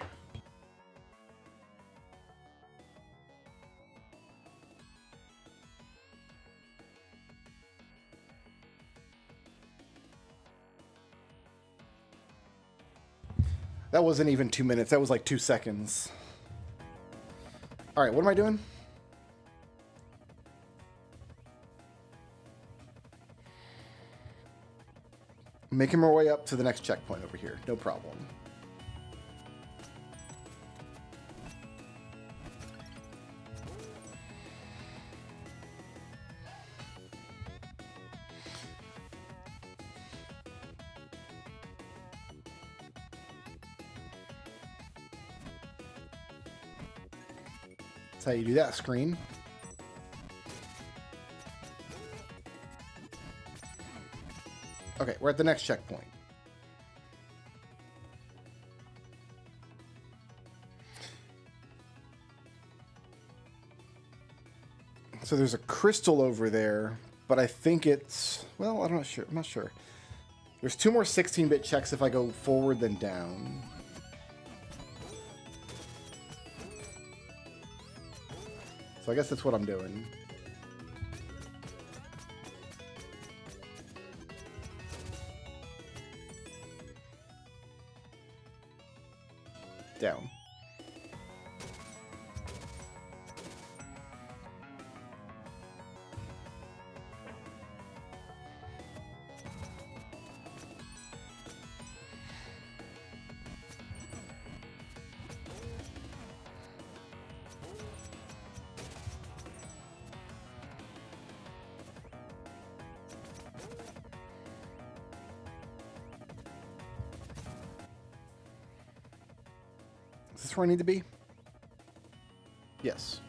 That wasn't even 2 minutes. That was like 2 seconds. All right, what am I doing? Making our way up to the next checkpoint over here. No problem. That's how you do that screen. Okay, we're at the next checkpoint. So there's a crystal over there, but I think it's, well, I'm not sure. I'm not sure. There's 2 more 16-bit checks if I go forward than down. So I guess that's what I'm doing. Down. Is this where I need to be? Yes.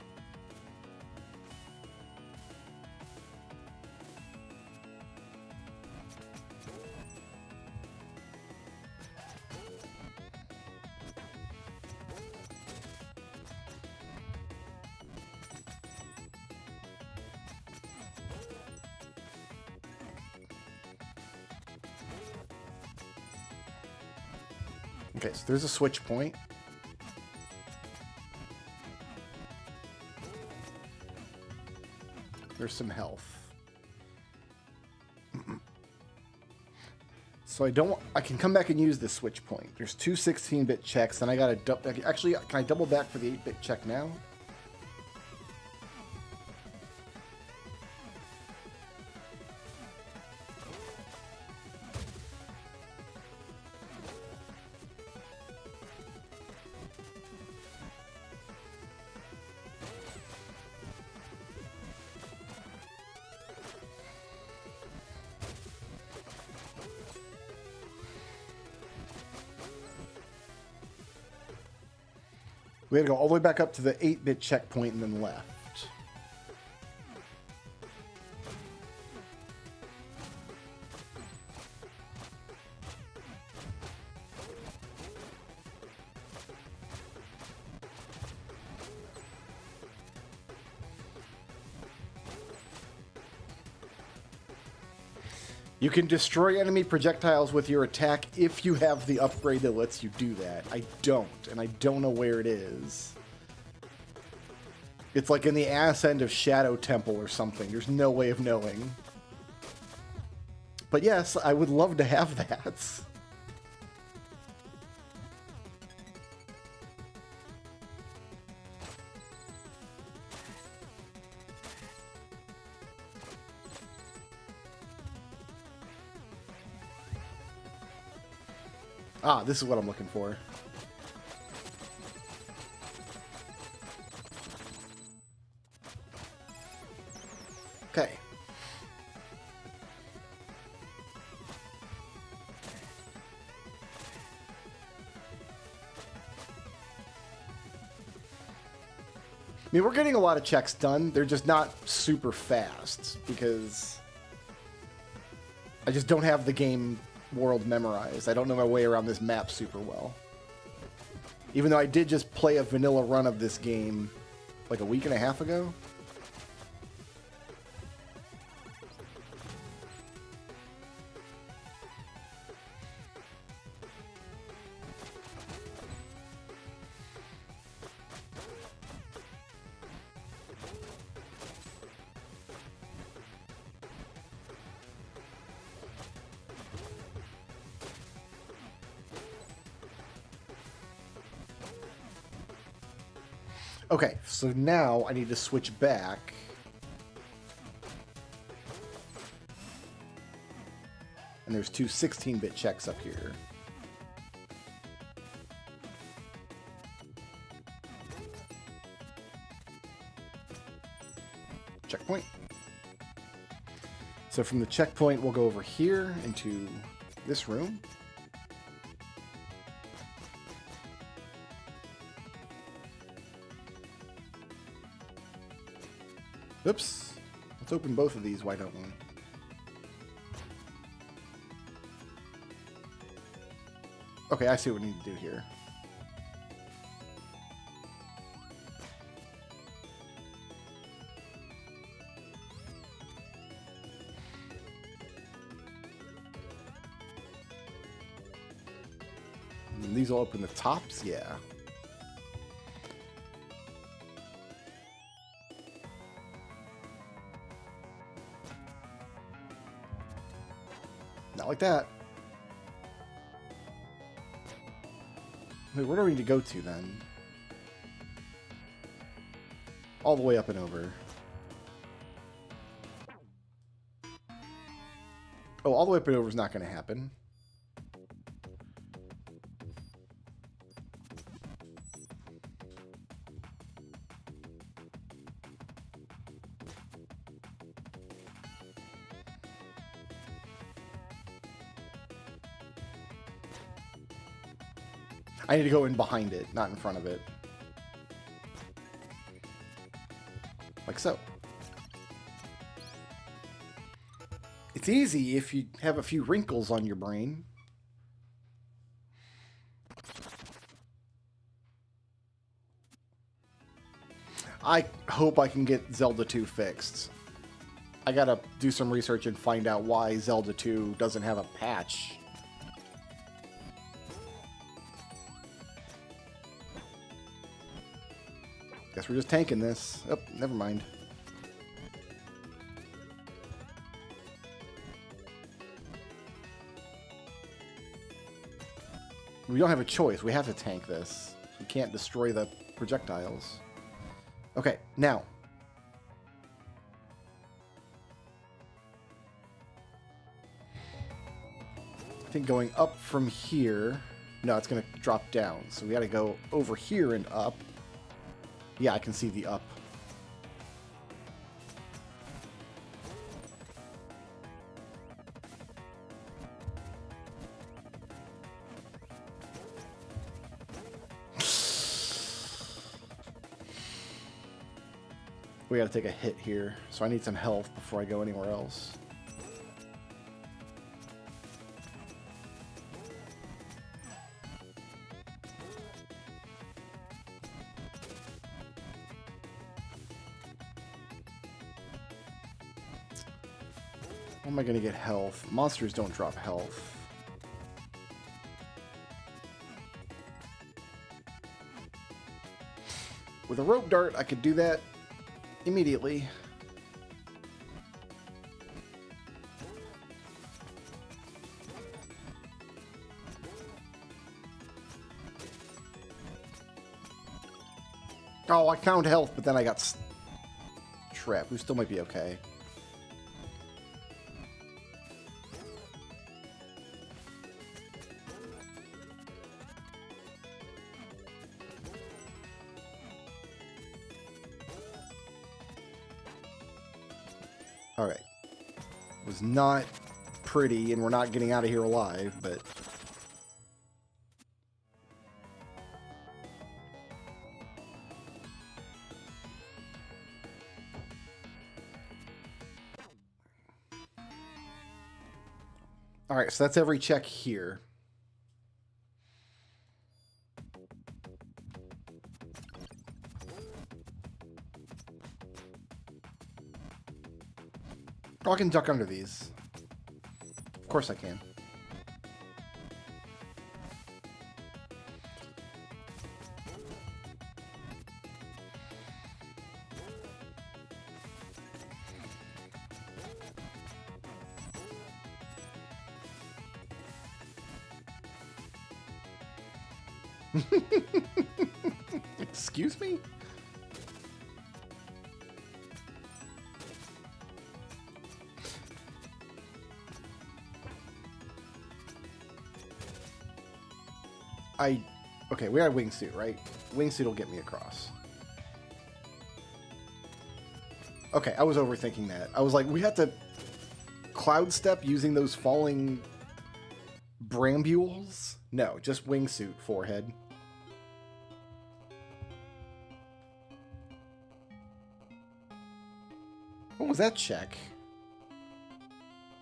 Okay, so there's a switch point. There's some health. So I can come back and use this switch point. There's two 16-bit checks, and I got to, actually, can I double back for the 8-bit check now? We had to go all the way back up to the 8-bit checkpoint and then left. You can destroy enemy projectiles with your attack if you have the upgrade that lets you do that. I don't, and I don't know where it is. It's like in the ass end of Shadow Temple or something. There's no way of knowing. But yes, I would love to have that. Ah, this is what I'm looking for. Okay. I mean, we're getting a lot of checks done. They're just not super fast because I just don't have the game world memorized. I don't know my way around this map super well. Even though I did just play a vanilla run of this game like a week and a half ago. Okay, so now I need to switch back. And there's two 16-bit checks up here. Checkpoint. So from the checkpoint, we'll go over here into this room. Oops. Let's open both of these, why don't we? Okay, I see what we need to do here. And these will open the tops, yeah. Not like that. Wait, where do we need to go to then? All the way up and over. Oh, all the way up and over is not going to happen. I need to go in behind it, not in front of it. Like so. It's easy if you have a few wrinkles on your brain. I hope I can get Zelda 2 fixed. I gotta do some research and find out why Zelda 2 doesn't have a patch. Guess we're just tanking this. Oh, never mind. We don't have a choice. We have to tank this. We can't destroy the projectiles. Okay, now. I think going up from here... No, it's going to drop down. So we got to go over here and up. Yeah, I can see the up. We got to take a hit here. So I need some health before I go anywhere else. How am I going to get health? Monsters don't drop health. With a rope dart, I could do that immediately. Oh, I found health, but then I got trapped. We still might be okay. Alright. Was not pretty, and we're not getting out of here alive, but... Alright, so that's every check here. Oh, I can duck under these. Of course I can. Excuse me? Okay, we got a wingsuit, right? Wingsuit will get me across. Okay, I was overthinking that. I was like, we have to cloud step using those falling brambules? No, just wingsuit, forehead. What was that check?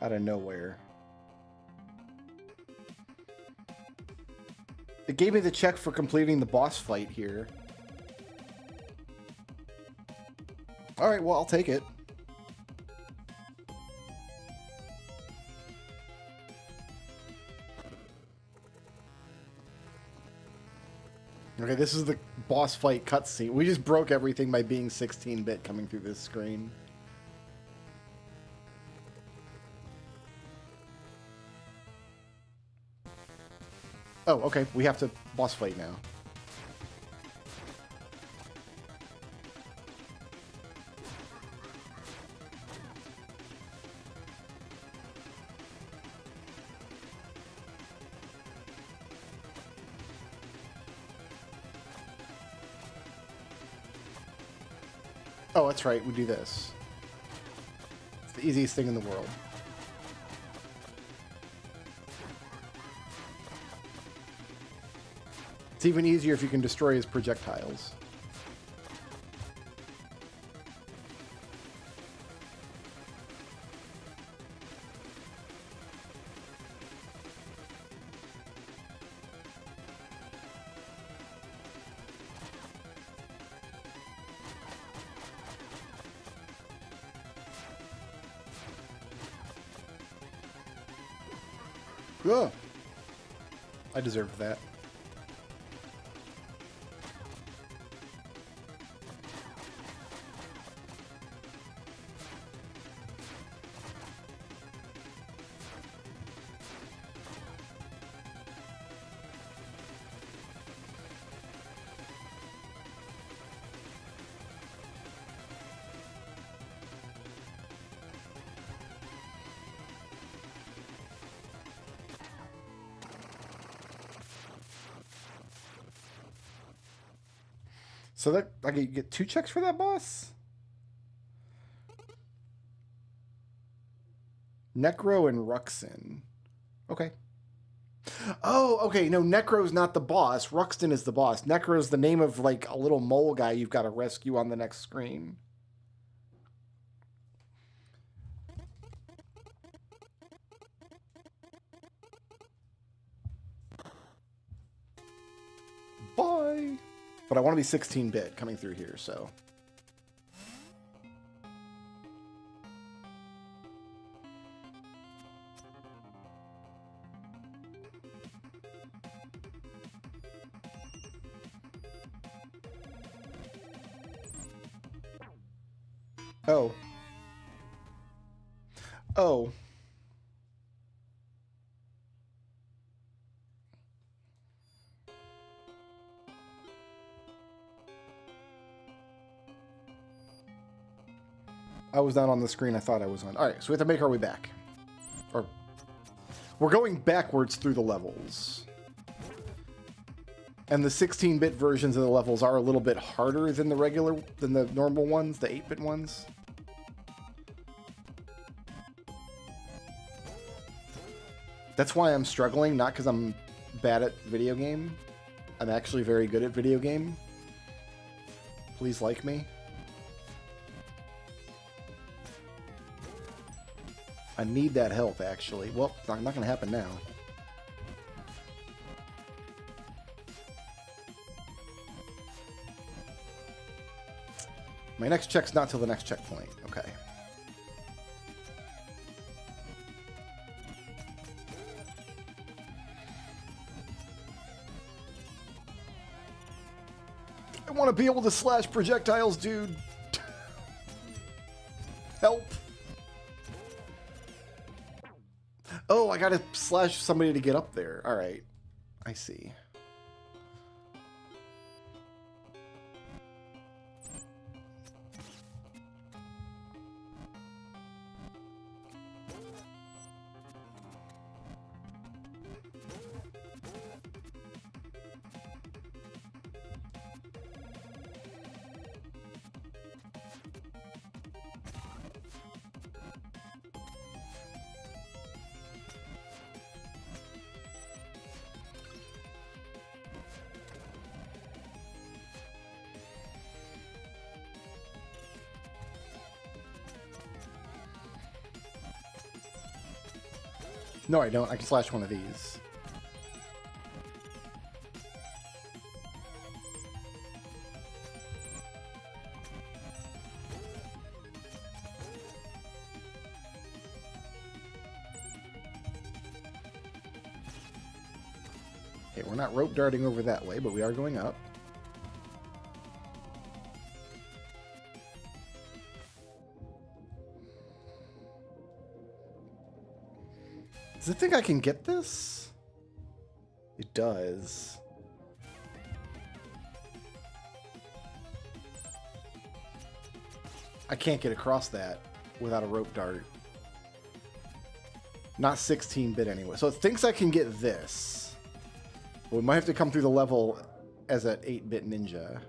Out of nowhere. It gave me the check for completing the boss fight here. Alright, well, I'll take it. Okay, this is the boss fight cutscene. We just broke everything by being 16-bit coming through this screen. Oh, okay. We have to boss fight now. Oh, that's right. We do this. It's the easiest thing in the world. It's even easier if you can destroy his projectiles. Ugh. I deserved that. So that I get 2 checks for that boss? Necro and Ruxin. Okay. Oh, okay. No, Necro's not the boss. Ruxin is the boss. Necro's the name of like a little mole guy you've got to rescue on the next screen. Bye. But I want to be 16-bit coming through here, so. Oh. Oh. I was not on the screen I thought I was on. All right, so we have to make our way back. Or we're going backwards through the levels. And the 16-bit versions of the levels are a little bit harder than the normal ones, the 8-bit ones. That's why I'm struggling, not because I'm bad at video game. I'm actually very good at video game. Please like me. I need that help, actually. Well, it's not going to happen now. My next check's not till the next checkpoint. Okay. I want to be able to slash projectiles, dude. Help. Oh, I gotta slash somebody to get up there. All right. I see. No, I don't. I can slash one of these. Okay, we're not rope darting over that way, but we are going up. Does it think I can get this? It does. I can't get across that without a rope dart. Not 16-bit anyway. So it thinks I can get this. We might have to come through the level as an 8-bit ninja.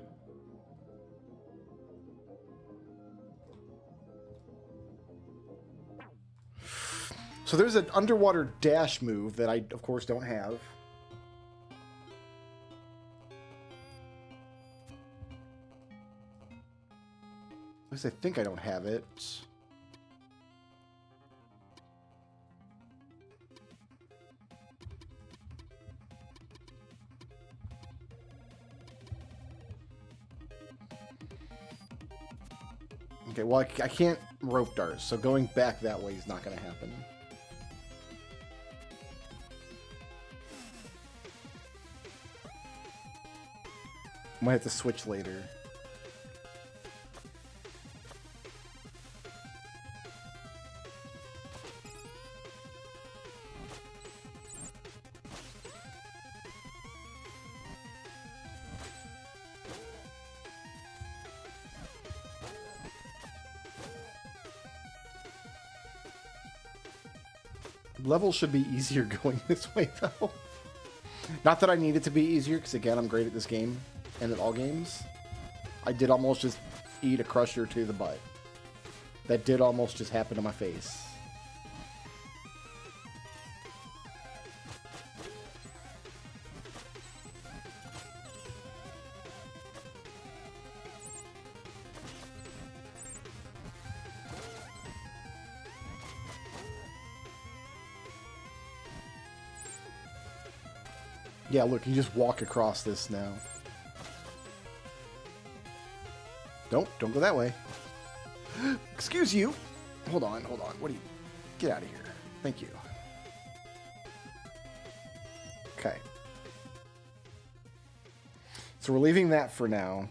So there's an underwater dash move that I, of course, don't have. At least I think I don't have it. Okay, well, I can't rope dart, so going back that way is not going to happen. Might have to switch later. Level should be easier going this way, though. Not that I need it to be easier, because again, I'm great at this game and at all games. I did almost just eat a crusher to the butt. That did almost just happen to my face. Yeah, look, you just walk across this now. Don't go that way. Excuse you. Hold on. What are you? Get out of here. Thank you. Okay. So we're leaving that for now.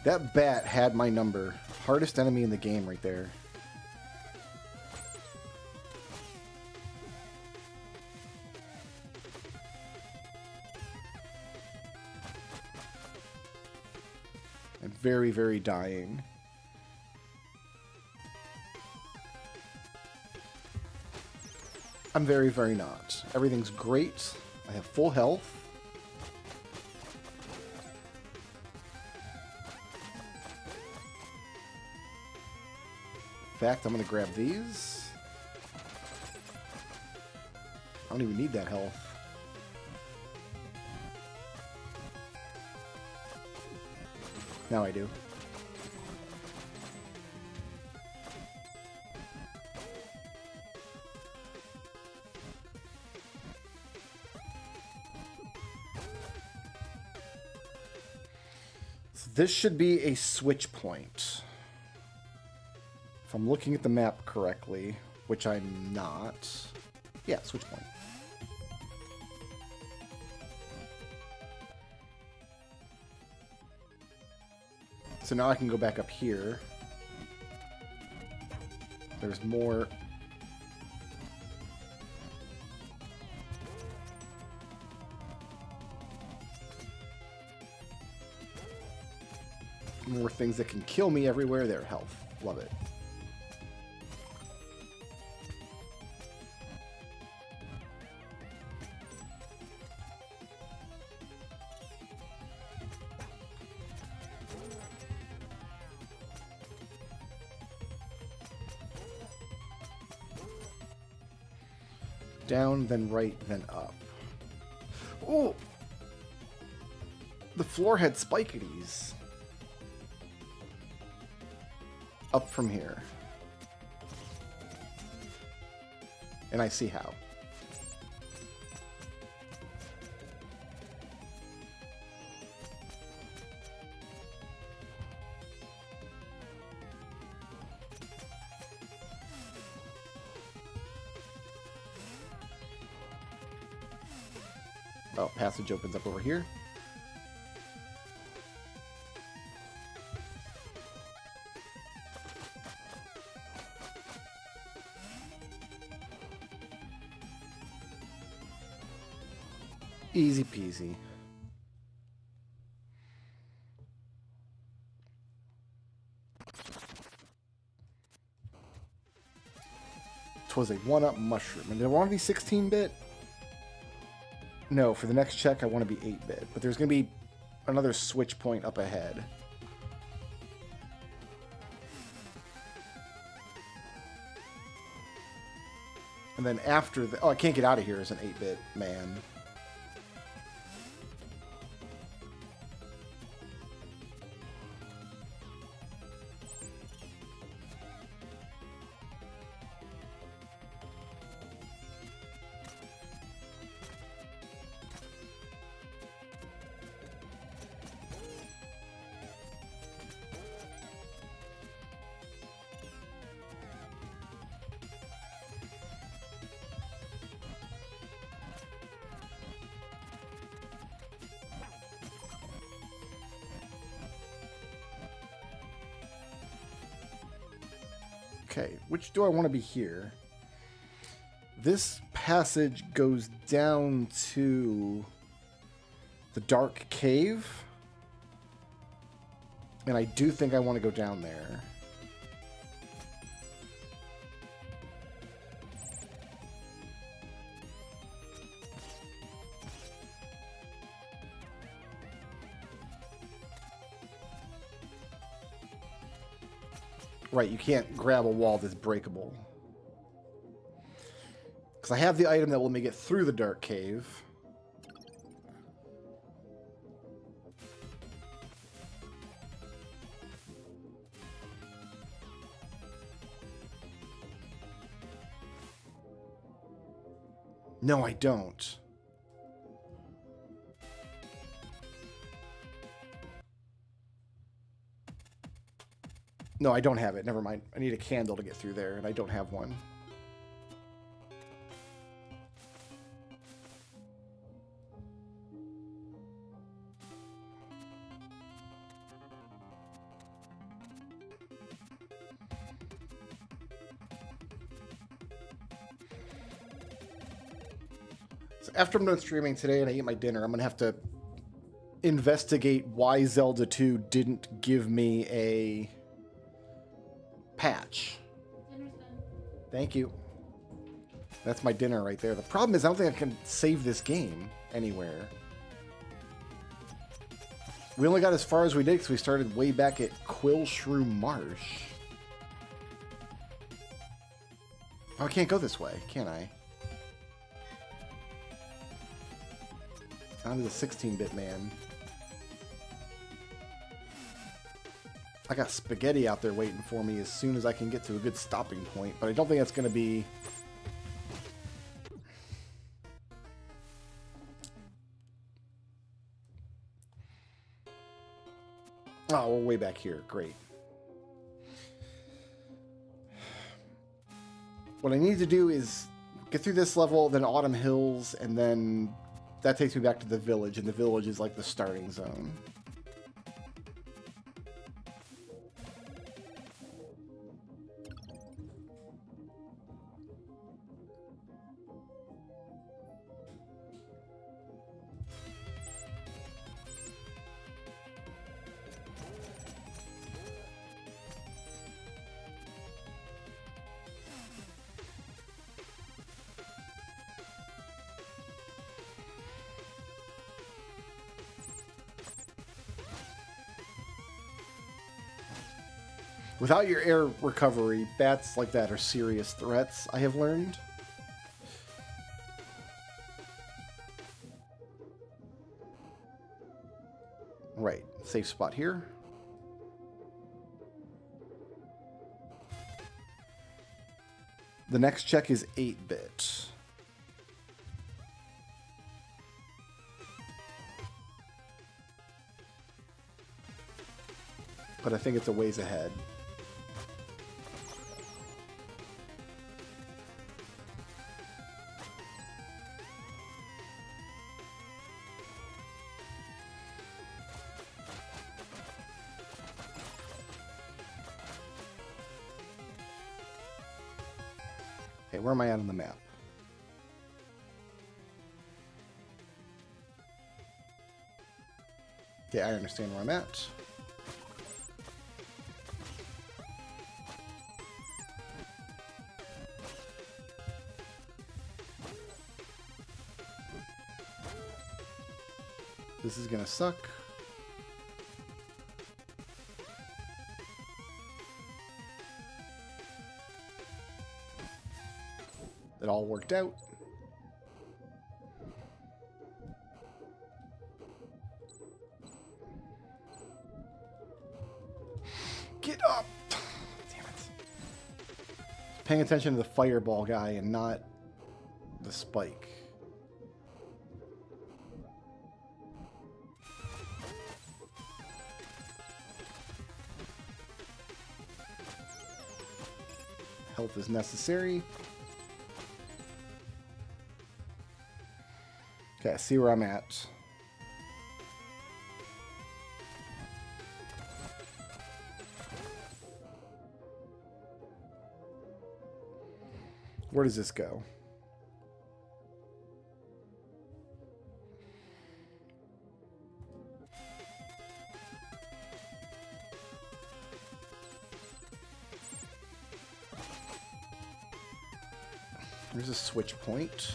That bat had my number. Hardest enemy in the game right there. I'm very, very dying. I'm very, very not. Everything's great. I have full health. In fact, I'm going to grab these. I don't even need that health. Now I do. So this should be a switch point. If I'm looking at the map correctly, which I'm not. Yeah, switch point. So now I can go back up here. There's more. More things that can kill me everywhere. There, health. Love it. Down, then right, then up. Oh! The floor had spikities. Up from here. And I see how. Oh, passage opens up over here. Easy peasy. Twas a one-up mushroom. And did I want to be 16-bit? No, for the next check I want to be 8-bit. But there's going to be another switch point up ahead. And then after the... Oh, I can't get out of here as an 8-bit man. Okay, which do I want to be here? This passage goes down to the dark cave. And I do think I want to go down there. Right, you can't grab a wall that's breakable. Because I have the item that will make it through the dark cave. No, I don't. No, I don't have it. Never mind. I need a candle to get through there, and I don't have one. So after I'm done streaming today and I eat my dinner, I'm going to have to investigate why Zelda 2 didn't give me a patch. Thank you. That's my dinner right there. The problem is I don't think I can save this game anywhere. We only got as far as we did because we started way back at Quillshrew Marsh. Oh, I can't go this way, can I? I'm the 16-bit man. I got spaghetti out there waiting for me as soon as I can get to a good stopping point, but I don't think that's going to be... Oh, we're way back here. Great. What I need to do is get through this level, then Autumn Hills, and then that takes me back to the village, and the village is like the starting zone. Without your air recovery, bats like that are serious threats, I have learned. Right, safe spot here. The next check is 8-bit. But I think it's a ways ahead. Okay, where am I at on the map? Okay, I understand where I'm at. This is gonna suck. It all worked out. Get up! Damn it. Paying attention to the fireball guy and not the spike. Health is necessary. Okay, I see where I'm at. Where does this go? There's a switch point.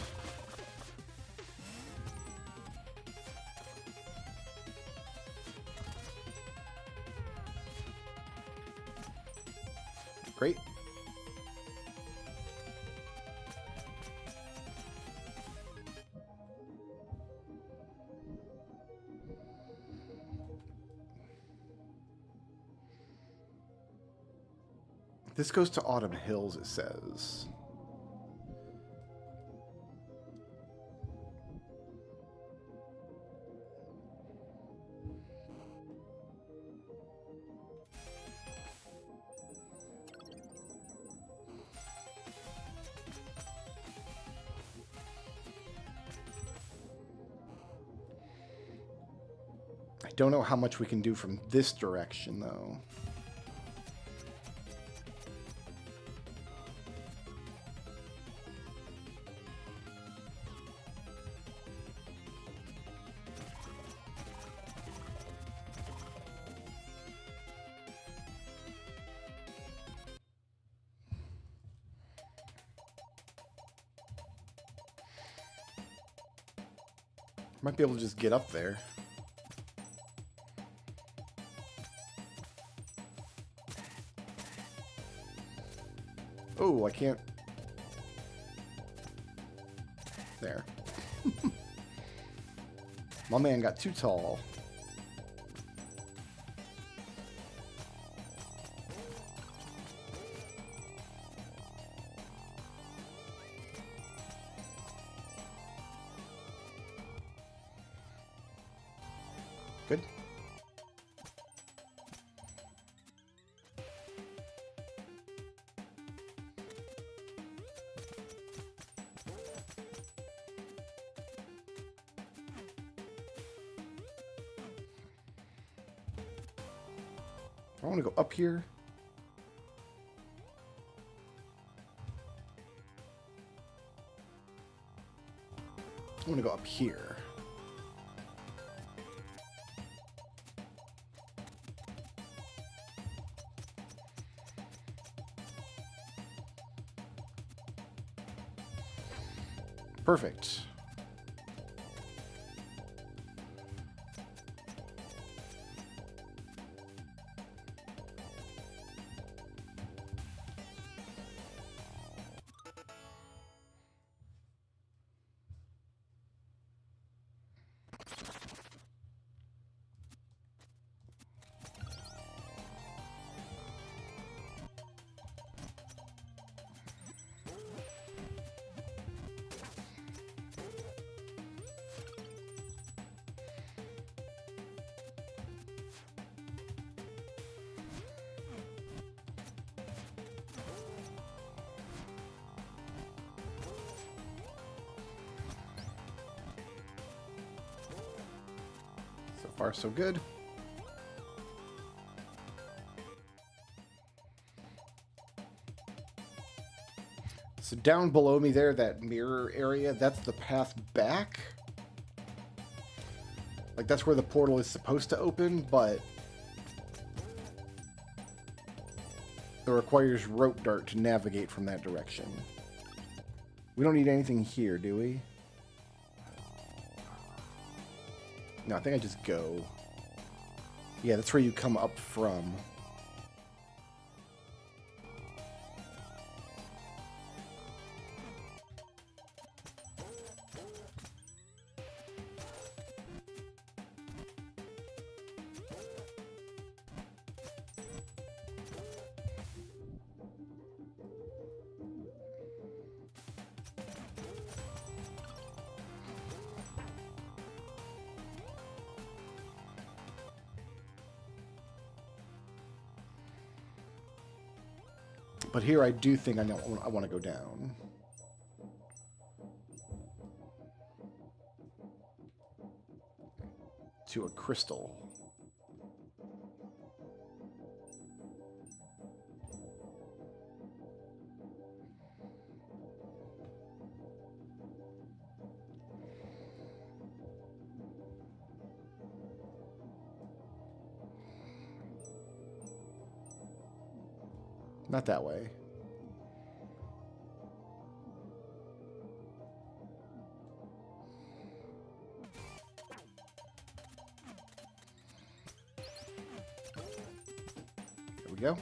Great. This goes to Autumn Hills, it says. I don't know how much we can do from this direction, though. Might be able to just get up there. Oh, I can't. There. My man got too tall. Good. I want to go up here. I want to go up here. Perfect. So far, so good. So down below me there, that mirror area, that's the path back. Like, that's where the portal is supposed to open, but it requires rope dart to navigate from that direction. We don't need anything here, do we? No, I think I just go. Yeah, that's where you come up from. But here I do think I want to go down. To a crystal. Not that way. we go.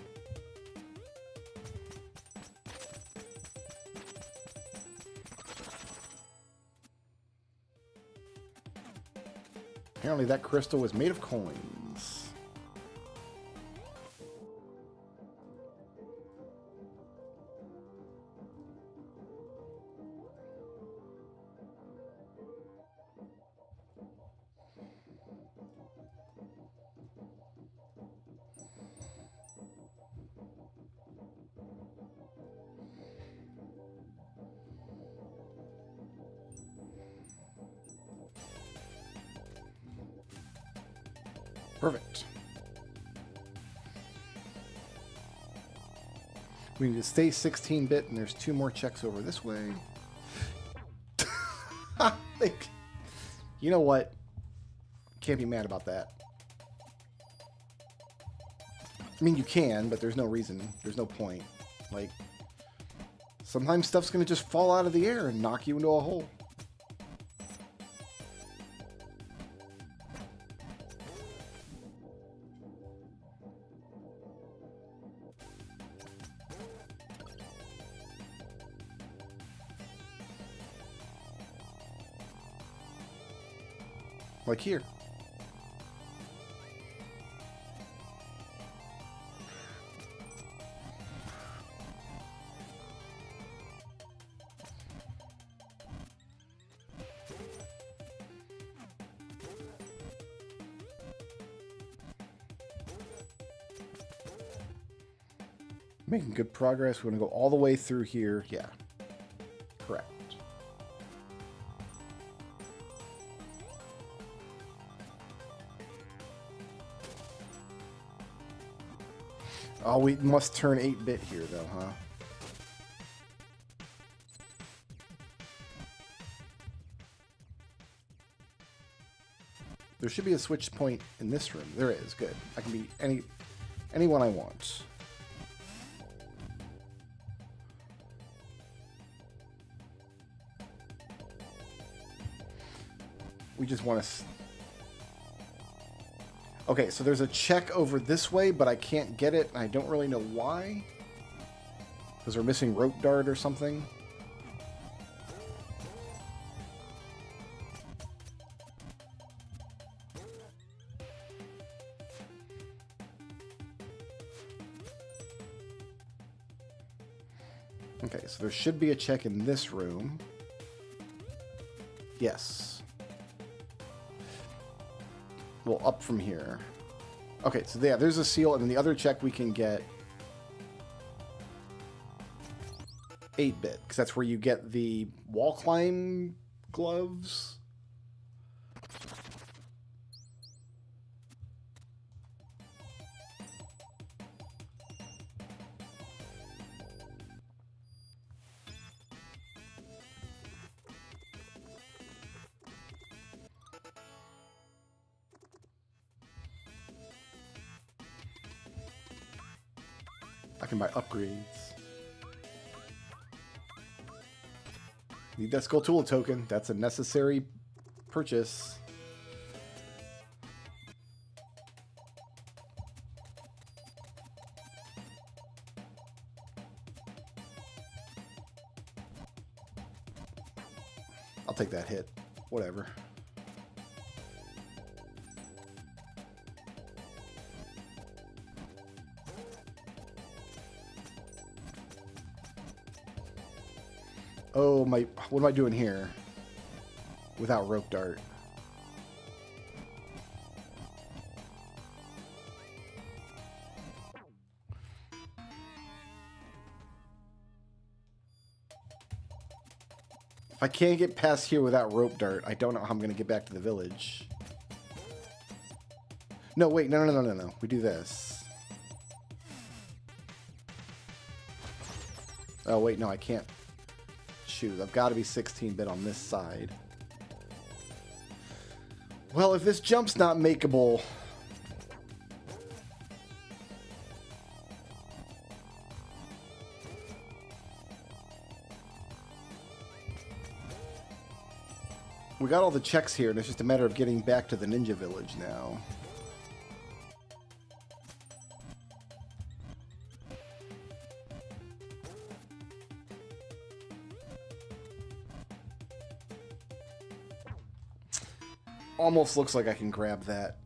Apparently that crystal was made of coins. Perfect. We need to stay 16-bit, and there's 2 more checks over this way. You know what? Can't be mad about that. I mean, you can, but there's no reason. There's no point. Like, sometimes stuff's going to just fall out of the air and knock you into a hole. Like here. Making good progress. We're going to go all the way through here. Yeah. Correct. Oh, we must turn 8-bit here, though, huh? There should be a switch point in this room. There is. Good. I can be anyone I want. We just want to... Okay, so there's a check over this way, but I can't get it, and I don't really know why. Because we're missing rope dart or something. Okay, so there should be a check in this room. Yes. Well, up from here. Okay, so yeah, there's a seal, and then the other check we can get 8-bit, because that's where you get the wall climb gloves. I can buy upgrades. Need that skull tool token. That's a necessary purchase. I'll take that hit. Whatever. Oh, my... What am I doing here? Without rope dart. If I can't get past here without rope dart, I don't know how I'm going to get back to the village. No, wait. No. We do this. Oh, wait. No, I can't. Shoot, I've got to be 16-bit on this side. Well, if this jump's not makeable... We got all the checks here, and it's just a matter of getting back to the ninja village now. almost looks like I can grab that.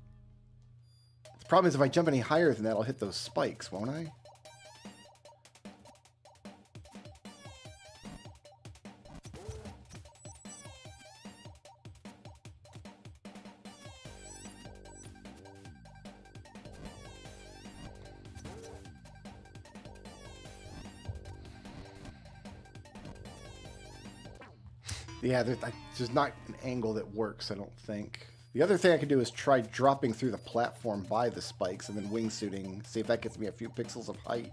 The problem is if I jump any higher than that, I'll hit those spikes, won't I? Yeah, there's not an angle that works, I don't think. The other thing I can do is try dropping through the platform by the spikes and then wingsuiting. See if that gets me a few pixels of height.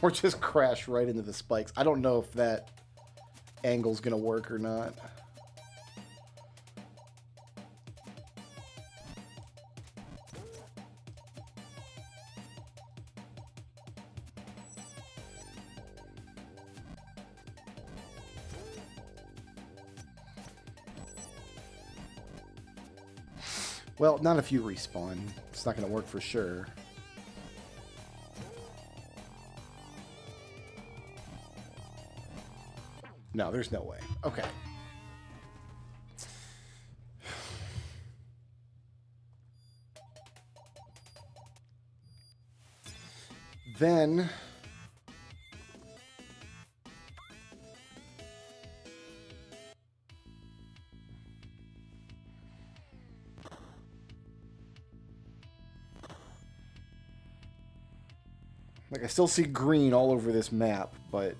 Or just crash right into the spikes. I don't know if that angle's gonna work or not. Well, not if you respawn. It's not going to work for sure. No, there's no way. Okay. Then... like, I still see green all over this map, but...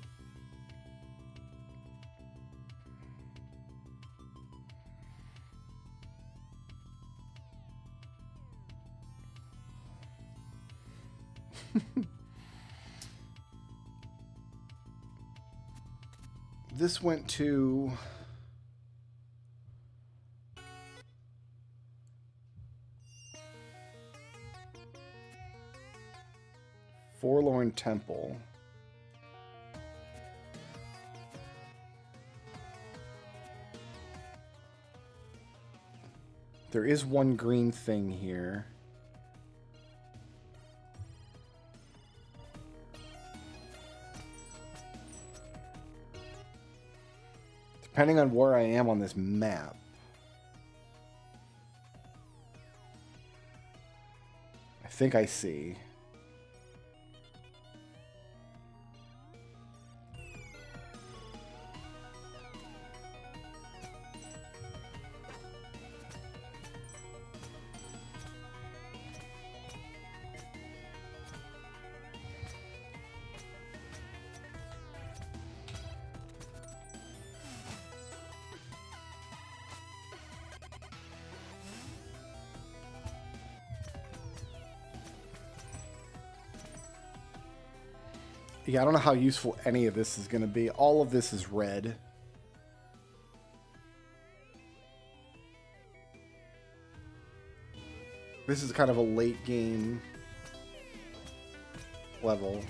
this went to... Forlorn Temple. There is one green thing here. Depending on where I am on this map. I think I see. Yeah, I don't know how useful any of this is going to be. All of this is red. This is kind of a late game level.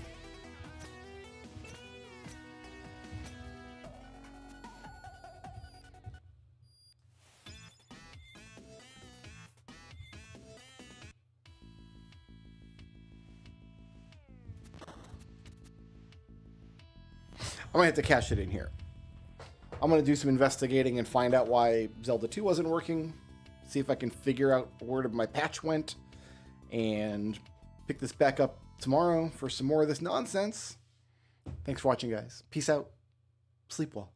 I might have to cash it in here. I'm going to do some investigating and find out why Zelda 2 wasn't working. See if I can figure out where my patch went. And pick this back up tomorrow for some more of this nonsense. Thanks for watching, guys. Peace out. Sleep well.